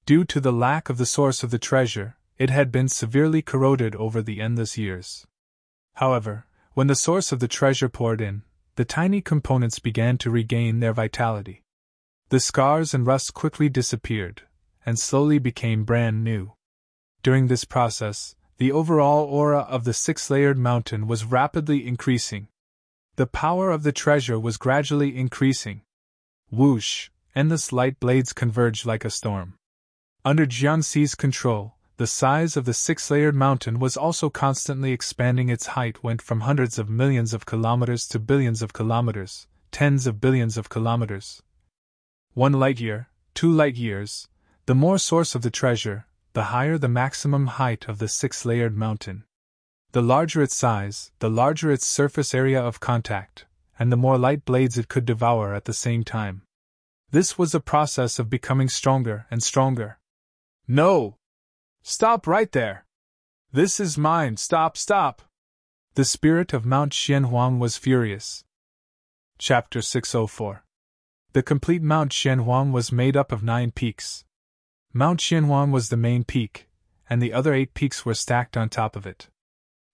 S1: Due to the lack of the source of the treasure, it had been severely corroded over the endless years. However, when the source of the treasure poured in, the tiny components began to regain their vitality. The scars and rust quickly disappeared, and slowly became brand new. During this process, the overall aura of the six-layered mountain was rapidly increasing. The power of the treasure was gradually increasing. Whoosh! Endless light blades converged like a storm. Under Jiang Xi's control, the size of the six-layered mountain was also constantly expanding. Its height went from hundreds of millions of kilometers to billions of kilometers, tens of billions of kilometers. 1 light year, 2 light years, the more source of the treasure, the higher the maximum height of the six-layered mountain. The larger its size, the larger its surface area of contact, and the more light blades it could devour at the same time. This was a process of becoming stronger and stronger. No! Stop right there! This is mine, stop, stop! The spirit of Mount Xianhuang was furious. Chapter 604. The complete Mount Xianhuang was made up of 9 peaks. Mount Xianhuang was the main peak, and the other 8 peaks were stacked on top of it.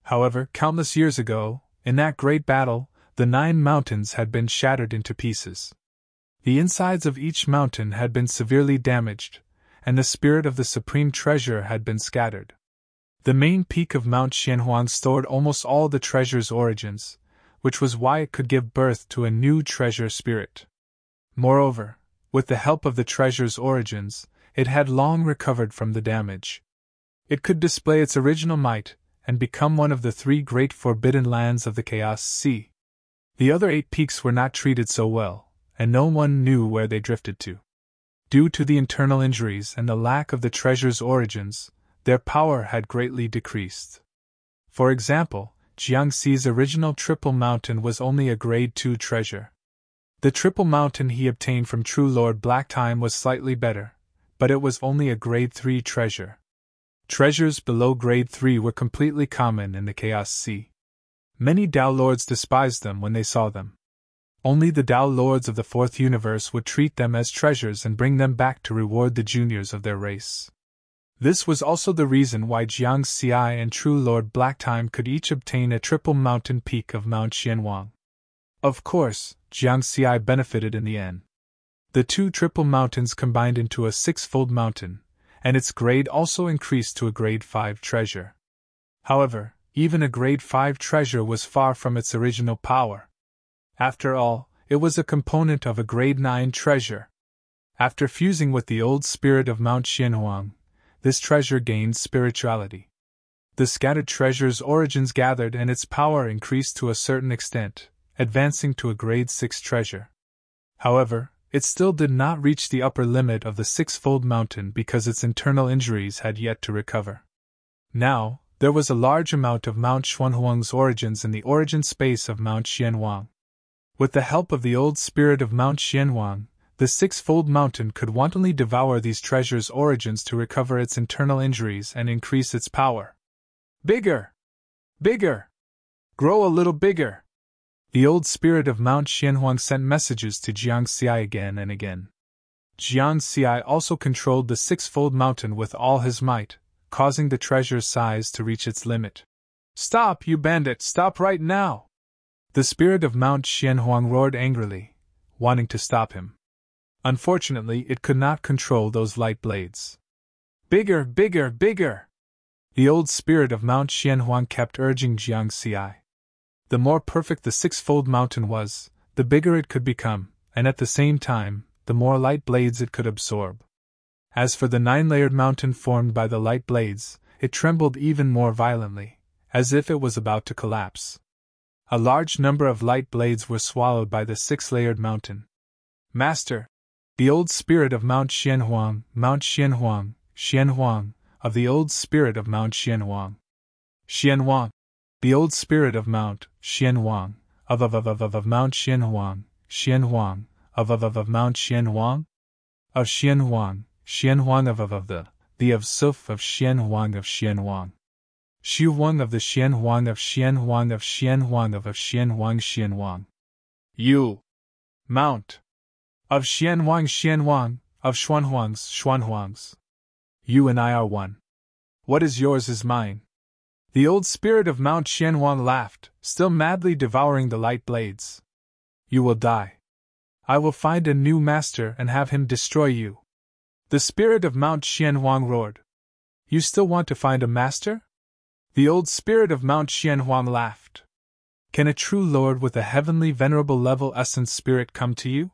S1: However, countless years ago, in that great battle, the 9 mountains had been shattered into pieces. The insides of each mountain had been severely damaged, and the spirit of the supreme treasure had been scattered. The main peak of Mount Xianhuang stored almost all the treasure's origins, which was why it could give birth to a new treasure spirit. Moreover, with the help of the treasure's origins, it had long recovered from the damage. It could display its original might and become one of the 3 great forbidden lands of the Chaos Sea. The other 8 peaks were not treated so well, and no one knew where they drifted to. Due to the internal injuries and the lack of the treasure's origins, their power had greatly decreased. For example, Jiangxi's original Triple Mountain was only a Grade 2 treasure. The Triple Mountain he obtained from True Lord Blacktime was slightly better, but it was only a Grade 3 treasure. Treasures below Grade 3 were completely common in the Chaos Sea. Many Tao Lords despised them when they saw them. Only the Tao Lords of the 4th universe would treat them as treasures and bring them back to reward the juniors of their race. This was also the reason why Jiangxi and True Lord Blacktime could each obtain a triple mountain peak of Mount Xianhuang. Of course, Jiangxi benefited in the end. The 2 triple mountains combined into a 6-fold mountain, and its grade also increased to a Grade 5 treasure. However, even a Grade 5 treasure was far from its original power. After all, it was a component of a Grade 9 treasure. After fusing with the old spirit of Mount Xianhuang, this treasure gained spirituality. The scattered treasure's origins gathered and its power increased to a certain extent, advancing to a Grade 6 treasure. However, it still did not reach the upper limit of the 6-fold mountain because its internal injuries had yet to recover. Now, there was a large amount of Mount Xianhuang's origins in the origin space of Mount Xianhuang. With the help of the old spirit of Mount Xianhuang, the 6-fold mountain could wantonly devour these treasures' origins to recover its internal injuries and increase its power. Bigger! Bigger! Grow a little bigger! The old spirit of Mount Xianhuang sent messages to Jiangxi again and again. Jiangxi also controlled the 6-fold mountain with all his might, causing the treasure's size to reach its limit. Stop, you bandit, stop right now! The spirit of Mount Xianhuang roared angrily, wanting to stop him. Unfortunately, it could not control those light blades. Bigger, bigger, bigger! The old spirit of Mount Xianhuang kept urging Jiangxi. The more perfect the 6-fold mountain was, the bigger it could become, and at the same time, the more light blades it could absorb. As for the 9-layered mountain formed by the light blades, it trembled even more violently, as if it was about to collapse. A large number of light blades were swallowed by the 6-layered mountain. Master! The old spirit of Mount Xianhuang, Mount Xianhuang, Xianhuang, of the old spirit of Mount Xianhuang. Xianhuang! The old spirit of Mount Xianhuang, of Mount Xianhuang, Xianhuang, of Mount Xianhuang? Of Xianhuang, Xianhuang of the of Suf of Xianhuang of Xianhuang. Xiuhuang of the Xianhuang of Xianhuang of Xianhuang of Xianhuang Xianhuang. You! Mount! Of Xianhuang Xianhuang, of Xuanhuang's Xuanhuang's. You and I are one. What is yours is mine. The old spirit of Mount Xianhuang laughed, still madly devouring the light blades. You will die. I will find a new master and have him destroy you. The spirit of Mount Xianhuang roared. You still want to find a master? The old spirit of Mount Xianhuang laughed. Can a true lord with a heavenly venerable level essence spirit come to you?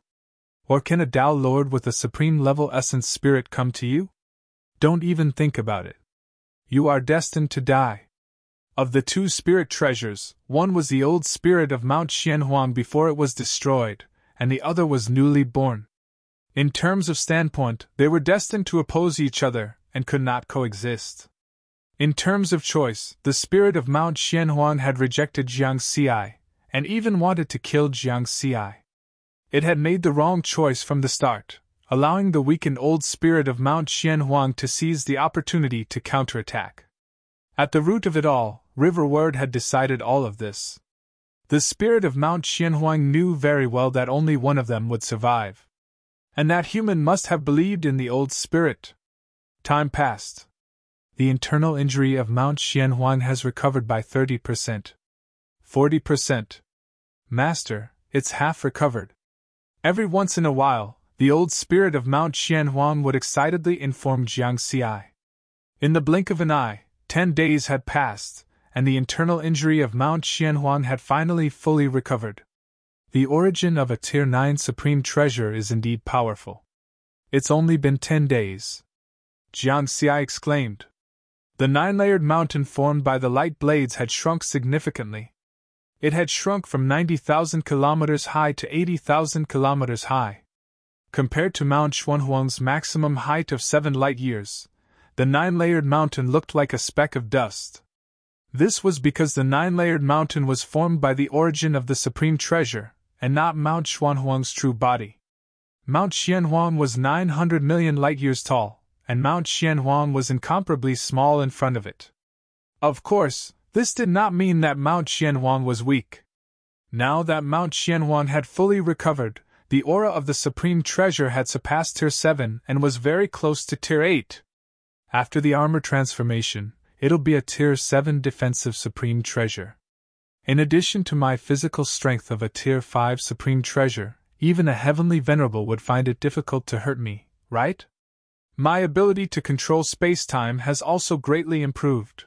S1: Or can a Tao lord with a supreme level essence spirit come to you? Don't even think about it. You are destined to die. Of the 2 spirit treasures, one was the old spirit of Mount Xianhuang before it was destroyed, and the other was newly born. In terms of standpoint, they were destined to oppose each other and could not coexist. In terms of choice, the spirit of Mount Xianhuang had rejected Jiangxi and even wanted to kill Jiangxi. It had made the wrong choice from the start, allowing the weakened old spirit of Mount Xianhuang to seize the opportunity to counterattack. At the root of it all, River Word had decided all of this. The spirit of Mount Xianhuang knew very well that only one of them would survive. And that human must have believed in the old spirit. Time passed. The internal injury of Mount Xianhuang has recovered by 30%. 40%. Master, it's half recovered. Every once in a while, the old spirit of Mount Xianhuang would excitedly inform Jiang Xi. In the blink of an eye, 10 days had passed, and the internal injury of Mount Xianhuang had finally fully recovered. The origin of a Tier 9 Supreme Treasure is indeed powerful. It's only been 10 days. Jiang Xi exclaimed. The 9-layered mountain formed by the light blades had shrunk significantly. It had shrunk from 90,000 kilometers high to 80,000 kilometers high. Compared to Mount Xuanhuang's maximum height of 7 light years, the 9-layered mountain looked like a speck of dust. This was because the 9-layered mountain was formed by the origin of the Supreme Treasure, and not Mount Xuanhuang's true body. Mount Xianhuang was 900 million light-years tall, and Mount Xianhuang was incomparably small in front of it. Of course, this did not mean that Mount Xianhuang was weak. Now that Mount Xianhuang had fully recovered, the aura of the Supreme Treasure had surpassed Tier 7 and was very close to Tier 8. After the armor transformation, it'll be a Tier 7 defensive Supreme Treasure. In addition to my physical strength of a Tier 5 Supreme Treasure, even a Heavenly Venerable would find it difficult to hurt me, right? My ability to control space-time has also greatly improved.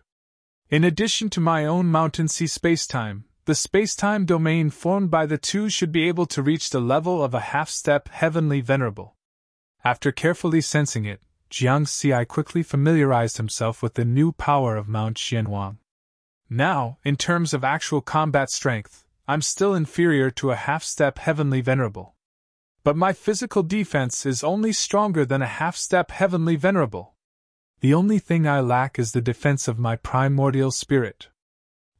S1: In addition to my own Mountain Sea space-time, the space-time domain formed by the two should be able to reach the level of a half-step Heavenly Venerable. After carefully sensing it, Jiang Xi quickly familiarized himself with the new power of Mount Xianhuang. Now, in terms of actual combat strength, I'm still inferior to a half-step Heavenly Venerable. But my physical defense is only stronger than a half-step Heavenly Venerable. The only thing I lack is the defense of my primordial spirit.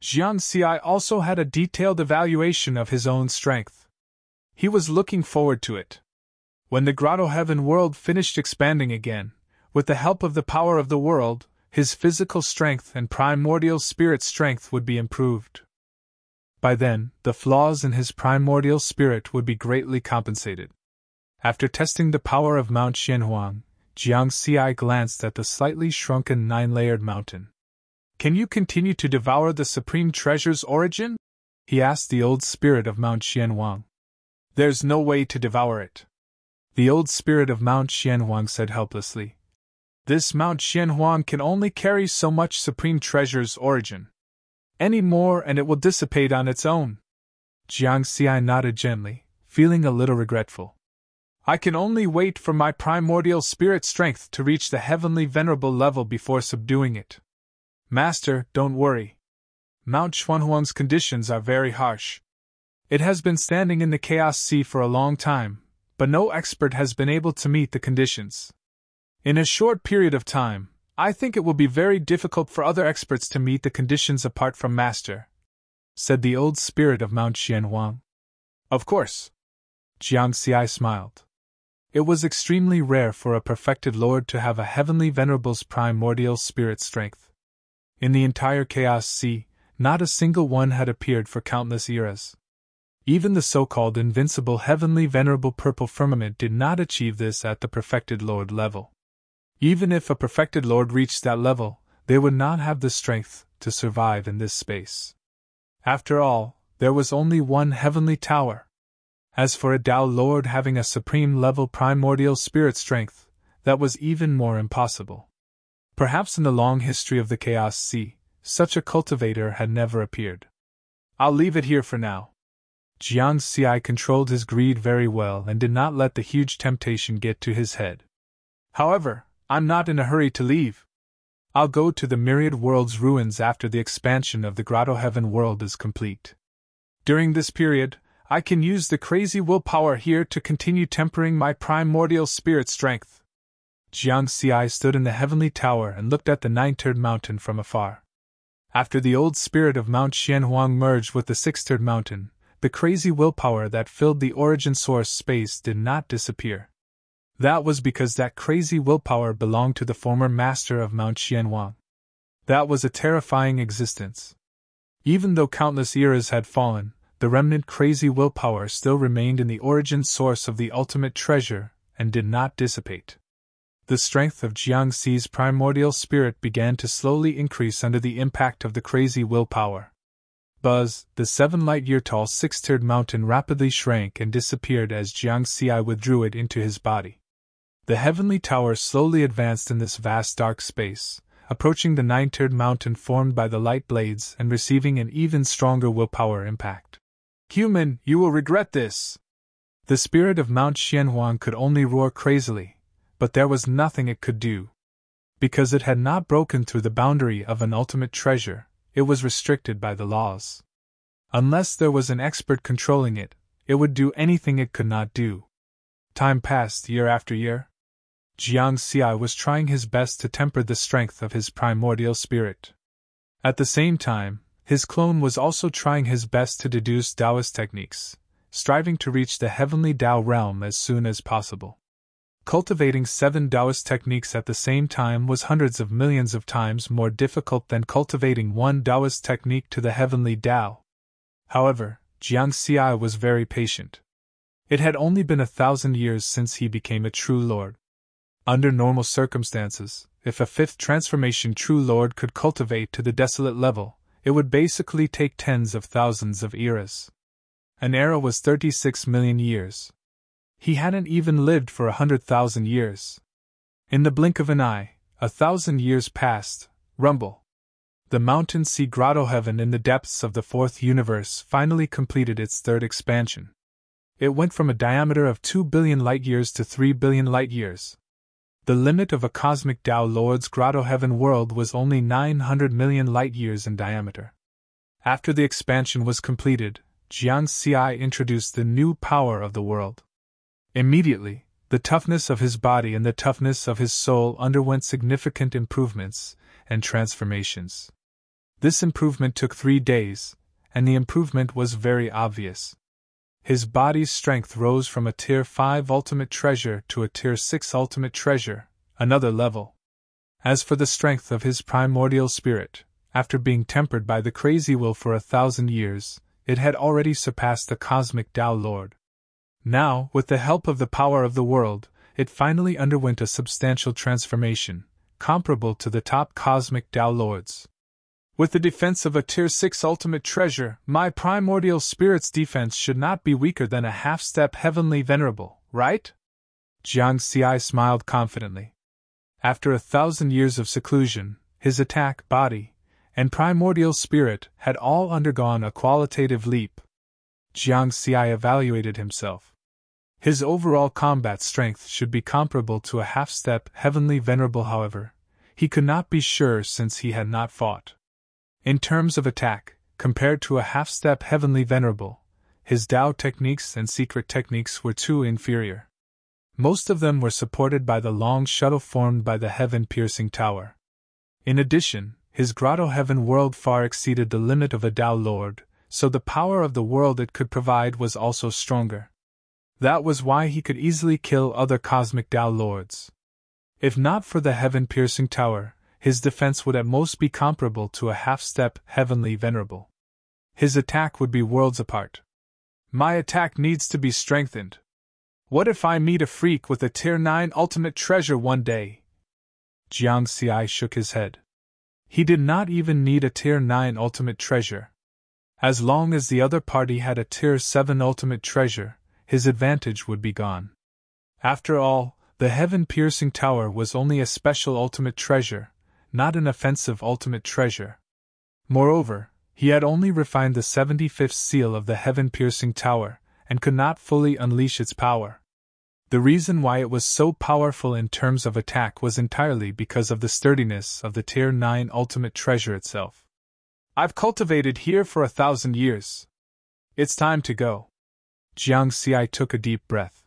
S1: Jiang Xi also had a detailed evaluation of his own strength. He was looking forward to it. When the Grotto Heaven world finished expanding again, with the help of the power of the world, his physical strength and primordial spirit strength would be improved. By then, the flaws in his primordial spirit would be greatly compensated. After testing the power of Mount Xianhuang, Jiang Xi glanced at the slightly shrunken 9-layered mountain. Can you continue to devour the Supreme Treasure's origin? He asked the old spirit of Mount Xianhuang. There's no way to devour it. The old spirit of Mount Xianhuang said helplessly. This Mount Xianhuang can only carry so much Supreme Treasure's origin. Any more and it will dissipate on its own. Jiang Xi nodded gently, feeling a little regretful. I can only wait for my primordial spirit strength to reach the Heavenly Venerable level before subduing it. Master, don't worry. Mount Xuanhuang's conditions are very harsh. It has been standing in the Chaos Sea for a long time, but no expert has been able to meet the conditions. In a short period of time, I think it will be very difficult for other experts to meet the conditions apart from Master, said the old spirit of Mount Xianhuang. Of course. Jiang Xi smiled. It was extremely rare for a perfected lord to have a Heavenly Venerable's primordial spirit strength. In the entire Chaos Sea, not a single one had appeared for countless eras. Even the so-called invincible Heavenly Venerable Purple Firmament did not achieve this at the perfected lord level. Even if a perfected lord reached that level, they would not have the strength to survive in this space. After all, there was only one heavenly tower. As for a Tao lord having a supreme level primordial spirit strength, that was even more impossible. Perhaps in the long history of the Chaos Sea, such a cultivator had never appeared. I'll leave it here for now. Jiang Xi controlled his greed very well and did not let the huge temptation get to his head. However, I'm not in a hurry to leave. I'll go to the Myriad World's ruins after the expansion of the Grotto Heaven world is complete. During this period, I can use the crazy willpower here to continue tempering my primordial spirit strength. Jiang Xi stood in the heavenly tower and looked at the 9-tiered mountain from afar. After the old spirit of Mount Xianhuang merged with the 6-tiered mountain, the crazy willpower that filled the origin source space did not disappear. That was because that crazy willpower belonged to the former master of Mount Qianhuang. That was a terrifying existence. Even though countless eras had fallen, the remnant crazy willpower still remained in the origin source of the ultimate treasure and did not dissipate. The strength of Jiangxi's primordial spirit began to slowly increase under the impact of the crazy willpower. Buzz, the 7 light-year tall six-tiered mountain rapidly shrank and disappeared as Jiangxi withdrew it into his body. The heavenly tower slowly advanced in this vast dark space, approaching the 9-tiered mountain formed by the light blades and receiving an even stronger willpower impact. "Human, you will regret this!" The spirit of Mount Qianhuang could only roar crazily, but there was nothing it could do. Because it had not broken through the boundary of an ultimate treasure, it was restricted by the laws. Unless there was an expert controlling it, it would do anything it could not do. Time passed year after year. Jiangxi was trying his best to temper the strength of his primordial spirit. At the same time, his clone was also trying his best to deduce Taoist techniques, striving to reach the heavenly Tao realm as soon as possible. Cultivating 7 Taoist techniques at the same time was hundreds of millions of times more difficult than cultivating 1 Taoist technique to the heavenly Tao. However, Jiangxi was very patient. It had only been 1,000 years since he became a true lord. Under normal circumstances, if a 5th transformation true lord could cultivate to the desolate level, it would basically take tens of thousands of eras. An era was 36 million years. He hadn't even lived for 100,000 years. In the blink of an eye, 1,000 years passed. Rumble. The mountain sea grotto heaven in the depths of the 4th universe finally completed its 3rd expansion. It went from a diameter of 2 billion light-years to 3 billion light-years. The limit of a cosmic Tao Lord's grotto heaven world was only 900 million light-years in diameter. After the expansion was completed, Jiangxi introduced the new power of the world. Immediately, the toughness of his body and the toughness of his soul underwent significant improvements and transformations. This improvement took 3 days, and the improvement was very obvious. His body's strength rose from a Tier 5 ultimate treasure to a Tier 6 ultimate treasure, another level. As for the strength of his primordial spirit, after being tempered by the crazy will for 1,000 years, it had already surpassed the cosmic Tao Lord. Now, with the help of the power of the world, it finally underwent a substantial transformation, comparable to the top cosmic Tao Lords. With the defense of a Tier 6 ultimate treasure, my primordial spirit's defense should not be weaker than a half-step heavenly venerable, right? Jiangxi smiled confidently. After 1,000 years of seclusion, his attack, body, and primordial spirit had all undergone a qualitative leap. Jiangxi evaluated himself. His overall combat strength should be comparable to a half-step heavenly venerable, however, he could not be sure since he had not fought. In terms of attack, compared to a half-step heavenly venerable, his Tao techniques and secret techniques were too inferior. Most of them were supported by the long shuttle formed by the heaven-piercing tower. In addition, his grotto heaven world far exceeded the limit of a Tao Lord, so the power of the world it could provide was also stronger. That was why he could easily kill other cosmic Tao Lords. If not for the heaven-piercing tower, his defense would at most be comparable to a half-step heavenly venerable. His attack would be worlds apart. My attack needs to be strengthened. What if I meet a freak with a Tier 9 ultimate treasure one day? Jiangxi shook his head. He did not even need a Tier 9 ultimate treasure. As long as the other party had a Tier 7 ultimate treasure, his advantage would be gone. After all, the heaven-piercing tower was only a special ultimate treasure, not an offensive ultimate treasure. Moreover, he had only refined the 75th seal of the heaven-piercing tower, and could not fully unleash its power. The reason why it was so powerful in terms of attack was entirely because of the sturdiness of the Tier 9 ultimate treasure itself. I've cultivated here for 1,000 years. It's time to go. Jiangxi took a deep breath.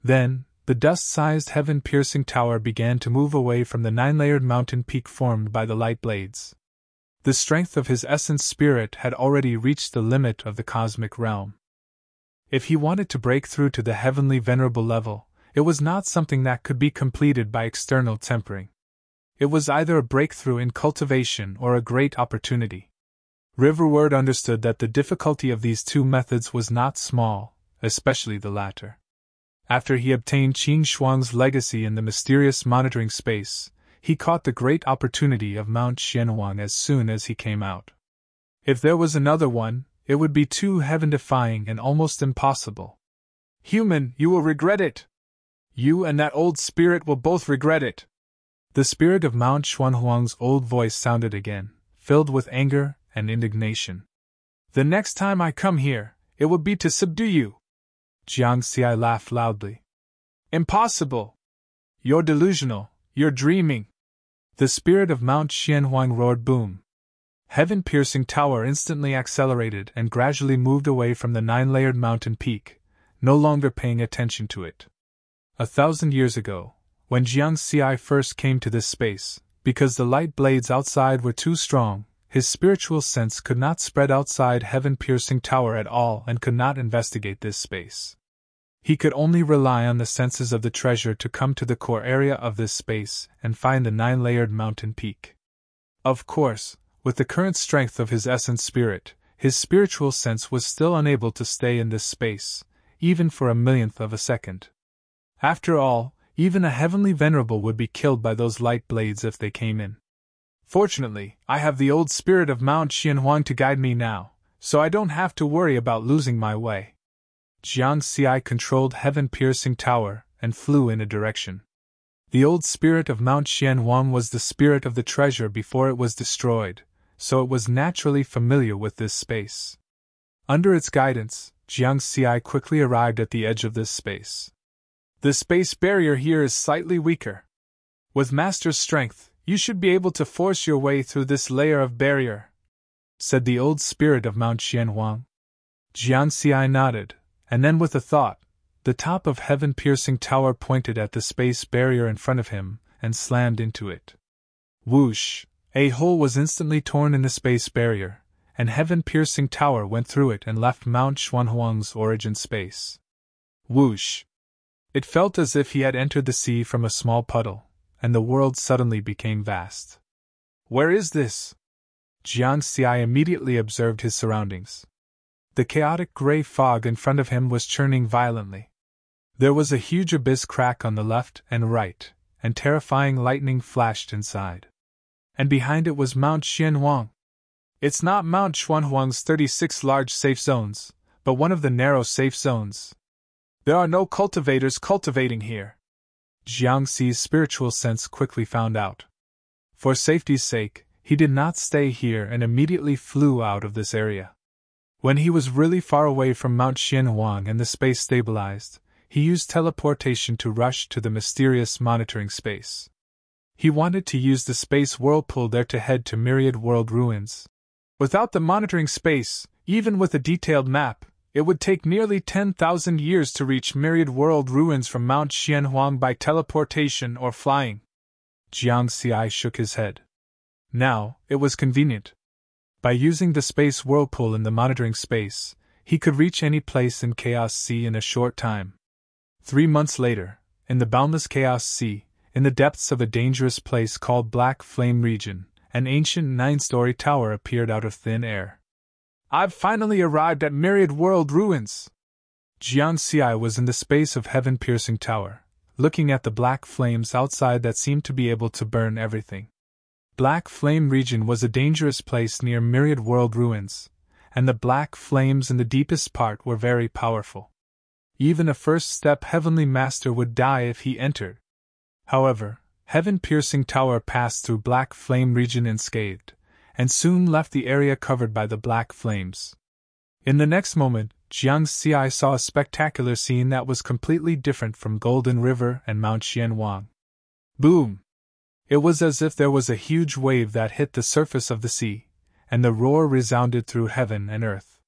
S1: Then, the dust-sized heaven-piercing tower began to move away from the 9-layered mountain peak formed by the light blades. The strength of his essence spirit had already reached the limit of the cosmic realm. If he wanted to break through to the heavenly venerable level, it was not something that could be completed by external tempering. It was either a breakthrough in cultivation or a great opportunity. Riverward understood that the difficulty of these two methods was not small, especially the latter. After he obtained Qing Shuang's legacy in the mysterious monitoring space, he caught the great opportunity of Mount Xianhuang as soon as he came out. If there was another one, it would be too heaven-defying and almost impossible. Human, you will regret it! You and that old spirit will both regret it! The spirit of Mount Xianhuang's old voice sounded again, filled with anger and indignation. The next time I come here, it will be to subdue you! Jiang Xi laughed loudly. Impossible! You're delusional, you're dreaming! The spirit of Mount Xianhuang roared boom. Heaven-piercing tower instantly accelerated and gradually moved away from the 9-layered mountain peak, no longer paying attention to it. 1,000 years ago, when Jiang Xi first came to this space, because the light blades outside were too strong, his spiritual sense could not spread outside heaven-piercing tower at all and could not investigate this space. He could only rely on the senses of the treasure to come to the core area of this space and find the 9-layered mountain peak. Of course, with the current strength of his essence spirit, his spiritual sense was still unable to stay in this space, even for a millionth of a second. After all, even a heavenly venerable would be killed by those light blades if they came in. Fortunately, I have the old spirit of Mount Xianhuang to guide me now, so I don't have to worry about losing my way. Jiang Xi controlled heaven-piercing tower and flew in a direction. The old spirit of Mount Xianhuang was the spirit of the treasure before it was destroyed, so it was naturally familiar with this space. Under its guidance, Jiang Xi quickly arrived at the edge of this space. The space barrier here is slightly weaker. With Master's strength, you should be able to force your way through this layer of barrier, said the old spirit of Mount Xianhuang. Jiang Xi nodded, and then with a thought, the top of heaven-piercing tower pointed at the space barrier in front of him and slammed into it. Whoosh! A hole was instantly torn in the space barrier, and heaven-piercing tower went through it and left Mount Xianhuang's origin space. Whoosh! It felt as if he had entered the sea from a small puddle, and the world suddenly became vast. Where is this? Jiang Xi immediately observed his surroundings. The chaotic gray fog in front of him was churning violently. There was a huge abyss crack on the left and right, and terrifying lightning flashed inside. And behind it was Mount Xianhuang. It's not Mount Xianhuang's 36 large safe zones, but one of the narrow safe zones. There are no cultivators cultivating here. Jiang Xi's spiritual sense quickly found out. For safety's sake, he did not stay here and immediately flew out of this area. When he was really far away from Mount Xianhuang and the space stabilized, he used teleportation to rush to the mysterious monitoring space. He wanted to use the space whirlpool there to head to Myriad World ruins. Without the monitoring space, even with a detailed map, it would take nearly 10,000 years to reach Myriad World ruins from Mount Xianhuang by teleportation or flying. Jiang Xi shook his head. Now, it was convenient. By using the space whirlpool in the monitoring space, he could reach any place in Chaos Sea in a short time. 3 months later, in the boundless Chaos Sea, in the depths of a dangerous place called Black Flame Region, an ancient 9-story tower appeared out of thin air. I've finally arrived at Myriad World ruins! Jiang Xi was in the space of heaven-piercing tower, looking at the black flames outside that seemed to be able to burn everything. Black Flame Region was a dangerous place near Myriad World ruins, and the black flames in the deepest part were very powerful. Even a first-step heavenly master would die if he entered. However, heaven-piercing tower passed through Black Flame Region unscathed, and soon left the area covered by the black flames. In the next moment, Jiang Xi saw a spectacular scene that was completely different from Golden River and Mount Xianhuang. Boom! It was as if there was a huge wave that hit the surface of the sea, and the roar resounded through heaven and earth.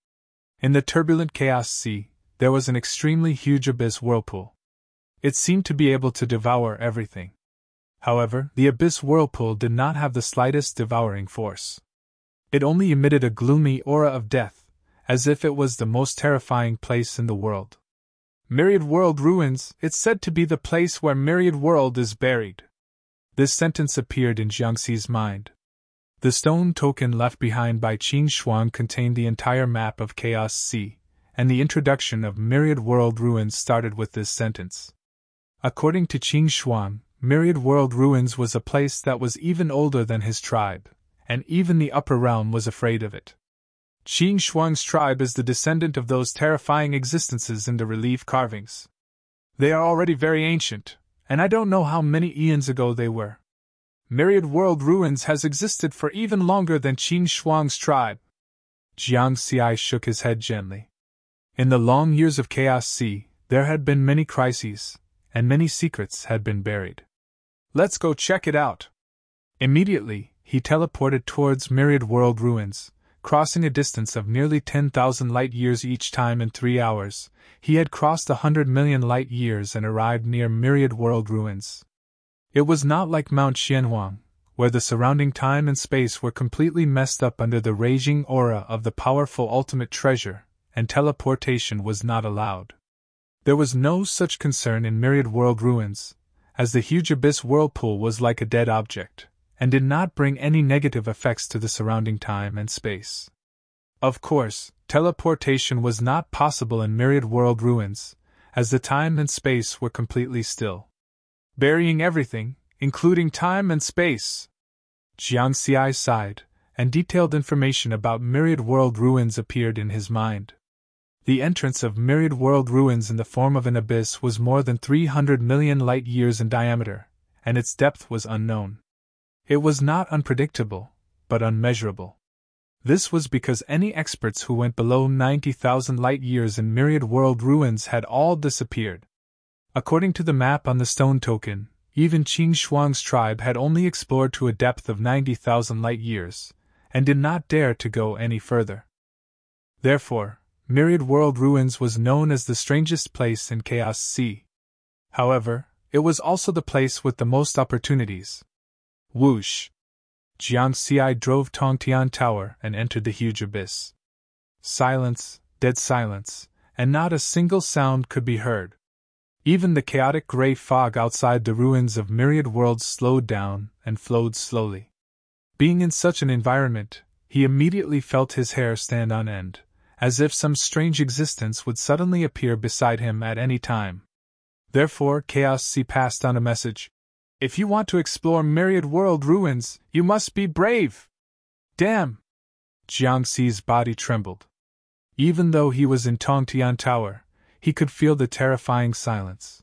S1: In the turbulent Chaos Sea, there was an extremely huge abyss whirlpool. It seemed to be able to devour everything. However, the abyss whirlpool did not have the slightest devouring force. It only emitted a gloomy aura of death, as if it was the most terrifying place in the world. Myriad World Ruins, it's said to be the place where Myriad World is buried. This sentence appeared in Jiangxi's mind. The stone token left behind by Qin Shuang contained the entire map of Chaos Sea, and the introduction of Myriad World Ruins started with this sentence. According to Qin Shuang, Myriad World Ruins was a place that was even older than his tribe, and even the upper realm was afraid of it. Qin Shuang's tribe is the descendant of those terrifying existences in the relief carvings. They are already very ancient, and I don't know how many eons ago they were. Myriad World Ruins has existed for even longer than Qin Shuang's tribe. Jiangxi shook his head gently. In the long years of Chaos Sea, there had been many crises, and many secrets had been buried. Let's go check it out. Immediately, he teleported towards Myriad World Ruins, crossing a distance of nearly 10,000 light-years each time in 3 hours. He had crossed 100 million light-years and arrived near Myriad World Ruins. It was not like Mount Xianhuang, where the surrounding time and space were completely messed up under the raging aura of the powerful ultimate treasure, and teleportation was not allowed. There was no such concern in Myriad World Ruins, as the huge abyss whirlpool was like a dead object, and did not bring any negative effects to the surrounding time and space. Of course, teleportation was not possible in Myriad World Ruins, as the time and space were completely still, burying everything, including time and space. Jiangxi sighed, and detailed information about Myriad World Ruins appeared in his mind. The entrance of Myriad World Ruins in the form of an abyss was more than 300 million light-years in diameter, and its depth was unknown. It was not unpredictable, but unmeasurable. This was because any experts who went below 90,000 light-years in Myriad World Ruins had all disappeared. According to the map on the stone token, even Qin Shuang's tribe had only explored to a depth of 90,000 light-years, and did not dare to go any further. Therefore, Myriad World Ruins was known as the strangest place in Chaos Sea. However, it was also the place with the most opportunities. Whoosh! Jiangxi drove Tongtian Tower and entered the huge abyss. Silence, dead silence, and not a single sound could be heard. Even the chaotic gray fog outside the ruins of Myriad Worlds slowed down and flowed slowly. Being in such an environment, he immediately felt his hair stand on end, as if some strange existence would suddenly appear beside him at any time. Therefore, Chaos Sea passed on a message. If you want to explore Myriad World Ruins, you must be brave! Damn! Jiangxi's body trembled. Even though he was in Tongtian Tower, he could feel the terrifying silence.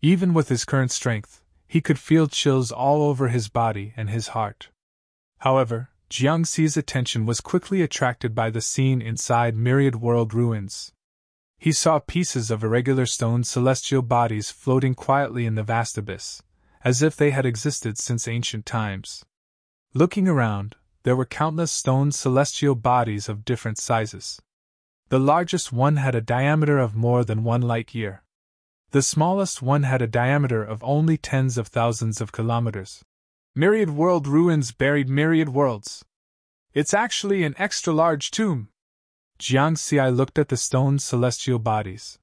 S1: Even with his current strength, he could feel chills all over his body and his heart. However, Jiangxi's attention was quickly attracted by the scene inside Myriad World Ruins. He saw pieces of irregular stone celestial bodies floating quietly in the vast abyss, as if they had existed since ancient times. Looking around, there were countless stone celestial bodies of different sizes. The largest one had a diameter of more than 1 light-year. The smallest one had a diameter of only tens of thousands of kilometers. Myriad World Ruins buried myriad worlds. It's actually an extra-large tomb. Jiangxi looked at the stone celestial bodies.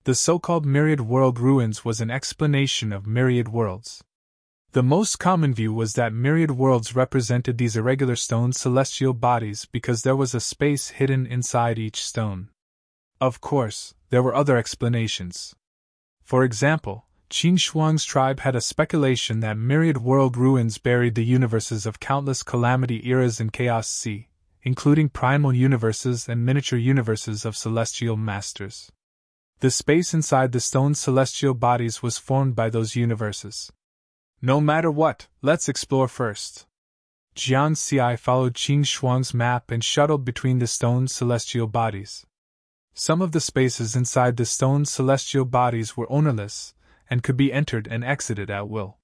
S1: The so-called Myriad World Ruins was an explanation of myriad worlds. The most common view was that myriad worlds represented these irregular stone celestial bodies because there was a space hidden inside each stone. Of course, there were other explanations. For example, Qin Shuang's tribe had a speculation that Myriad World Ruins buried the universes of countless calamity eras in Chaos Sea, including primal universes and miniature universes of celestial masters. The space inside the stone celestial bodies was formed by those universes. No matter what, let's explore first. Jiangxi followed Qin Shuang's map and shuttled between the stone celestial bodies. Some of the spaces inside the stone celestial bodies were ownerless, and could be entered and exited at will.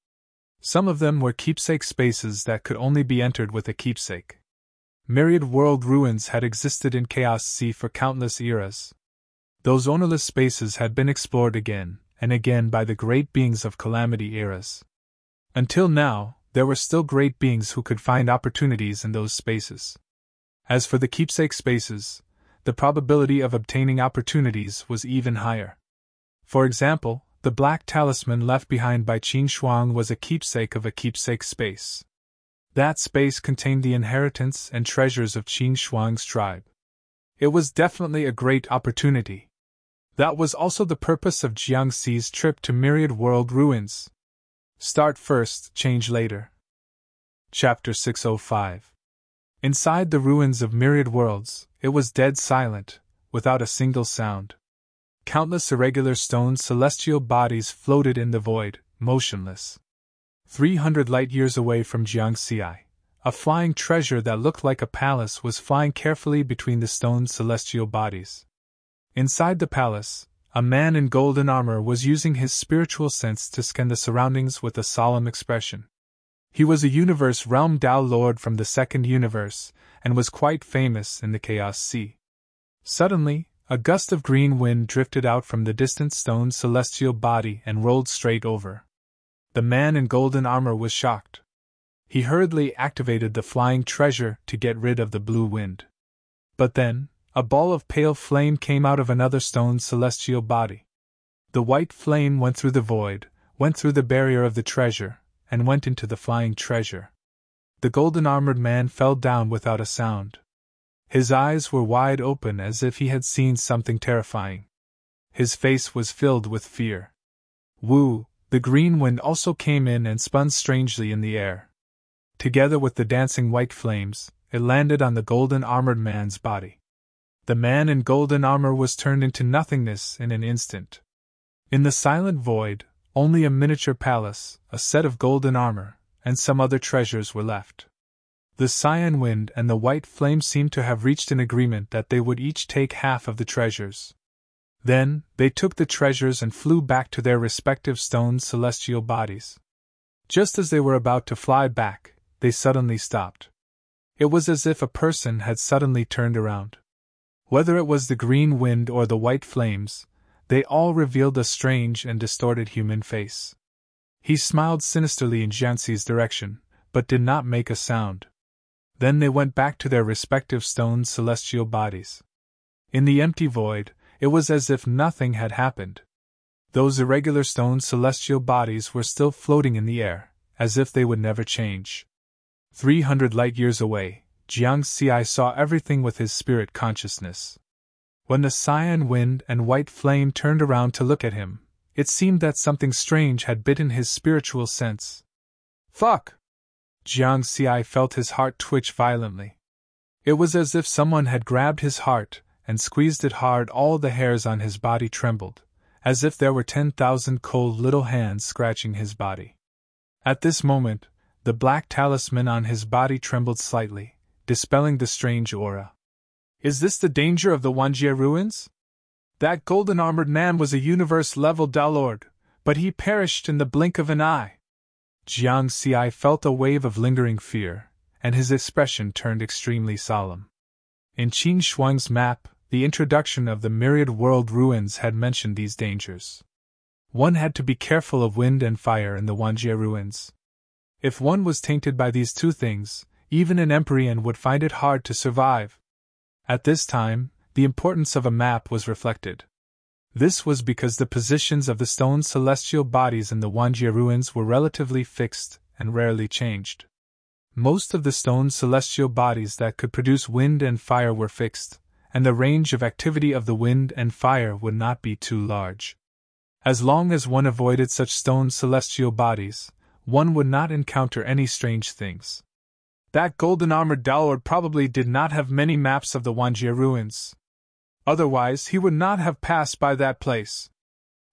S1: Some of them were keepsake spaces that could only be entered with a keepsake. Myriad World Ruins had existed in Chaos Sea for countless eras. Those ownerless spaces had been explored again and again by the great beings of calamity eras. Until now, there were still great beings who could find opportunities in those spaces. As for the keepsake spaces, the probability of obtaining opportunities was even higher. For example, the black talisman left behind by Qin Shuang was a keepsake of a keepsake space. That space contained the inheritance and treasures of Qin Shuang's tribe. It was definitely a great opportunity. That was also the purpose of Jiangxi's trip to Myriad World Ruins. Start first, change later. Chapter 605. Inside the ruins of Myriad Worlds, it was dead silent, without a single sound. Countless irregular stone celestial bodies floated in the void, motionless. 300 light-years away from Jiangxi, a flying treasure that looked like a palace was flying carefully between the stone celestial bodies. Inside the palace, a man in golden armor was using his spiritual sense to scan the surroundings with a solemn expression. He was a universe realm Tao Lord from the second universe, and was quite famous in the Chaos Sea. Suddenly, a gust of green wind drifted out from the distant stone celestial body and rolled straight over. The man in golden armor was shocked. He hurriedly activated the flying treasure to get rid of the blue wind. But then, a ball of pale flame came out of another stone celestial body. The white flame went through the void, went through the barrier of the treasure, and went into the flying treasure. The golden-armored man fell down without a sound. His eyes were wide open as if he had seen something terrifying. His face was filled with fear. Woo! The green wind also came in and spun strangely in the air. Together with the dancing white flames, it landed on the golden-armored man's body. The man in golden armor was turned into nothingness in an instant. In the silent void, only a miniature palace, a set of golden armor, and some other treasures were left. The cyan wind and the white flame seemed to have reached an agreement that they would each take half of the treasures. Then, they took the treasures and flew back to their respective stone celestial bodies. Just as they were about to fly back, they suddenly stopped. It was as if a person had suddenly turned around. Whether it was the green wind or the white flames, they all revealed a strange and distorted human face. He smiled sinisterly in Jiangxi's direction, but did not make a sound. Then they went back to their respective stone celestial bodies. In the empty void, it was as if nothing had happened. Those irregular stone celestial bodies were still floating in the air, as if they would never change. 300 light-years away, Jiangxi saw everything with his spirit consciousness. When the cyan wind and white flame turned around to look at him, it seemed that something strange had bitten his spiritual sense. Fuck! Jiangxi felt his heart twitch violently. It was as if someone had grabbed his heart and squeezed it hard. All the hairs on his body trembled, as if there were 10,000 cold little hands scratching his body. At this moment, the black talisman on his body trembled slightly, dispelling the strange aura. Is this the danger of the Wanjie ruins? That golden-armored man was a universe-level Tao Lord, but he perished in the blink of an eye. Jiangxi felt a wave of lingering fear, and his expression turned extremely solemn. In Qin Shuang's map, the introduction of the Myriad World Ruins had mentioned these dangers. One had to be careful of wind and fire in the Wanjie ruins. If one was tainted by these two things, even an Empyrean would find it hard to survive. At this time, the importance of a map was reflected. This was because the positions of the stone celestial bodies in the Wanjie ruins were relatively fixed and rarely changed. Most of the stone celestial bodies that could produce wind and fire were fixed, and the range of activity of the wind and fire would not be too large. As long as one avoided such stone celestial bodies, one would not encounter any strange things. That golden-armored Tao Lord probably did not have many maps of the Wanjie ruins. Otherwise, he would not have passed by that place.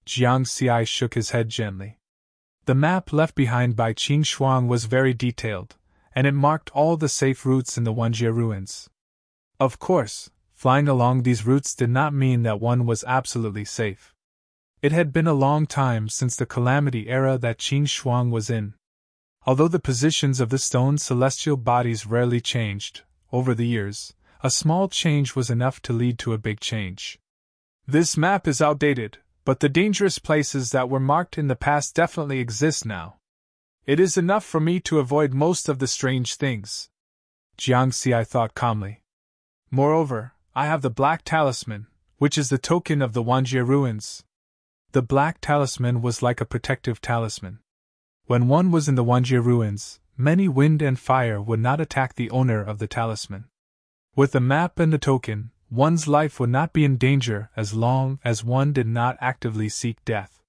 S1: Jiangxi shook his head gently. The map left behind by Qin Shuang was very detailed, and it marked all the safe routes in the Wanjie ruins. Of course, flying along these routes did not mean that one was absolutely safe. It had been a long time since the calamity era that Qin Shuang was in. Although the positions of the stone celestial bodies rarely changed, over the years, a small change was enough to lead to a big change. This map is outdated, but the dangerous places that were marked in the past definitely exist now. It is enough for me to avoid most of the strange things. Jiangxi thought calmly. Moreover, I have the Black Talisman, which is the token of the Wanjie ruins. The Black Talisman was like a protective talisman. When one was in the Wanjie ruins, many wind and fire would not attack the owner of the talisman. With the map and the token, one's life would not be in danger as long as one did not actively seek death.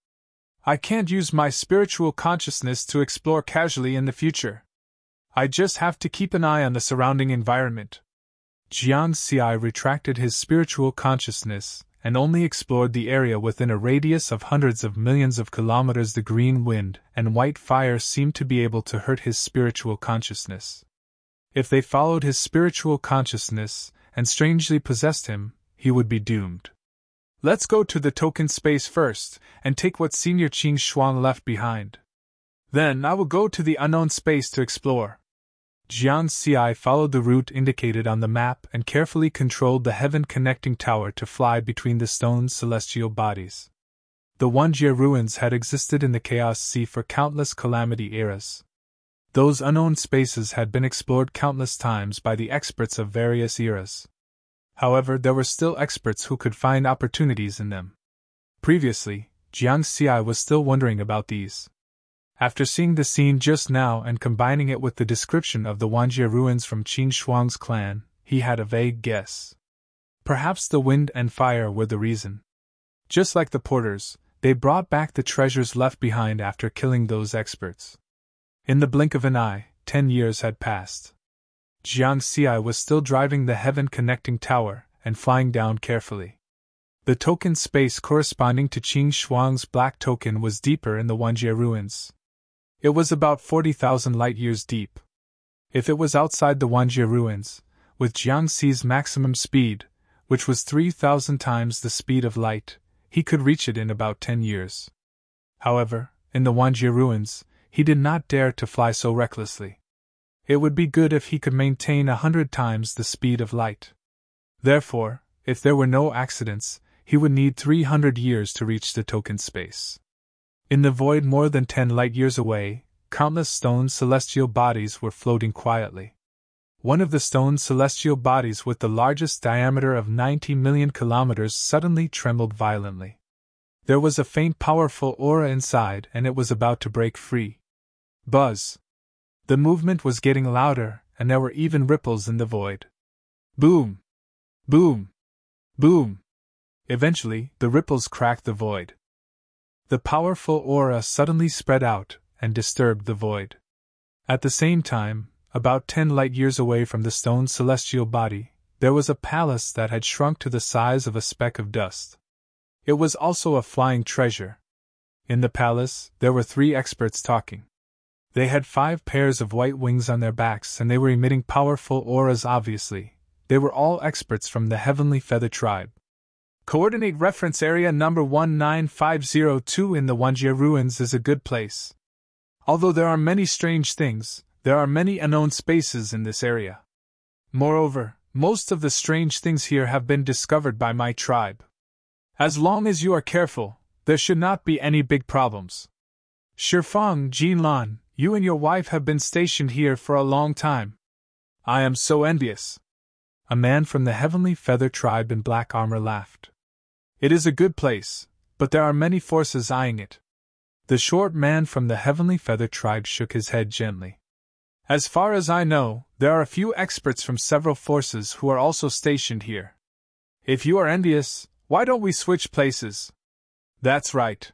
S1: I can't use my spiritual consciousness to explore casually in the future. I just have to keep an eye on the surrounding environment. Jiang Xi retracted his spiritual consciousness and only explored the area within a radius of hundreds of millions of kilometers. The green wind and white fire seemed to be able to hurt his spiritual consciousness. If they followed his spiritual consciousness and strangely possessed him, he would be doomed. Let's go to the token space first and take what Senior Qing Shuang left behind. Then I will go to the unknown space to explore. Jiang Xi followed the route indicated on the map and carefully controlled the heaven-connecting tower to fly between the stone celestial bodies. The Wanjie ruins had existed in the Chaos Sea for countless calamity eras. Those unknown spaces had been explored countless times by the experts of various eras. However, there were still experts who could find opportunities in them. Previously, Jiang Xi was still wondering about these. After seeing the scene just now and combining it with the description of the Wanjie ruins from Qin Shuang's clan, he had a vague guess. Perhaps the wind and fire were the reason. Just like the porters, they brought back the treasures left behind after killing those experts. In the blink of an eye, 10 years had passed. Jiang Xi was still driving the heaven-connecting tower and flying down carefully. The token space corresponding to Qin Shuang's black token was deeper in the Wanjie ruins. It was about 40,000 light-years deep. If it was outside the Wanjie ruins, with Jiang Xi's maximum speed, which was 3,000 times the speed of light, he could reach it in about 10 years. However, in the Wanjie ruins, he did not dare to fly so recklessly. It would be good if he could maintain 100 times the speed of light. Therefore, if there were no accidents, he would need 300 years to reach the token space. In the void more than 10 light-years away, countless stone celestial bodies were floating quietly. One of the stone celestial bodies with the largest diameter of 90 million kilometers suddenly trembled violently. There was a faint powerful aura inside and it was about to break free. Buzz! The movement was getting louder and there were even ripples in the void. Boom! Boom! Boom! Eventually, the ripples cracked the void. The powerful aura suddenly spread out and disturbed the void. At the same time, about 10 light-years away from the stone celestial body, there was a palace that had shrunk to the size of a speck of dust. It was also a flying treasure. In the palace, there were 3 experts talking. They had 5 pairs of white wings on their backs and they were emitting powerful auras. Obviously, they were all experts from the Heavenly Feather tribe. Coordinate reference area number 19502 in the Wanjie ruins is a good place. Although there are many strange things, there are many unknown spaces in this area. Moreover, most of the strange things here have been discovered by my tribe. As long as you are careful, there should not be any big problems. Shifang Jinlan, you and your wife have been stationed here for a long time. I am so envious. A man from the Heavenly Feather tribe in black armor laughed. It is a good place, but there are many forces eyeing it. The short man from the Heavenly Feather tribe shook his head gently. As far as I know, there are a few experts from several forces who are also stationed here. If you are envious, why don't we switch places? That's right.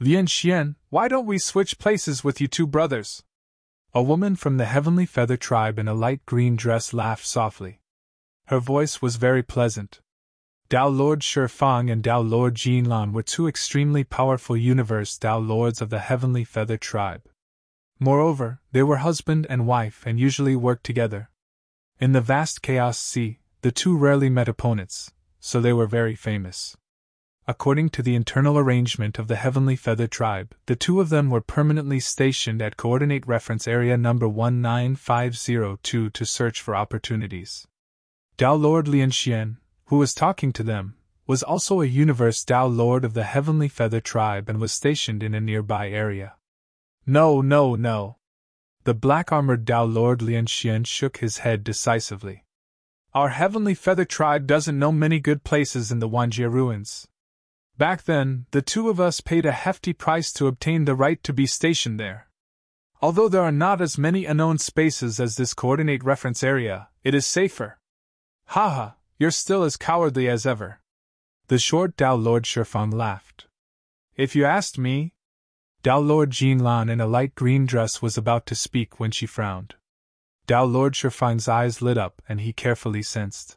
S1: Lian Xian, why don't we switch places with you 2 brothers? A woman from the Heavenly Feather tribe in a light green dress laughed softly. Her voice was very pleasant. Tao Lord Shifang and Tao Lord Jinlan were 2 extremely powerful universe Tao Lords of the Heavenly Feather tribe. Moreover, they were husband and wife and usually worked together. In the vast Chaos Sea, the 2 rarely met opponents, so they were very famous. According to the internal arrangement of the Heavenly Feather tribe, the 2 of them were permanently stationed at coordinate reference area number 19502 to search for opportunities. Tao Lord Lian Xian, who was talking to them, was also a universe Tao Lord of the Heavenly Feather tribe and was stationed in a nearby area. No. The black-armored Tao Lord Lian Xian shook his head decisively. Our Heavenly Feather tribe doesn't know many good places in the Wanjie ruins. Back then, the two of us paid a hefty price to obtain the right to be stationed there. Although there are not as many unknown spaces as this coordinate reference area, it is safer. Haha, you're still as cowardly as ever. The short Tao Lord Shifang laughed. If you asked me, Tao Lord Jinlan in a light green dress was about to speak when she frowned. Tao Lord Shifang's eyes lit up and he carefully sensed.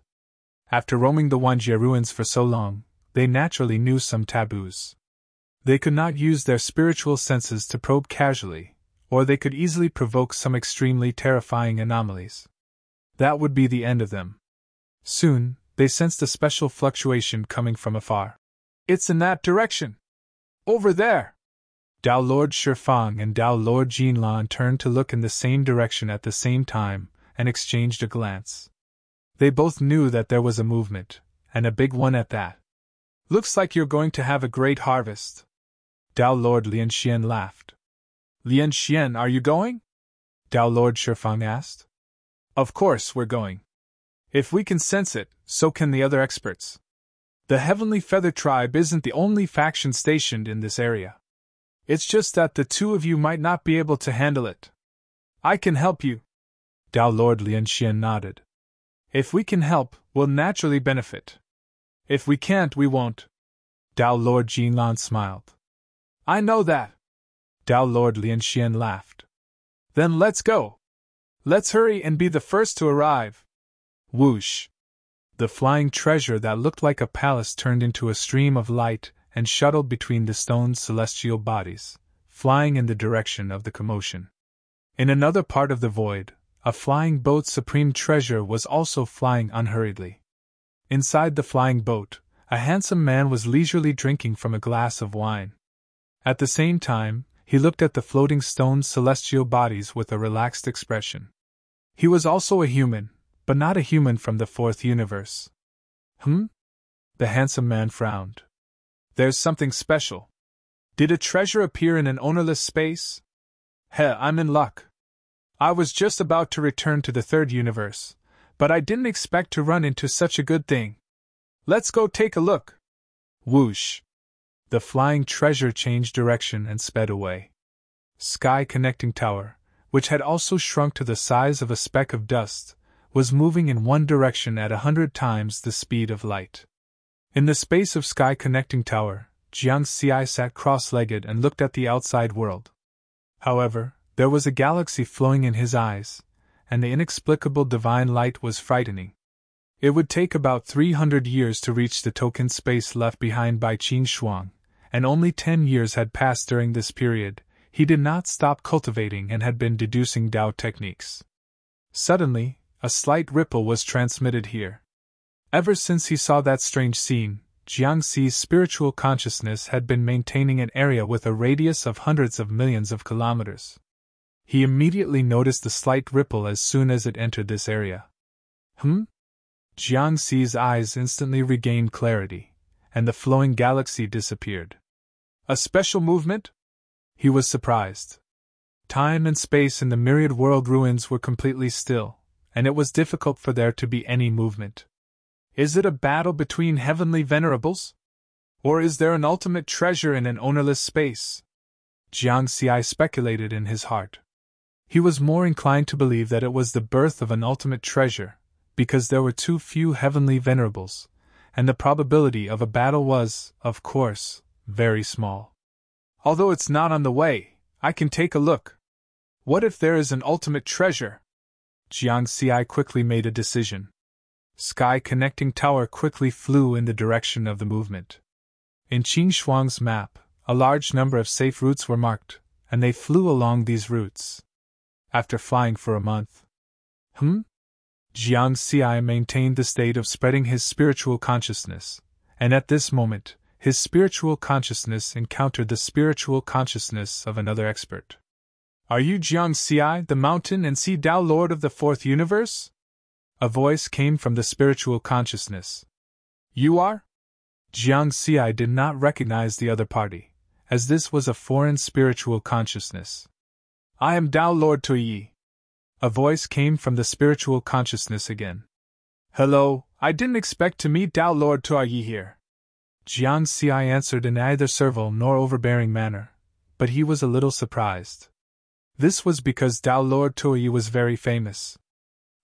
S1: After roaming the Wanjie ruins for so long, they naturally knew some taboos. They could not use their spiritual senses to probe casually, or they could easily provoke some extremely terrifying anomalies. That would be the end of them. Soon, they sensed a special fluctuation coming from afar. It's in that direction! Over there! Tao Lord Shifang and Tao Lord Jinlan turned to look in the same direction at the same time, and exchanged a glance. They both knew that there was a movement, and a big one at that. Looks like you're going to have a great harvest. Tao Lord Lianxian laughed. Lianxian, are you going? Tao Lord Shifang asked. Of course we're going. If we can sense it, so can the other experts. The Heavenly Feather Tribe isn't the only faction stationed in this area. It's just that the two of you might not be able to handle it. I can help you. Tao Lord Lianxian nodded. If we can help, we'll naturally benefit. If we can't, we won't. Tao Lord Jinlan smiled. I know that. Tao Lord Lianxian laughed. Then let's go. Let's hurry and be the first to arrive. Whoosh! The flying treasure that looked like a palace turned into a stream of light and shuttled between the stone's celestial bodies, flying in the direction of the commotion. In another part of the void, a flying boat's supreme treasure was also flying unhurriedly. Inside the flying boat, a handsome man was leisurely drinking from a glass of wine. At the same time, he looked at the floating stone's celestial bodies with a relaxed expression. He was also a human, but not a human from the fourth universe. The handsome man frowned. There's something special. Did a treasure appear in an ownerless space? I'm in luck. I was just about to return to the third universe, but I didn't expect to run into such a good thing. Let's go take a look. Whoosh! The flying treasure changed direction and sped away. Sky Connecting Tower, which had also shrunk to the size of a speck of dust, was moving in one direction at 100 times the speed of light. In the space of Sky Connecting Tower, Jiang Xi sat cross-legged and looked at the outside world. However, there was a galaxy flowing in his eyes, and the inexplicable divine light was frightening. It would take about 300 years to reach the token space left behind by Qin Shuang, and only 10 years had passed during this period. He did not stop cultivating and had been deducing Tao techniques. Suddenly, a slight ripple was transmitted here. Ever since he saw that strange scene, Jiang Xi's spiritual consciousness had been maintaining an area with a radius of hundreds of millions of kilometers. He immediately noticed the slight ripple as soon as it entered this area. Jiang Xi's eyes instantly regained clarity, and the flowing galaxy disappeared. A special movement? He was surprised. Time and space in the myriad world ruins were completely still, and it was difficult for there to be any movement. Is it a battle between heavenly venerables? Or is there an ultimate treasure in an ownerless space? Jiang Xi speculated in his heart. He was more inclined to believe that it was the birth of an ultimate treasure, because there were too few heavenly venerables, and the probability of a battle was, of course, very small. Although it's not on the way, I can take a look. What if there is an ultimate treasure? Jiang Xi quickly made a decision. Sky Connecting Tower quickly flew in the direction of the movement. In Qin Shuang's map, a large number of safe routes were marked, and they flew along these routes. After flying for a month, Jiang Xi maintained the state of spreading his spiritual consciousness, and at this moment, his spiritual consciousness encountered the spiritual consciousness of another expert. Are you Jiang Xi, the mountain and sea Tao Lord of the fourth universe? A voice came from the spiritual consciousness. You are? Jiang Xi did not recognize the other party, as this was a foreign spiritual consciousness. I am Tao Lord Toyi. A voice came from the spiritual consciousness again. Hello, I didn't expect to meet Tao Lord Tuayi here. Jiang Xi answered in neither servile nor overbearing manner, but he was a little surprised. This was because Tao Lord Tuayi was very famous.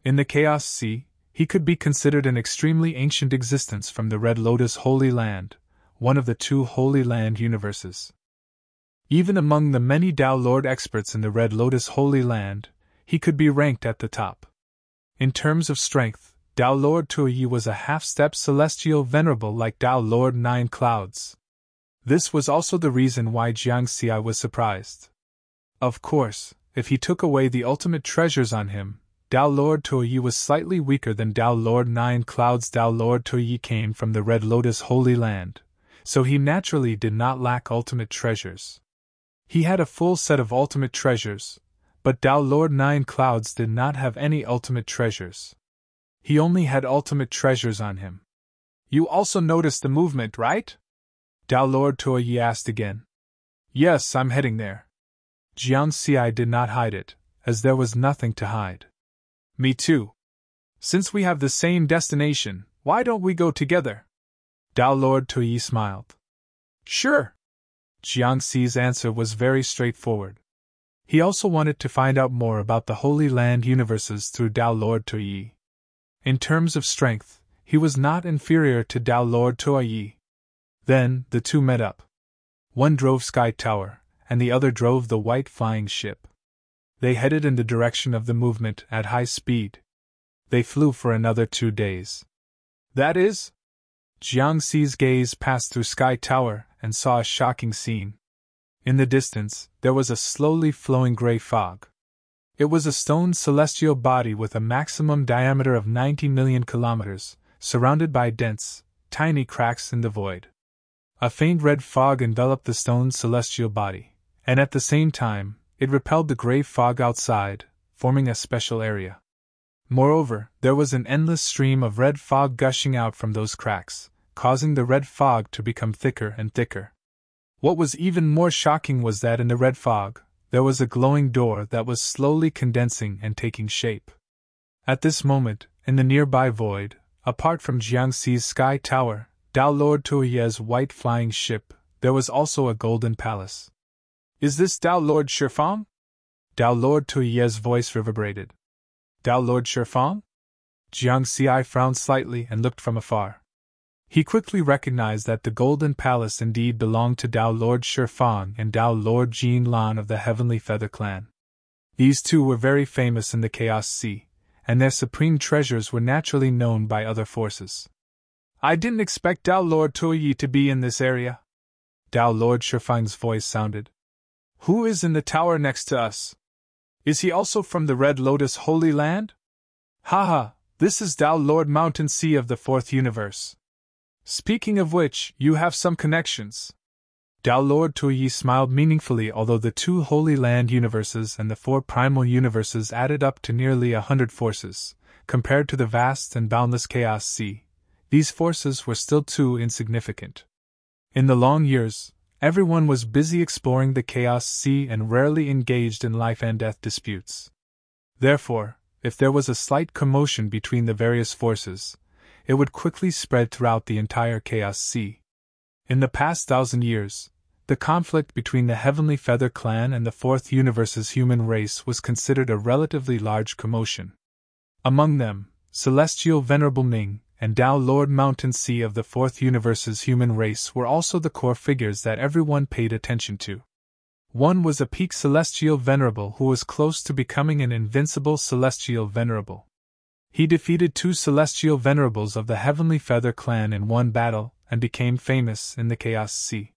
S1: In the Chaos Sea, he could be considered an extremely ancient existence from the Red Lotus Holy Land, one of the two Holy Land universes. Even among the many Tao Lord experts in the Red Lotus Holy Land, he could be ranked at the top. In terms of strength, Tao Lord Tuayi was a half-step celestial venerable like Tao Lord Nine Clouds. This was also the reason why Jiang Xi was surprised. Of course, if he took away the ultimate treasures on him, Tao Lord Tuayi was slightly weaker than Tao Lord Nine Clouds. Tao Lord Tuayi came from the Red Lotus Holy Land, so he naturally did not lack ultimate treasures. He had a full set of ultimate treasures, but Tao Lord Nine Clouds did not have any ultimate treasures. He only had ultimate treasures on him. You also noticed the movement, right? Tao Lord Tuayi asked again. Yes, I'm heading there. Jiang Xi did not hide it, as there was nothing to hide. Me too. Since we have the same destination, why don't we go together? Tao Lord Tuayi smiled. Sure. Jiang Xi's answer was very straightforward. He also wanted to find out more about the Holy Land universes through Tao Lord Tuayi. In terms of strength, he was not inferior to Tao Lord Tuayi. Then, the two met up. One drove Sky Tower, and the other drove the white flying ship. They headed in the direction of the movement at high speed. They flew for another 2 days. That is? Jiang Xi's gaze passed through Sky Tower and saw a shocking scene. In the distance, there was a slowly flowing gray fog. It was a stone celestial body with a maximum diameter of 90 million kilometers, surrounded by dense, tiny cracks in the void. A faint red fog enveloped the stone celestial body, and at the same time, it repelled the gray fog outside, forming a special area. Moreover, there was an endless stream of red fog gushing out from those cracks, causing the red fog to become thicker and thicker. What was even more shocking was that in the red fog, there was a glowing door that was slowly condensing and taking shape. At this moment, in the nearby void, apart from Jiang Xi's Sky Tower, Tao Lord Tuayi's white flying ship, there was also a golden palace. Is this Tao Lord Shifang? Tao Lord Tuayi's voice reverberated. Tao Lord Shifang? Jiang Xi frowned slightly and looked from afar. He quickly recognized that the Golden Palace indeed belonged to Tao Lord Shifang and Tao Lord Jin Lan of the Heavenly Feather Clan. These two were very famous in the Chaos Sea, and their supreme treasures were naturally known by other forces. I didn't expect Tao Lord Tuayi to be in this area. Tao Lord Shifang's voice sounded. Who is in the tower next to us? Is he also from the Red Lotus Holy Land? Haha, this is Tao Lord Mountain Sea of the Fourth Universe. Speaking of which, you have some connections. Tao Lord Tuayi smiled meaningfully. Although the two Holy Land universes and the 4 primal universes added up to nearly 100 forces, compared to the vast and boundless Chaos Sea, these forces were still too insignificant. In the long years, everyone was busy exploring the Chaos Sea and rarely engaged in life and death disputes. Therefore, if there was a slight commotion between the various forces, it would quickly spread throughout the entire Chaos Sea. In the past 1,000 years, the conflict between the Heavenly Feather Clan and the Fourth Universe's human race was considered a relatively large commotion. Among them, Celestial Venerable Ming and Tao Lord Mountain Sea of the Fourth Universe's human race were also the core figures that everyone paid attention to. One was a peak Celestial Venerable who was close to becoming an invincible Celestial Venerable. He defeated 2 Celestial Venerables of the Heavenly Feather Clan in one battle and became famous in the Chaos Sea.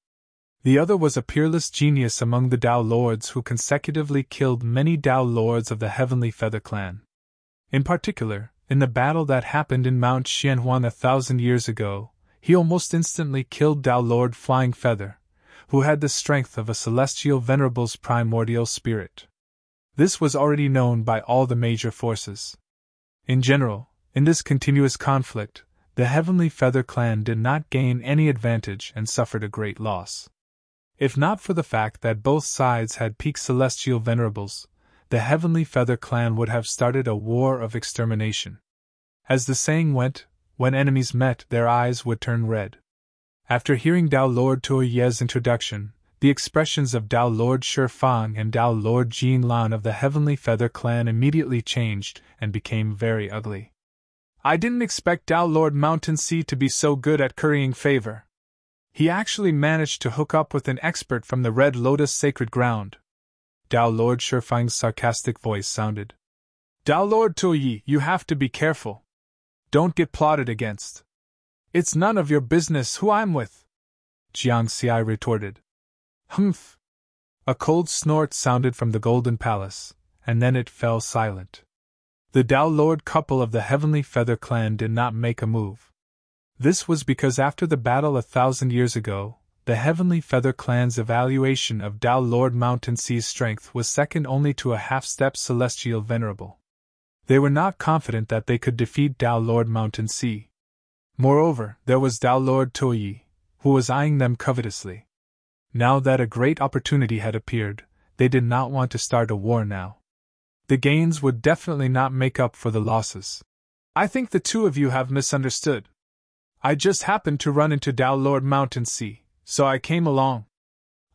S1: The other was a peerless genius among the Tao Lords who consecutively killed many Tao Lords of the Heavenly Feather Clan. In particular, in the battle that happened in Mount Xianhuan 1,000 years ago, he almost instantly killed Tao Lord Flying Feather, who had the strength of a Celestial Venerable's primordial spirit. This was already known by all the major forces. In general, in this continuous conflict, the Heavenly Feather Clan did not gain any advantage and suffered a great loss. If not for the fact that both sides had peak Celestial Venerables, the Heavenly Feather Clan would have started a war of extermination. As the saying went, when enemies met, their eyes would turn red. After hearing Tao Lord Tuoye's introduction, the expressions of Tao Lord Shifang and Tao Lord Jinlan of the Heavenly Feather clan immediately changed and became very ugly. I didn't expect Tao Lord Mountain Sea to be so good at currying favor. He actually managed to hook up with an expert from the Red Lotus Sacred Ground. Tao Lord Shifang's sarcastic voice sounded. Tao Lord Tuoye, you have to be careful. Don't get plotted against. It's none of your business who I'm with, Jiang Xi retorted. Humph! A cold snort sounded from the Golden Palace, and then it fell silent. The Tao Lord couple of the Heavenly Feather clan did not make a move. This was because after the battle 1,000 years ago, the Heavenly Feather clan's evaluation of Tao Lord Mountain Sea's strength was second only to a half-step Celestial Venerable. They were not confident that they could defeat Tao Lord Mountain Sea. Moreover, there was Tao Lord Tuoye, who was eyeing them covetously. Now that a great opportunity had appeared, they did not want to start a war now. The gains would definitely not make up for the losses. I think the two of you have misunderstood. I just happened to run into Tao Lord Mountain Sea, so I came along.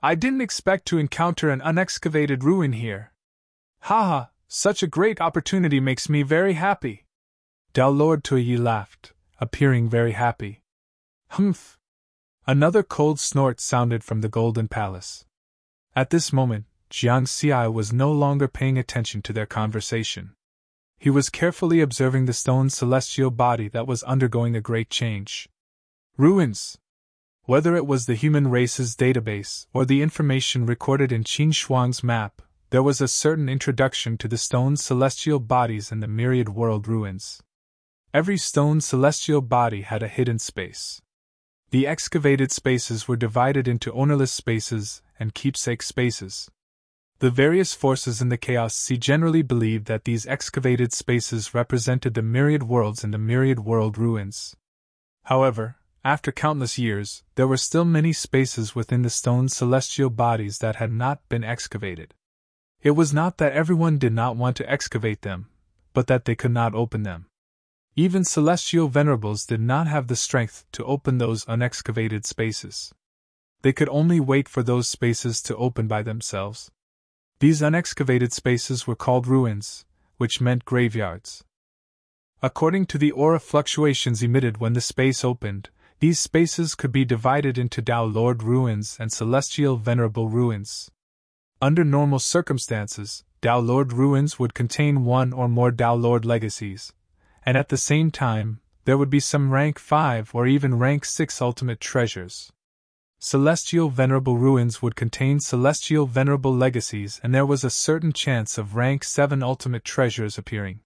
S1: I didn't expect to encounter an unexcavated ruin here. Haha, such a great opportunity makes me very happy. Tao Lord Tuoye laughed, appearing very happy. Humph! Another cold snort sounded from the Golden Palace. At this moment, Jiang Xi was no longer paying attention to their conversation. He was carefully observing the stone celestial body that was undergoing a great change. Ruins! Whether it was the human race's database or the information recorded in Qin Shuang's map, there was a certain introduction to the stone celestial bodies in the myriad world ruins. Every stone celestial body had a hidden space. The excavated spaces were divided into ownerless spaces and keepsake spaces. The various forces in the Chaos Sea generally believed that these excavated spaces represented the myriad worlds in the myriad world ruins. However, after countless years, there were still many spaces within the stone celestial bodies that had not been excavated. It was not that everyone did not want to excavate them, but that they could not open them. Even celestial venerables did not have the strength to open those unexcavated spaces. They could only wait for those spaces to open by themselves. These unexcavated spaces were called ruins, which meant graveyards. According to the aura fluctuations emitted when the space opened, these spaces could be divided into Tao Lord ruins and celestial venerable ruins. Under normal circumstances, Tao Lord ruins would contain one or more Tao Lord legacies, and at the same time, there would be some rank 5 or even rank 6 ultimate treasures. Celestial Venerable Ruins would contain Celestial Venerable Legacies, and there was a certain chance of rank 7 ultimate treasures appearing.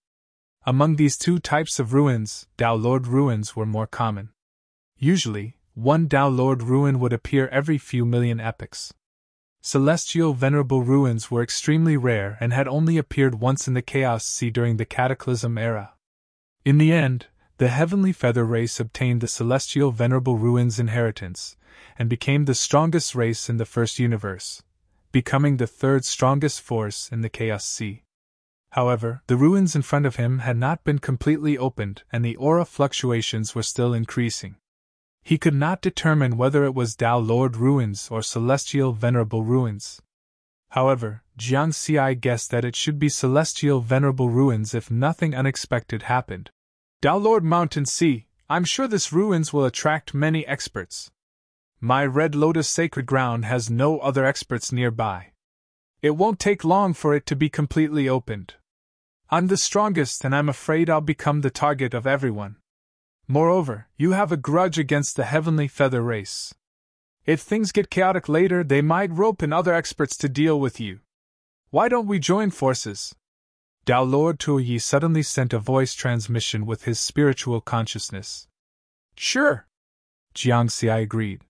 S1: Among these two types of ruins, Tao Lord ruins were more common. Usually, one Tao Lord ruin would appear every few million epochs. Celestial Venerable Ruins were extremely rare and had only appeared once in the Chaos Sea during the Cataclysm era. In the end, the Heavenly Feather race obtained the Celestial Venerable Ruins inheritance, and became the strongest race in the first universe, becoming the third strongest force in the Chaos Sea. However, the ruins in front of him had not been completely opened and the aura fluctuations were still increasing. He could not determine whether it was Tao Lord Ruins or Celestial Venerable Ruins. However, Jiang Xi guessed that it should be Celestial Venerable Ruins if nothing unexpected happened. Tao Lord Mountain Sea, I'm sure this ruins will attract many experts. My Red Lotus Sacred Ground has no other experts nearby. It won't take long for it to be completely opened. I'm the strongest and I'm afraid I'll become the target of everyone. Moreover, you have a grudge against the Heavenly Feather race. If things get chaotic later, they might rope in other experts to deal with you. Why don't we join forces? Tao Lord Tuoye suddenly sent a voice transmission with his spiritual consciousness. Sure, Jiang Xi agreed.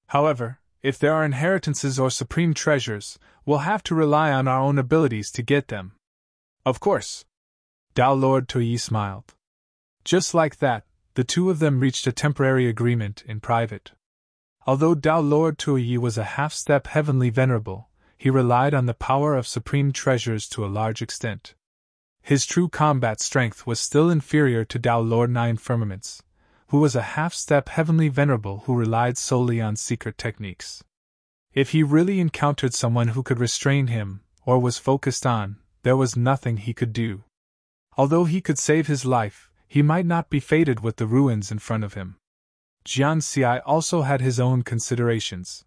S1: However, if there are inheritances or supreme treasures, we'll have to rely on our own abilities to get them. Of course. Tao Lord Tuoye smiled. Just like that, the two of them reached a temporary agreement in private. Although Tao Lord Tuoye was a half-step heavenly venerable, he relied on the power of supreme treasures to a large extent. His true combat strength was still inferior to Tao Lord Nine Firmaments, who was a half-step heavenly venerable who relied solely on secret techniques. If he really encountered someone who could restrain him, or was focused on, there was nothing he could do. Although he could save his life, he might not be fated with the ruins in front of him. Jiang Xi also had his own considerations.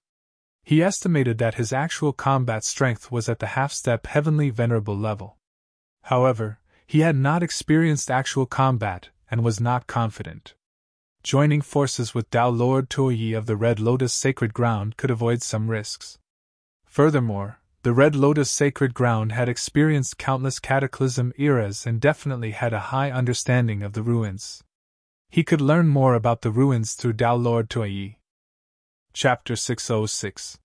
S1: He estimated that his actual combat strength was at the half-step heavenly venerable level. However, he had not experienced actual combat and was not confident. Joining forces with Tao Lord Tuoyi of the Red Lotus Sacred Ground could avoid some risks. Furthermore, the Red Lotus Sacred Ground had experienced countless cataclysm eras and definitely had a high understanding of the ruins. He could learn more about the ruins through Tao Lord Tuoyi. Chapter 606.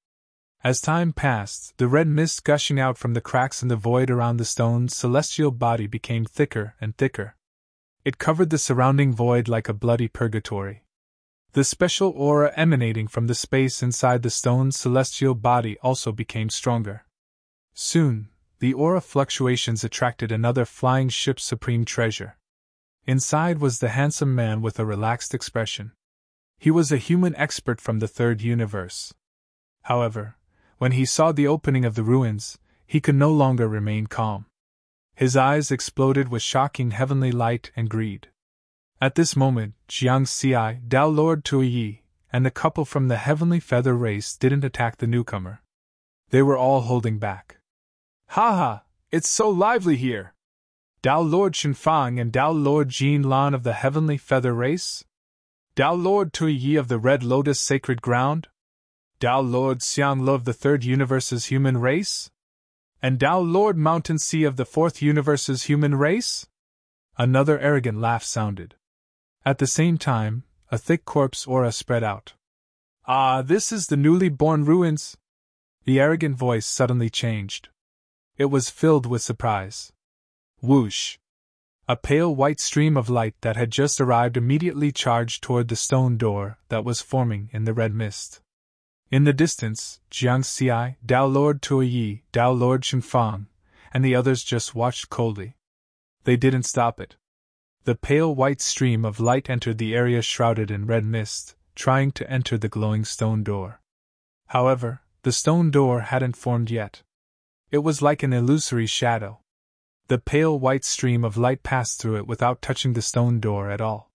S1: As time passed, the red mist gushing out from the cracks in the void around the stone's celestial body became thicker and thicker. It covered the surrounding void like a bloody purgatory. The special aura emanating from the space inside the stone's celestial body also became stronger. Soon, the aura fluctuations attracted another flying ship's supreme treasure. Inside was the handsome man with a relaxed expression. He was a human expert from the third universe. However, when he saw the opening of the ruins, he could no longer remain calm. His eyes exploded with shocking heavenly light and greed. At this moment, Jiang Xi, Tao Lord Tuoyi, and the couple from the Heavenly Feather race didn't attack the newcomer. They were all holding back. "Ha! It's so lively here! Tao Lord Shenfang and Tao Lord Jin Lan of the Heavenly Feather race? Tao Lord Tuoyi of the Red Lotus Sacred Ground? Tao Lord Xianglo of the Third Universe's human race? And Tao Lord Mountain Sea of the Fourth Universe's human race?" Another arrogant laugh sounded. At the same time, a thick corpse aura spread out. "Ah, this is the newly born ruins!" The arrogant voice suddenly changed. It was filled with surprise. Whoosh! A pale white stream of light that had just arrived immediately charged toward the stone door that was forming in the red mist. In the distance, Jiang Xi, Tao Lord Tuoyi, Tao Lord Shenfang, and the others just watched coldly. They didn't stop it. The pale white stream of light entered the area shrouded in red mist, trying to enter the glowing stone door. However, the stone door hadn't formed yet. It was like an illusory shadow. The pale white stream of light passed through it without touching the stone door at all.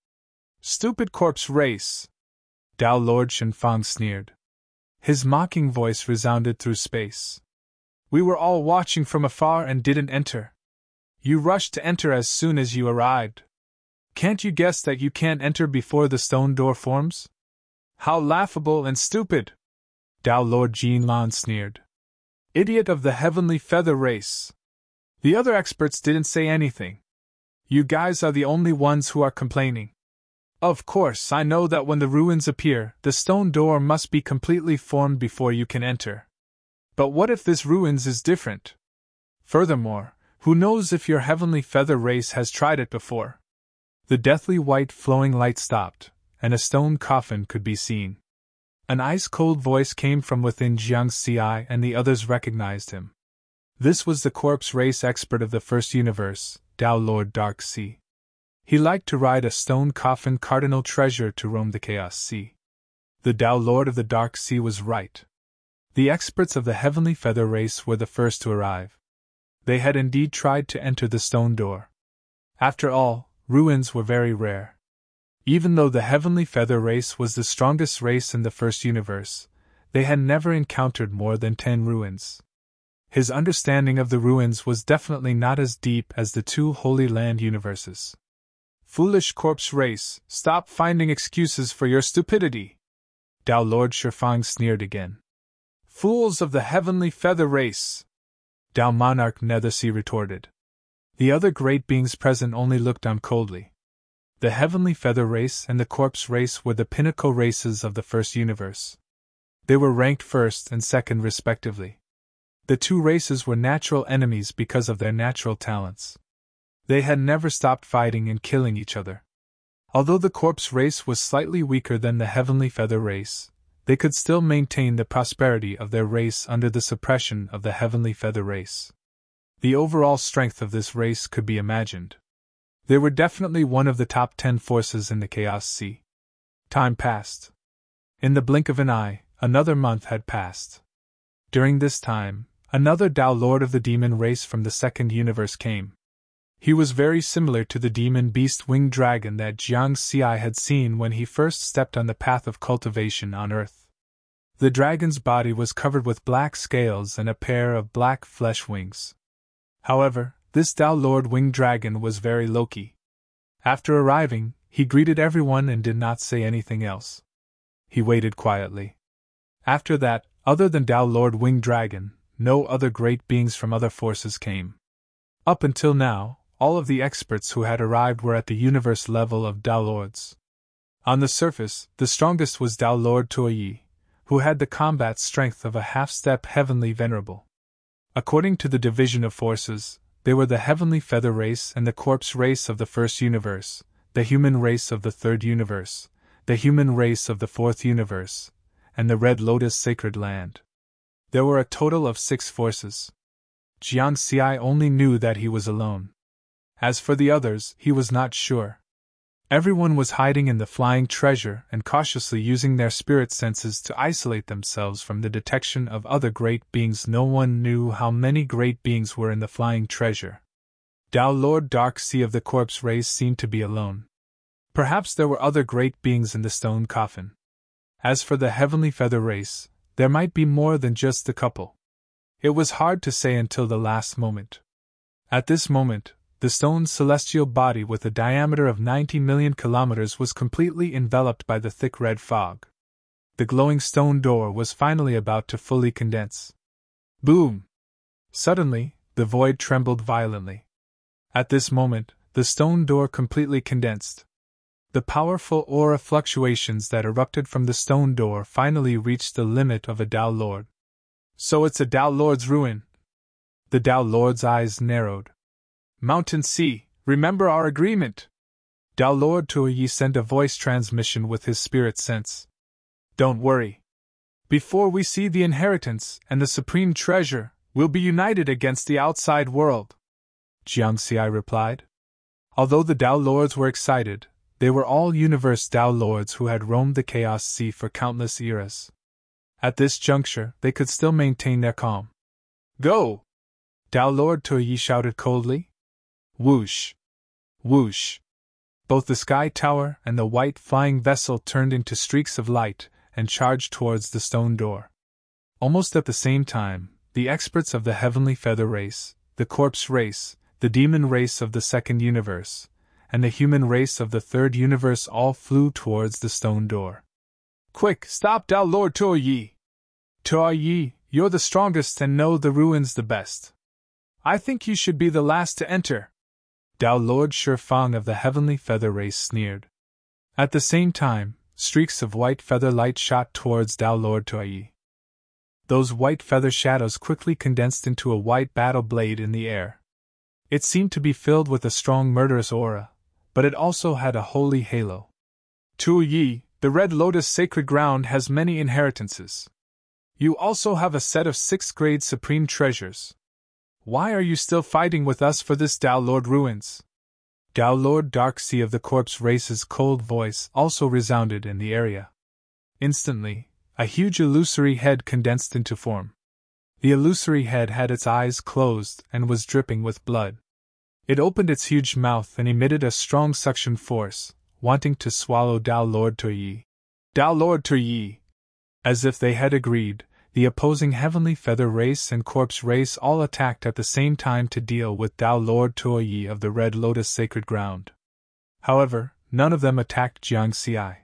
S1: "Stupid corpse race!" Tao Lord Shenfang sneered. His mocking voice resounded through space. "We were all watching from afar and didn't enter. You rushed to enter as soon as you arrived. Can't you guess that you can't enter before the stone door forms? How laughable and stupid!" Tao Lord Jin Lan sneered. "Idiot of the Heavenly Feather race!" The other experts didn't say anything. "You guys are the only ones who are complaining. Of course, I know that when the ruins appear, the stone door must be completely formed before you can enter. But what if this ruins is different? Furthermore, who knows if your Heavenly Feather race has tried it before?" The deathly white flowing light stopped, and a stone coffin could be seen. An ice-cold voice came from within Jiang Xi, and the others recognized him. This was the corpse race expert of the First Universe, Tao Lord Dark Sea. He liked to ride a stone coffin cardinal treasure to roam the Chaos Sea. The Tao Lord of the Dark Sea was right. The experts of the Heavenly Feather race were the first to arrive. They had indeed tried to enter the stone door. After all, ruins were very rare. Even though the Heavenly Feather race was the strongest race in the First Universe, they had never encountered more than 10 ruins. His understanding of the ruins was definitely not as deep as the two Holy Land universes. "Foolish corpse race, stop finding excuses for your stupidity!" Tao Lord Shenfang sneered again. "Fools of the Heavenly Feather race!" Tao Monarch Nethersea retorted. The other great beings present only looked on coldly. The Heavenly Feather race and the corpse race were the pinnacle races of the First Universe. They were ranked first and second respectively. The two races were natural enemies because of their natural talents. They had never stopped fighting and killing each other. Although the corpse race was slightly weaker than the Heavenly Feather race, they could still maintain the prosperity of their race under the suppression of the Heavenly Feather race. The overall strength of this race could be imagined. They were definitely one of the top 10 forces in the Chaos Sea. Time passed. In the blink of an eye, another month had passed. During this time, another Tao Lord of the demon race from the second universe came. He was very similar to the demon beast winged dragon that Jiang Xi had seen when he first stepped on the path of cultivation on Earth. The dragon's body was covered with black scales and a pair of black flesh wings. However, this Tao Lord winged dragon was very low-key. After arriving, he greeted everyone and did not say anything else. He waited quietly. After that, other than Tao Lord winged dragon, no other great beings from other forces came. Up until now, all of the experts who had arrived were at the universe level of Tao Lords. On the surface, the strongest was Tao Lord Tuoyi, who had the combat strength of a half-step heavenly venerable. According to the division of forces, they were the heavenly feather race and the corpse race of the first universe, the human race of the third universe, the human race of the fourth universe, and the red lotus sacred land. There were a total of 6 forces. Jiang Xi only knew that he was alone. As for the others, he was not sure. Everyone was hiding in the flying treasure and cautiously using their spirit senses to isolate themselves from the detection of other great beings. No one knew how many great beings were in the flying treasure. Tao Lord Dark Sea of the corpse race seemed to be alone. Perhaps there were other great beings in the stone coffin. As for the heavenly feather race, there might be more than just the couple. It was hard to say until the last moment. At this moment, the stone celestial body with a diameter of 90 million kilometers was completely enveloped by the thick red fog. The glowing stone door was finally about to fully condense. Boom! Suddenly, the void trembled violently. At this moment, the stone door completely condensed. The powerful aura fluctuations that erupted from the stone door finally reached the limit of a Tao Lord. So it's a Tao Lord's ruin. The Tao Lord's eyes narrowed. Mountain Sea, remember our agreement. Tao Lord Tuoyi sent a voice transmission with his spirit sense. Don't worry. Before we see the inheritance and the supreme treasure, we'll be united against the outside world. Jiang Xi replied. Although the Tao Lords were excited, they were all universe Tao Lords who had roamed the Chaos Sea for countless eras. At this juncture, they could still maintain their calm. Go! Tao Lord Tuoyi shouted coldly. Whoosh! Whoosh! Both the sky tower and the white flying vessel turned into streaks of light and charged towards the stone door. Almost at the same time, the experts of the heavenly feather race, the corpse race, the demon race of the second universe, and the human race of the third universe all flew towards the stone door. Quick, stop Tao Lord Tuoyi! Tuoyi, you're the strongest and know the ruins the best. I think you should be the last to enter. Tao Lord Shifang of the heavenly feather race sneered. At the same time, streaks of white feather light shot towards Tao Lord Tuoyi. Those white feather shadows quickly condensed into a white battle blade in the air. It seemed to be filled with a strong murderous aura, but it also had a holy halo. Tuoyi, the red lotus sacred ground has many inheritances. You also have a set of 6th grade supreme treasures. Why are you still fighting with us for this Tao Lord ruins? Tao Lord Dark Sea of the corpse race's cold voice also resounded in the area. Instantly, a huge illusory head condensed into form. The illusory head had its eyes closed and was dripping with blood. It opened its huge mouth and emitted a strong suction force, wanting to swallow Tao Lord Tuoyi. Tao Lord Tuoyi! As if they had agreed, the opposing heavenly feather race and corpse race all attacked at the same time to deal with Tao Lord Tuoyi of the red lotus sacred ground. However, none of them attacked Jiang Xi.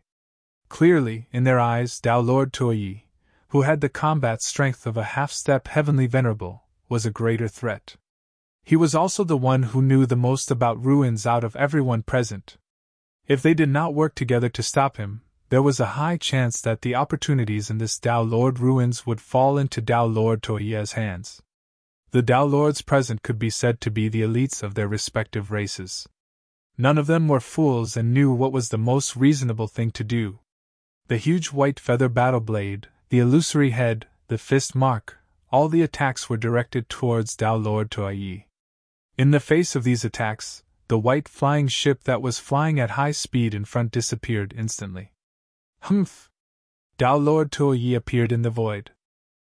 S1: Clearly, in their eyes, Tao Lord Tuoyi, who had the combat strength of a half-step heavenly venerable, was a greater threat. He was also the one who knew the most about ruins out of everyone present. If they did not work together to stop him, there was a high chance that the opportunities in this Tao Lord ruins would fall into Tao Lord Tuoyi's hands. The Tao Lords present could be said to be the elites of their respective races. None of them were fools and knew what was the most reasonable thing to do. The huge white feather battle blade, the illusory head, the fist mark, all the attacks were directed towards Tao Lord Tuoyi. In the face of these attacks, the white flying ship that was flying at high speed in front disappeared instantly. Humph! Tao Lord Tuoyi appeared in the void.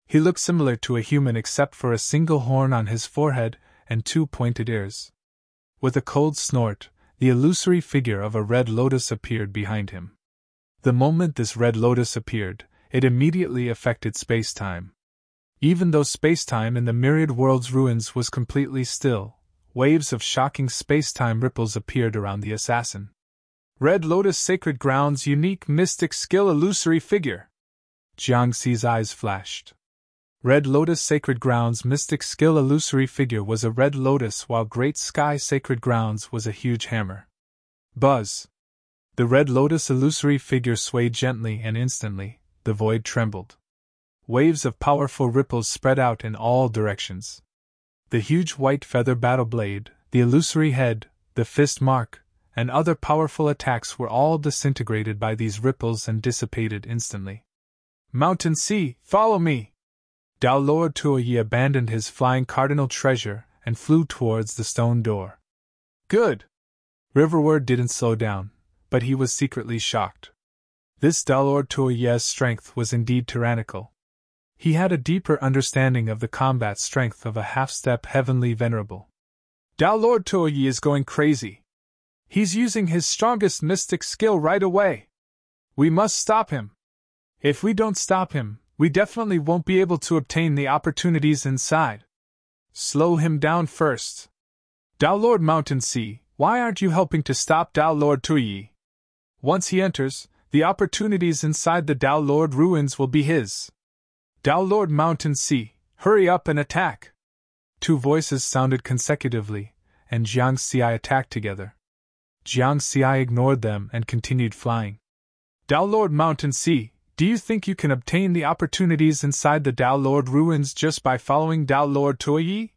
S1: He looked similar to a human except for a single horn on his forehead and two pointed ears. With a cold snort, the illusory figure of a red lotus appeared behind him. The moment this red lotus appeared, it immediately affected space-time. Even though space-time in the myriad world's ruins was completely still, waves of shocking space-time ripples appeared around the assassin. Red Lotus Sacred Ground's unique mystic skill illusory figure. Jiangxi's eyes flashed. Red Lotus Sacred Ground's mystic skill illusory figure was a red lotus, while Great Sky Sacred Grounds was a huge hammer. Buzz! The red lotus illusory figure swayed gently, and instantly, the void trembled. Waves of powerful ripples spread out in all directions. The huge white feather battle blade, the illusory head, the fist mark, and other powerful attacks were all disintegrated by these ripples and dissipated instantly. Mountain Sea, follow me! Tao Lord Tuoyi abandoned his flying cardinal treasure and flew towards the stone door. Good! Riverward didn't slow down, but he was secretly shocked. This Tao Lord Tuoyi's strength was indeed tyrannical. He had a deeper understanding of the combat strength of a half-step heavenly venerable. Tao Lord Tuoyi is going crazy. He's using his strongest mystic skill right away. We must stop him. If we don't stop him, we definitely won't be able to obtain the opportunities inside. Slow him down first. Tao Lord Mountain Sea, why aren't you helping to stop Tao Lord Tuoyi? Once he enters, the opportunities inside the Tao Lord ruins will be his. Tao Lord Mountain Sea, hurry up and attack! Two voices sounded consecutively, and Jiangxi attacked together. Jiangxi ignored them and continued flying. Tao Lord Mountain Sea, do you think you can obtain the opportunities inside the Tao Lord ruins just by following Tao Lord Tuoyi?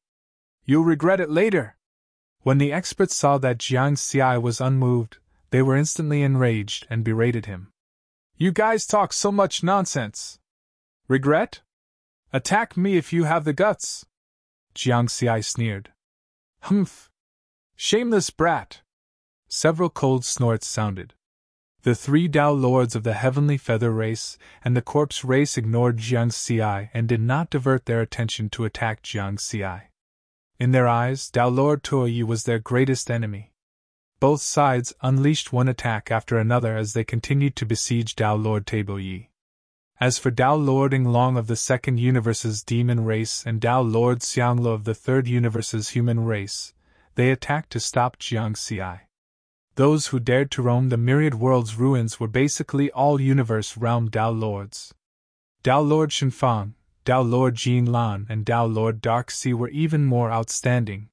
S1: You'll regret it later. When the experts saw that Jiangxi was unmoved, they were instantly enraged and berated him. You guys talk so much nonsense. Regret? Attack me if you have the guts. Jiangxi sneered. Humph! Shameless brat! Several cold snorts sounded. The three Tao Lords of the Heavenly Feather race and the Corpse race ignored Jiangxi and did not divert their attention to attack Jiangxi. In their eyes, Tao Lord Tuoyi was their greatest enemy. Both sides unleashed one attack after another as they continued to besiege Tao Lord Taiboyi. As for Tao Lord Inglong of the Second Universe's Demon race and Tao Lord Xianglo of the Third Universe's Human race, they attacked to stop Jiangxi. Those who dared to roam the myriad world's ruins were basically all universe realm Tao Lords. Tao Lord Shenfang, Tao Lord Jinlan, and Tao Lord Dark Sea were even more outstanding.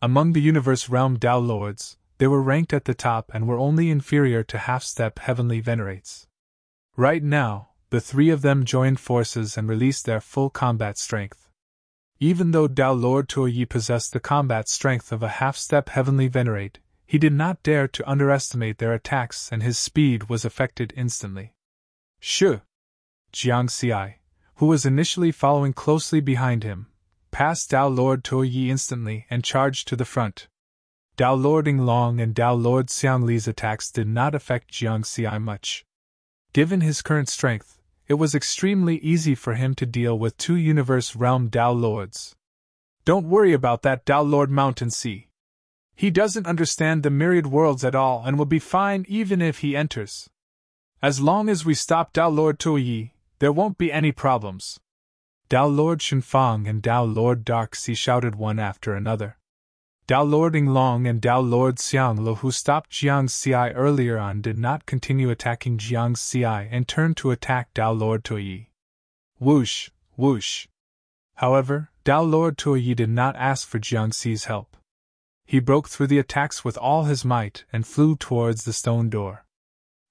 S1: Among the universe realm Tao Lords, they were ranked at the top and were only inferior to half-step heavenly venerates. Right now, the three of them joined forces and released their full combat strength. Even though Tao Lord Tuoyi possessed the combat strength of a half-step heavenly venerate, he did not dare to underestimate their attacks and his speed was affected instantly. Shu! Jiangxi, who was initially following closely behind him, passed Tao Lord Tuoyi instantly and charged to the front. Tao Lord Inglong and Tao Lord Xiangli's attacks did not affect Jiangxi much. Given his current strength, it was extremely easy for him to deal with two universe realm Tao Lords. Don't worry about that Tao Lord Mountain Sea. He doesn't understand the myriad worlds at all and will be fine even if he enters. As long as we stop Tao Lord Tuoyi, there won't be any problems. Tao Lord Shenfang and Tao Lord Dark Sea shouted one after another. Tao Lord Inglong and Tao Lord Xianglo, who stopped Jiangxi earlier on, did not continue attacking Jiangxi and turned to attack Tao Lord Tuoyi. Whoosh, whoosh. However, Tao Lord Tuoyi did not ask for Jiangxi's help. He broke through the attacks with all his might and flew towards the stone door.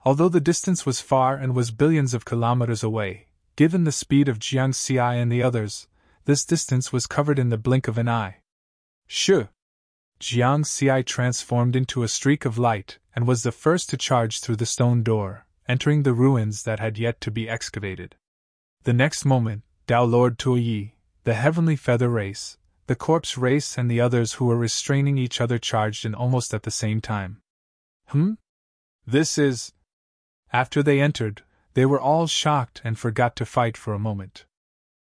S1: Although the distance was far and was billions of kilometers away, given the speed of Jiangxi and the others, this distance was covered in the blink of an eye. Shu! Jiangxi transformed into a streak of light and was the first to charge through the stone door, entering the ruins that had yet to be excavated. The next moment, Tao Lord Tuoyi, the Heavenly Feather race, the corpse race and the others who were restraining each other charged in almost at the same time. This is. After they entered, they were all shocked and forgot to fight for a moment.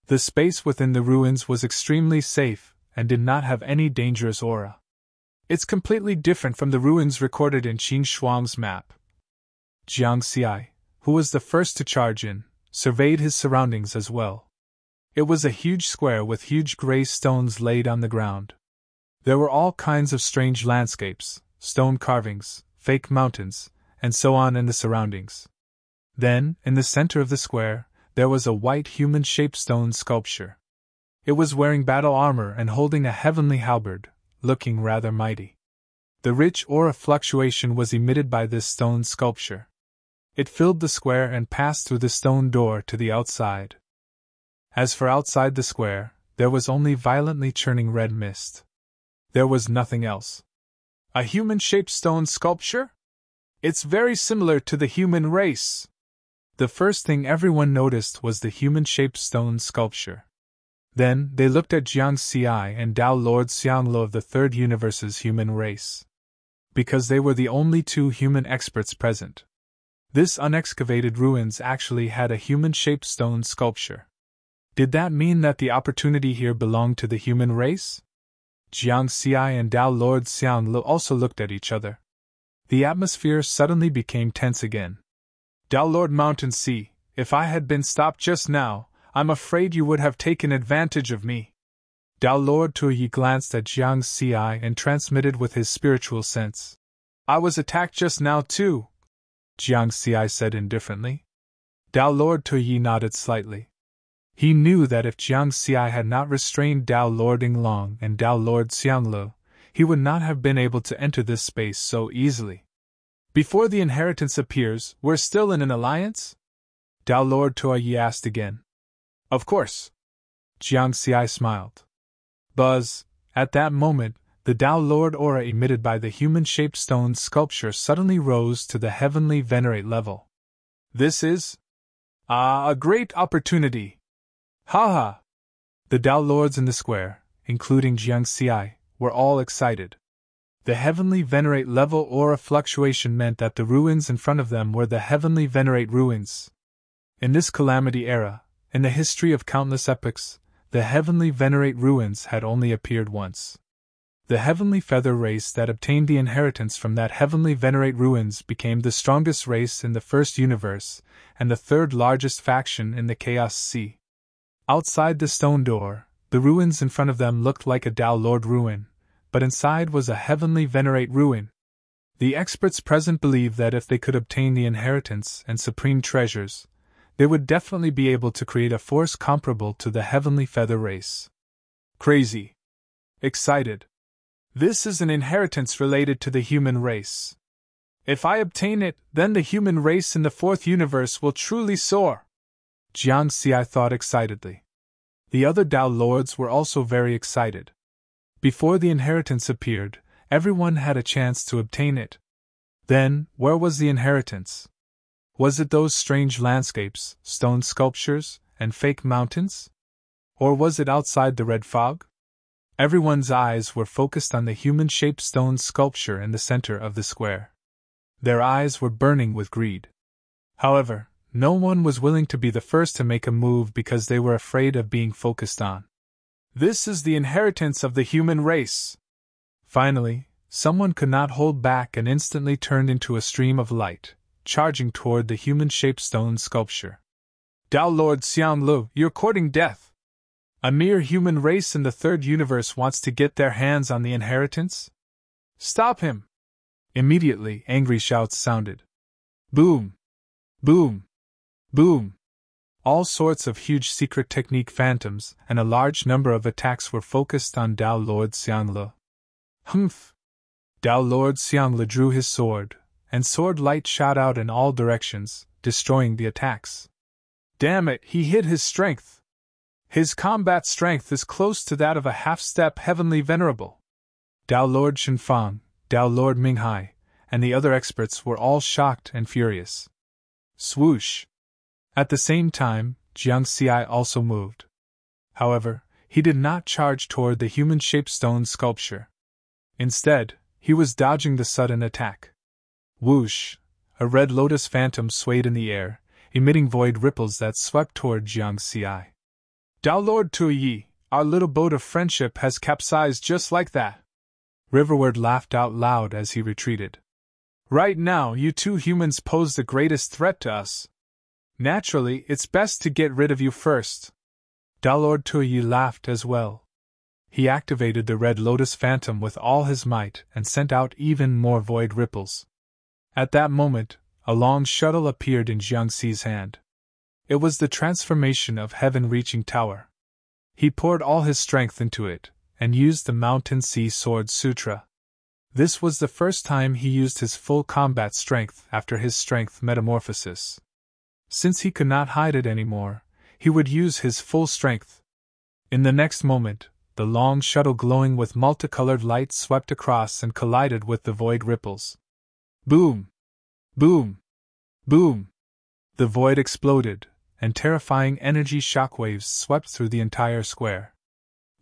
S1: The space within the ruins was extremely safe and did not have any dangerous aura. It's completely different from the ruins recorded in Qin Shuang's map. Jiang Xi, who was the first to charge in, surveyed his surroundings as well. It was a huge square with huge gray stones laid on the ground. There were all kinds of strange landscapes, stone carvings, fake mountains, and so on in the surroundings. Then, in the center of the square, there was a white human-shaped stone sculpture. It was wearing battle armor and holding a heavenly halberd, looking rather mighty. The rich aura fluctuation was emitted by this stone sculpture. It filled the square and passed through the stone door to the outside. As for outside the square, there was only violently churning red mist. There was nothing else. A human-shaped stone sculpture? It's very similar to the human race. The first thing everyone noticed was the human-shaped stone sculpture. Then they looked at Jiang Xi and Dao Lord Xianglo of the Third Universe's human race. Because they were the only two human experts present. This unexcavated ruins actually had a human-shaped stone sculpture. Did that mean that the opportunity here belonged to the human race? Jiang Xi and Dao Lord Xianglo also looked at each other. The atmosphere suddenly became tense again. Dao Lord Mountain Sea, if I had been stopped just now, I'm afraid you would have taken advantage of me. Dao Lord Tuyi glanced at Jiang Xi and transmitted with his spiritual sense. I was attacked just now too, Jiang Xi said indifferently. Dao Lord Tuyi nodded slightly. He knew that if Jiang Xi had not restrained Dao Lord Yinglong and Dao Lord Xianglo, he would not have been able to enter this space so easily. Before the inheritance appears, we're still in an alliance? Dao Lord Tuyi asked again. Of course. Jiang Xi smiled. Buzz, at that moment, the Dao Lord aura emitted by the human-shaped stone sculpture suddenly rose to the heavenly venerate level. This is a great opportunity. Ha ha! The Dao Lords in the square, including Jiang Xi, were all excited. The heavenly venerate level aura fluctuation meant that the ruins in front of them were the heavenly venerate ruins. In this calamity era, in the history of countless epochs, the heavenly venerate ruins had only appeared once. The heavenly feather race that obtained the inheritance from that heavenly venerate ruins became the strongest race in the first universe, and the third largest faction in the Chaos Sea. Outside the stone door, the ruins in front of them looked like a Dao Lord ruin, but inside was a heavenly venerate ruin. The experts present believed that if they could obtain the inheritance and supreme treasures, they would definitely be able to create a force comparable to the heavenly feather race. Crazy. Excited. This is an inheritance related to the human race. If I obtain it, then the human race in the fourth universe will truly soar. Jiang Xi thought excitedly. The other Dao Lords were also very excited. Before the inheritance appeared, everyone had a chance to obtain it. Then, where was the inheritance? Was it those strange landscapes, stone sculptures, and fake mountains? Or was it outside the red fog? Everyone's eyes were focused on the human-shaped stone sculpture in the center of the square. Their eyes were burning with greed. However, no one was willing to be the first to make a move because they were afraid of being focused on. This is the inheritance of the human race. Finally, someone could not hold back and instantly turned into a stream of light, charging toward the human-shaped stone sculpture. Dao Lord Xianglu, you're courting death. A mere human race in the third universe wants to get their hands on the inheritance? Stop him! Immediately, angry shouts sounded. Boom! Boom! Boom! All sorts of huge secret technique phantoms and a large number of attacks were focused on Dao Lord Xianglu. Humph! Dao Lord Xianglu drew his sword, and sword light shot out in all directions, destroying the attacks. Damn it, he hid his strength! His combat strength is close to that of a half-step heavenly venerable. Dao Lord Shenfang, Dao Lord Minghai, and the other experts were all shocked and furious. Swoosh! At the same time, Jiang Xi also moved. However, he did not charge toward the human-shaped stone sculpture. Instead, he was dodging the sudden attack. Whoosh! A red lotus phantom swayed in the air, emitting void ripples that swept toward Jiang Xi. Tao Lord Tuyi, our little boat of friendship has capsized just like that. Riverward laughed out loud as he retreated. Right now, you two humans pose the greatest threat to us. Naturally, it's best to get rid of you first. Tao Lord Tuyi laughed as well. He activated the red lotus phantom with all his might and sent out even more void ripples. At that moment, a long shuttle appeared in Jiang Xi's hand. It was the transformation of heaven-reaching tower. He poured all his strength into it, and used the Mountain Sea Sword Sutra. This was the first time he used his full combat strength after his strength metamorphosis. Since he could not hide it anymore, he would use his full strength. In the next moment, the long shuttle glowing with multicolored light swept across and collided with the void ripples. Boom! Boom! Boom! The void exploded, and terrifying energy shockwaves swept through the entire square.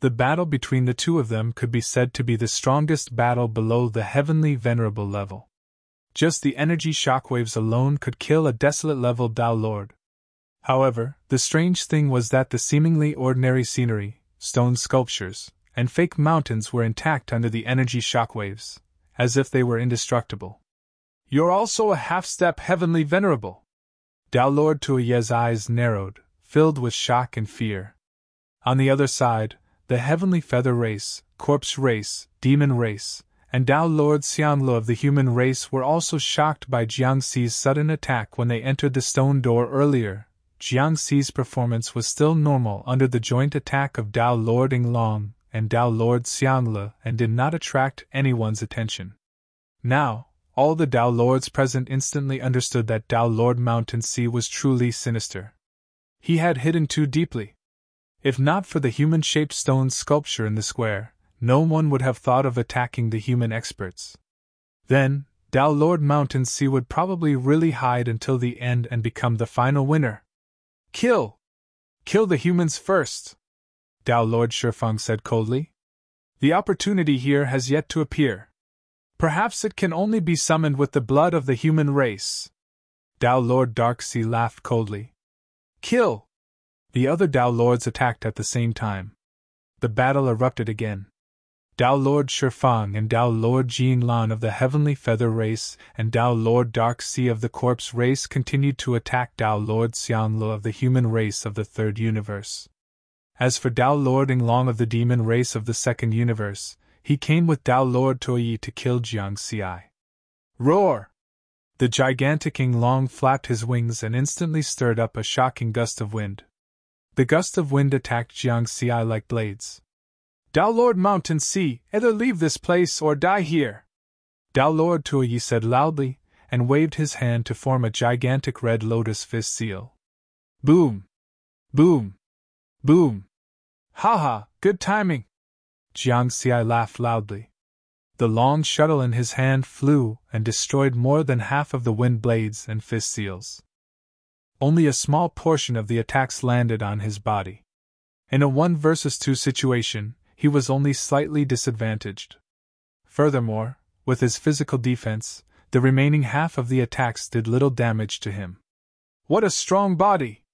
S1: The battle between the two of them could be said to be the strongest battle below the heavenly venerable level. Just the energy shockwaves alone could kill a desolate level Tao Lord. However, the strange thing was that the seemingly ordinary scenery, stone sculptures, and fake mountains were intact under the energy shockwaves, as if they were indestructible. You're also a half-step heavenly venerable. Tao Lord Tuyi's eyes narrowed, filled with shock and fear. On the other side, the heavenly feather race, corpse race, demon race, and Tao Lord Xianglu of the human race were also shocked by Jiang Xi's sudden attack when they entered the stone door earlier. Jiang Xi's performance was still normal under the joint attack of Tao Lord Yinglong and Tao Lord Xianglu and did not attract anyone's attention. Now, all the Tao Lords present instantly understood that Tao Lord Mountain Sea was truly sinister. He had hidden too deeply. If not for the human-shaped stone sculpture in the square, no one would have thought of attacking the human experts. Then, Tao Lord Mountain Sea would probably really hide until the end and become the final winner. Kill! Kill the humans first! Tao Lord Shifeng said coldly. The opportunity here has yet to appear. Perhaps it can only be summoned with the blood of the human race. Tao Lord Darksea laughed coldly. Kill! The other Tao Lords attacked at the same time. The battle erupted again. Tao Lord Shifeng and Tao Lord Jinlan of the Heavenly Feather race and Tao Lord Darksea of the Corpse race continued to attack Tao Lord Xianglu of the human race of the Third Universe. As for Tao Lord Yinglong of the Demon race of the Second Universe, he came with Tao Lord Tuyi to kill Jiang Xi. Roar! The gigantic Yinglong flapped his wings and instantly stirred up a shocking gust of wind. The gust of wind attacked Jiang Xi like blades. Tao Lord Mountain Sea, either leave this place or die here! Tao Lord Tuyi said loudly, and waved his hand to form a gigantic red lotus fist seal. Boom! Boom! Boom! Ha ha, good timing! Jiang Xi laughed loudly. The long shuttle in his hand flew and destroyed more than half of the wind blades and fist seals. Only a small portion of the attacks landed on his body. In a 1 versus 2 situation, he was only slightly disadvantaged. Furthermore, with his physical defense, the remaining half of the attacks did little damage to him. What a strong body!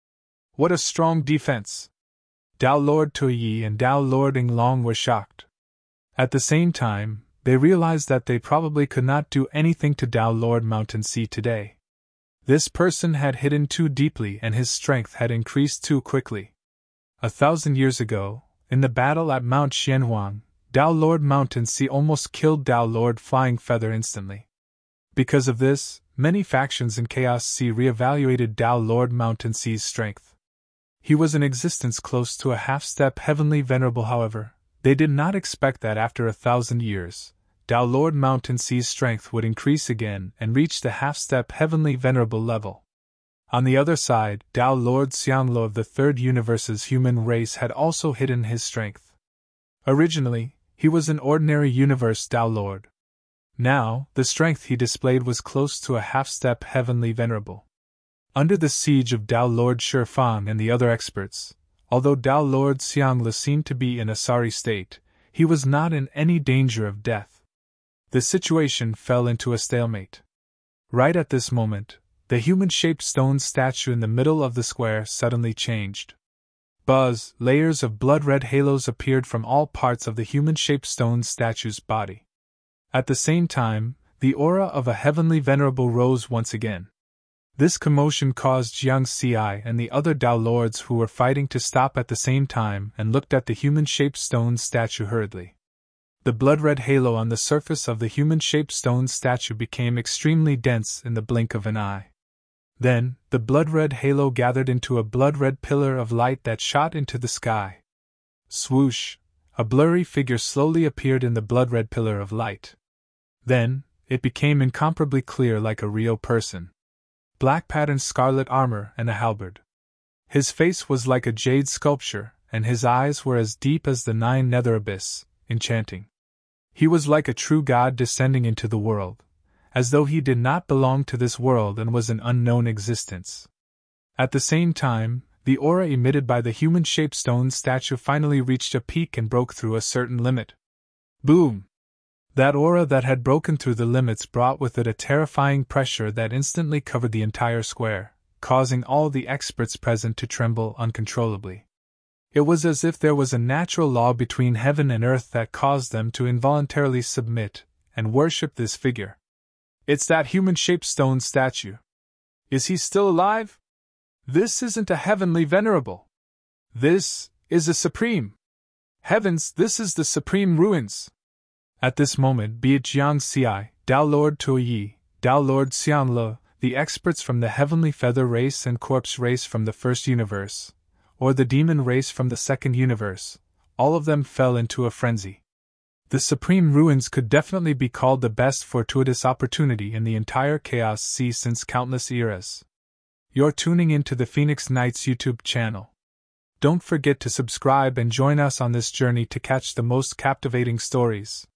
S1: What a strong defense! Tao Lord Tuyi and Tao Lord Yinglong were shocked. At the same time, they realized that they probably could not do anything to Tao Lord Mountain Sea today. This person had hidden too deeply and his strength had increased too quickly. 1,000 years ago, in the battle at Mount Xianhuang, Tao Lord Mountain Sea almost killed Tao Lord Flying Feather instantly. Because of this, many factions in Chaos Sea re-evaluated Tao Lord Mountain Sea's strength. He was in existence close to a half-step heavenly venerable. However, they did not expect that after 1,000 years, Tao Lord Mountain Sea's strength would increase again and reach the half-step heavenly venerable level. On the other side, Tao Lord Xianglu of the Third Universe's human race had also hidden his strength. Originally, he was an ordinary universe Tao Lord. Now, the strength he displayed was close to a half-step heavenly venerable. Under the siege of Tao Lord Shifeng and the other experts, Although Tao Lord Xiangla seemed to be in a sorry state, he was not in any danger of death. The situation fell into a stalemate. Right at this moment, the human-shaped stone statue in the middle of the square suddenly changed. Buzz, layers of blood-red halos appeared from all parts of the human-shaped stone statue's body. At the same time, the aura of a heavenly venerable rose once again. This commotion caused Jiang Xi and the other Tao lords who were fighting to stop at the same time and looked at the human-shaped stone statue hurriedly. The blood-red halo on the surface of the human-shaped stone statue became extremely dense in the blink of an eye. Then, the blood-red halo gathered into a blood-red pillar of light that shot into the sky. Swoosh! A blurry figure slowly appeared in the blood-red pillar of light. Then, it became incomparably clear like a real person. Black patterned scarlet armor and a halberd. His face was like a jade sculpture, and his eyes were as deep as the 9 nether abyss, enchanting. He was like a true god descending into the world, as though he did not belong to this world and was an unknown existence. At the same time, the aura emitted by the human-shaped stone statue finally reached a peak and broke through a certain limit. Boom! That aura that had broken through the limits brought with it a terrifying pressure that instantly covered the entire square, causing all the experts present to tremble uncontrollably. It was as if there was a natural law between heaven and earth that caused them to involuntarily submit and worship this figure. It's that human-shaped stone statue. Is he still alive? This isn't a heavenly venerable. This is a supreme. Heavens, this is the supreme ruins. At this moment, be it Jiang Xi, Tao Lord Tuoyi, Tao Lord Xianle, the experts from the heavenly feather race and corpse race from the first universe, or the demon race from the second universe, all of them fell into a frenzy. The supreme ruins could definitely be called the best fortuitous opportunity in the entire Chaos Sea since countless eras. You're tuning into the Phoenix Knights YouTube channel. Don't forget to subscribe and join us on this journey to catch the most captivating stories.